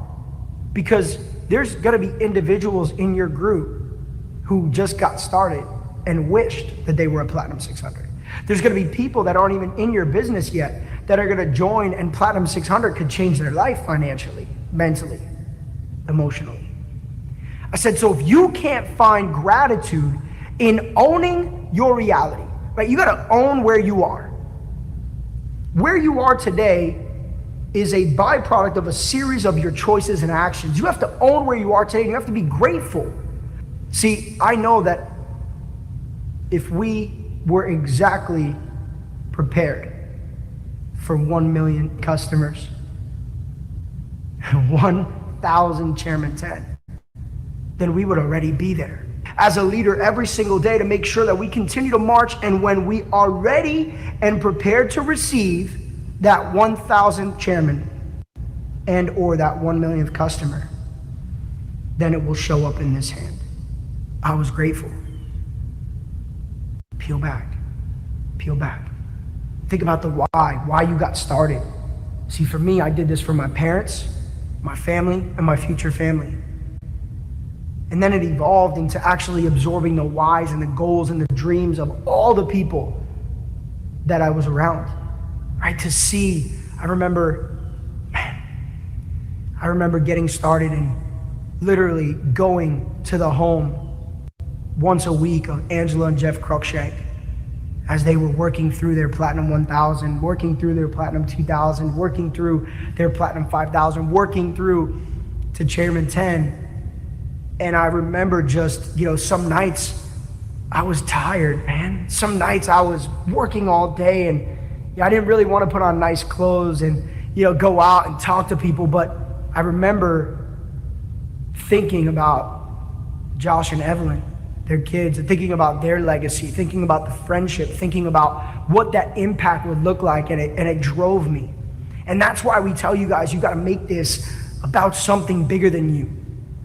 because there's going to be individuals in your group who just got started and wished that they were a Platinum 600. There's going to be people that aren't even in your business yet that are going to join, and Platinum 600 could change their life financially, mentally, emotionally. I said, so if you can't find gratitude in owning your reality, right? You got to own where you are. Where you are today is a byproduct of a series of your choices and actions. You have to own where you are today, and you have to be grateful. See, I know that if we were exactly prepared for 1 million customers, 1,000 Chairman 10, then we would already be there. As a leader every single day to make sure that we continue to march, and when we are ready and prepared to receive that 1,000 chairman and or that 1 millionth customer, then it will show up in this hand. I was grateful. Peel back. Peel back. Think about the why you got started. See, for me, I did this for my parents, my family, and my future family. And then it evolved into actually absorbing the whys and the goals and the dreams of all the people that I was around, right? To see, I remember getting started and literally going to the home once a week of Angela and Jeff Cruikshank as they were working through their Platinum 1000, working through their Platinum 2000, working through their Platinum 5000, working through to Chairman 10. And I remember just, some nights I was tired, man. Some nights I was working all day and I didn't really want to put on nice clothes and, go out and talk to people. But I remember thinking about Josh and Evelyn, their kids, and thinking about their legacy, thinking about the friendship, thinking about what that impact would look like. And it drove me. And that's why we tell you guys, you got to make this about something bigger than you.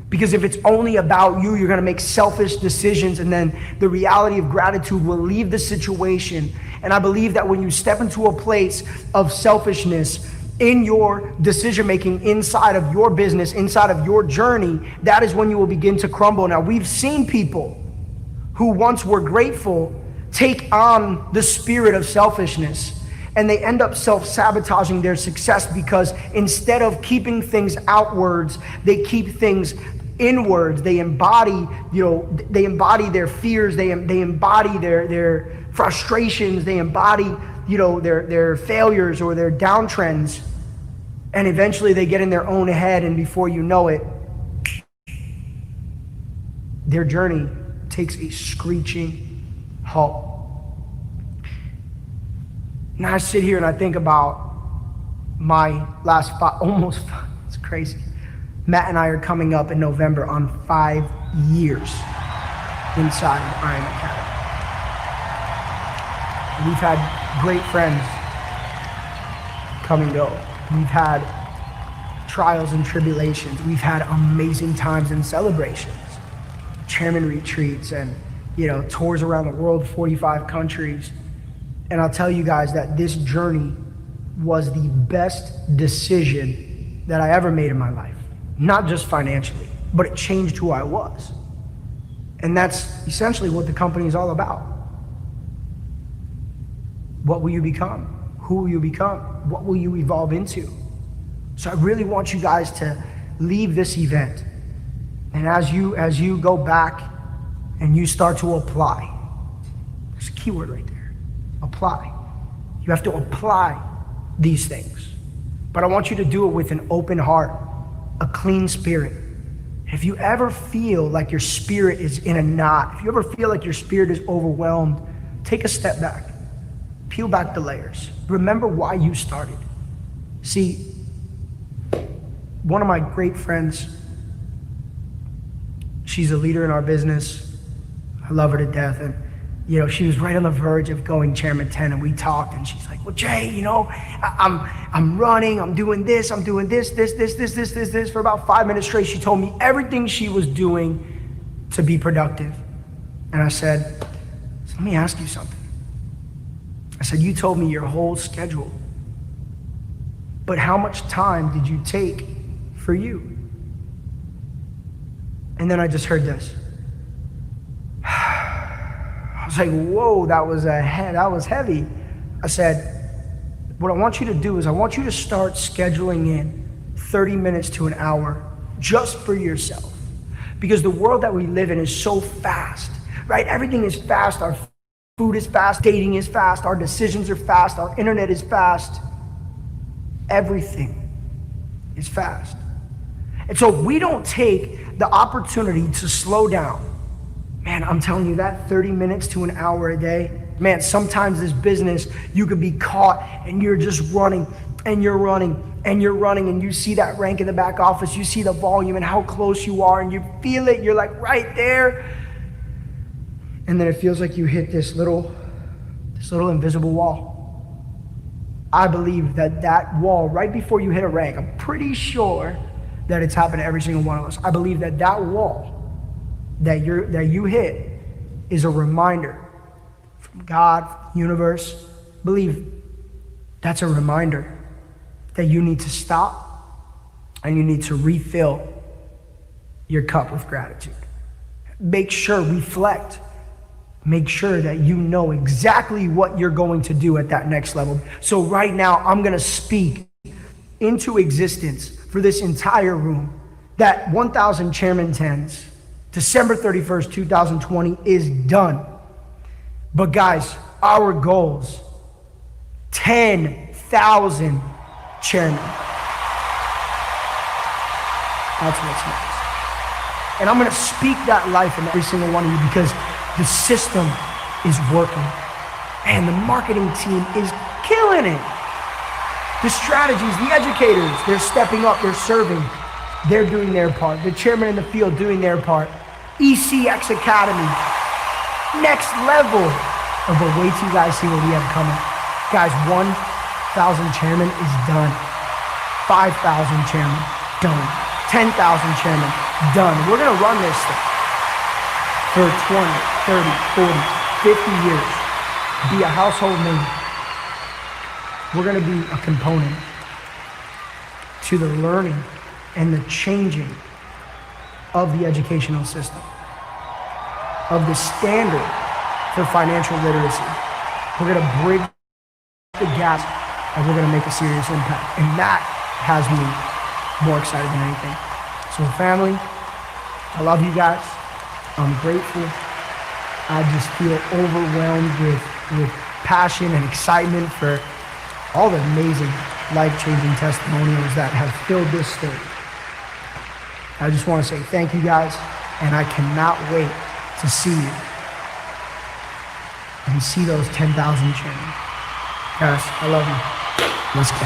Because if it's only about you, you're going to make selfish decisions, and then the reality of gratitude will leave the situation. And I believe that when you step into a place of selfishness, in your decision making inside of your business, inside of your journey, that is when you will begin to crumble. Now, we've seen people who once were grateful take on the spirit of selfishness, and they end up self-sabotaging their success because instead of keeping things outwards, they keep things inwards. They embody, they embody their fears, they embody their frustrations, they embody, their failures or their downtrends, and eventually they get in their own head, and before you know it, their journey takes a screeching halt. Now I sit here and I think about my last it's crazy. Matt and I are coming up in November on 5 years inside I Am Academy. We've had great friends come and go. We've had trials and tribulations. We've had amazing times and celebrations, chairman retreats and, tours around the world, 45 countries. And I'll tell you guys that this journey was the best decision that I ever made in my life. Not just financially, but it changed who I was. And that's essentially what the company is all about. What will you become? Who will you become? What will you evolve into? So I really want you guys to leave this event, and as you go back and you start to apply, there's a key word right there, apply. You have to apply these things. But I want you to do it with an open heart, a clean spirit. If you ever feel like your spirit is in a knot, if you ever feel like your spirit is overwhelmed, take a step back, peel back the layers. Remember why you started. See, one of my great friends, she's a leader in our business. I love her to death. And she was right on the verge of going Chairman 10, and we talked, and she's like, well, Jay, I'm running, I'm doing this for about 5 minutes straight. She told me everything she was doing to be productive. And I said, let me ask you something. I said, you told me your whole schedule, but how much time did you take for you? And then I just heard this. I was like, whoa, that was heavy. I said, what I want you to do is I want you to start scheduling in 30 minutes to an hour just for yourself. Because the world that we live in is so fast, right? Everything is fast. Our food is fast, dating is fast, our decisions are fast, our internet is fast. Everything is fast. And so we don't take the opportunity to slow down. Man, I'm telling you, that 30 minutes to an hour a day, man, sometimes this business, you could be caught and you're just running and you're running and you're running, and you see that rank in the back office, you see the volume and how close you are, and you feel it, you're like right there. And then it feels like you hit this little invisible wall. I believe that wall, right before you hit a rank, I'm pretty sure that it's happened to every single one of us. I believe that wall that you hit is a reminder from God, universe. I believe that's a reminder that you need to stop and you need to refill your cup with gratitude. Make sure, reflect. Make sure that you know exactly what you're going to do at that next level. So right now, I'm going to speak into existence for this entire room that 1,000 Chairman 10s, December 31st, 2020 is done. But guys, our goals, 10,000 chairmen. That's what's next. And I'm going to speak that life in every single one of you because the system is working. And the marketing team is killing it. The strategies, the educators, they're stepping up, they're serving. They're doing their part. The chairman in the field doing their part. ECX Academy. Next level. Oh, but wait till you guys see what we have coming. Guys, 1,000 chairmen is done. 5,000 chairmen, done. 10,000 chairmen, done. We're gonna run this thing for 20, 30, 40, 50 years. Be a household name. We're gonna be a component to the learning and the changing of the educational system, of the standard for financial literacy. We're gonna bridge the gap and we're gonna make a serious impact. And that has me more excited than anything. So family, I love you guys. I'm grateful. I just feel overwhelmed with passion and excitement for all the amazing life-changing testimonials that have filled this stage. I just want to say thank you guys, and I cannot wait to see you and see those 10,000 chairmen. Guys, I love you. Let's go.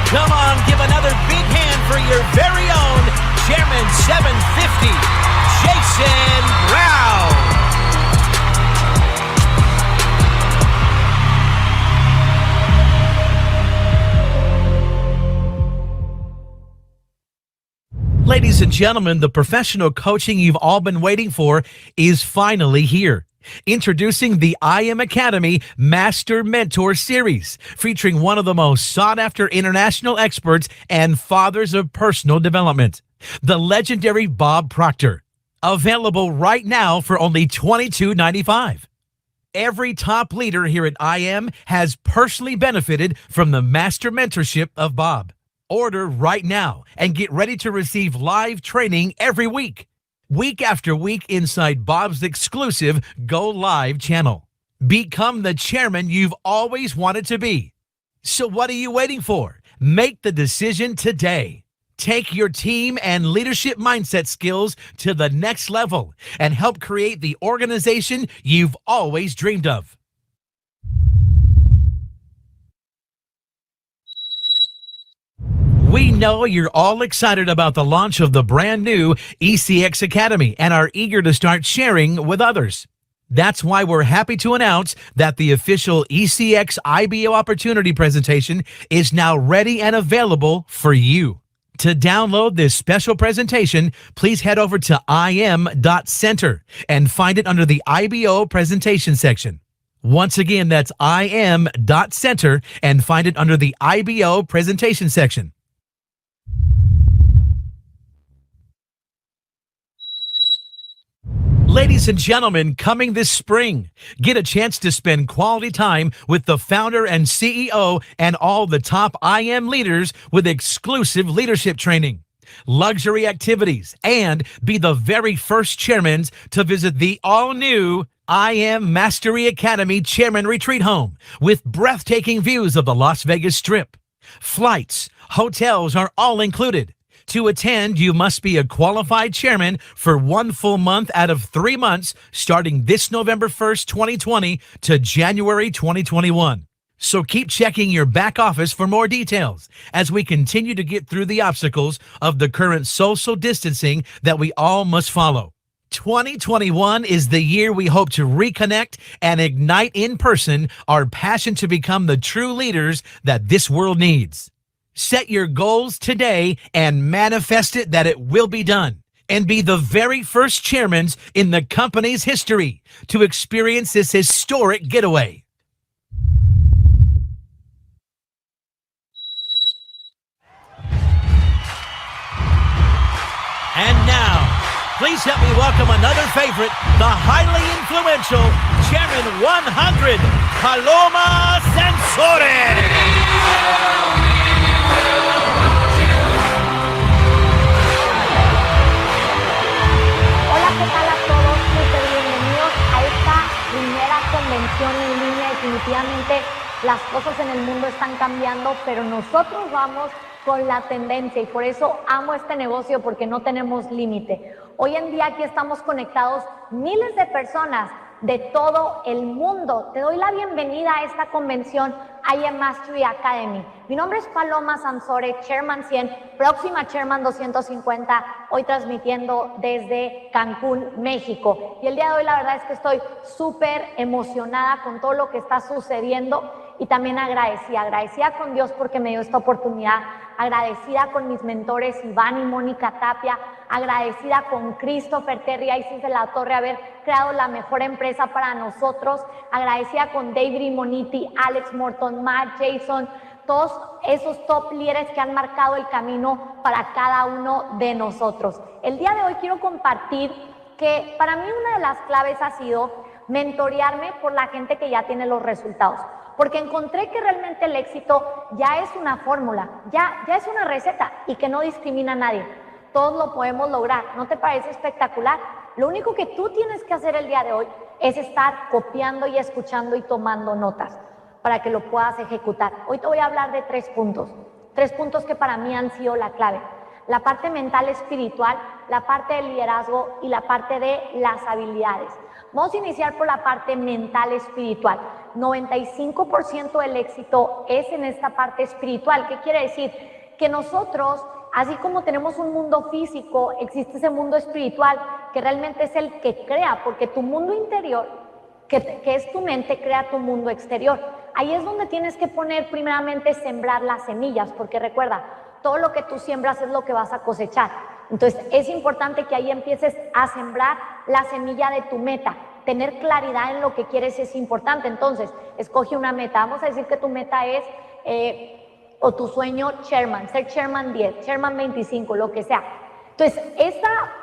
Come on, give another big hand for your very own Chairman 750, Jason Brown. Ladies and gentlemen, the professional coaching you've all been waiting for is finally here. Introducing the I Am Academy Master Mentor Series, featuring one of the most sought-after international experts and fathers of personal development, the legendary Bob Proctor. Available right now for only $22.95. Every top leader here at I Am has personally benefited from the master mentorship of Bob. Order right now and get ready to receive live training every week after week inside Bob's exclusive Go Live channel. Become the chairman you've always wanted to be. So what are you waiting for? Make the decision today. Take your team and leadership mindset skills to the next level and help create the organization you've always dreamed of. We know you're all excited about the launch of the brand new ECX Academy and are eager to start sharing with others. That's why we're happy to announce that the official ECX IBO opportunity presentation is now ready and available for you. To download this special presentation, please head over to im.center and find it under the IBO presentation section. Once again, that's im.center and find it under the IBO presentation section. Ladies and gentlemen, coming this spring, get a chance to spend quality time with the founder and CEO and all the top I Am leaders with exclusive leadership training, luxury activities, and be the very first chairmen to visit the all-new I Am Mastery Academy Chairman Retreat Home with breathtaking views of the Las Vegas Strip. Flights, hotels are all included. To attend, you must be a qualified chairman for 1 full month out of 3 months, starting this November 1st, 2020 to January 2021. So keep checking your back office for more details as we continue to get through the obstacles of the current social distancing that we all must follow. 2021 is the year we hope to reconnect and ignite in person our passion to become the true leaders that this world needs. Set your goals today and manifest it that it will be done, and be the very first chairmen in the company's history to experience this historic getaway. And now, please help me welcome another favorite, the highly influential Chairman 100, Paloma Sansores. ¿Qué tal a todos? Súper bienvenidos a esta primera convención en línea. Definitivamente las cosas en el mundo están cambiando, pero nosotros vamos con la tendencia y por eso amo este negocio porque no tenemos límite. Hoy en día aquí estamos conectados miles de personas de todo el mundo. Te doy la bienvenida a esta convención I Am Mastery Academy. Mi nombre es Paloma Sansores, Chairman 100, próxima Chairman 250, hoy transmitiendo desde Cancún, México. Y el día de hoy la verdad es que estoy súper emocionada con todo lo que está sucediendo y también agradecida con Dios porque me dio esta oportunidad, agradecida con mis mentores Iván y Mónica Tapia, agradecida con Christopher Terry y Isis de la Torre haber creado la mejor empresa para nosotros, agradecida con David Moniti, Alex Morton, Matt, Jason, todos esos top líderes que han marcado el camino para cada uno de nosotros. El día de hoy quiero compartir que para mí una de las claves ha sido mentorearme por la gente que ya tiene los resultados, porque encontré que realmente el éxito ya es una fórmula, ya es una receta y que no discrimina a nadie. Todos lo podemos lograr. ¿No te parece espectacular? Lo único que tú tienes que hacer el día de hoy es estar copiando y escuchando y tomando notas para que lo puedas ejecutar. Hoy te voy a hablar de 3 puntos que para mí han sido la clave. La parte mental espiritual, la parte del liderazgo y la parte de las habilidades. Vamos a iniciar por la parte mental espiritual. 95% del éxito es en esta parte espiritual. ¿Qué quiere decir? Que nosotros, así como tenemos un mundo físico, existe ese mundo espiritual que realmente es el que crea, porque tu mundo interior, que es tu mente, crea tu mundo exterior. Ahí es donde tienes que poner primeramente sembrar las semillas, porque recuerda, todo lo que tú siembras es lo que vas a cosechar. Entonces es importante que ahí empieces a sembrar la semilla de tu meta. Tener claridad en lo que quieres es importante. Entonces escoge una meta. Vamos a decir que tu meta es, o tu sueño, chairman, ser chairman 10, chairman 25, lo que sea. Entonces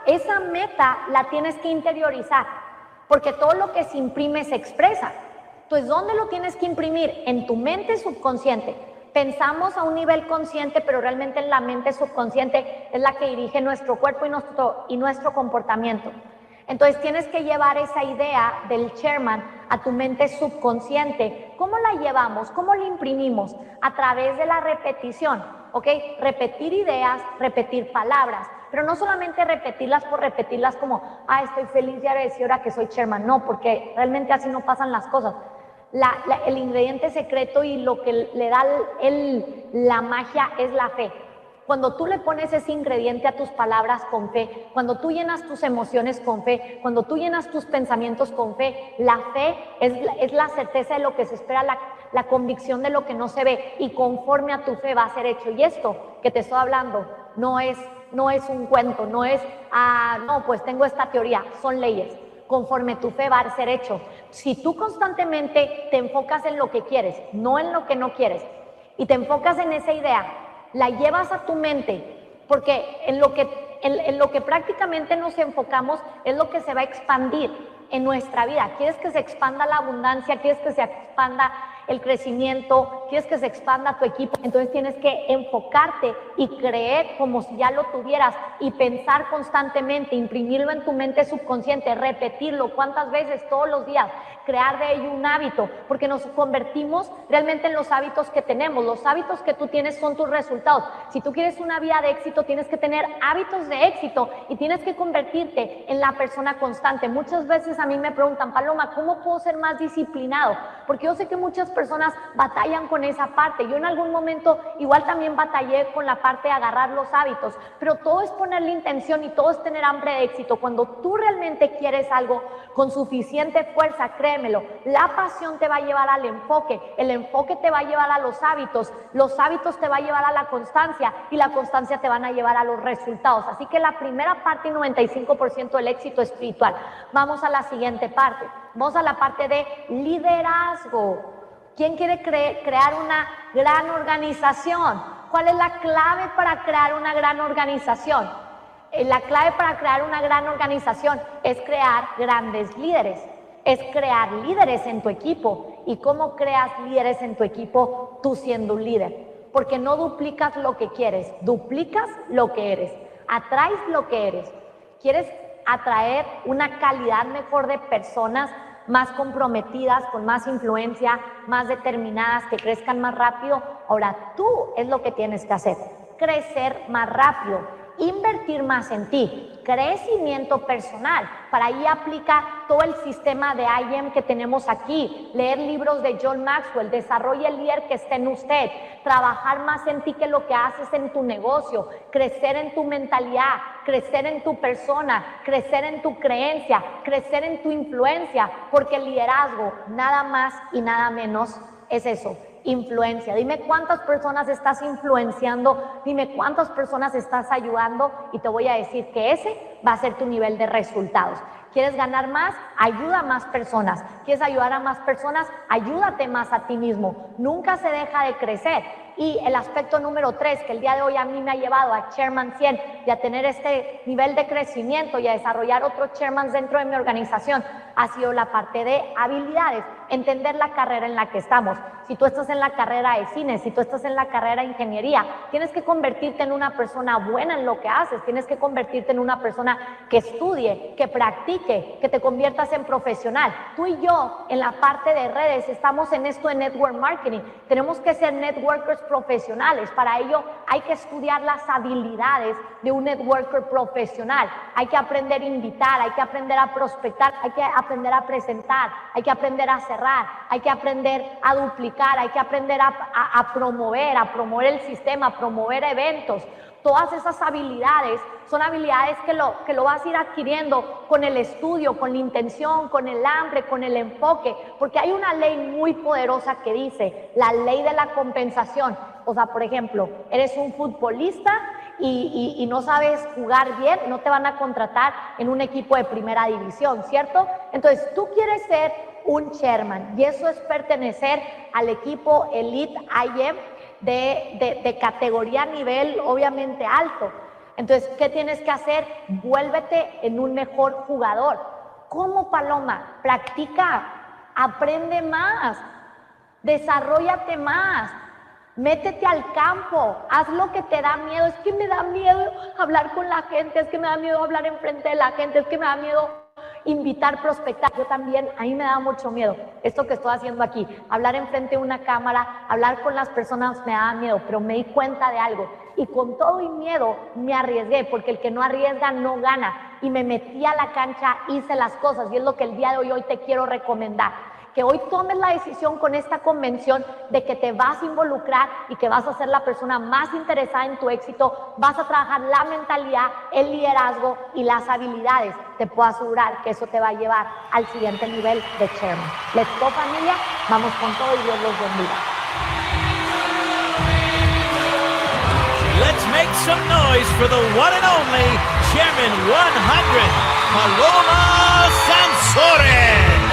esa meta la tienes que interiorizar, porque todo lo que se imprime se expresa. Entonces, ¿dónde lo tienes que imprimir? En tu mente subconsciente. Pensamos a un nivel consciente, pero realmente en la mente subconsciente es la que dirige nuestro cuerpo y nuestro comportamiento. Entonces tienes que llevar esa idea del chairman a tu mente subconsciente. ¿Cómo la llevamos? ¿Cómo la imprimimos? A través de la repetición, ¿ok? Repetir ideas, repetir palabras, pero no solamente repetirlas por repetirlas como, estoy feliz de decir ahora que soy chairman. No, porque realmente así no pasan las cosas. El ingrediente secreto y lo que le da la magia es la fe. Cuando tú le pones ese ingrediente a tus palabras con fe, cuando tú llenas tus emociones con fe, cuando tú llenas tus pensamientos con fe, la fe es la certeza de lo que se espera, la convicción de lo que no se ve, y conforme a tu fe va a ser hecho. Y esto que te estoy hablando no es un cuento, no es, no, pues tengo esta teoría, son leyes. Conforme tu fe va a ser hecho. Si tú constantemente te enfocas en lo que quieres, no en lo que no quieres, y te enfocas en esa idea, la llevas a tu mente, porque en lo que prácticamente nos enfocamos es lo que se va a expandir en nuestra vida. ¿Quieres que se expanda la abundancia? ¿Quieres que se expanda el crecimiento? ¿Quieres que se expanda tu equipo? Entonces tienes que enfocarte y creer como si ya lo tuvieras y pensar constantemente, imprimirlo en tu mente subconsciente, repetirlo cuántas veces, todos los días, crear de ello un hábito, porque nos convertimos realmente en los hábitos que tenemos. Los hábitos que tú tienes son tus resultados. Si tú quieres una vida de éxito, tienes que tener hábitos de éxito y tienes que convertirte en la persona constante. Muchas veces a mí me preguntan, Paloma, ¿cómo puedo ser más disciplinado? Porque yo sé que muchas personas batallan con esa parte. Yo en algún momento igual también batallé con la parte de agarrar los hábitos, pero todo es ponerle intención y todo es tener hambre de éxito. Cuando tú realmente quieres algo con suficiente fuerza, créemelo, la pasión te va a llevar al enfoque, el enfoque te va a llevar a los hábitos te va a llevar a la constancia y la constancia te van a llevar a los resultados. Así que la primera parte y 95% del éxito espiritual. Vamos a la siguiente parte, vamos a la parte de liderazgo. ¿Quién quiere crear una gran organización? ¿Cuál es la clave para crear una gran organización? La clave para crear una gran organización es crear grandes líderes, es crear líderes en tu equipo. ¿Y cómo creas líderes en tu equipo? Tú siendo un líder. Porque no duplicas lo que quieres, duplicas lo que eres, atraes lo que eres. ¿Quieres atraer una calidad mejor de personas más comprometidas, con más influencia, más determinadas, que crezcan más rápido? Ahora tú es lo que tienes que hacer, crecer más rápido, invertir más en ti, crecimiento personal. Para ahí aplica todo el sistema de IM que tenemos aquí, leer libros de John Maxwell, desarrolle el líder que esté en usted, trabajar más en ti que lo que haces en tu negocio, crecer en tu mentalidad, crecer en tu persona, crecer en tu creencia, crecer en tu influencia, porque el liderazgo nada más y nada menos es eso, influencia. Dime cuántas personas estás influenciando, dime cuántas personas estás ayudando, y te voy a decir que ese va a ser tu nivel de resultados. ¿Quieres ganar más? Ayuda a más personas. ¿Quieres ayudar a más personas? Ayúdate más a ti mismo. Nunca se deja de crecer. Y el aspecto número 3, que el día de hoy a mí me ha llevado a Chairman 100 y a tener este nivel de crecimiento y a desarrollar otros Chairmans dentro de mi organización, ha sido la parte de habilidades, entender la carrera en la que estamos. Si tú estás en la carrera de cine, si tú estás en la carrera de ingeniería, tienes que convertirte en una persona buena en lo que haces, tienes que convertirte en una persona que estudie, que practique, que te conviertas en profesional. Tú y yo en la parte de redes estamos en esto de network marketing, tenemos que ser networkers profesionales. Para ello hay que estudiar las habilidades de un networker profesional, hay que aprender a invitar, hay que aprender a prospectar, hay que aprender a presentar, hay que aprender a cerrar, hay que aprender a duplicar, hay que aprender a promover el sistema, a promover eventos. Todas esas habilidades son habilidades que lo vas a ir adquiriendo con el estudio, con la intención, con el hambre, con el enfoque, porque hay una ley muy poderosa que dice, la ley de la compensación. O sea, por ejemplo, eres un futbolista y no sabes jugar bien, no te van a contratar en un equipo de primera división, ¿cierto? Entonces, tú quieres ser un chairman y eso es pertenecer al equipo Elite IM de categoría a nivel obviamente alto. Entonces, ¿qué tienes que hacer? Vuélvete en un mejor jugador. ¿Cómo, Paloma? Practica, aprende más, desarróllate más, métete al campo, haz lo que te da miedo. Es que me da miedo hablar con la gente, es que me da miedo hablar enfrente de la gente, es que me da miedo invitar, prospectar. Yo también, a mí me da mucho miedo esto que estoy haciendo aquí, hablar enfrente de una cámara, hablar con las personas me da miedo, pero me di cuenta de algo y con todo y miedo me arriesgué, porque el que no arriesga no gana, y me metí a la cancha, hice las cosas, y es lo que el día de hoy te quiero recomendar. Que hoy tomes la decisión con esta convención de que te vas a involucrar y que vas a ser la persona más interesada en tu éxito, vas a trabajar la mentalidad, el liderazgo y las habilidades. Te puedo asegurar que eso te va a llevar al siguiente nivel de chairman. Let's go, familia, vamos con todo y Dios los bendiga. Let's make some noise for the one and only Chairman 100, Paloma Sansores.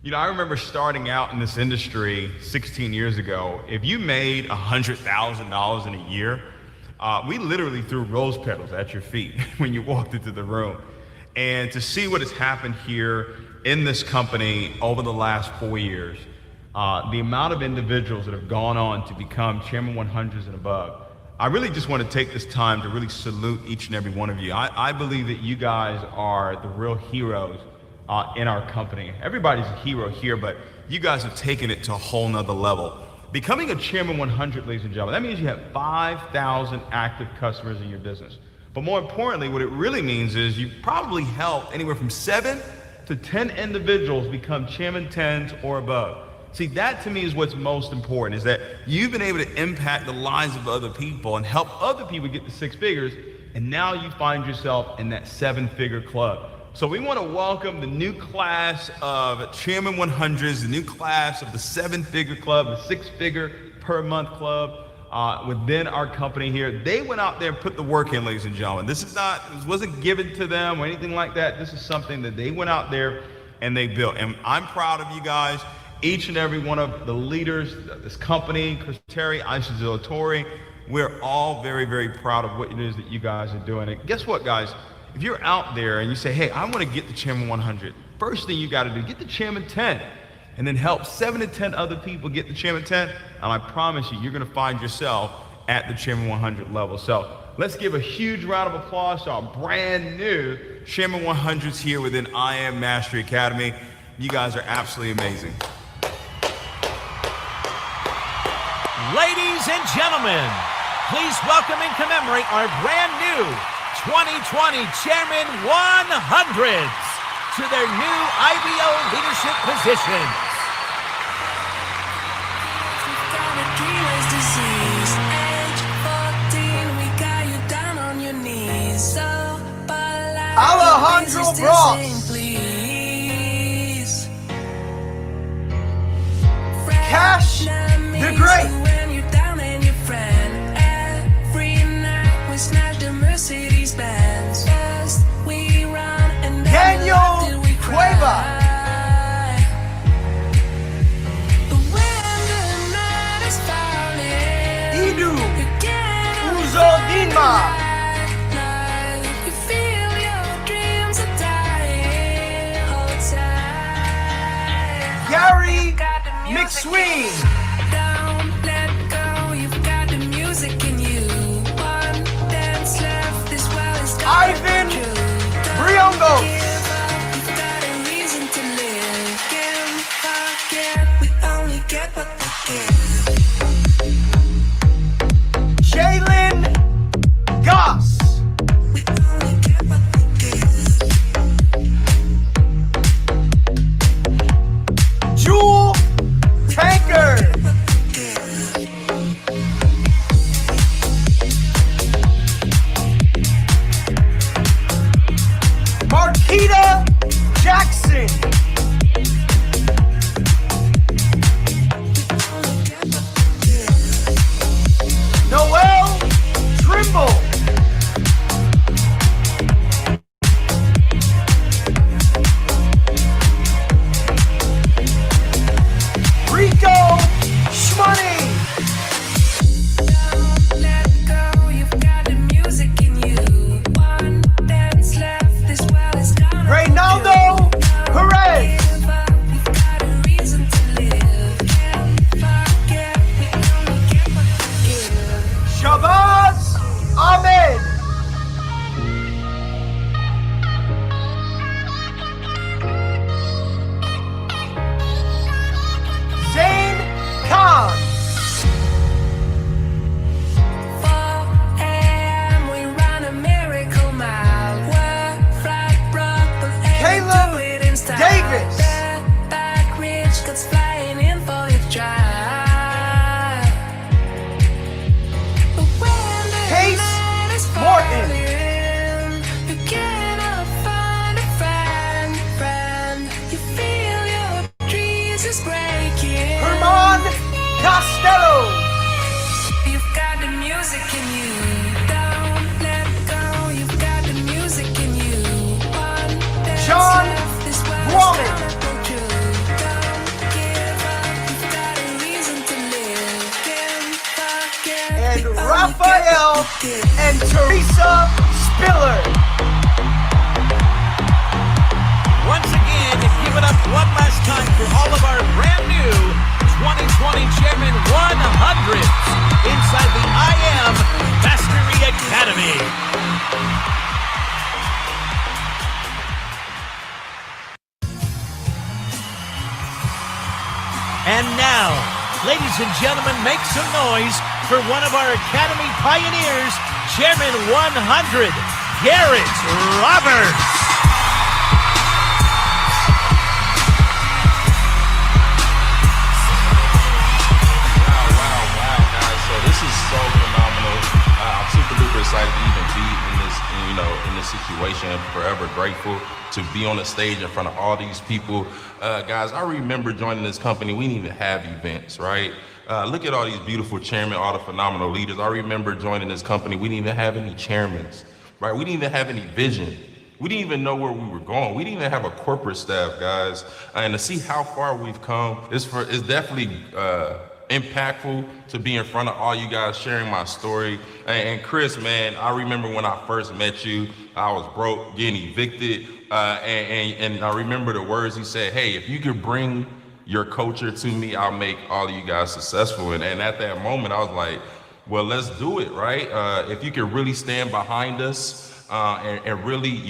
You know, I remember starting out in this industry 16 years ago. If you made $100,000 in a year, we literally threw rose petals at your feet when you walked into the room. And to see what has happened here in this company over the last 4 years, the amount of individuals that have gone on to become Chairman 100s and above, I really just want to take this time to really salute each and every one of you. I believe that you guys are the real heroes in our company. Everybody's a hero here, but you guys have taken it to a whole nother level. Becoming a Chairman 100, ladies and gentlemen, that means you have 5,000 active customers in your business. But more importantly, what it really means is you probably helped anywhere from 7 to 10 individuals become Chairman 10s or above. See, that to me is what's most important, is that you've been able to impact the lives of other people and help other people get to 6 figures, and now you find yourself in that 7-figure club. So we want to welcome the new class of Chairman 100s, the new class of the 7-figure club, the 6-figure per month club within our company here. They went out there and put the work in, ladies and gentlemen. This wasn't given to them or anything like that. This is something that they went out there and they built. And I'm proud of you guys, each and every one of the leaders, this company, Chris Terry, Aisha Zillatore. We're all very, very proud of what it is that you guys are doing. And guess what, guys? If you're out there and you say, hey, I want to get the Chairman 100, first thing you got to do, get the Chairman 10, and then help 7 to 10 other people get the Chairman 10, and I promise you're going to find yourself at the Chairman 100 level. So let's give a huge round of applause to our brand new Chairman 100s here within I Am Mastery Academy. You guys are absolutely amazing. Ladies and gentlemen, please welcome and commemorate our brand new 2020 Chairman 100s to their new IBO leadership positions. Alejandro Bross. You're great. When you're down and your friend. Every night we smash the Mercedes Benz. First we run and then Daniel Cueva. But when the night is falling, Idu Uzodinma. you feel your dreams are dying. Hold tight. Gary McSween. Don't let go, you've got the music in you. One dance left, this world is gonna Ivan be true. Briongos. Give up, you've got a reason to live. Can't forget, we only get what we give. Jalen Goss. We only get what we give. Jewel Tankard. Marquita Jackson. Noel Trimble. Rico Shmoney. Don't let go, you've got the music in you. One dance left, this world is gonna be Reynaldo Perez. give up, you've got a reason to live. Can't forget, we only get what we give. Shabazz Ahmed. Zayn Khan. 4 a.m. we run a miracle mile. Worre, flat rock, but Caleb do it in style. Davis. Back rich, cuts flying in for your drive. But when the Case night is Morton. falling, you cannot find a friend. You feel your dreams is breaking. Herman Costello. You've got the music in you. Don't let go. You've got the music in you. One dance Sean left, this world is Woman. gonna go true. Don't give up. You've got a reason to live. Can't forget. And we only Raphael get what we give. and Teresa Spiller. Once again, give it up one last time for all of our brand new 2020 Chairman 100 inside the I Am Mastery Academy. And now, ladies and gentlemen, make some noise for one of our Academy pioneers, Chairman 100, Garrett Roberts. Wow, guys. So this is so phenomenal. I'm super duper excited to even be in this, in this situation. Forever grateful to be on the stage in front of all these people. Guys, I remember joining this company. We didn't even have events, right? Look at all these beautiful chairmen, all the phenomenal leaders. I remember joining this company. We didn't even have any chairmen, right? We didn't even have any vision. We didn't even know where we were going. We didn't even have a corporate staff, guys. And to see how far we've come, it's definitely impactful to be in front of all you guys sharing my story. And Chris, man, I remember when I first met you, I was broke, getting evicted. And I remember the words he said, hey, if you could bring your culture to me, I'll make all of you guys successful. And at that moment, I was like, well, let's do it, right? If you could really stand behind us and really,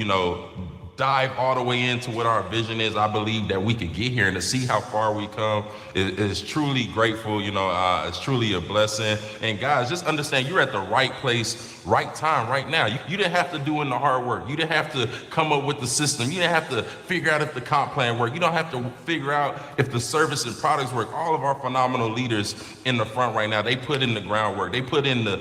dive all the way into what our vision is, I believe that we could get here, and to see how far we come is truly grateful. It's truly a blessing. And guys, just understand you're at the right place, right time, right now. You didn't have to do in the hard work. You didn't have to come up with the system. You didn't have to figure out if the comp plan worked. You don't have to figure out if the service and products work. All of our phenomenal leaders in the front right now, they put in the groundwork. They put in the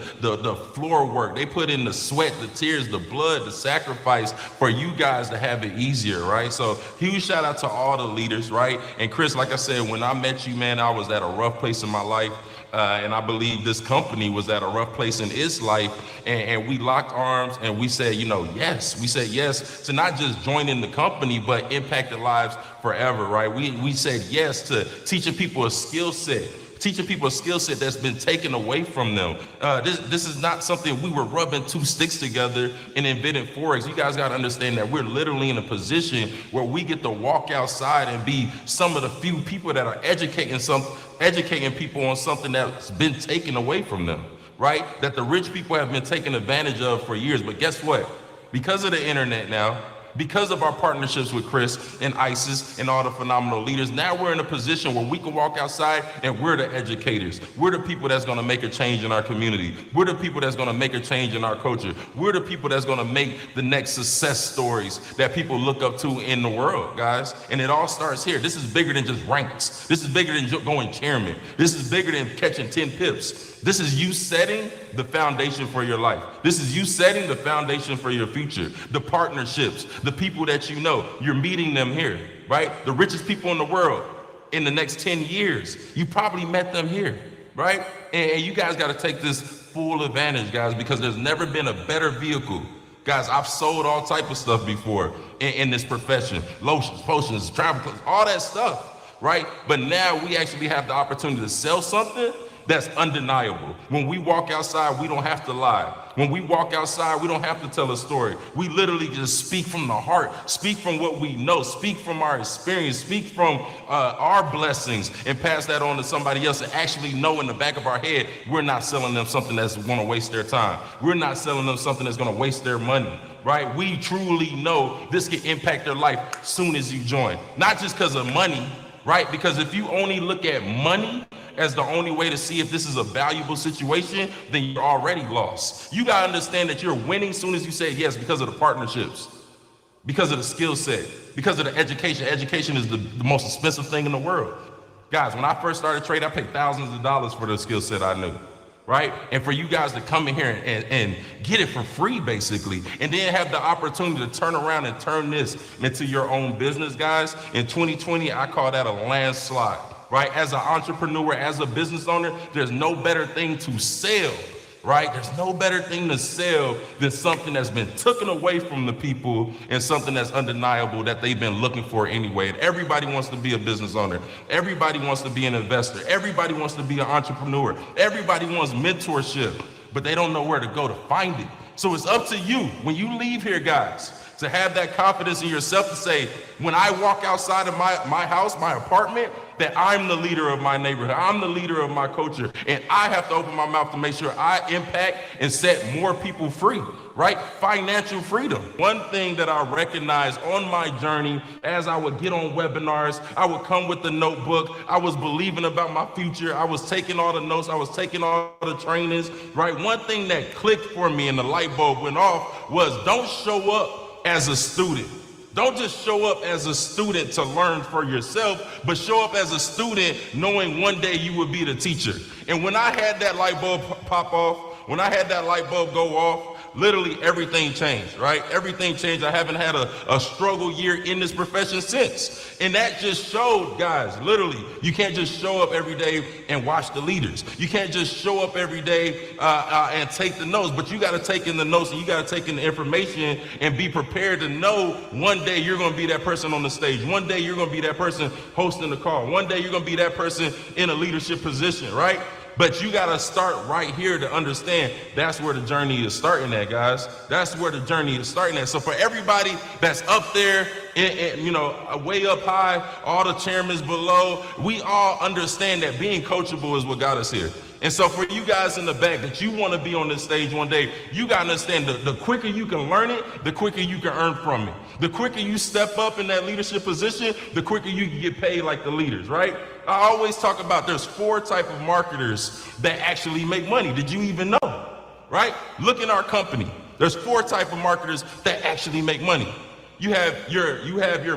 floor work. They put in the sweat, the tears, the blood, the sacrifice for you guys to have it easier, right? So huge shout out to all the leaders, right? And Chris, like I said, when I met you, man, I was at a rough place in my life. And I believe this company was at a rough place in its life, and we locked arms and we said, yes. We said yes to not just joining the company, but impacted lives forever, right? We said yes to teaching people a skill set. Teaching people a skill set that's been taken away from them. This is not something we were rubbing two sticks together and inventing Forex. You guys got to understand that we're literally in a position where we get to walk outside and be some of the few people that are educating people on something that's been taken away from them, right? That the rich people have been taken advantage of for years. But guess what? Because of the internet now, because of our partnerships with Chris and ISIS and all the phenomenal leaders, now we're in a position where we can walk outside and we're the educators. We're the people that's gonna make a change in our community. We're the people that's gonna make a change in our culture. We're the people that's gonna make the next success stories that people look up to in the world, guys. And it all starts here. This is bigger than just ranks. This is bigger than going chairman. This is bigger than catching 10 pips. This is you setting the foundation for your life. This is you setting the foundation for your future. The partnerships, the people that you know, you're meeting them here, right? The richest people in the world in the next 10 years, you probably met them here, right? And you guys got to take this full advantage, guys, because there's never been a better vehicle. Guys, I've sold all type of stuff before in this profession. Lotions, potions, travel clothes, all that stuff, right? But now we actually have the opportunity to sell something that's undeniable. When we walk outside, we don't have to lie. When we walk outside, we don't have to tell a story. We literally just speak from the heart, speak from what we know, speak from our experience, speak from our blessings, and pass that on to somebody else and actually know in the back of our head, we're not selling them something that's gonna waste their time. We're not selling them something that's gonna waste their money, right? We truly know this can impact their life soon as you join. Not just because of money, right? Because if you only look at money as the only way to see if this is a valuable situation, then you're already lost. You gotta understand that you're winning soon as you say yes because of the partnerships, because of the skill set, because of the education. Education is the most expensive thing in the world. Guys, when I first started trading, I paid thousands of dollars for the skill set I knew, right? And for you guys to come in here and get it for free, basically, and then have the opportunity to turn around and turn this into your own business, guys, in 2020, I call that a landslide. Right? As an entrepreneur, as a business owner, there's no better thing to sell, right? There's no better thing to sell than something that's been taken away from the people and something that's undeniable that they've been looking for anyway. And everybody wants to be a business owner. Everybody wants to be an investor. Everybody wants to be an entrepreneur. Everybody wants mentorship, but they don't know where to go to find it. So it's up to you when you leave here, guys, to have that confidence in yourself to say, when I walk outside of my house, my apartment, that I'm the leader of my neighborhood. I'm the leader of my culture. And I have to open my mouth to make sure I impact and set more people free, right? Financial freedom. One thing that I recognized on my journey as I would get on webinars, I would come with the notebook. I was believing about my future. I was taking all the notes. I was taking all the trainings, right? One thing that clicked for me and the light bulb went off was don't show up as a student. Don't just show up as a student to learn for yourself, but show up as a student knowing one day you will be the teacher. And when I had that light bulb pop off, when I had that light bulb go off, literally everything changed, right? Everything changed. I haven't had a struggle year in this profession since. And that just showed, guys, literally, you can't just show up every day and watch the leaders. You can't just show up every day and take the notes, but you got to take in the notes and you got to take in the information and be prepared to know one day you're going to be that person on the stage. One day you're going to be that person hosting the call. One day you're going to be that person in a leadership position, right? But you got to start right here to understand that's where the journey is starting at, guys. That's where the journey is starting at. So for everybody that's up there, way up high, all the chairmen below, we all understand that being coachable is what got us here. And so for you guys in the back that you want to be on this stage one day, you got to understand the quicker you can learn it, the quicker you can earn from it. The quicker you step up in that leadership position, the quicker you can get paid like the leaders, right? I always talk about there's 4 types of marketers that actually make money. Did you even know, right? Look in our company. There's 4 types of marketers that actually make money. You have your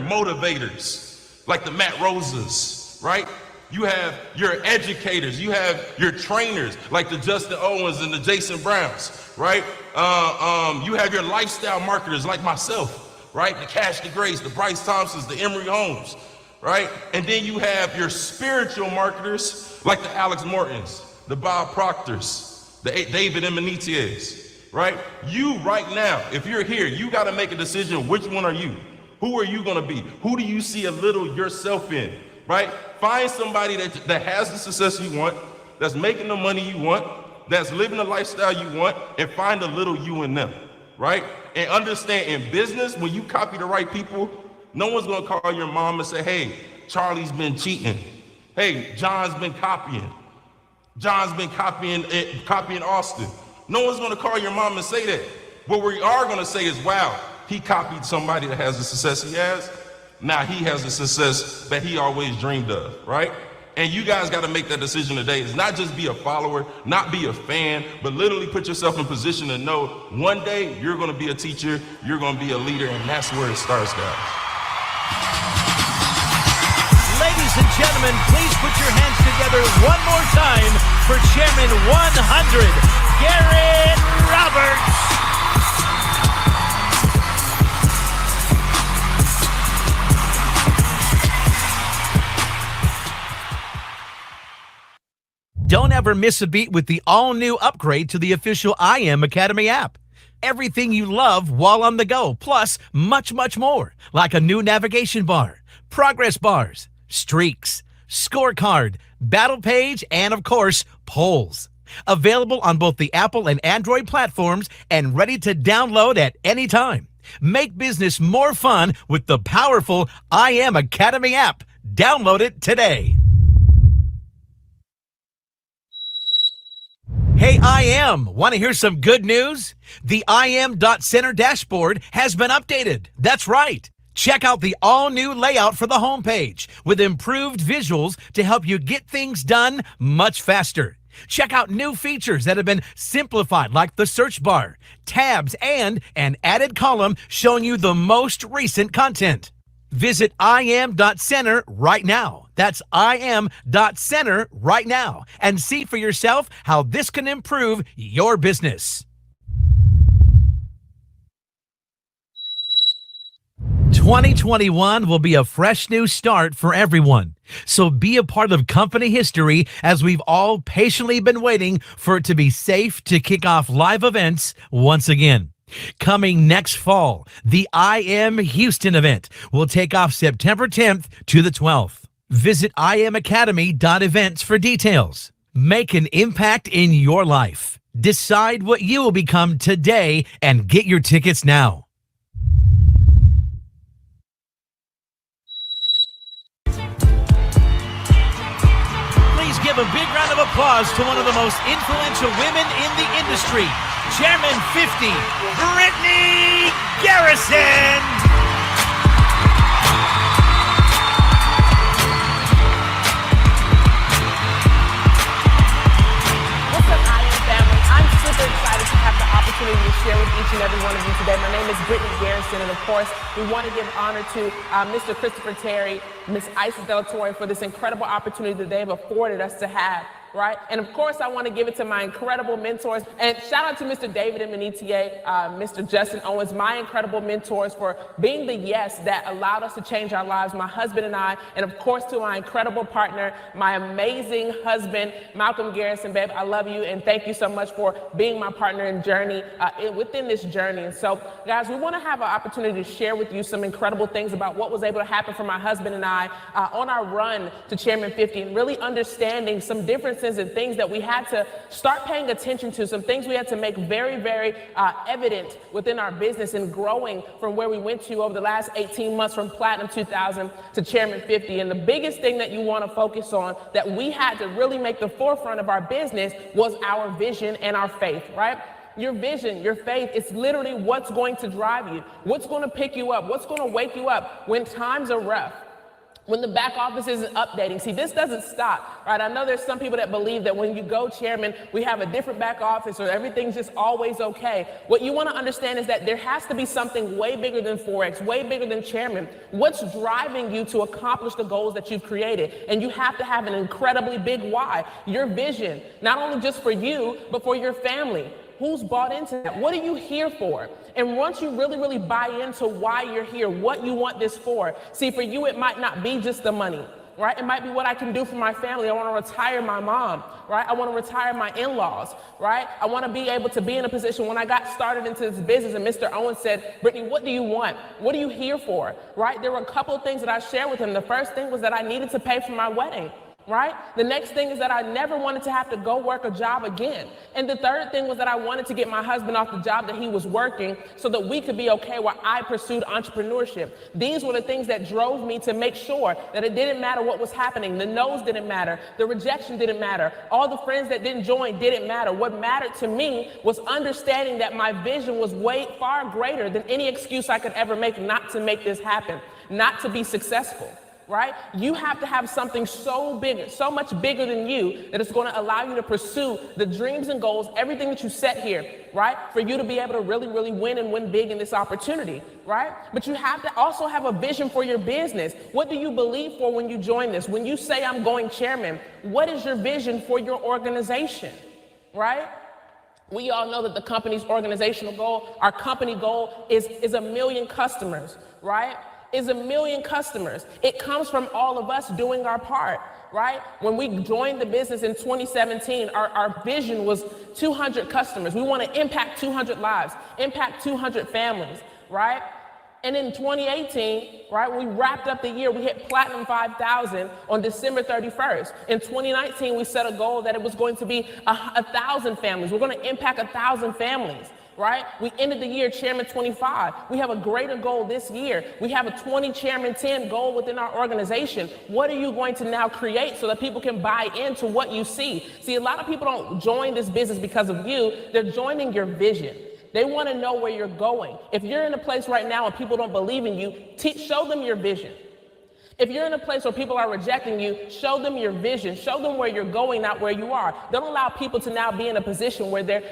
motivators, like the Matt Rosas, right? You have your educators, you have your trainers, like the Justin Owens and the Jason Browns, right? You have your lifestyle marketers like myself, right? The Cash the Grace, the Bryce Thompsons, the Emory Holmes, right? And then you have your spiritual marketers like the Alex Mortons, the Bob Proctors, the David Emanitiers, right? You right now, if you're here, you got to make a decision. Which one are you? Who are you going to be? Who do you see a little yourself in, right? Find somebody that has the success you want, that's making the money you want, that's living the lifestyle you want, and find a little you in them, right? And understand, in business, when you copy the right people, no one's going to call your mom and say, hey, Charlie's been cheating. Hey, John's been copying. John's been copying Austin. No one's going to call your mom and say that. What we are going to say is, wow, he copied somebody that has the success he has. Now he has the success that he always dreamed of, right? And you guys got to make that decision today. It's not just be a follower, not be a fan, but literally put yourself in position to know one day you're going to be a teacher, you're going to be a leader, and that's where it starts, guys. Ladies and gentlemen, please put your hands together one more time for Chairman 100, Garrett Roberts. Don't ever miss a beat with the all-new upgrade to the official I Am Academy app. Everything you love while on the go, plus much, much more, like a new navigation bar, progress bars, streaks, scorecard, battle page, and of course, polls. Available on both the Apple and Android platforms and ready to download at any time. Make business more fun with the powerful I Am Academy app. Download it today. Hey, I Am, want to hear some good news? The IM.Center dashboard has been updated. That's right. Check out the all-new layout for the homepage with improved visuals to help you get things done much faster. Check out new features that have been simplified, like the search bar, tabs, and an added column showing you the most recent content. Visit IM.Center right now. That's IM.Center right now and see for yourself how this can improve your business. 2021 will be a fresh new start for everyone. So be a part of company history as we've all patiently been waiting for it to be safe to kick off live events once again. Coming next fall, the I Am Houston event will take off September 10th to the 12th. Visit IamAcademy.events for details. Make an impact in your life. Decide what you will become today and get your tickets now. Please give a big round of applause to one of the most influential women in the industry, Chairman 50, Brittany Garrison. What's up, I Am family? I'm super excited to have the opportunity to share with each and every one of you today. My name is Brittany Garrison, and of course, we want to give honor to Mr. Christopher Terry, Miss Isis Delatorre for this incredible opportunity that they've afforded us to have. Right? And of course, I want to give it to my incredible mentors. And shout out to Mr. David Emanitier, Mr. Justin Owens, my incredible mentors for being the yes that allowed us to change our lives, my husband and I. And of course, to my incredible partner, my amazing husband, Malcolm Garrison, babe, I love you. And thank you so much for being my partner in journey, within this journey. And so, guys, we want to have an opportunity to share with you some incredible things about what was able to happen for my husband and I on our run to Chairman 50, and really understanding some differences and things that we had to start paying attention to, some things we had to make very, very evident within our business and growing from where we went to over the last 18 months from Platinum 2000 to Chairman 50. And the biggest thing that you want to focus on that we had to really make the forefront of our business was our vision and our faith, right? Your vision, your faith, it's literally what's going to drive you, what's going to pick you up, what's going to wake you up when times are rough. When the back office isn't updating. See, this doesn't stop, right? I know there's some people that believe that when you go chairman, we have a different back office or everything's just always okay. What you want to understand is that there has to be something way bigger than Forex, way bigger than chairman. What's driving you to accomplish the goals that you've created? And you have to have an incredibly big why. Your vision, not only just for you, but for your family. Who's bought into that? What are you here for? And once you really, really buy into why you're here, what you want this for, see, for you, it might not be just the money. right? It might be what I can do for my family. I want to retire my mom, right? I want to retire my in-laws, right? I want to be able to be in a position when I got started into this business and Mr. Owens said, Brittany, what do you want? What are you here for, right? There were a couple of things that I shared with him. The first thing was that I needed to pay for my wedding. Right? The next thing is that I never wanted to have to go work a job again. And the third thing was that I wanted to get my husband off the job that he was working so that we could be okay while I pursued entrepreneurship. These were the things that drove me to make sure that it didn't matter what was happening. The no's didn't matter. The rejection didn't matter. All the friends that didn't join didn't matter. What mattered to me was understanding that my vision was way far greater than any excuse I could ever make not to make this happen, not to be successful. Right? You have to have something so big, so much bigger than you that it's going to allow you to pursue the dreams and goals, everything that you set here, right? For you to be able to really, really win and win big in this opportunity, right? But you have to also have a vision for your business. What do you believe for when you join this? When you say I'm going chairman, what is your vision for your organization, right? We all know that the company's organizational goal, our company goal is 1 million customers, right? Is 1 million customers. It comes from all of us doing our part, right? When we joined the business in 2017, our vision was 200 customers. We want to impact 200 lives, impact 200 families, right? And in 2018, right, we wrapped up the year, we hit Platinum 5,000 on December 31st. In 2019, we set a goal that it was going to be 1,000 families. We're going to impact 1,000 families. Right? We ended the year Chairman 25. We have a greater goal this year. We have a 20 Chairman 10 goal within our organization. What are you going to now create so that people can buy into what you see? See, a lot of people don't join this business because of you. They're joining your vision. They want to know where you're going. If you're in a place right now and people don't believe in you, show them your vision. If you're in a place where people are rejecting you, show them your vision. Show them where you're going, not where you are. Don't allow people to now be in a position where they're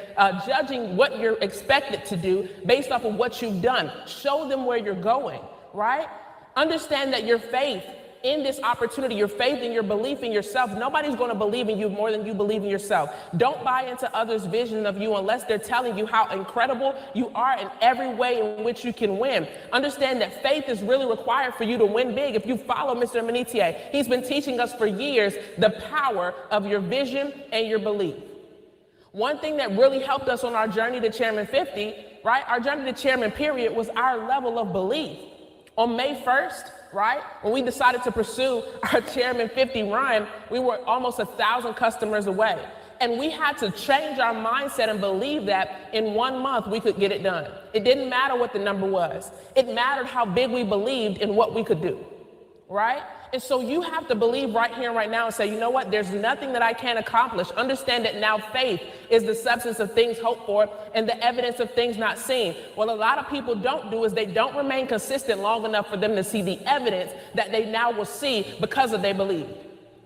judging what you're expected to do based off of what you've done. Show them where you're going, right? Understand that your faith in this opportunity, your faith and your belief in yourself, nobody's going to believe in you more than you believe in yourself. Don't buy into others' vision of you unless they're telling you how incredible you are in every way in which you can win. Understand that faith is really required for you to win big. If you follow Mr. Manitier, he's been teaching us for years the power of your vision and your belief. One thing that really helped us on our journey to Chairman 50, right, our journey to Chairman period, was our level of belief. On May 1st, right, when we decided to pursue our Chairman 50 run, we were almost 1,000 customers away. And we had to change our mindset and believe that in 1 month we could get it done. It didn't matter what the number was. It mattered how big we believed in what we could do, right? And so you have to believe right here and right now and say, you know what, there's nothing that I can't accomplish. Understand that now faith is the substance of things hoped for and the evidence of things not seen. What a lot of people don't do is they don't remain consistent long enough for them to see the evidence that they now will see because of they believe,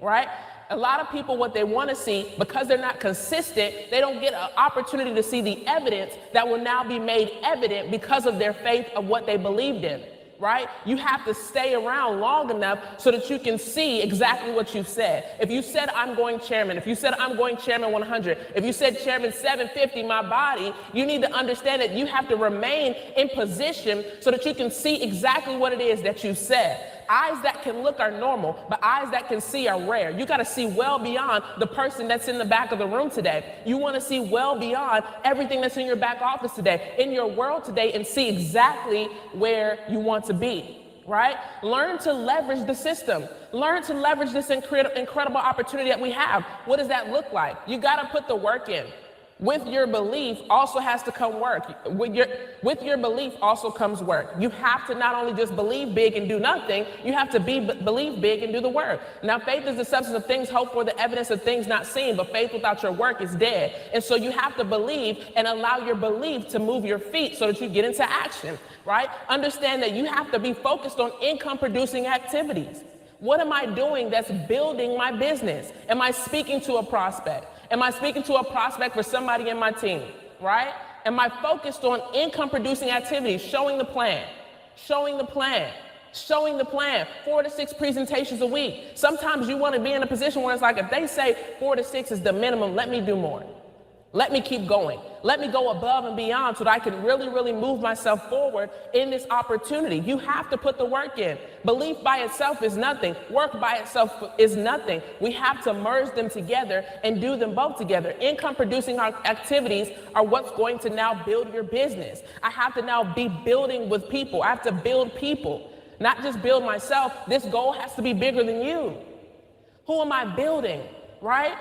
right? A lot of people, what they want to see, because they're not consistent, they don't get an opportunity to see the evidence that will now be made evident because of their faith of what they believed in. Right? You have to stay around long enough so that you can see exactly what you've said. If you said, I'm going chairman, if you said, I'm going chairman 100, if you said chairman 750, my body, you need to understand that you have to remain in position so that you can see exactly what it is that you said. Eyes that can look are normal, but eyes that can see are rare. You got to see well beyond the person that's in the back of the room today. You want to see well beyond everything that's in your back office today, in your world today, and see exactly where you want to be, right? Learn to leverage the system. Learn to leverage this incredible opportunity that we have. What does that look like? You got to put the work in. With your belief also has to come work. With your belief also comes work. You have to not only just believe big and do nothing, you have to believe big and do the work. Now, faith is the substance of things hoped for, the evidence of things not seen, but faith without your work is dead. And so you have to believe and allow your belief to move your feet so that you get into action, right? Understand that you have to be focused on income-producing activities. What am I doing that's building my business? Am I speaking to a prospect? Am I speaking to a prospect for somebody in my team, right? Am I focused on income-producing activities, showing the plan, 4 to 6 presentations a week. Sometimes you want to be in a position where it's like, if they say 4 to 6 is the minimum, let me do more. Let me keep going. Let me go above and beyond so that I can really, really move myself forward in this opportunity. You have to put the work in. Belief by itself is nothing. Work by itself is nothing. We have to merge them together and do them both together. Income producing activities are what's going to now build your business. I have to now be building with people. I have to build people, not just build myself. This goal has to be bigger than you. Who am I building, right?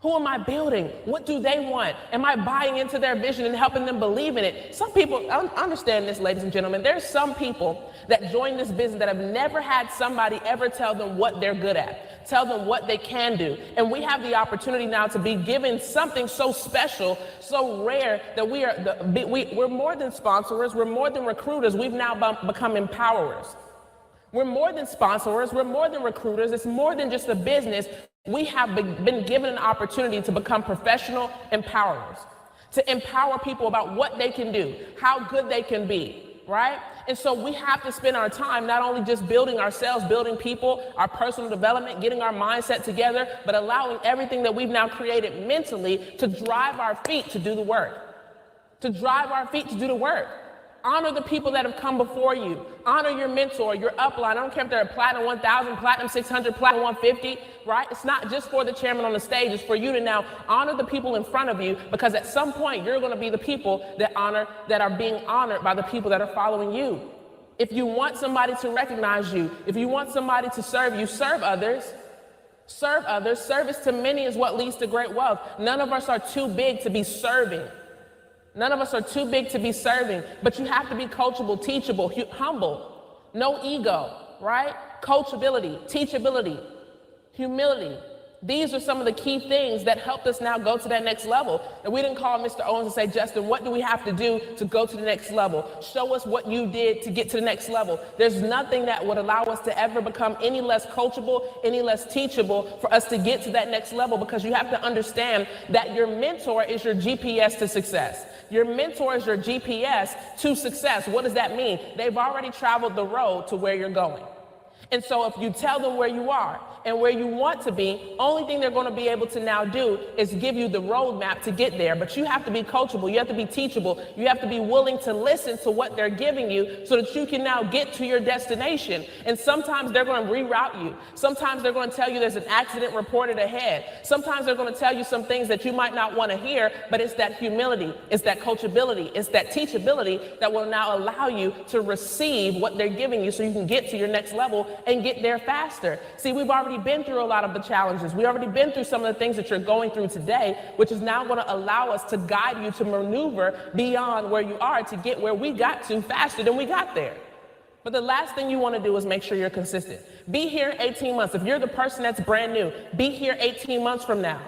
Who am I building? What do they want? Am I buying into their vision and helping them believe in it? Some people, understand this, ladies and gentlemen, there's some people that join this business that have never had somebody ever tell them what they're good at, tell them what they can do. And we have the opportunity now to be given something so special, so rare, that we're more than sponsors, we're more than recruiters, we've now become empowerers. We're more than sponsors, we're more than recruiters, it's more than just a business. We have been given an opportunity to become professional empowerers, to empower people about what they can do, how good they can be, right? And so we have to spend our time not only just building ourselves, building people, our personal development, getting our mindset together, but allowing everything that we've now created mentally to drive our feet to do the work, to drive our feet to do the work. Honor the people that have come before you. Honor your mentor, your upline. I don't care if they're a platinum 1000, platinum 600, platinum 150, right? It's not just for the chairman on the stage. It's for you to now honor the people in front of you, because at some point you're going to be the people that are being honored by the people that are following you. If you want somebody to recognize you, if you want somebody to serve you, serve others. Serve others. Service to many is what leads to great wealth. None of us are too big to be serving. None of us are too big to be serving, but you have to be coachable, teachable, humble, no ego, right? Coachability, teachability, humility. These are some of the key things that helped us now go to that next level. And we didn't call Mr. Owens and say, Justin, what do we have to do to go to the next level? Show us what you did to get to the next level. There's nothing that would allow us to ever become any less coachable, any less teachable for us to get to that next level, because you have to understand that your mentor is your GPS to success. Your mentor is your GPS to success. What does that mean? They've already traveled the road to where you're going. And so if you tell them where you are and where you want to be, only thing they're going to be able to now do is give you the roadmap to get there. But you have to be coachable. You have to be teachable. You have to be willing to listen to what they're giving you so that you can now get to your destination. And sometimes they're going to reroute you. Sometimes they're going to tell you there's an accident reported ahead. Sometimes they're going to tell you some things that you might not want to hear, but it's that humility, it's that coachability, it's that teachability that will now allow you to receive what they're giving you so you can get to your next level and get there faster. See, we've already been through a lot of the challenges. We've already been through some of the things that you're going through today, which is now going to allow us to guide you to maneuver beyond where you are to get where we got to faster than we got there. But the last thing you want to do is make sure you're consistent. Be here 18 months. If you're the person that's brand new, be here 18 months from now.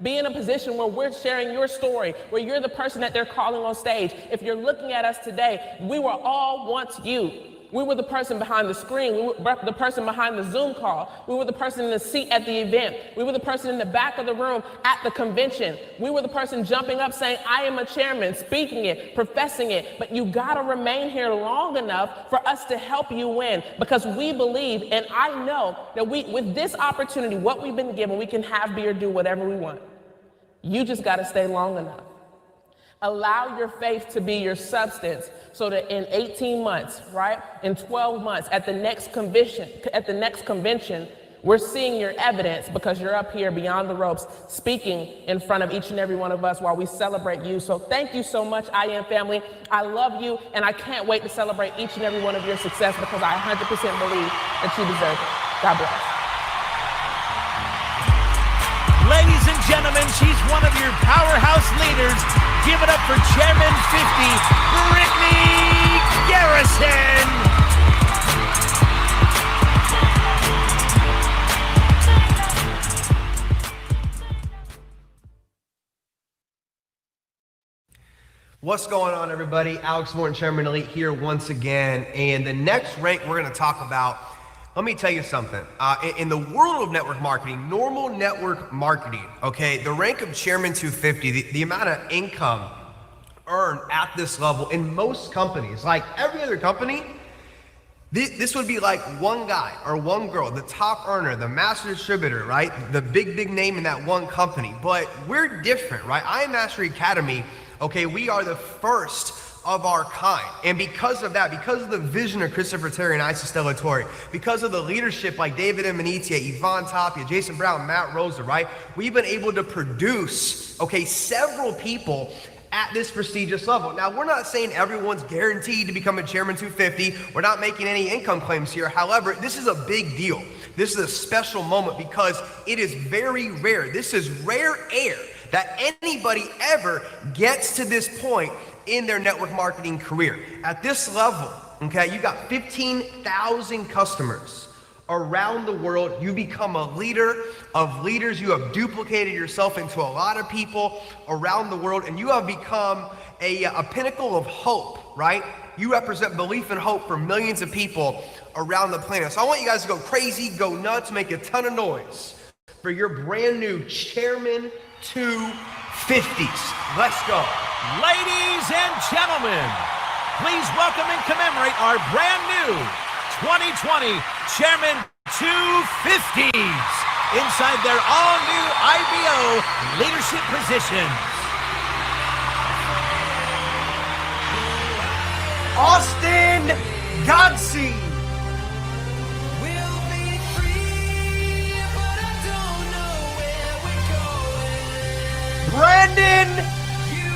Be in a position where we're sharing your story, where you're the person that they're calling on stage. If you're looking at us today, we were all once you. We were the person behind the screen. We were the person behind the Zoom call. We were the person in the seat at the event. We were the person in the back of the room at the convention. We were the person jumping up saying, I am a chairman, speaking it, professing it. But you gotta remain here long enough for us to help you win, because we believe, and I know that with this opportunity, what we've been given, we can have, be, or do whatever we want. You just gotta stay long enough. Allow your faith to be your substance so that in 18 months, right, in 12 months, at the next convention, we're seeing your evidence, because you're up here beyond the ropes speaking in front of each and every one of us while we celebrate you. So thank you so much, I Am family. I love you, and I can't wait to celebrate each and every one of your success, because I 100% believe that you deserve it. God bless. Ladies and gentlemen, she's one of your powerhouse leaders. Give it up for Chairman 50, Brittany Garrison. What's going on, everybody? Alex Morton, Chairman Elite here once again. And the next rank we're going to talk about, let me tell you something. In the world of network marketing, normal network marketing, okay, the rank of Chairman 250, the amount of income earned at this level in most companies, like every other company, This would be like one guy or one girl, the top earner, the master distributor, right? The big name in that one company. But we're different, right? I Am Mastery Academy, okay, we are the first of our kind. And because of that, because of the vision of Christopher Terry and Isis De La Torre, because of the leadership like David Imanitia, Yvonne Tapia, Jason Brown, Matt Rosa, right? We've been able to produce, okay, several people at this prestigious level. Now, we're not saying everyone's guaranteed to become a Chairman 250. We're not making any income claims here. However, this is a big deal. This is a special moment because it is very rare. This is rare air that anybody ever gets to this point in their network marketing career. At this level, okay, you got 15,000 customers around the world. You become a leader of leaders. You have duplicated yourself into a lot of people around the world, and you have become a pinnacle of hope, right? You represent belief and hope for millions of people around the planet. So I want you guys to go crazy, go nuts, make a ton of noise for your brand new Chairman 250s. Let's go. Ladies and gentlemen, please welcome and commemorate our brand new 2020 Chairman 250s inside their all-new IBO leadership positions. Austin Godsey. Brandon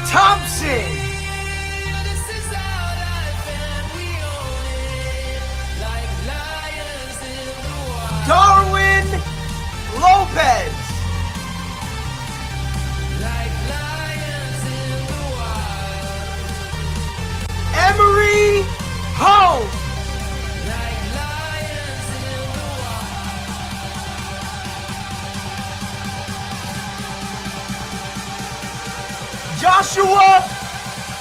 Thompson. Darwin Lopez. Emery Holmes. Joshua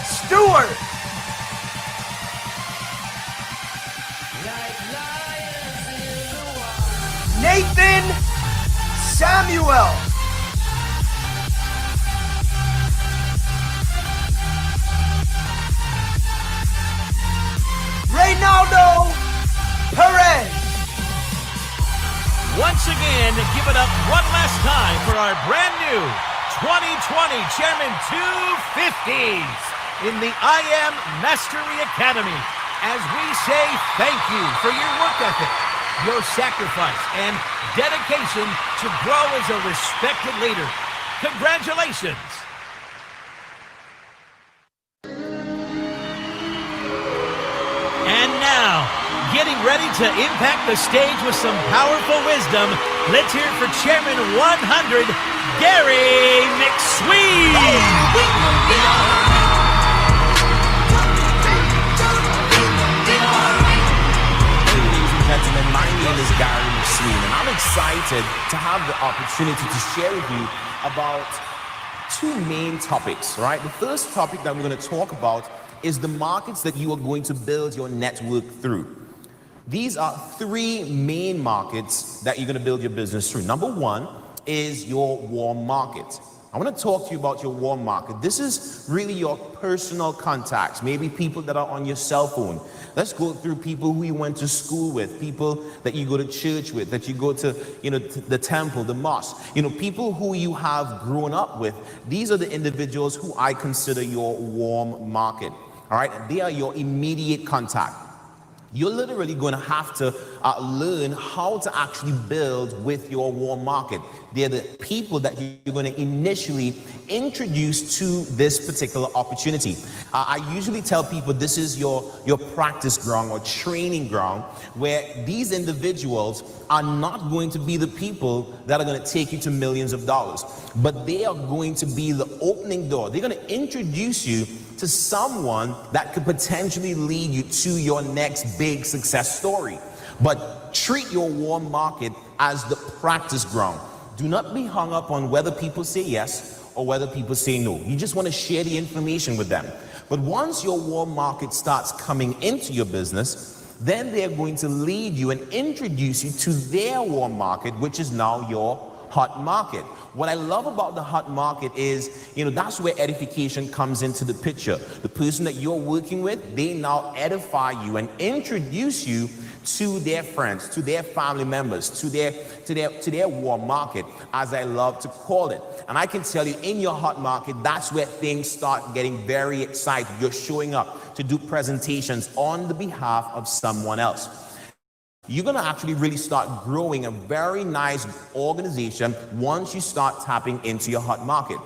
Stewart. Nathan Samuel. Reynaldo Perez. Once again, give it up one last time for our brand new 2020 Chairman 250s in the I Am Mastery Academy, as we say thank you for your work ethic, your sacrifice, and dedication to grow as a respected leader. Congratulations. And now, getting ready to impact the stage with some powerful wisdom, let's hear it for Chairman 100, Gary McSween. Gentlemen, my name is Gary McSween, and I'm excited to have the opportunity to share with you about two main topics, right? The first topic that we're going to talk about is the markets that you are going to build your network through. These are three main markets that you're going to build your business through. Number one is your warm market. I want to talk to you about your warm market. This is really your personal contacts, maybe people that are on your cell phone. Let's go through people who you went to school with, people that you go to church with, that you go to, to the temple, the mosque, people who you have grown up with. These are the individuals who I consider your warm market. All right, they are your immediate contact. You're literally going to have to learn how to actually build with your warm market. They're the people that you're going to initially introduce to this particular opportunity. I usually tell people this is your practice ground or training ground, where these individuals are not going to be the people that are going to take you to millions of dollars, but they are going to be the opening door. They're going to introduce you to someone that could potentially lead you to your next big success story. But treat your warm market as the practice ground. Do not be hung up on whether people say yes or whether people say no. You just want to share the information with them. But once your warm market starts coming into your business, then they're going to lead you and introduce you to their warm market, which is now your hot market. What I love about the hot market is, that's where edification comes into the picture. The person that you're working with, they now edify you and introduce you to their friends, to their family members, to their warm market, as I love to call it. And I can tell you, in your hot market, that's where things start getting very exciting. You're showing up to do presentations on the behalf of someone else. You're going to actually really start growing a very nice organization once you start tapping into your hot market.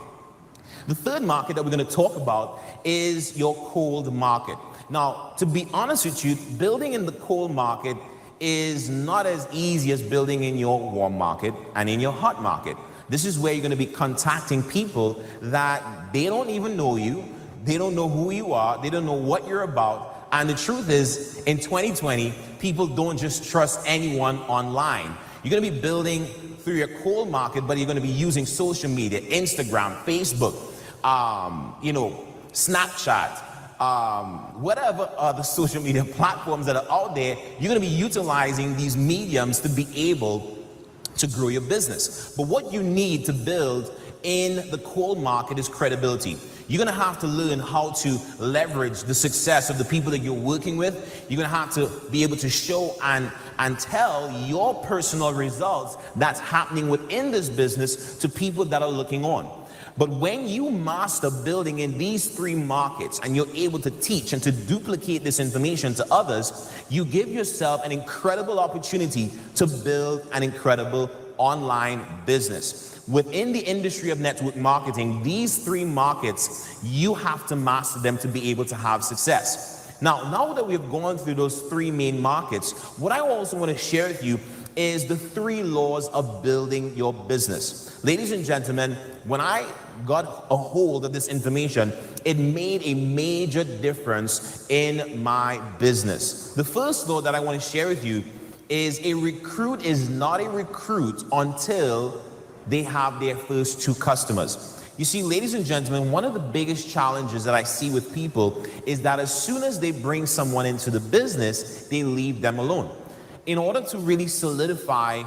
The third market that we're going to talk about is your cold market. Now, to be honest with you, building in the cold market is not as easy as building in your warm market and in your hot market. This is where you're going to be contacting people that they don't even know you, they don't know who you are, they don't know what you're about. And the truth is, in 2020, people don't just trust anyone online. You're going to be building through your cold market, but you're going to be using social media, Instagram, Facebook, Snapchat, whatever other social media platforms that are out there. You're going to be utilizing these mediums to be able to grow your business. But what you need to build in the cold market is credibility. You're going to have to learn how to leverage the success of the people that you're working with. You're going to have to be able to show and tell your personal results that's happening within this business to people that are looking on. But when you master building in these three markets and you're able to teach and to duplicate this information to others, you give yourself an incredible opportunity to build an incredible online business. Within the industry of network marketing, these three markets, you have to master them to be able to have success. Now that we've gone through those three main markets, what I also want to share with you is the 3 laws of building your business. Ladies and gentlemen, when I got a hold of this information, it made a major difference in my business. The first law that I want to share with you is a recruit is not a recruit until they have their first 2 customers. You see, ladies and gentlemen, one of the biggest challenges that I see with people is that as soon as they bring someone into the business, they leave them alone. In order to really solidify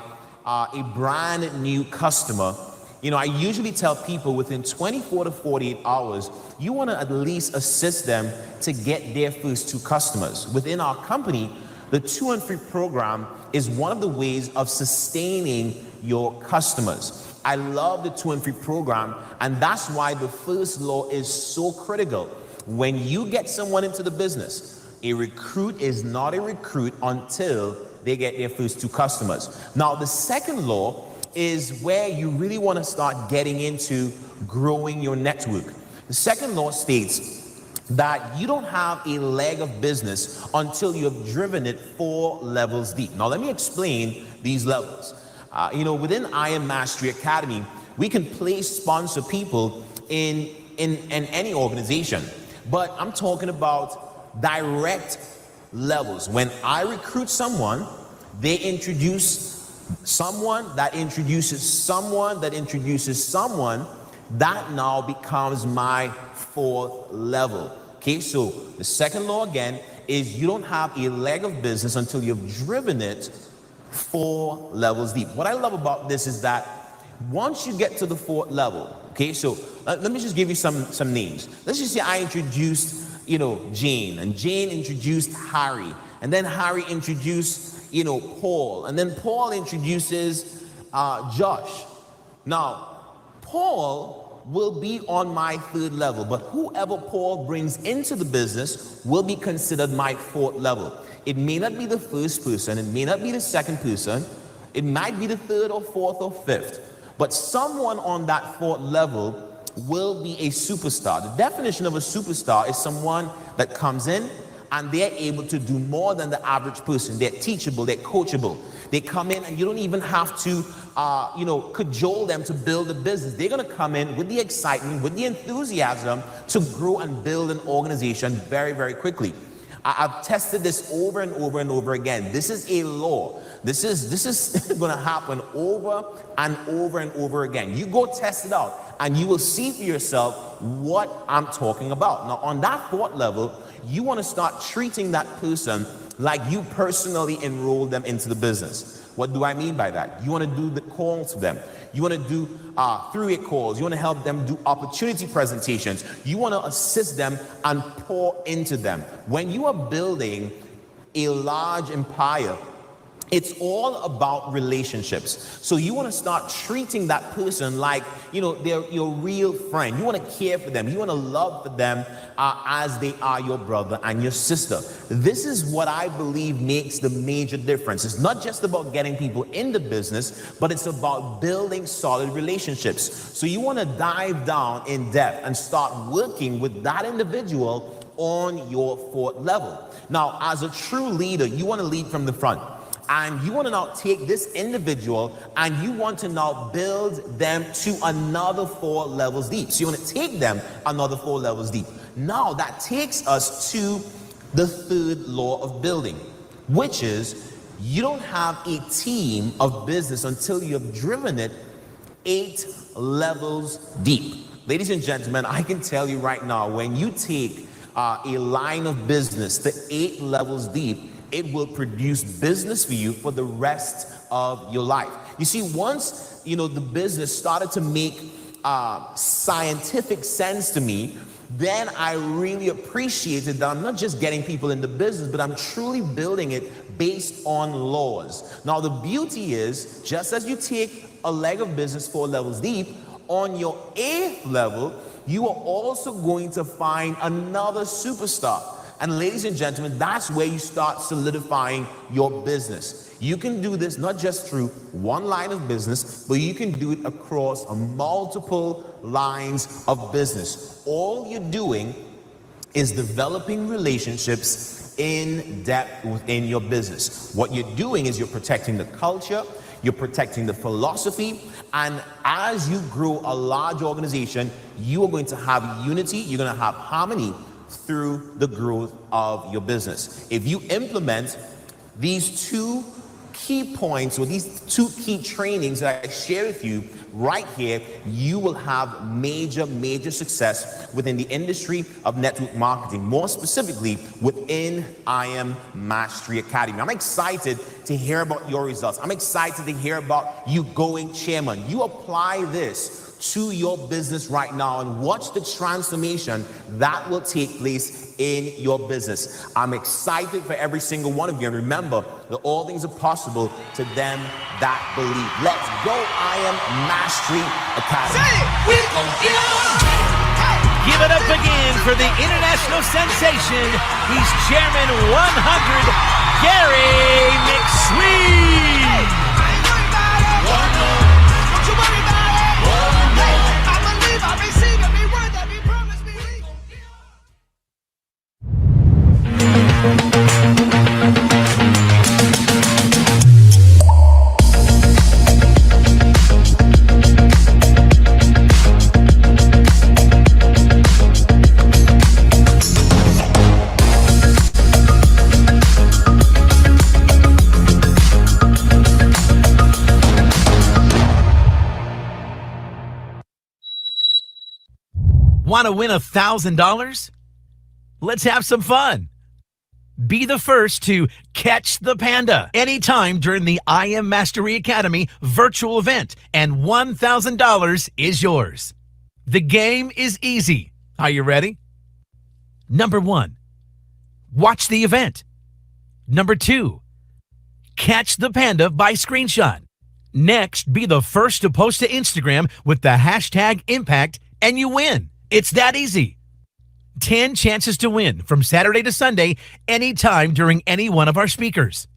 a brand new customer, I usually tell people within 24 to 48 hours, you want to at least assist them to get their first 2 customers. Within our company, the 2 and Free program is one of the ways of sustaining your customers. I love the 2 and Free program, and that's why the first law is so critical. When you get someone into the business, a recruit is not a recruit until they get their first 2 customers. Now, the second law is where you really want to start getting into growing your network. The second law states that you don't have a leg of business until you have driven it 4 levels deep. Now, let me explain these levels. Within I Am Mastery Academy, we can sponsor people in any organization, but I'm talking about direct levels. When I recruit someone, they introduce someone that introduces someone that introduces someone. That now becomes my 4th level. Okay, so the second law again is you don't have a leg of business until you've driven it 4 levels deep. What I love about this is that once you get to the 4th level, okay, so let me just give you some names. Let's just say I introduced, Jane, and Jane introduced Harry, and then Harry introduced, Paul, and then Paul introduces Josh. Now, Paul will be on my 3rd level, but whoever Paul brings into the business will be considered my 4th level. It may not be the first person, it may not be the second person, it might be the 3rd or 4th or 5th, but someone on that 4th level will be a superstar. The definition of a superstar is someone that comes in and they're able to do more than the average person. They're teachable, they're coachable. They come in and you don't even have to, cajole them to build a business. They're going to come in with the excitement, with the enthusiasm to grow and build an organization very, very quickly. I've tested this over and over and over again. This is a law. This is going to happen over and over and over again. You go test it out and you will see for yourself what I'm talking about. Now, on that 4th level, you want to start treating that person like you personally enroll them into the business. What do I mean by that? You want to do the calls for them. You want to do three-way calls. You want to help them do opportunity presentations. You want to assist them and pour into them. When you are building a large empire, it's all about relationships. So you want to start treating that person like, they're your real friend. You want to care for them. You want to love for them as they are your brother and your sister. This is what I believe makes the major difference. It's not just about getting people in the business, but it's about building solid relationships. So you want to dive down in depth and start working with that individual on your fourth level. Now, as a true leader, you want to lead from the front. And you want to now take this individual and you want to now build them to another 4 levels deep. So you want to take them another 4 levels deep. Now that takes us to the third law of building, which is you don't have a team of business until you have driven it 8 levels deep. Ladies and gentlemen, I can tell you right now, when you take a line of business to 8 levels deep, it will produce business for you for the rest of your life. You see, once the business started to make scientific sense to me, then I really appreciated that I'm not just getting people in the business, but I'm truly building it based on laws. Now, the beauty is, just as you take a leg of business 4 levels deep, on your 8th level, you are also going to find another superstar. And ladies and gentlemen, that's where you start solidifying your business. You can do this not just through one line of business, but you can do it across multiple lines of business. All you're doing is developing relationships in depth within your business. What you're doing is you're protecting the culture, you're protecting the philosophy, and as you grow a large organization, you are going to have unity, you're going to have harmony through the growth of your business. If you implement these 2 key points or these 2 key trainings that I share with you right here, you will have major success within the industry of network marketing, more specifically within I Am Mastery Academy. I'm excited to hear about your results. I'm excited to hear about you going chairman. You apply this to your business right now and watch the transformation that will take place in your business. I'm excited for every single one of you. And remember that all things are possible to them that believe. Let's go, I Am Mastery Academy. Say it! We gon' get on! Give it up again for the international sensation. He's Chairman 100, Gary McSween. Don't you worry about it! I believe I receive every word that he promised me. Want to win $1,000? Let's have some fun. Be the first to catch the panda anytime during the I Am Mastery Academy virtual event, and $1,000 is yours. The game is easy. Are you ready? Number 1, watch the event. Number 2, catch the panda by screenshot. Next, be the first to post to Instagram with the hashtag impact, and you win. It's that easy. 10 chances to win from Saturday to Sunday, anytime during any one of our speakers.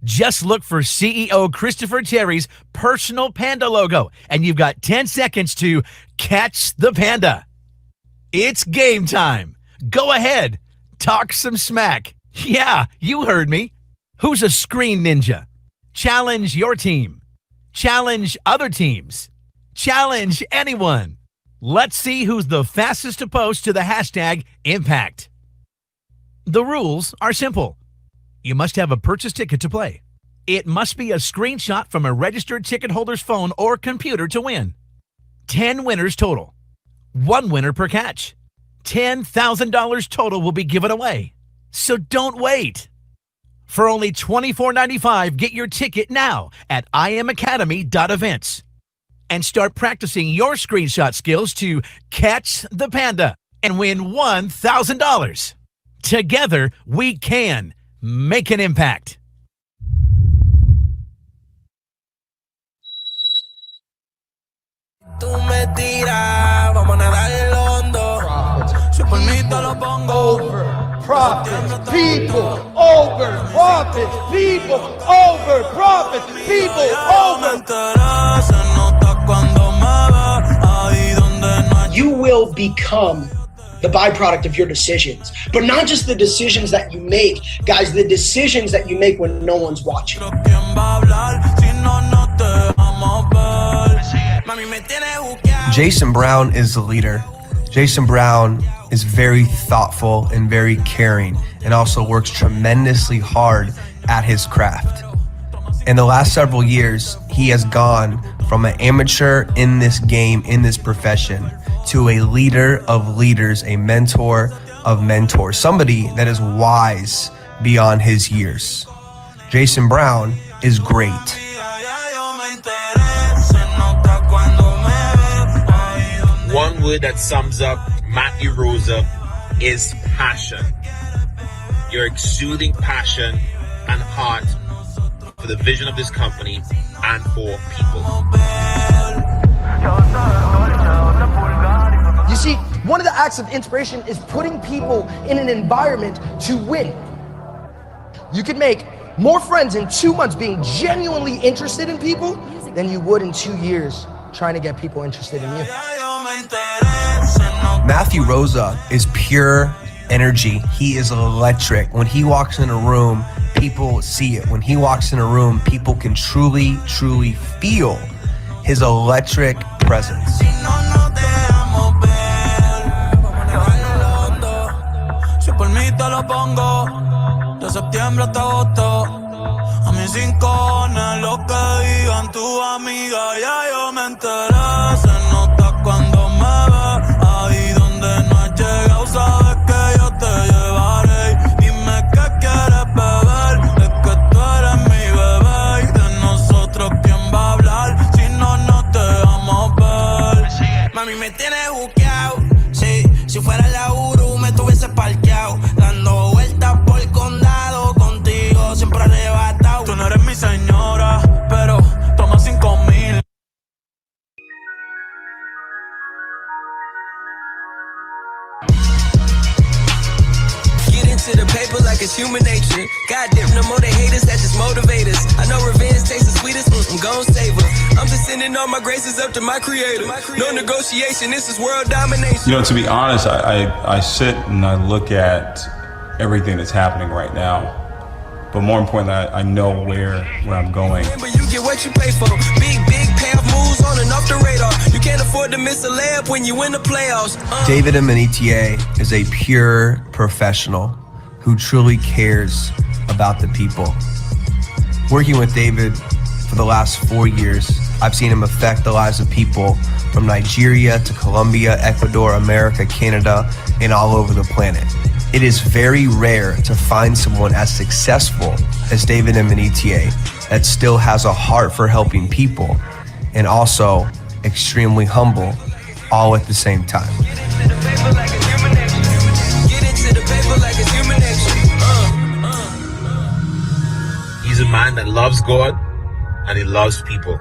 Just look for CEO Christopher Terry's personal panda logo, and you've got 10 seconds to catch the panda. It's game time. Go ahead. Talk some smack. Yeah, you heard me. Who's a screen ninja? Challenge your team. Challenge other teams. Challenge anyone. Let's see who's the fastest to post to the hashtag impact. The rules are simple. You must have a purchase ticket to play. It must be a screenshot from a registered ticket holder's phone or computer to win. 10 winners total. 1 winner per catch. $10,000 total will be given away. So don't wait. For only $24.95, get your ticket now at imacademy.events and start practicing your screenshot skills to catch the panda and win $1,000. Together, we can make an impact. Tú me tiras, vamos a nadar el hondo. Si por mí te lo pongo. Over profits, people, over profits, people, over profits, people, over. You will become the byproduct of your decisions, but not just the decisions that you make, guys, the decisions that you make when no one's watching. Jason Brown is the leader. Jason Brown is very thoughtful and very caring, and also works tremendously hard at his craft. In the last several years, he has gone from an amateur in this game, in this profession, to a leader of leaders, a mentor of mentors, somebody that is wise beyond his years. Jason Brown is great. One word that sums up Matthew Rosa is passion. You're exuding passion and heart for the vision of this company and for people. You see, one of the acts of inspiration is putting people in an environment to win. You could make more friends in 2 months being genuinely interested in people than you would in 2 years trying to get people interested in you. Matthew Rosa is pure energy. He is electric. When he walks in a room, people see it. When he walks in a room, people can truly, truly feel his electric presence. Si por mí te lo pongo, de septiembre hasta agosto. A mis 5 cojones, lo que digan tu amiga, ya yo me enteré. Se nota cuando me ves, ahí donde no has llegado, sabes que yo te llevaré. Dime qué quieres beber, es que tú eres mi bebé. Y de nosotros, ¿quién va a hablar? Si no, no te vamos a ver. Mami, me tienes buqueado, sí. Si fuera la Uru, me tuviese parqueado, dando vueltas por el condado, contigo siempre arrebatado. Tú no eres mi señora, pero toma 5,000. Get into the paper like it's human nature. Goddamn, no more they haters, that just motivate us. I know revenge tastes the sweetest, I'm gon' save her. I'm just sending all my graces up to my creator. No negotiation, this is world domination. You know, to be honest, I sit and I look at everything that's happening right now. But more importantly, I know where I'm going. But you get what you pay for. Big payoff moves on and off the radar. You can't afford to miss a layup when you win the playoffs. David Imanitie is a pure professional who truly cares about the people. Working with David for the last 4 years, I've seen him affect the lives of people from Nigeria to Colombia, Ecuador, America, Canada, and all over the planet. It is very rare to find someone as successful as David Imanitie that still has a heart for helping people and also extremely humble, all at the same time. He's a man that loves God and he loves people.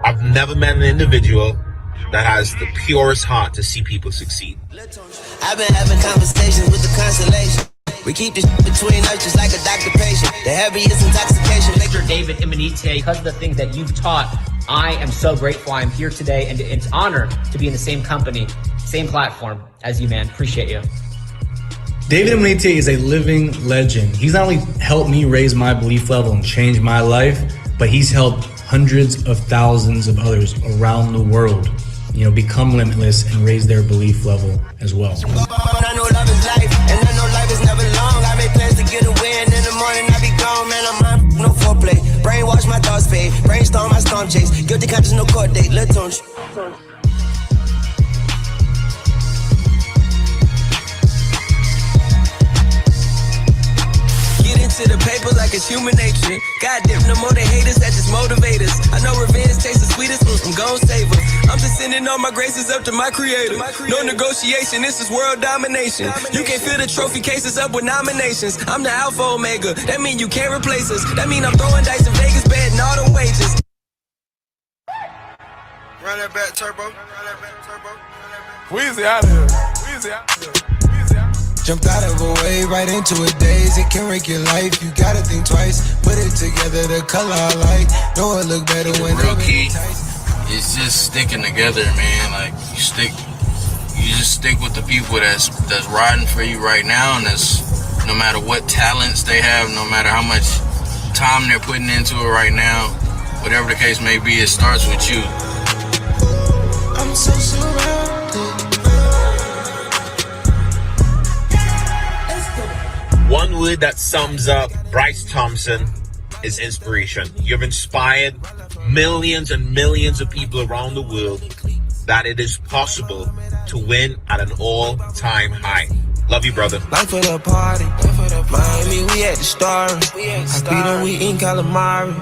I've never met an individual that has the purest heart to see people succeed. I've been having conversations with the constellation. We keep this between us just like a doctor-patient. The heaviest intoxication. Mr. David Imanitie, because of the things that you've taught, I am so grateful I'm here today, and it's an honor to be in the same company, same platform as you, man. Appreciate you. David Imanitie is a living legend. He's not only helped me raise my belief level and change my life, but he's helped hundreds of thousands of others around the world, become limitless and raise their belief level as well. I know love is life, and I know life is never long. I make plans to get away, and in the morning I be gone. Man, I'm on no foreplay. Brainwash my thoughts fade. Brainstorm my storm chase. Guilty conscience, no court date. Let's touch. into the paper like it's human nature. Goddamn, no more they haters, that just motivate us. I know revenge tastes the sweetest, I'm gon' save her. I'm just sending all my graces up to my creator. No negotiation, this is world domination. You can fill the trophy cases up with nominations. I'm the alpha omega, that mean you can't replace us. That mean I'm throwing dice in Vegas, betting all the wages. Run that back, turbo. Weezy out here. Weezy out here. Jumped out of a wave right into a daze. It can wreck your life. You gotta think twice. Put it together, the color I like. Know it look better when real key is just sticking together, man. Like you just stick with the people that's riding for you right now, and that's no matter what talents they have, no matter how much time they're putting into it right now, whatever the case may be, it starts with you. I'm so surrounded. One word that sums up Bryce Thompson is inspiration. You've inspired millions and millions of people around the world that it is possible to win at an all-time high. Love you, brother. Life of the party. Miami, we at the star. I we in calamari.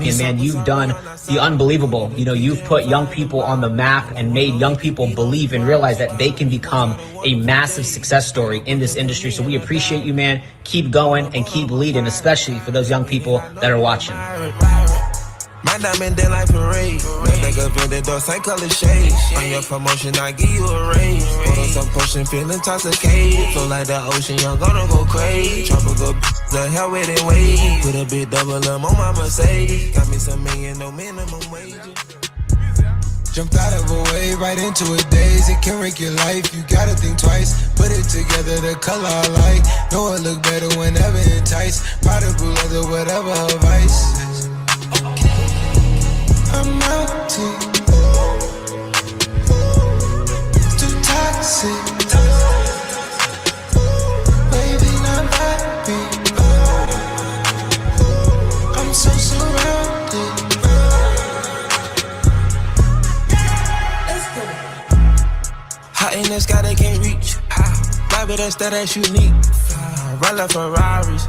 And man, you've done the unbelievable. You know, you've put young people on the map and made young people believe and realize that they can become a massive success story in this industry. So we appreciate you, man. Keep going and keep leading, especially for those young people that are watching. My diamond in like parade. Back up in the door, same color shade. On your promotion, I give you a raise. Put on some potion, feeling intoxicated. Feel like the ocean, you're gonna go crazy. Tropical the hell with it, wait. Put a big double M on my Mercedes. Got me some million, no minimum wage. Jumped out of a wave right into a daze. It can wreck your life, you gotta think twice. Put it together, the color I like. Know it look better whenever enticed. Product blue leather, whatever her vice. I'm out too toxic. Baby, not happy. I'm so surrounded. Hot in the sky, they can't reach. Life with us, that's unique. Run like Ferraris.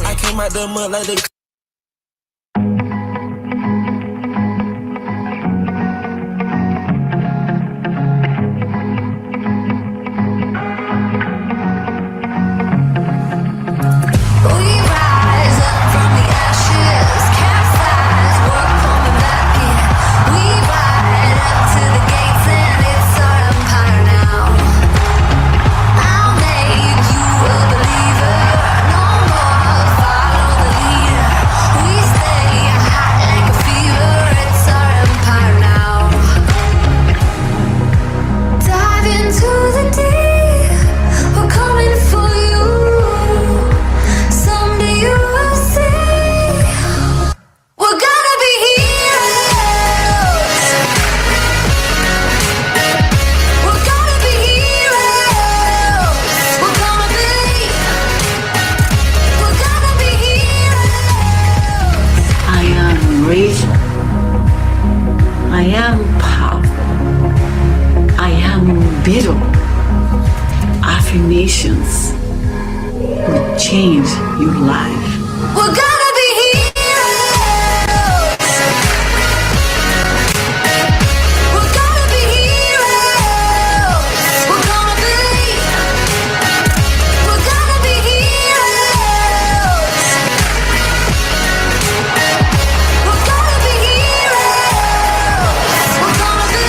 I came out the mud like they. Affirmations will change your life. We're gonna be heroes. We're gonna be heroes. We're gonna be. We're gonna be heroes. We're gonna be heroes. We're gonna be.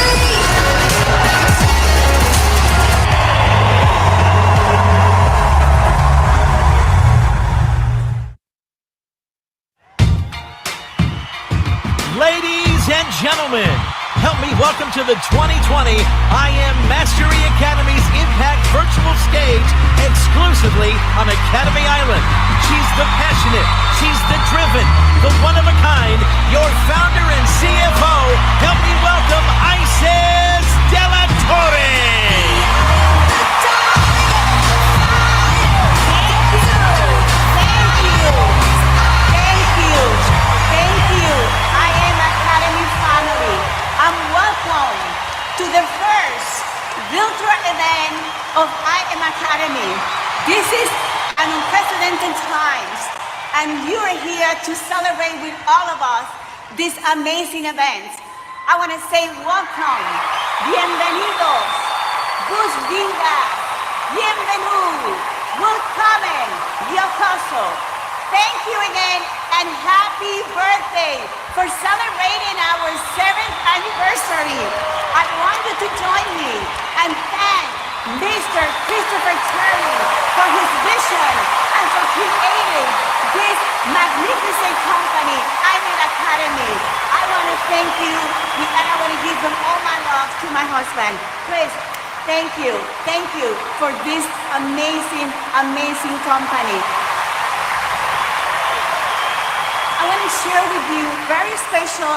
Ladies and gentlemen, help me welcome to the 2020 I Am Mastery Academy's Impact Virtual Stage exclusively on Academy Island. She's the passionate, she's the driven, the one-of-a-kind, your founder and CFO. Help me welcome Isis De La Torre. To the first virtual event of I Am Academy. This is an unprecedented times. and you are here to celebrate with all of us this amazing event. I want to say welcome, bienvenidos, Gus Vingas, bienvenido, willkommen, yokoso. Thank you again and happy birthday for celebrating our 7th anniversary. I want you to join me and thank Mr. Christopher Terry for his vision and for creating this magnificent company, IMED Academy. I want to thank you and I want to give them all my love to my husband. Please, thank you for this amazing, amazing company. I want to share with you very special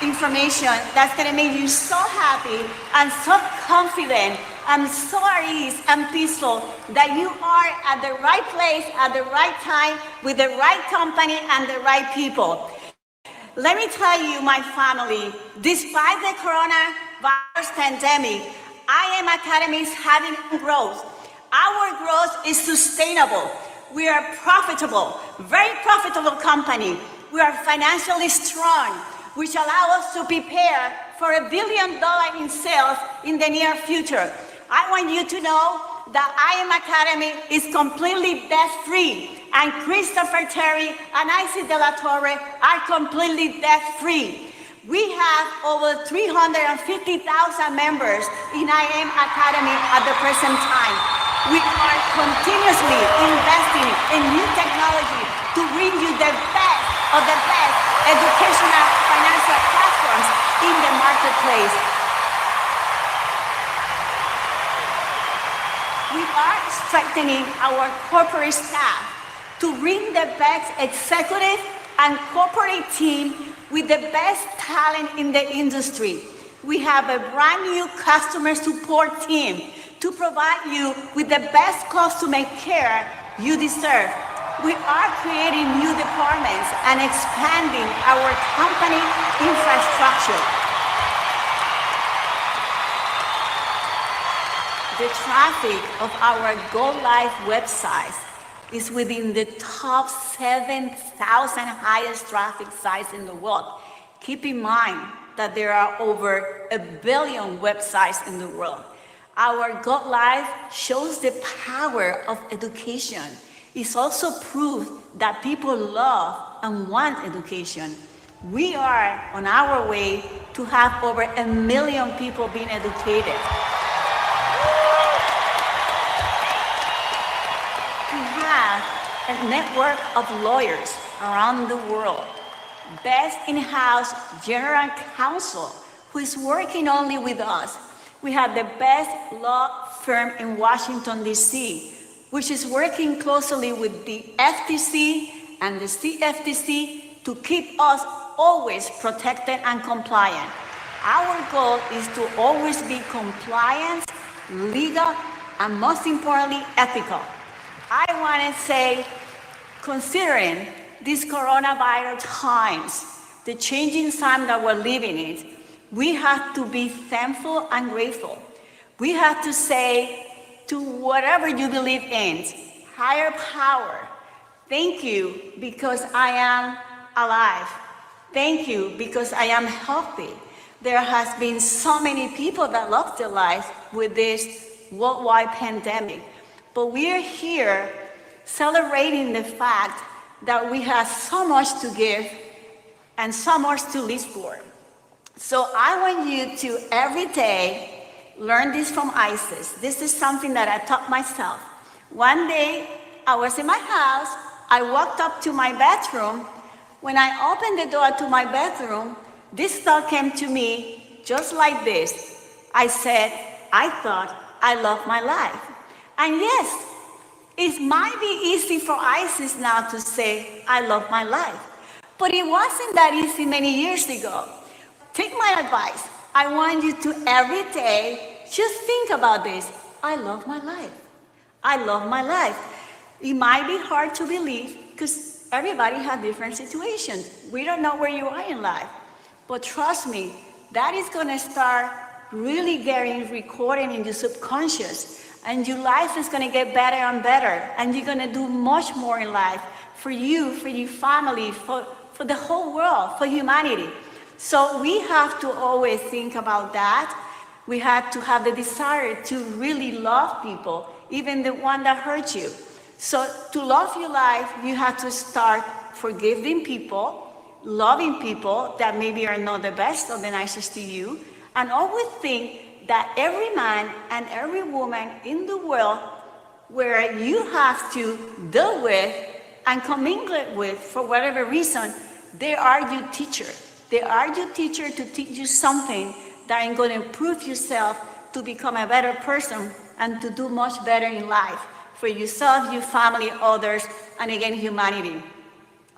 information that's going to make you so happy and so confident and so at ease and peaceful that you are at the right place at the right time with the right company and the right people. Let me tell you, my family, despite the coronavirus pandemic, IM Academy is having growth. Our growth is sustainable. We are profitable, very profitable company. We are financially strong, which allow us to prepare for $1 billion in sales in the near future. I want you to know that IM Academy is completely debt-free, and Christopher Terry and Isis De La Torre are completely debt-free. We have over 350,000 members in IM Academy at the present time. We are continuously investing in new technology to bring you the best of the best educational financial platforms in the marketplace. We are strengthening our corporate staff to bring the best executive and corporate team with the best talent in the industry. We have a brand new customer support team to provide you with the best customer care you deserve. We are creating new departments and expanding our company infrastructure. The traffic of our Go Live websites is within the top 7,000 highest traffic sites in the world. Keep in mind that there are over 1 billion websites in the world. Our Go Live shows the power of education. It's also proof that people love and want education. We are on our way to have over 1 million people being educated. We have a network of lawyers around the world, best in-house general counsel who is working only with us. We have the best law firm in Washington, D.C., which is working closely with the FTC and the CFTC to keep us always protected and compliant. Our goal is to always be compliant, legal, and most importantly, ethical. I want to say, considering these coronavirus times, the changing time that we're living in, we have to be thankful and grateful. We have to say to whatever you believe in, higher power, thank you because I am alive. Thank you because I am healthy. There has been so many people that lost their lives with this worldwide pandemic. But we are here celebrating the fact that we have so much to give and so much to live for. So I want you to every day learn this from Isis. This is something that I taught myself. One day I was in my house, I walked up to my bathroom. When I opened the door to my bathroom, this thought came to me just like this. I said, I thought I loved my life. And yes, it might be easy for Isis now to say, I love my life. But it wasn't that easy many years ago. Take my advice. I want you to every day just think about this. I love my life. I love my life. It might be hard to believe because everybody has different situations. We don't know where you are in life. But trust me, that is going to start really getting recorded in your subconscious. And your life is going to get better and better. And you're going to do much more in life for you, for your family, for the whole world, for humanity. So we have to always think about that. We have to have the desire to really love people, even the one that hurt you. So to love your life, you have to start forgiving people, loving people that maybe are not the best or the nicest to you, and always think that every man and every woman in the world where you have to deal with and commingle with for whatever reason, they are your teacher. They are your teacher to teach you something that is going to improve yourself to become a better person and to do much better in life for yourself, your family, others, and again, humanity.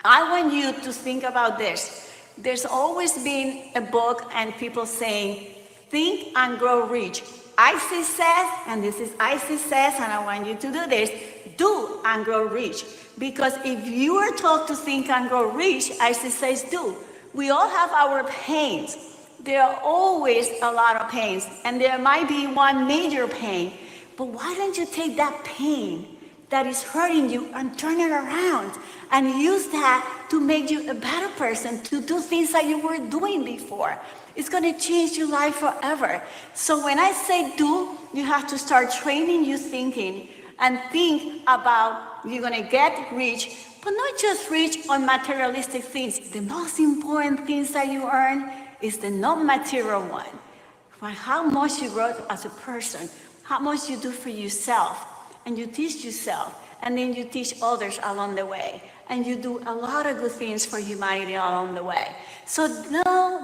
I want you to think about this. There's always been a book and people saying, think and grow rich. Isis says, and this is Isis says, and I want you to do this, do and grow rich. Because if you are taught to think and grow rich, Isis says do. We all have our pains. There are always a lot of pains, and there might be one major pain. But why don't you take that pain that is hurting you and turn it around and use that to make you a better person, to do things that you were doing before? It's going to change your life forever. So when I say do, you have to start training your thinking and think about you're going to get rich, but not just rich on materialistic things. The most important things that you earn is the non-material one. How much you grow as a person, how much you do for yourself, and you teach yourself, and then you teach others along the way, and you do a lot of good things for humanity along the way. So no,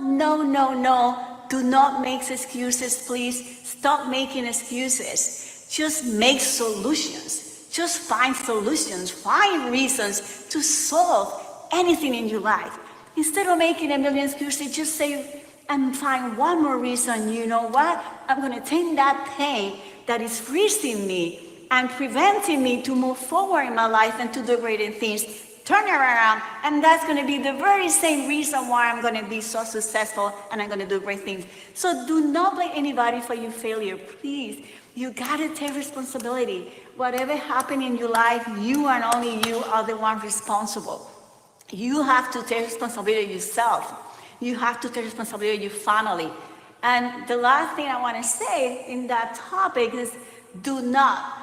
do not make excuses, please. Stop making excuses. Just make solutions. Just find solutions, find reasons to solve anything in your life. Instead of making a million excuses, just say and find one more reason. You know what? I'm going to take that pain that is freezing me and preventing me to move forward in my life and to do greater things. Turn it around, and that's going to be the very same reason why I'm going to be so successful and I'm going to do great things. So do not blame anybody for your failure, please. You got to take responsibility. Whatever happened in your life, you and only you are the one responsible. You have to take responsibility of yourself. You have to take responsibility of your family. And the last thing I want to say in that topic is do not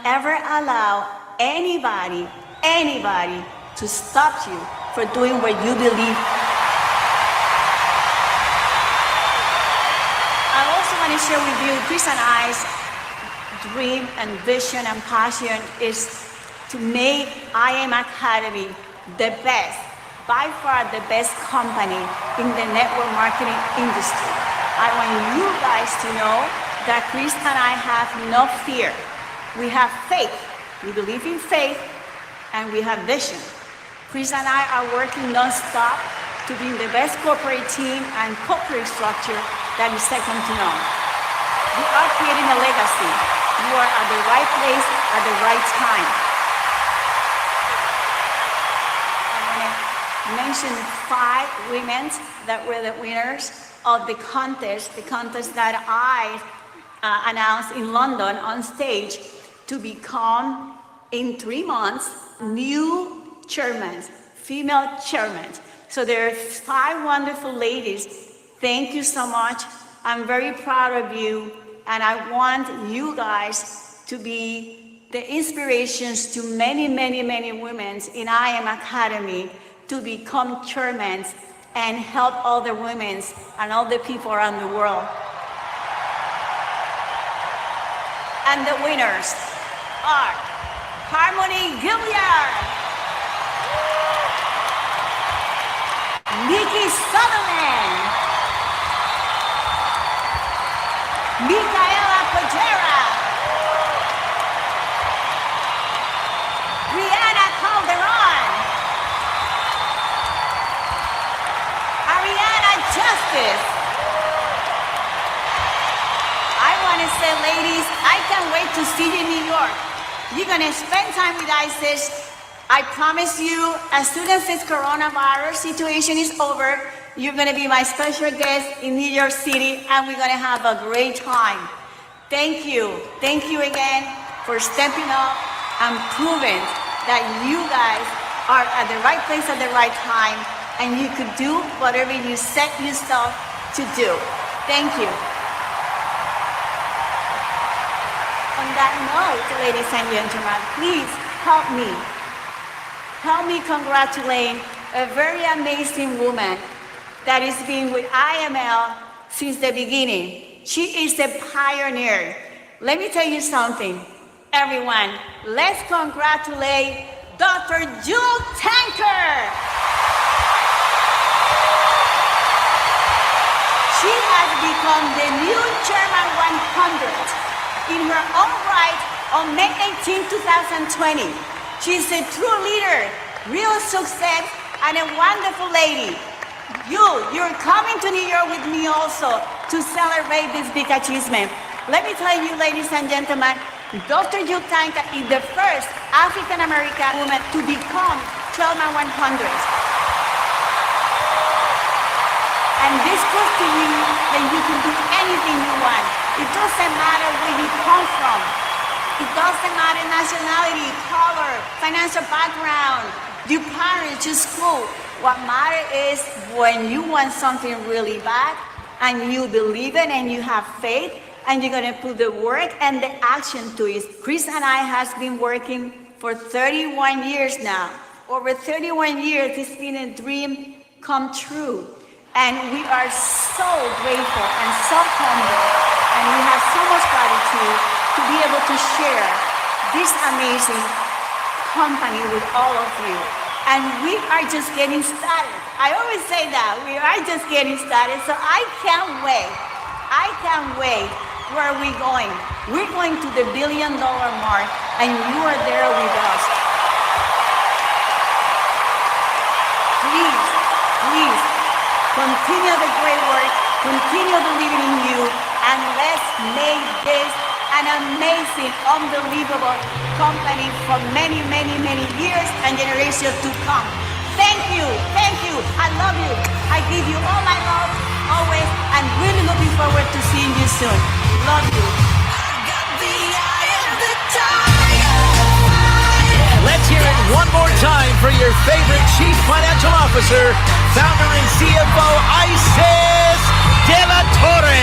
ever allow anybody to stop you for doing what you believe. I also want to share with you, Chris and I's dream and vision and passion is to make IM Academy the best, by far the best company in the network marketing industry. I want you guys to know that Chris and I have no fear. We have faith. We believe in faith, and we have vision. Chris and I are working non-stop to be the best corporate team and corporate structure that is second to none. We are creating a legacy. You are at the right place at the right time. Mention 5 women that were the winners of the contest that I announced in London on stage to become, in 3 months, new chairmen, female chairmen. So there are 5 wonderful ladies. Thank you so much. I'm very proud of you, and I want you guys to be the inspirations to many, many, many women in IM Academy to become chairmen and help all the women and all the people around the world. And the winners are Harmony Gilliard, Nikki Sutherland, Micaela Pajera, Rihanna Calderon, Justice. I want to say, ladies, I can't wait to see you in New York. You're going to spend time with ISIS. I promise you, as soon as this coronavirus situation is over, you're going to be my special guest in New York City, and we're going to have a great time. Thank you. Thank you again for stepping up and proving that you guys are at the right place at the right time, and you could do whatever you set yourself to do. Thank you. On that note, ladies and gentlemen, please help me. Help me congratulate a very amazing woman that has been with IML since the beginning. She is a pioneer. Let me tell you something, everyone. Let's congratulate Dr. Jewel Tanker. She has become the new Chairman 100 in her own right on May 18, 2020. She's a true leader, real success, and a wonderful lady. You're coming to New York with me also to celebrate this big achievement. Let me tell you, ladies and gentlemen, Dr. Jewel Tanker is the first African-American woman to become Chairman 100. And this proves to you that you can do anything you want. It doesn't matter where you come from. It doesn't matter nationality, color, financial background, your parents, your school. What matters is when you want something really bad and you believe it and you have faith and you're gonna put the work and the action to it. Chris and I has been working for 31 years now. Over 31 years, it's been a dream come true. And we are so grateful and so humble, and we have so much gratitude to be able to share this amazing company with all of you. And we are just getting started. I always say that, we are just getting started, so I can't wait. I can't wait. Where are we going? We're going to the $1 billion mark, and you are there with us. Please, please, continue the great work, continue believing in you, and let's make this an amazing, unbelievable company for many, many, many years and generations to come. Thank you, I love you. I give you all my love, always, and really looking forward to seeing you soon. Love you. Let's hear it one more time for your favorite Chief Financial Officer, founder and CFO, Isis De La Torre.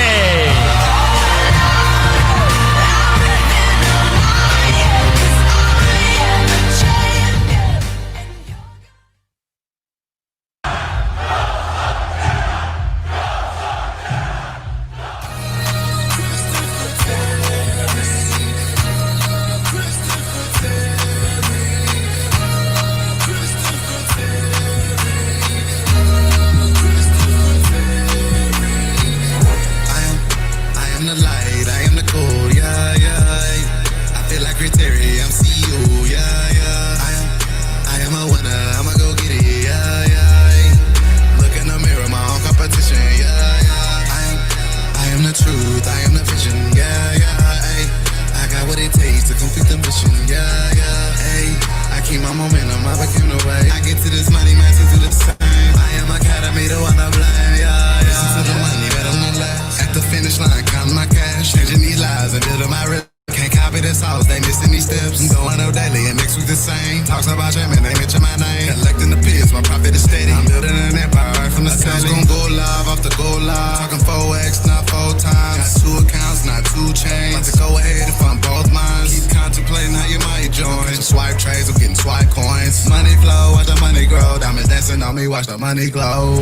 Watch the money glow.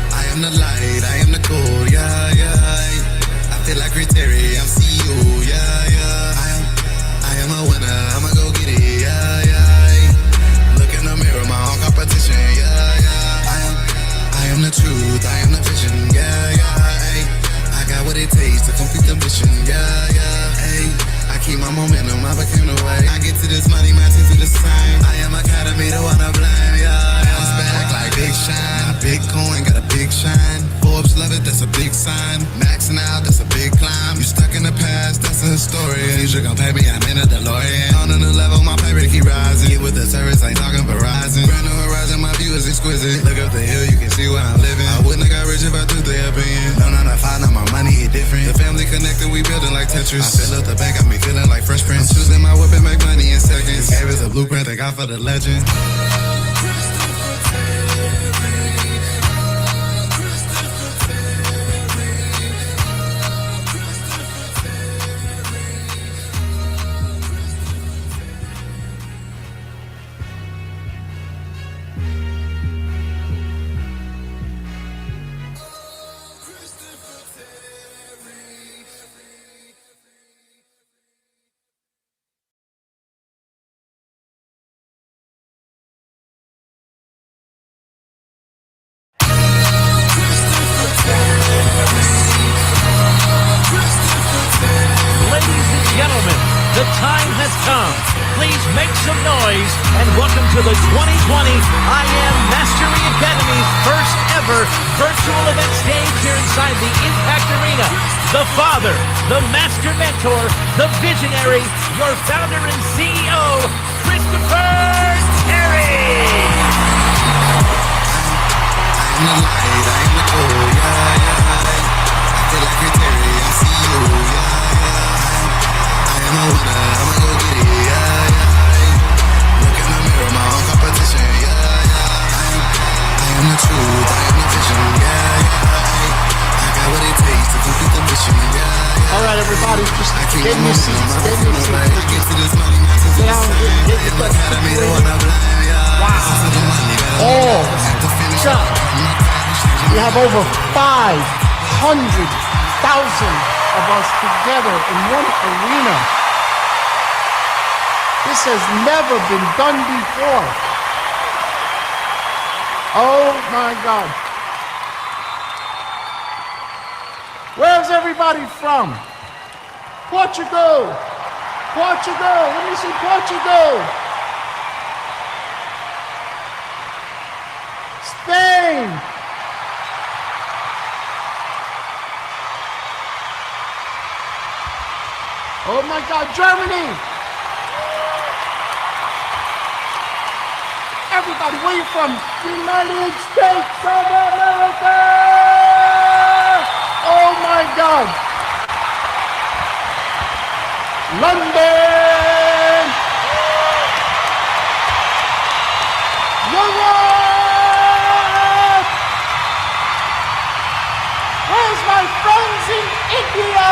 I am the light, I am the gold, yeah, yeah. I feel like Terry, I'm CEO, yeah, yeah. I am a winner, I'ma go get it, yeah, yeah. Look in the mirror, my own competition, yeah, yeah. I am the truth, I am the vision, yeah, yeah, ay. I got what it takes to complete the mission, yeah, yeah, ay. I keep my momentum, I became the way. I get to this money, my team do the same. I am Academy, the one I blame, yeah, yeah. Bounce back like Big Shine, Bitcoin got a big shine. Forbes love it, that's that's a big sign. Maxing out, that's a big climb. You stuck in the past, that's a historian. Future gon' pay me, I'm in a DeLorean. On a new level, my paper keep rising. Get with the service, ain't talking Verizon. Brand new horizon, my view is exquisite. Look up the hill, you can see where I'm living. I wouldn't have got rich if I took their opinion. No, no, not fine, now my money hit different. The family connected, we building like Tetris. I fill up the bank, got me feeling like Fresh Prince. I'm choosing my whip and make money in seconds. Gave us a blueprint, thank God for the legend. Ladies and gentlemen, the time has come. Please make some noise and welcome to the 2020 I Am Mastery Academy's first ever virtual event stage here inside the Impact Arena. The father, the master mentor, the visionary, your founder and CEO, Christopher Terry. I'm the light, I'm the cold, yeah, yeah. I feel like you're Terry, I see you, yeah, yeah. I am a winner, I'ma go get it, yeah, yeah. Look in the mirror, my own competition, yeah, yeah. I am the truth, I am the vision, yeah, yeah. I got what it takes to complete the mission, yeah, yeah. All right, everybody, just get in your seats. Get in your seats. Get to this money, not to Get down, get your butt situated. Wow. Oh, God. We have over 500,000 of us together in one arena. This has never been done before. Oh, my God. Where's everybody from? Portugal. Portugal. Let me see Portugal. Spain. Oh my God, Germany. Everybody, where you from? United States of America. Oh my God. London. Europe. Where's my friends in India?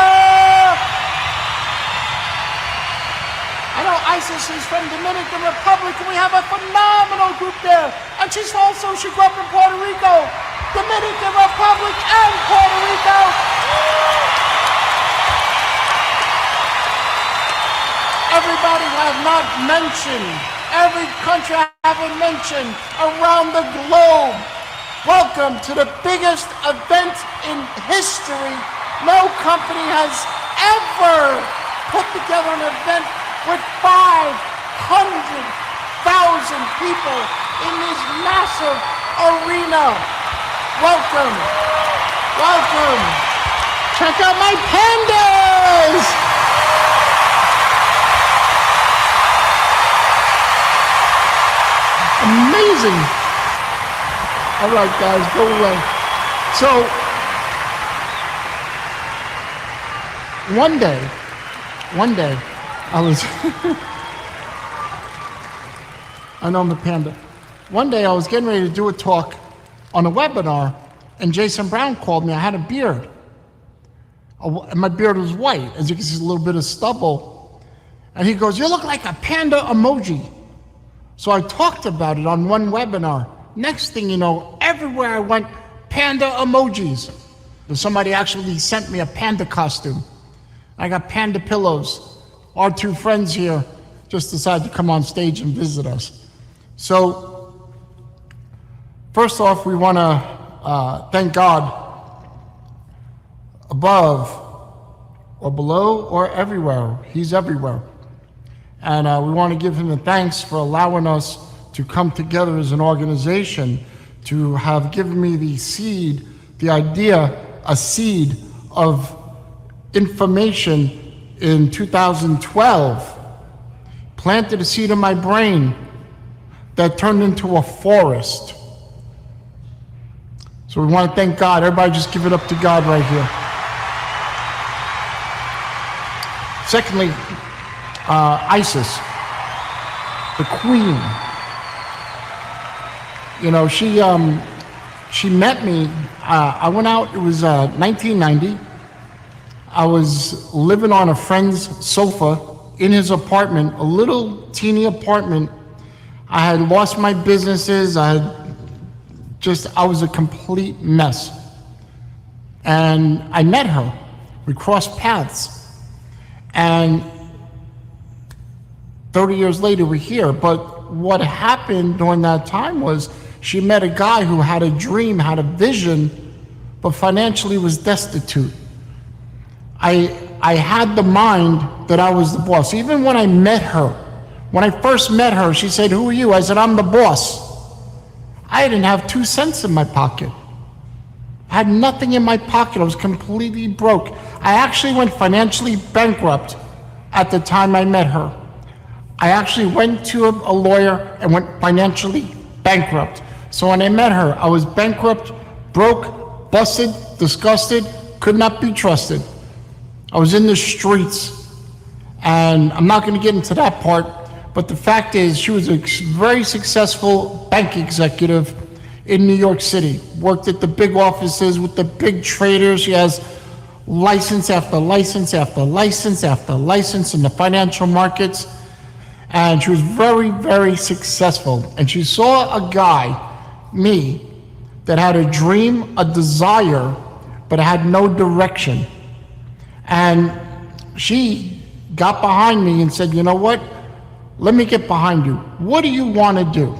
I know Isis is from Dominican Republic, and we have a phenomenal group there. And she grew up in Puerto Rico, Dominican Republic, and Puerto Rico. Everybody I have not mentioned, every country I haven't mentioned around the globe. Welcome to the biggest event in history. No company has ever put together an event with 500,000 people in this massive arena. Welcome, welcome. Check out my pandas. Amazing. All right, guys, go away. So, one day, I was, I know I'm a panda. One day I was getting ready to do a talk on a webinar, and Jason Brown called me. I had a beard. And my beard was white. As you can see, a little bit of stubble. And he goes, "You look like a panda emoji." So I talked about it on one webinar. Next thing you know, everywhere I went, panda emojis. Somebody actually sent me a panda costume. I got panda pillows. Our two friends here just decided to come on stage and visit us. So, first off, we want to thank God above or below or everywhere. He's everywhere. And we want to give him the thanks for allowing us to come together as an organization, to have given me the seed, the idea a seed of information in 2012, planted a seed in my brain that turned into a forest. So we want to thank God. Everybody just give it up to God right here. Secondly, Isis, the queen. You know, she met me. I went out, it was 1990. I was living on a friend's sofa in his apartment, a little teeny apartment. I had lost my businesses. I was a complete mess. And I met her. We crossed paths. And 30 years later, we're here. But what happened during that time was she met a guy who had a dream, had a vision, but financially was destitute. I had the mind that I was the boss. Even when I met her, when I first met her, she said, "Who are you?" I said, "I'm the boss." I didn't have 2 cents in my pocket. I had nothing in my pocket. I was completely broke. I actually went financially bankrupt at the time I met her. I actually went to a lawyer and went financially bankrupt. So when I met her, I was bankrupt, broke, busted, disgusted, could not be trusted. I was in the streets, and I'm not going to get into that part, but the fact is she was a very successful bank executive in New York City, worked at the big offices with the big traders. She has license after license after license after license in the financial markets, and she was very, very successful. And she saw a guy, me, that had a dream, a desire, but had no direction. And she got behind me and said, "You know what? Let me get behind you. What do you want to do?"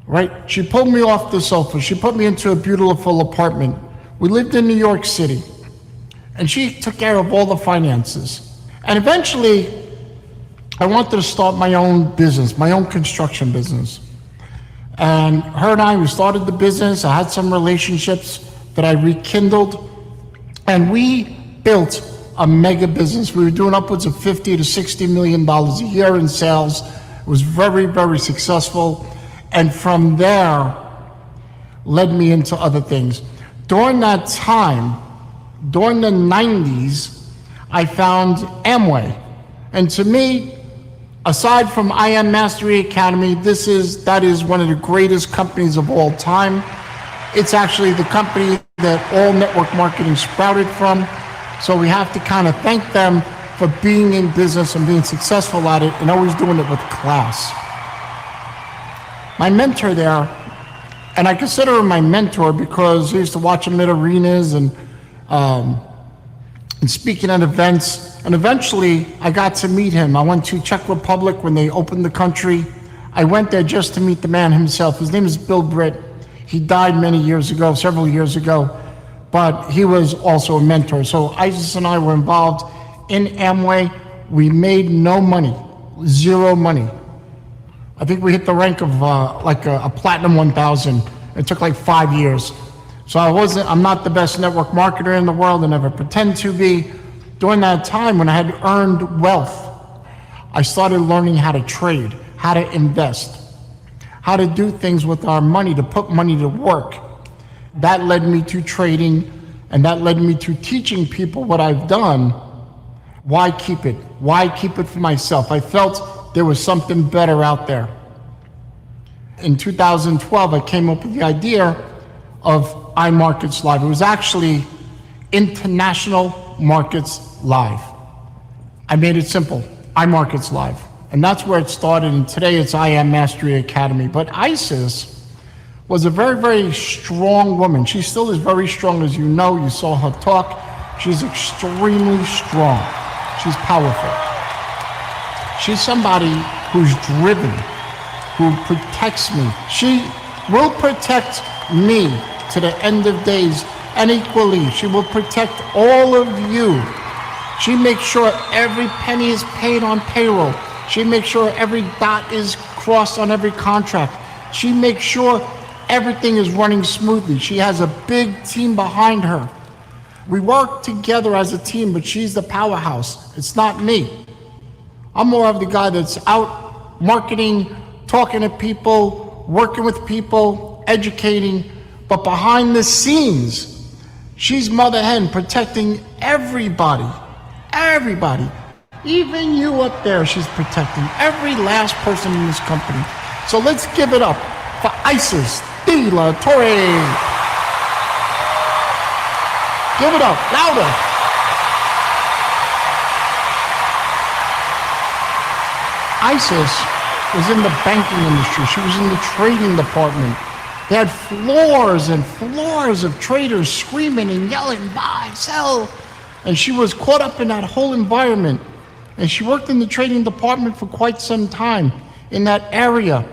Right? She pulled me off the sofa. She put me into a beautiful apartment. We lived in New York City. And she took care of all the finances. And eventually, I wanted to start my own business, my own construction business. And her and I, we started the business. I had some relationships that I rekindled. And we built a mega business. We were doing upwards of $50 to $60 million a year in sales. It was very, very successful. And from there, led me into other things. During that time, during the 90s, I found Amway. And to me, aside from IM Mastery Academy, that is one of the greatest companies of all time. It's actually the company that all network marketing sprouted from. So we have to kind of thank them for being in business and being successful at it and always doing it with class. My mentor there, and I consider him my mentor because he used to watch him at arenas and speaking at events. And eventually I got to meet him. I went to Czech Republic when they opened the country. I went there just to meet the man himself. His name is Bill Britt. He died several years ago. But he was also a mentor. So Isis and I were involved in Amway. We made no money, zero money. I think we hit the rank of like a Platinum 1000. It took like 5 years. So I'm not the best network marketer in the world. I never pretend to be. During that time when I had earned wealth, I started learning how to trade, how to invest, how to do things with our money, to put money to work. That led me to trading, and that led me to teaching people what I've done. Why keep it? Why keep it for myself? I felt there was something better out there. In 2012, I came up with the idea of iMarkets Live. It was actually International Markets Live. I made it simple, iMarkets Live. And that's where it started, and today it's IM Mastery Academy. But Isis was a very, very strong woman. She still is very strong, as you know. You saw her talk. She's extremely strong. She's powerful. She's somebody who's driven, who protects me. She will protect me to the end of days, and equally, she will protect all of you. She makes sure every penny is paid on payroll. She makes sure every dot is crossed on every contract. She makes sure everything is running smoothly. She has a big team behind her We work together as a team, but she's the powerhouse. It's not me. I'm more of the guy that's out marketing, talking to people, working with people, educating. But behind the scenes, she's mother hen, protecting everybody. Everybody. Even you up there, she's protecting every last person in this company. So let's give it up for Isis De La Torre. Give it up, louder. Isis was in the banking industry. She was in the trading department. They had floors and floors of traders screaming and yelling, buy, sell. And she was caught up in that whole environment. And she worked in the trading department for quite some time in that area.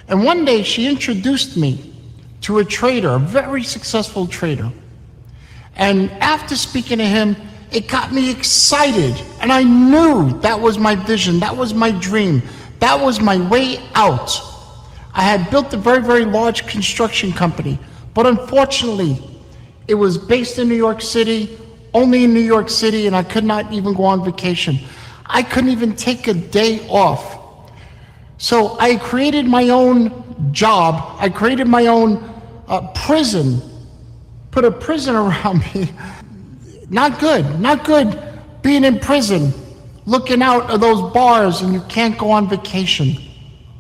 And one day she introduced me to a trader, a very successful trader. And after speaking to him, it got me excited. And I knew that was my vision, that was my dream, that was my way out. I had built a very, very large construction company, but unfortunately, it was based in New York City, only in New York City, and I could not even go on vacation. I couldn't even take a day off. So I created my own job. I created my own prison, put a prison around me. Not good being in prison, looking out of those bars and you can't go on vacation.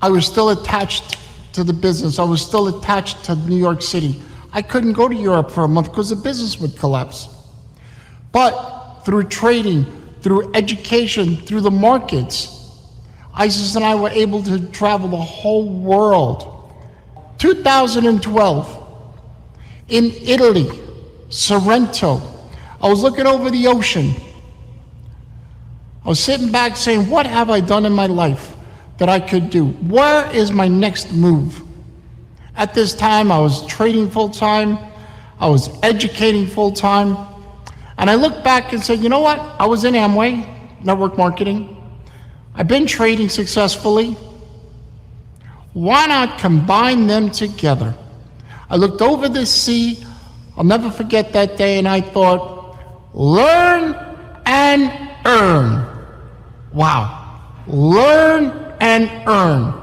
I was still attached to the business. I was still attached to New York City. I couldn't go to Europe for a month because the business would collapse. But through trading, through education, through the markets, Isis and I were able to travel the whole world. 2012, in Italy, Sorrento, I was looking over the ocean. I was sitting back saying, what have I done in my life that I could do? Where is my next move? At this time, I was trading full-time. I was educating full-time. And I looked back and said, you know what? I was in Amway, network marketing. I've been trading successfully. Why not combine them together? I looked over the sea. I'll never forget that day, and I thought, learn and earn. Wow. Learn and earn.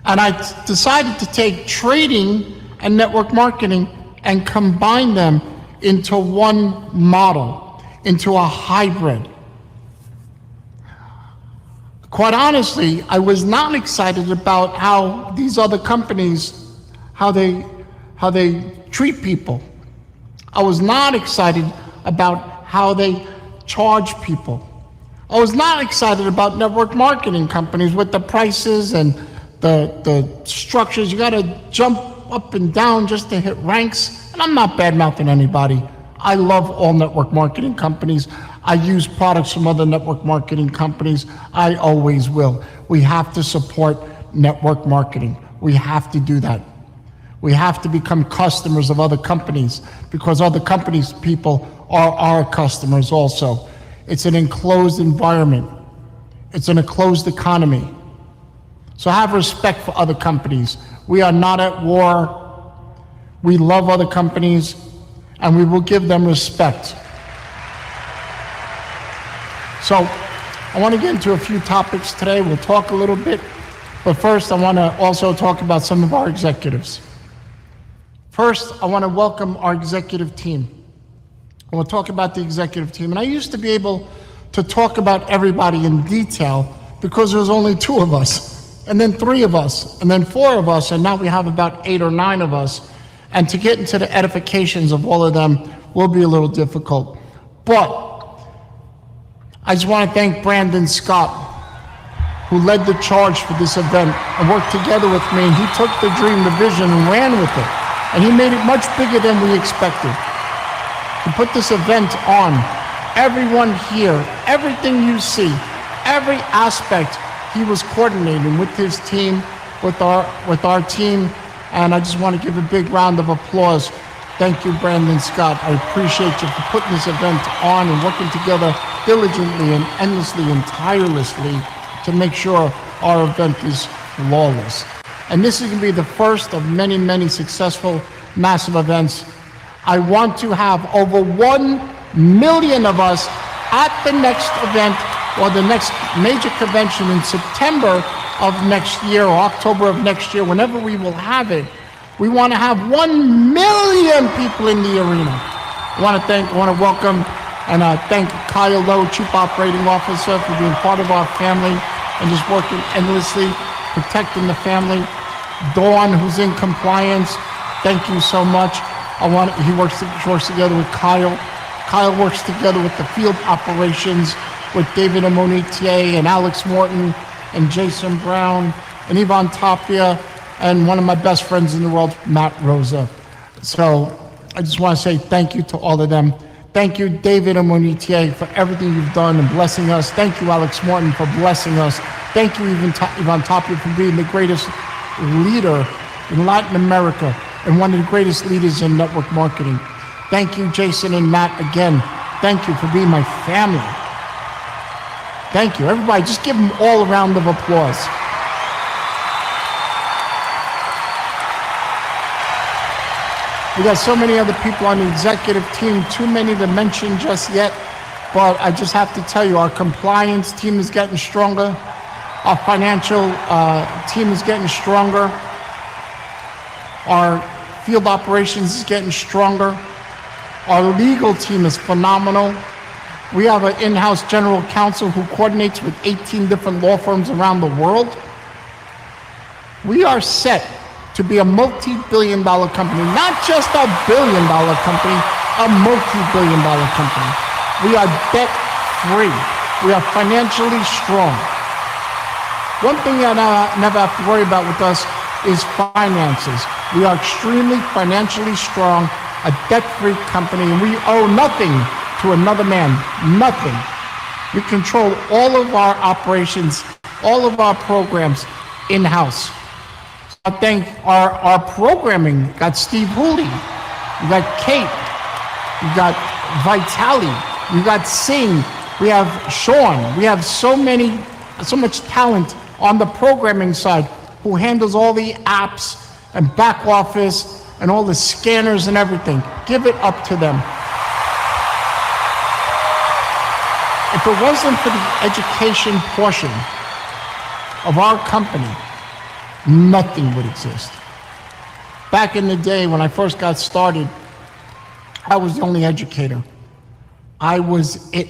And I decided to take trading and network marketing and combine them into one model, into a hybrid. Quite honestly, I was not excited about how these other companies, how they treat people. I was not excited about how they charge people. I was not excited about network marketing companies with the prices and the structures. You gotta jump up and down just to hit ranks. And I'm not bad-mouthing anybody. I love all network marketing companies. I use products from other network marketing companies. I always will. We have to support network marketing. We have to do that. We have to become customers of other companies because other companies' people are our customers also. It's an enclosed environment. It's an enclosed economy. So have respect for other companies. We are not at war. We love other companies, and we will give them respect. So I want to get into a few topics today. We'll talk a little bit, but first I want to also talk about some of our executives. First, I want to welcome our executive team. I want to talk about the executive team. And I used to be able to talk about everybody in detail because there was only 2 of us, and then 3 of us, and then 4 of us, and now we have about 8 or 9 of us. And to get into the edifications of all of them will be a little difficult. But I just want to thank Brandon Scott, who led the charge for this event and worked together with me. And he took the dream, the vision, and ran with it. And he made it much bigger than we expected. He put this event on. Everyone here, everything you see, every aspect, he was coordinating with his team, with our team. And I just want to give a big round of applause. Thank you, Brandon Scott. I appreciate you for putting this event on and working together diligently and endlessly and tirelessly to make sure our event is flawless. And this is going to be the first of many, many successful, massive events I want to have over 1 million of us at the next event or the next major convention in September of next year or October of next year, whenever we will have it. We want to have 1 million people in the arena. I want to welcome and thank Kyle Lowe, Chief Operating Officer, for being part of our family and just working endlessly, protecting the family. Dawn, who's in compliance, thank you so much. He works together with Kyle. Kyle works together with the field operations with David Amonitier and Alex Morton and Jason Brown and Yvonne Tapia and one of my best friends in the world, Matt Rosa. So I just want to say thank you to all of them. Thank you, David Amonitier, for everything you've done and blessing us. Thank you, Alex Morton, for blessing us. Thank you, Yvonne Tapia, for being the greatest leader in Latin America and one of the greatest leaders in network marketing. Thank you, Jason and Matt, again. Thank you for being my family. Thank you. Everybody, just give them all a round of applause. We got so many other people on the executive team, too many to mention just yet, but I just have to tell you, our compliance team is getting stronger. Our financial team is getting stronger. Our field operations is getting stronger. Our legal team is phenomenal. We have an in-house general counsel who coordinates with 18 different law firms around the world. We are set to be a multi-billion-dollar company, not just a billion-dollar company, a multi-billion-dollar company. We are debt-free. We are financially strong. One thing that I never have to worry about with us is finances. We are extremely financially strong, a debt-free company, and we owe nothing to another man, nothing. We control all of our operations, all of our programs in-house. I thank our programming. We got Steve Hooley, we got Kate, we got Vitali, we got Singh, we have Sean. We have so much talent on the programming side who handles all the apps and back office and all the scanners and everything. Give it up to them. If it wasn't for the education portion of our company, nothing would exist. Back in the day when I first got started, I was the only educator. I was it.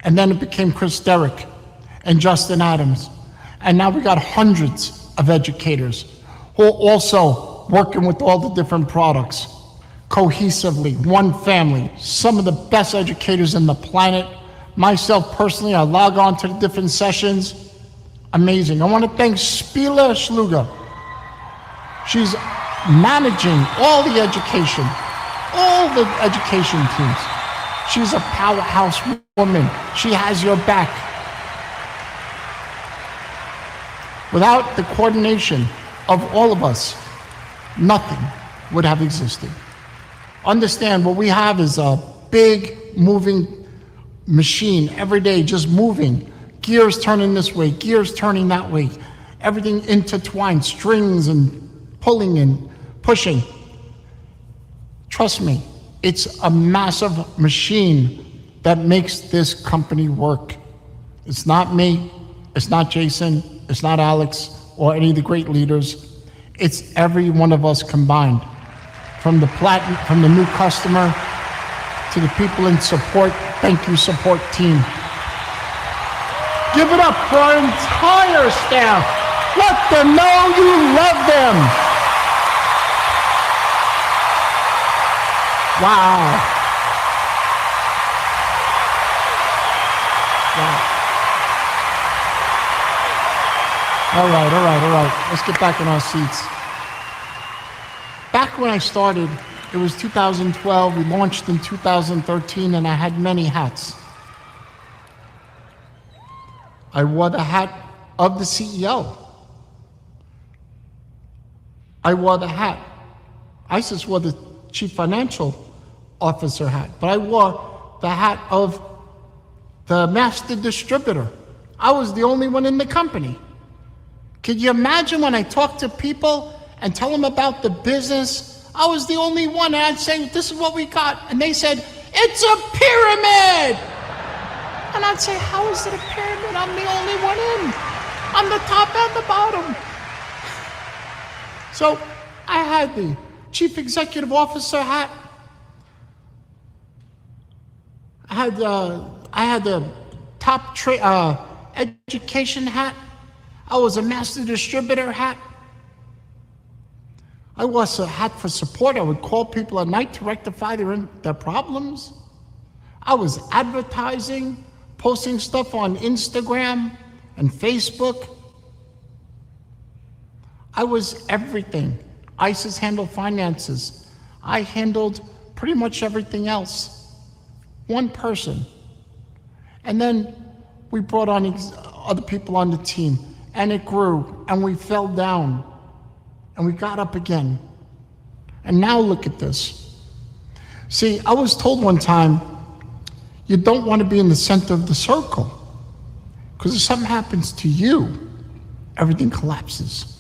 And then it became Chris Derrick and Justin Adams. And now we got hundreds of educators who are also working with all the different products cohesively, one family, some of the best educators in the planet. Myself personally, I log on to the different sessions. Amazing. I want to thank Spila Schluger. She's managing all the education teams. She's a powerhouse woman. She has your back. Without the coordination of all of us, nothing would have existed. Understand, what we have is a big moving machine every day, just moving. Gears turning this way, gears turning that way. Everything intertwined, strings and pulling and pushing. Trust me, it's a massive machine that makes this company work. It's not me, it's not Jason, it's not Alex or any of the great leaders. It's every one of us combined. From the new customer to the people in support. Thank you, support team. Give it up for our entire staff. Let them know you love them. Wow. All right. Let's get back in our seats. Back when I started, it was 2012. We launched in 2013, and I had many hats. I wore the hat of the CEO. I wore the hat. ISIS wore the chief financial officer hat, but I wore the hat of the master distributor. I was the only one in the company. Could you imagine when I talk to people and tell them about the business I was the only one, and I'd say, this is what we got. And they said, it's a pyramid! And I'd say, how is it a pyramid? I'm the only one in. I'm the top and the bottom. So I had the chief executive officer hat. I had the top education hat. I was a master distributor hat. I was a hat for support. I would call people at night to rectify their problems. I was advertising, posting stuff on Instagram and Facebook. I was everything. ISIS handled finances. I handled pretty much everything else. One person. And then we brought on other people on the team, and it grew, and we fell down, and we got up again. And now look at this. See, I was told one time, you don't want to be in the center of the circle, because if something happens to you, everything collapses.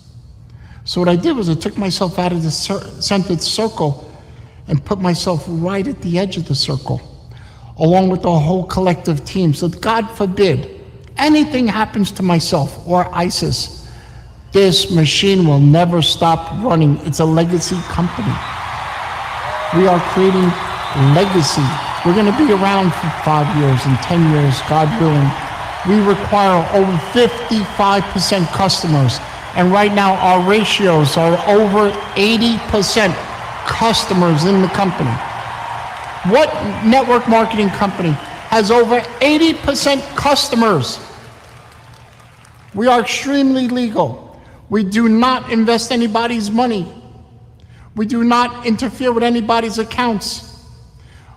So what I did was I took myself out of the centered circle and put myself right at the edge of the circle, along with the whole collective team. So God forbid anything happens to myself or ISIS, this machine will never stop running. It's a legacy company. We are creating legacy. We're going to be around for 5 years and 10 years, God willing. We require over 55% customers. And right now our ratios are over 80% customers in the company. What network marketing company has over 80% customers? We are extremely legal. We do not invest anybody's money. We do not interfere with anybody's accounts.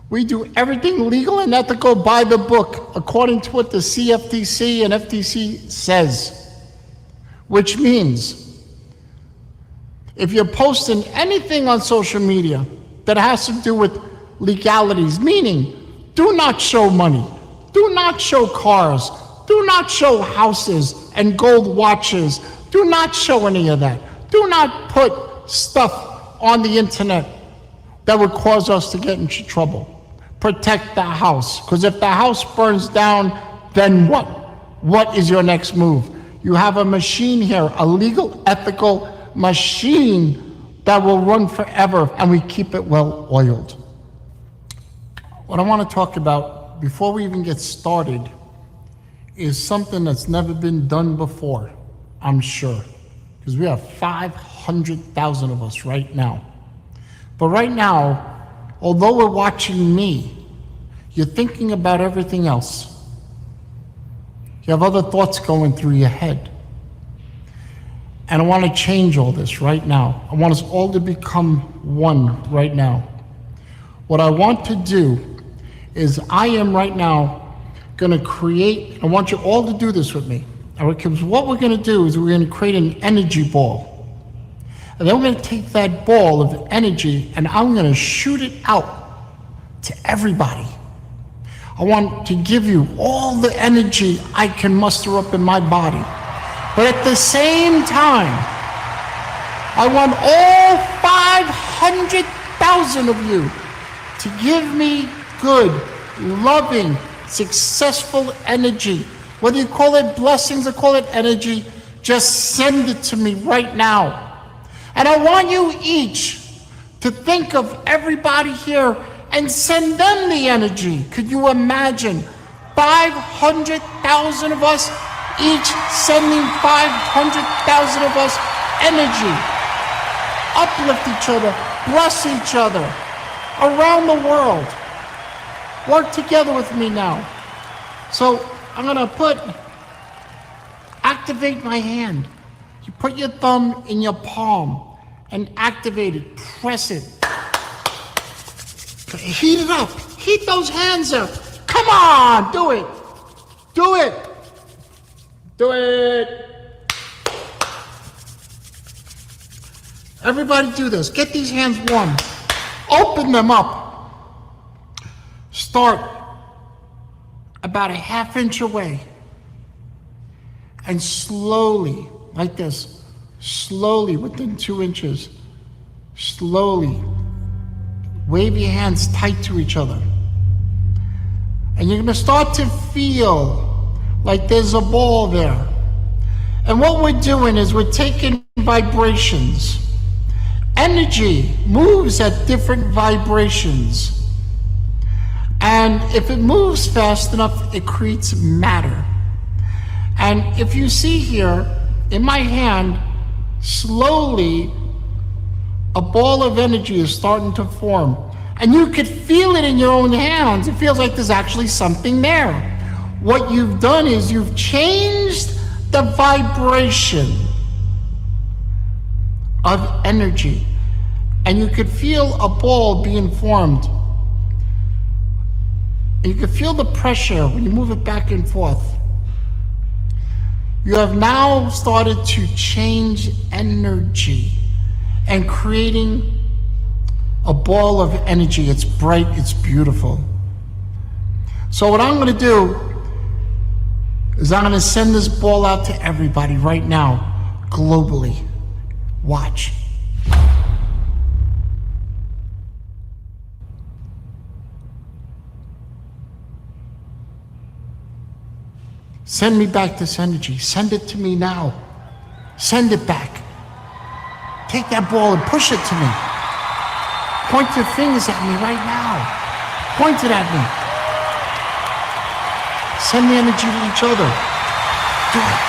We do everything legal and ethical by the book, according to what the CFTC and FTC says. Which means, if you're posting anything on social media that has to do with legalities, meaning do not show money, do not show cars, do not show houses and gold watches, do not show any of that. Do not put stuff on the internet that would cause us to get into trouble. Protect the house, because if the house burns down, then what? What is your next move? You have a machine here, a legal, ethical machine that will run forever, and we keep it well oiled. What I want to talk about before we even get started is something that's never been done before, I'm sure, because we have 500,000 of us right now. But right now, although we're watching me, you're thinking about everything else. You have other thoughts going through your head. And I want to change all this right now. I want us all to become one right now. What I want to do is I am right now going to create, I want you all to do this with me. Because what we're going to do is we're going to create an energy ball. And then we're going to take that ball of energy and I'm going to shoot it out to everybody. I want to give you all the energy I can muster up in my body. But at the same time, I want all 500,000 of you to give me good, loving, successful energy. Whether you call it blessings or call it energy, just send it to me right now. And I want you each to think of everybody here and send them the energy. Could you imagine 500,000 of us each sending 500,000 of us energy? Uplift each other, bless each other around the world. Work together with me now. So I'm gonna activate my hand. You put your thumb in your palm and activate it, press it. Heat it up. Heat those hands up. Come on, do it. Do it. Do it. Everybody do this. Get these hands warm. Open them up. Start about a ½ inch away. And slowly, like this, slowly within 2 inches, Slowly wave your hands tight to each other. And you're gonna start to feel like there's a ball there. And what we're doing is we're taking vibrations. Energy moves at different vibrations. And if it moves fast enough, it creates matter. And if you see here, in my hand, slowly, a ball of energy is starting to form. And you could feel it in your own hands. It feels like there's actually something there. What you've done is you've changed the vibration of energy. And you could feel a ball being formed. And you could feel the pressure when you move it back and forth. You have now started to change energy and creating a ball of energy. It's bright, it's beautiful. So what I'm gonna do is I'm gonna send this ball out to everybody right now, globally. Watch. Send me back this energy. Send it to me now. Send it back. Take that ball and push it to me. Point your fingers at me right now. Point it at me. Send the energy to each other. Do it.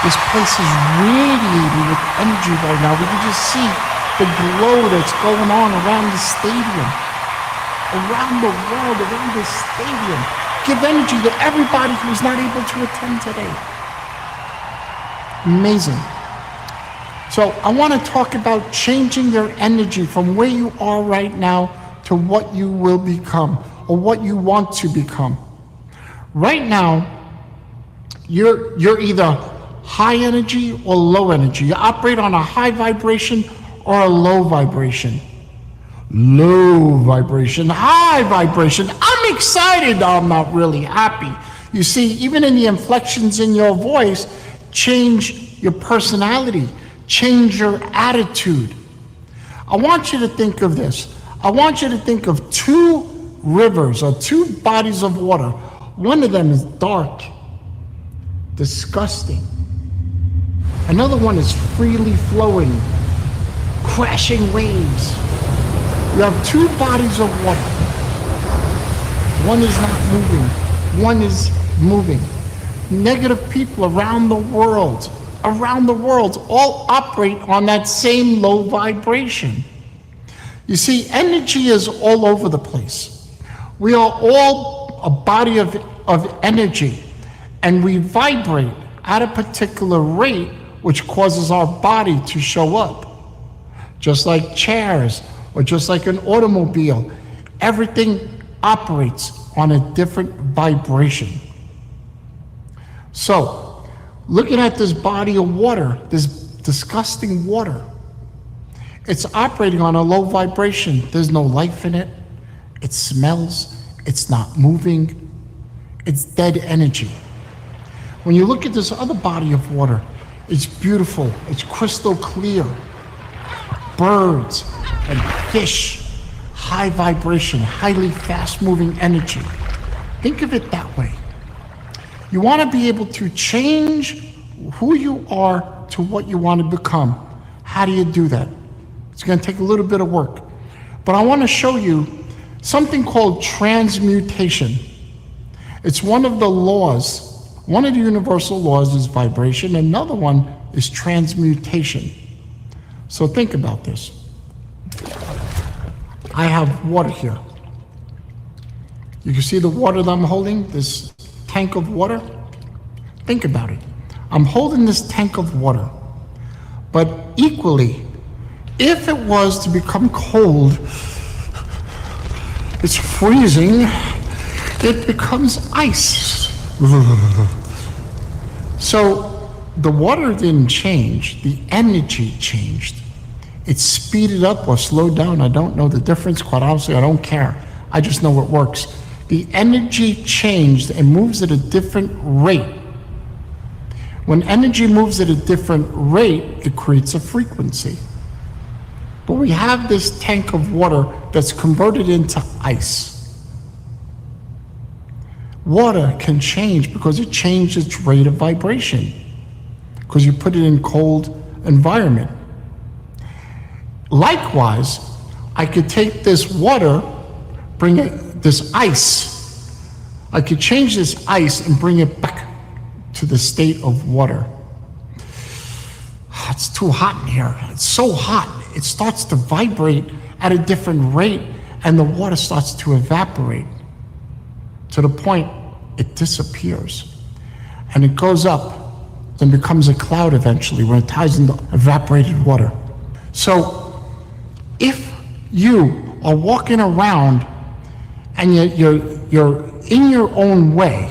This place is radiating with energy right now. We can just see the glow that's going on around the stadium. Around the world, around this stadium. Give energy to everybody who's not able to attend today. Amazing. So I want to talk about changing your energy from where you are right now to what you will become or what you want to become. Right now, you're either high energy or low energy. You operate on a high vibration or a low vibration. Low vibration, high vibration. I'm excited, I'm not really happy. You see, even in the inflections in your voice, change your personality, change your attitude. I want you to think of this. I want you to think of two rivers or two bodies of water. One of them is dark, disgusting. Another one is freely flowing, crashing waves. You have two bodies of water. One is not moving, one is moving. Negative people around the world, all operate on that same low vibration. You see, energy is all over the place. We are all a body of energy, and we vibrate at a particular rate, which causes our body to show up. Just like chairs, or just like an automobile, everything operates on a different vibration. So, looking at this body of water, this disgusting water, it's operating on a low vibration. There's no life in it. It smells. It's not moving. It's dead energy. When you look at this other body of water, it's beautiful. It's crystal clear. Birds and fish, high vibration, highly fast-moving energy. Think of it that way. You want to be able to change who you are to what you want to become. How do you do that? It's going to take a little bit of work. But I want to show you something called transmutation. It's one of the laws. One of the universal laws is vibration. Another one is transmutation. So think about this. I have water here. You can see the water that I'm holding, this tank of water? Think about it. I'm holding this tank of water, but equally, if it was to become cold, it's freezing, it becomes ice. So the water didn't change, the energy changed. It speeded up or slowed down. I don't know the difference. Quite honestly, I don't care. I just know it works. The energy changed and moves at a different rate. When energy moves at a different rate, it creates a frequency. But we have this tank of water that's converted into ice. Water can change because it changed its rate of vibration, because you put it in cold environment. Likewise, I could take this water, bring it, this ice, I could change this ice and bring it back to the state of water. It's too hot in here. It's so hot. It starts to vibrate at a different rate, and the water starts to evaporate to the point it disappears. And it goes up and becomes a cloud eventually when it ties into evaporated water. So if you are walking around and you're in your own way,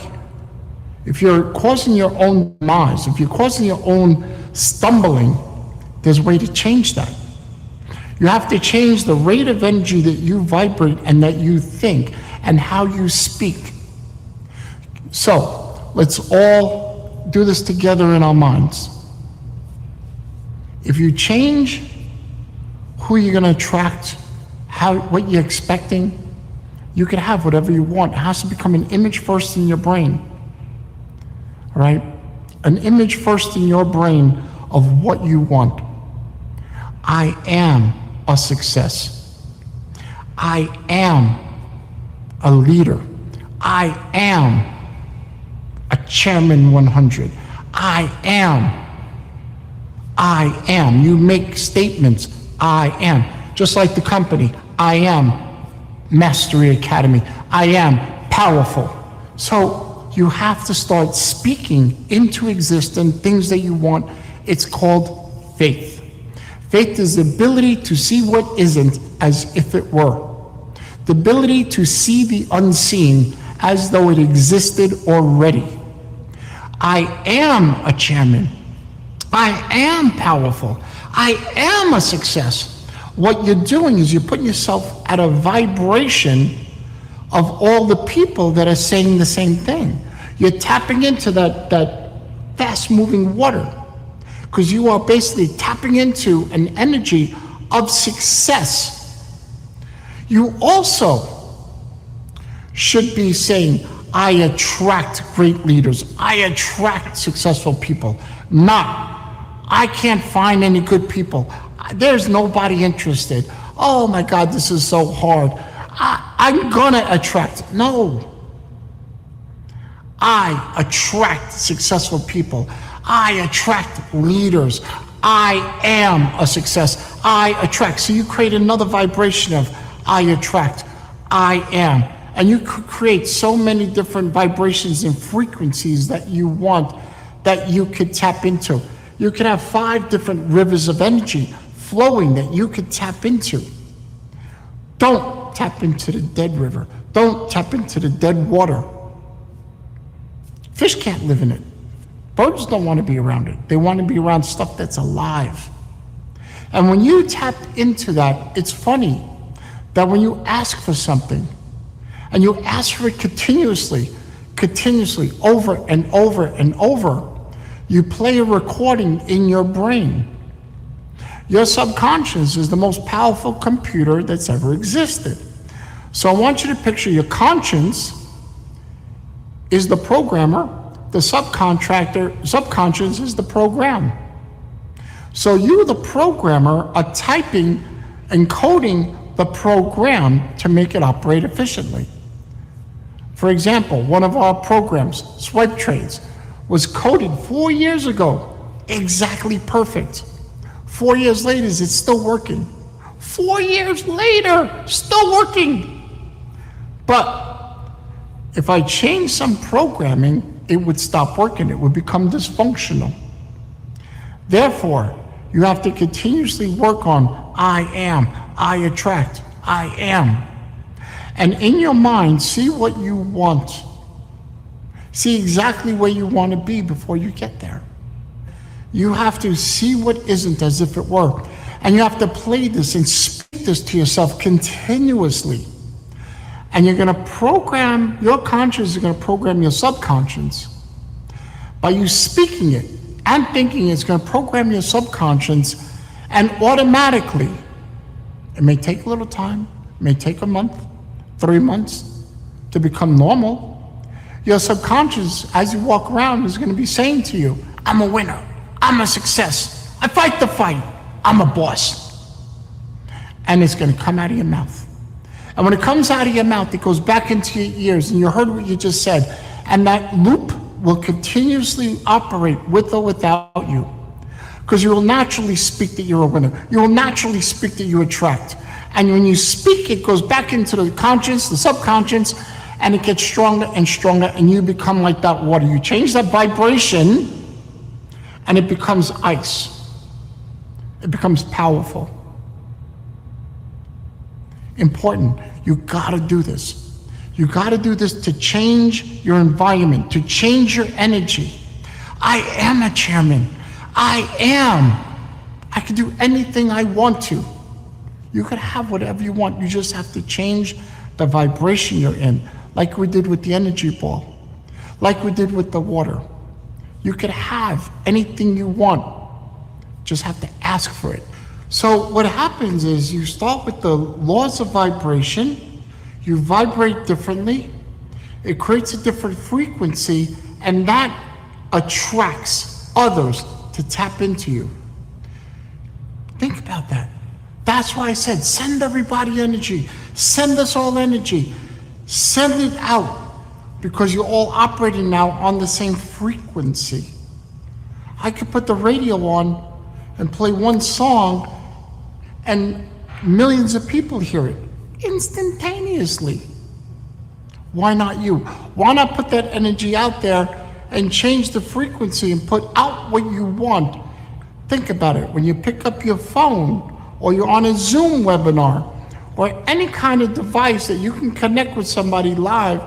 if you're causing your own demise, if you're causing your own stumbling, there's a way to change that. You have to change the rate of energy that you vibrate and that you think and how you speak. So let's all do this together in our minds. If you change who you're going to attract, what you're expecting, you can have whatever you want. It has to become an image first in your brain. All right? An image first in your brain of what you want. I am a success. I am a leader. I am a chairman 100. I am. You make statements. I am. Just like the company. I am Mastery Academy. I am powerful. So you have to start speaking into existence things that you want. It's called faith. Faith is the ability to see what isn't as if it were. The ability to see the unseen as though it existed already. I am a chairman. I am powerful. I am a success. What you're doing is you're putting yourself at a vibration of all the people that are saying the same thing. You're tapping into that fast-moving water, because you are basically tapping into an energy of success. You also should be saying, I attract great leaders. I attract successful people. Not, I can't find any good people. There's nobody interested. Oh my God, this is so hard. I'm gonna attract. No. I attract successful people. I attract leaders. I am a success. I attract. So you create another vibration of I attract. I am. And you create so many different vibrations and frequencies that you want, that you could tap into. You can have 5 different rivers of energy flowing that you could tap into. Don't tap into the dead river. Don't tap into the dead water. Fish can't live in it. Birds don't want to be around it. They want to be around stuff that's alive. And when you tap into that, it's funny that when you ask for something, and you ask for it continuously, over and over and over, you play a recording in your brain. Your subconscious is the most powerful computer that's ever existed. So I want you to picture your conscience is the programmer, the subconscious is the program. So you, the programmer, are typing and coding the program to make it operate efficiently. For example, one of our programs, Swipe Trades, was coded 4 years ago, exactly perfect. 4 years later, it's still working. 4 years later, still working. But if I change some programming, it would stop working. It would become dysfunctional. Therefore, you have to continuously work on I am, I attract, I am. And in your mind, see what you want. See exactly where you want to be before you get there. You have to see what isn't as if it were. And you have to play this and speak this to yourself continuously. And you're going to program, your conscious is going to program your subconscious by you speaking it and thinking is going to program your subconscious, and automatically, it may take a little time, it may take a month, 3 months to become normal. Your subconscious, as you walk around, is going to be saying to you, I'm a winner, I'm a success, I fight the fight, I'm a boss. And it's going to come out of your mouth. And when it comes out of your mouth, it goes back into your ears, and you heard what you just said, and that loop will continuously operate with or without you. Because you will naturally speak that you're a winner. You will naturally speak that you attract. And when you speak, it goes back into the conscious, the subconscious, and it gets stronger and stronger, and you become like that water. You change that vibration, and it becomes ice. It becomes powerful. Important. You gotta do this. You gotta do this to change your environment, to change your energy. I am a chairman. I can do anything I want to. You could have whatever you want. You just have to change the vibration you're in, like we did with the energy ball, like we did with the water. You could have anything you want. Just have to ask for it. So what happens is you start with the laws of vibration, you vibrate differently, it creates a different frequency, and that attracts others to tap into you. Think about that. That's why I said, send everybody energy. Send us all energy. Send it out, because you're all operating now on the same frequency. I could put the radio on and play one song, and millions of people hear it instantaneously. Why not you? Why not put that energy out there and change the frequency and put out what you want? Think about it. When you pick up your phone, or you're on a Zoom webinar, or any kind of device that you can connect with somebody live,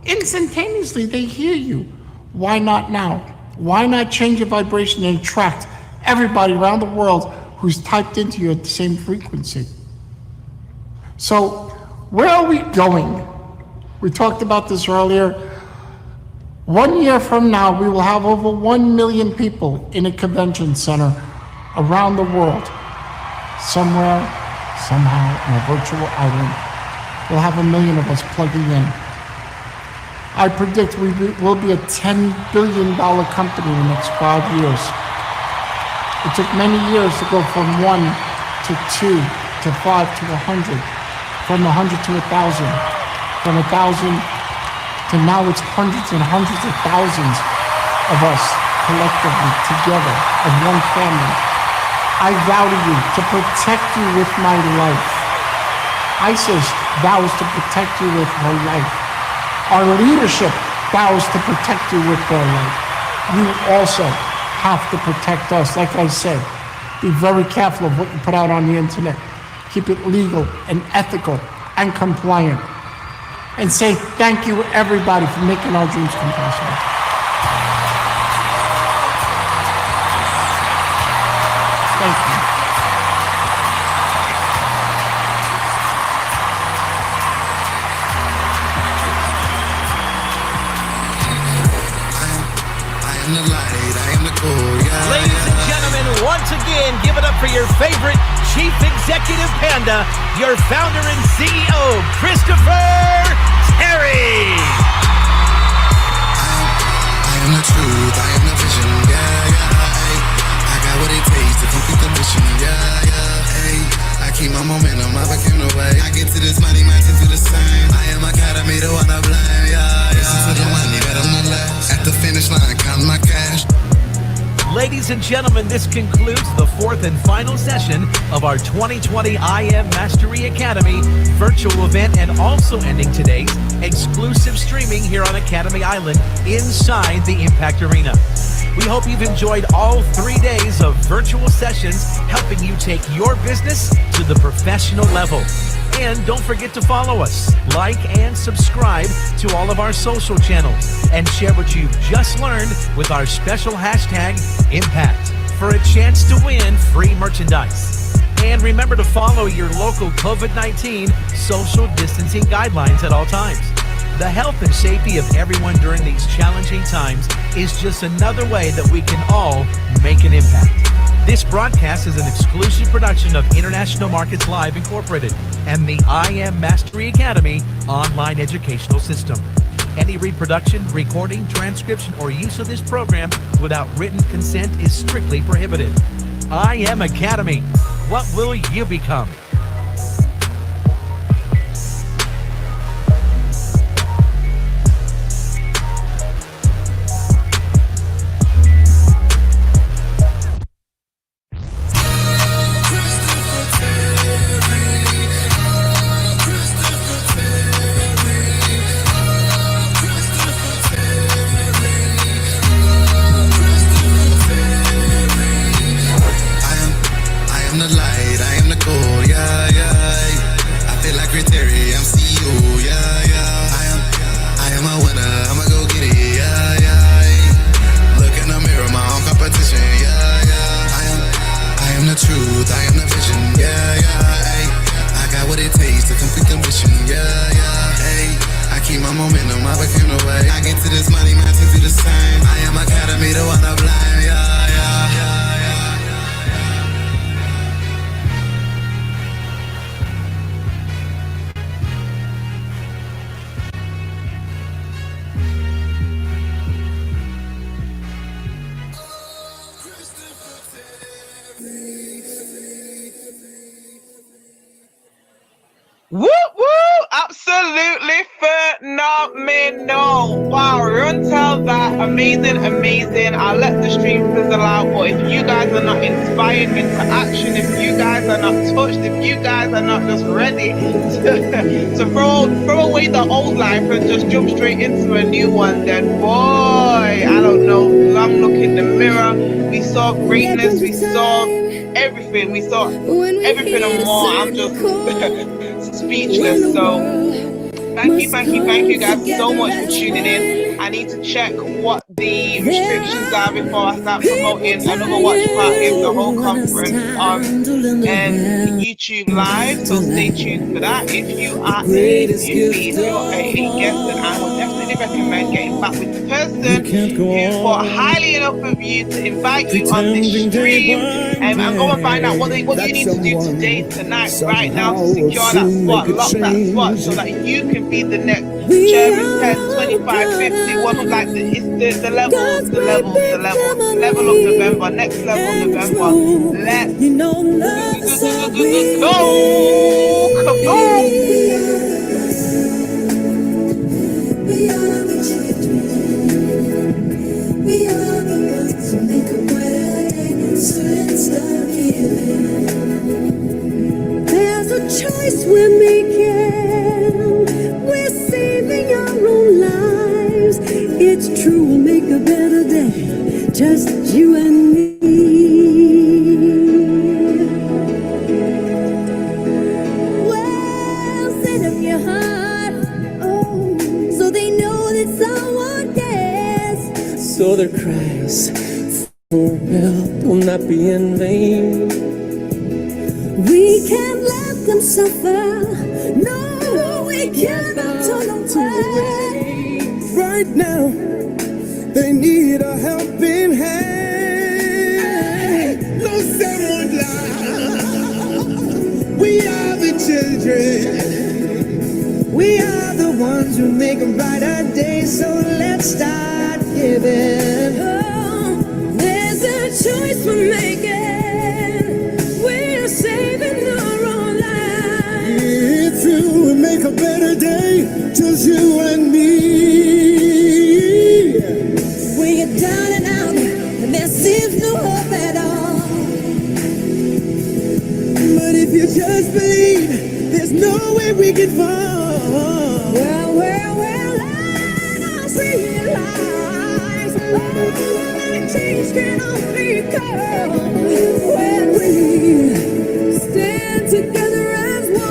instantaneously they hear you. Why not now? Why not change your vibration and attract everybody around the world who's typed into you at the same frequency? So where are we going? We talked about this earlier. 1 year from now, we will have over 1 million people in a convention center around the world. Somewhere, somehow, on a virtual island, we'll have 1 million of us plugging in. I predict we'll be a $10 billion company in the next 5 years. It took many years to go from 1 to 2 to 5 to 100, from 100 to 1,000, from 1,000 to now it's hundreds and hundreds of thousands of us collectively together as one family. I vow to you to protect you with my life. ISIS vows to protect you with her life. Our leadership vows to protect you with their life. You also have to protect us. Like I said, be very careful of what you put out on the internet. Keep it legal and ethical and compliant. And say thank you, everybody, for making our dreams come possible. Thank you. I am the light, I am the core, yeah. Ladies and gentlemen, once again, give it up for your favorite Chief Executive Panda, your founder and CEO, Christopher Terry. I am the truth, I am the vision, yeah, yeah. I got what it takes to complete the mission, yeah, yeah. Hey, I keep my momentum, I became the way. I get to this money, man, to the same. I am academy, the one I blame, yeah, yeah. Listen to the money, but I'm not last. At the finish line, count my cash. Ladies and gentlemen, this concludes the fourth and final session of our 2020 IM Mastery Academy virtual event, and also ending today's exclusive streaming here on Academy Island inside the Impact Arena. We hope you've enjoyed all 3 days of virtual sessions helping you take your business to the professional level. And don't forget to follow us, like and subscribe to all of our social channels, and share what you've just learned with our special hashtag Impact for a chance to win free merchandise. And remember to follow your local COVID-19 social distancing guidelines at all times. The health and safety of everyone during these challenging times is just another way that we can all make an impact. This broadcast is an exclusive production of International Markets Live Incorporated and the I Am Mastery Academy online educational system. Any reproduction, recording, transcription, or use of this program without written consent is strictly prohibited. I Am Academy. What will you become? Woo woo! Absolutely phenomenal! Wow, run tell that amazing. I'll let the stream fizzle out, but if you guys are not inspired into action, if you guys are not touched, if you guys are not just ready to throw away the old life and just jump straight into a new one, then boy, I don't know. Long look in the mirror. We saw greatness. We saw everything. We saw everything and more. I'm just speechless. So thank you guys so much for tuning in. I need to check what the restrictions are before I start promoting another watch party of the whole conference on YouTube Live. So stay tuned for that. If you are a newbie or a guest, then I would definitely recommend getting back with the person who thought highly enough of you to invite you on this stream. And go and find out what you need to do today, tonight, right now to secure that spot, lock that spot so that you can be the next Chairman 10, 25, 50, one of like the level of November, next level of November. Let's go! Come on! We are the children. We are the ones who make a better day. So let's start giving. There's a choice we're making. We're saving our own lives. It's true, we'll make a better day. Just you and me. Well, set up your heart. Oh, so they know that someone cares. So their cries for help will not be in vain. We can't let them suffer. No, we cannot turn away. Right now, they need a helping hand. No someone lie. We are the children. We are the ones who make a brighter day. So let's start giving. Oh, there's a choice we're making. We're saving our own lives. It's true, we'll make a better day. Just you and me. When you're down and out, and there seems no hope at all. But if you just believe, there's no way we can fall. Well, let us realize that change can only come when we stand together as one.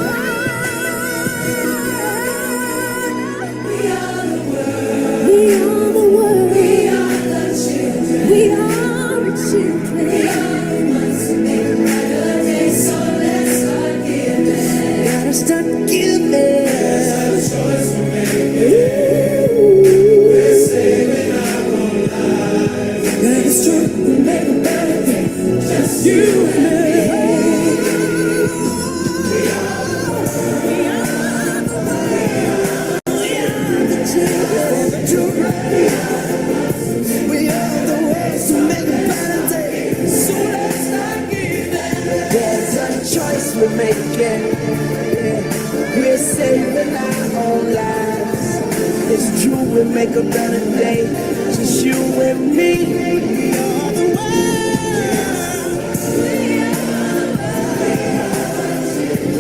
We are the world. We are the world. We are the children. We are the children. We are the ones who make a brighter day. So let's start giving. Gotta start giving. There's a choice we're making. we're making. Yeah. We're saving our own lives. It's true, we make a better day. Just you and me. We are the world.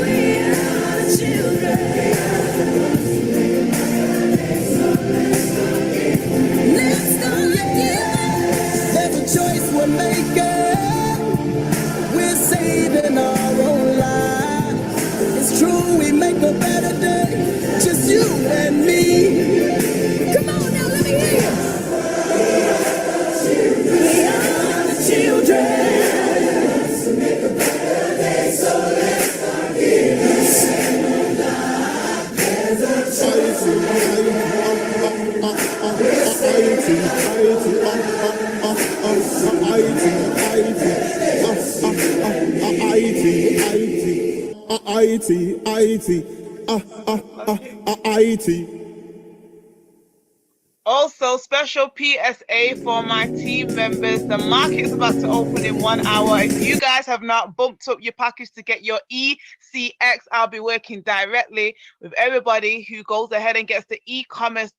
We are children. Let's go together. Every choice we're making, we're saving our own lives. It's true, we make a better day. Just you and me. Come on now, let me hear you. We are the children. To make a better day, so let's start giving. There's a choice. Also, special PSA for my team members. The market is about to open in 1 hour. If you guys have not bumped up your package to get your ECX, I'll be working directly with everybody who goes ahead and gets the e-commerce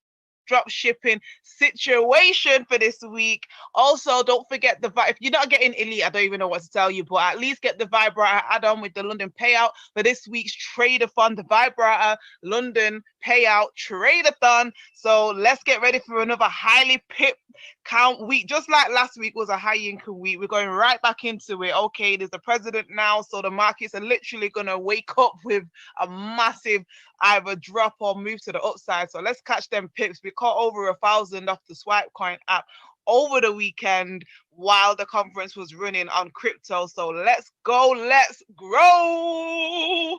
drop shipping situation for this week. Also, don't forget if you're not getting Elite, I don't even know what to tell you, but at least get the vibrator add-on with the London payout for this week's Trade-a-thon, the vibrator London payout Trade-a-thon. So let's get ready for another highly pip count week. Just like last week was a high income week, we're going right back into it. Okay, there's the president now, so the markets are literally going to wake up with a massive either drop or move to the upside. So let's catch them pips. We caught over 1,000 off the Swipe Coin app over the weekend while the conference was running on crypto. So let's go, let's grow.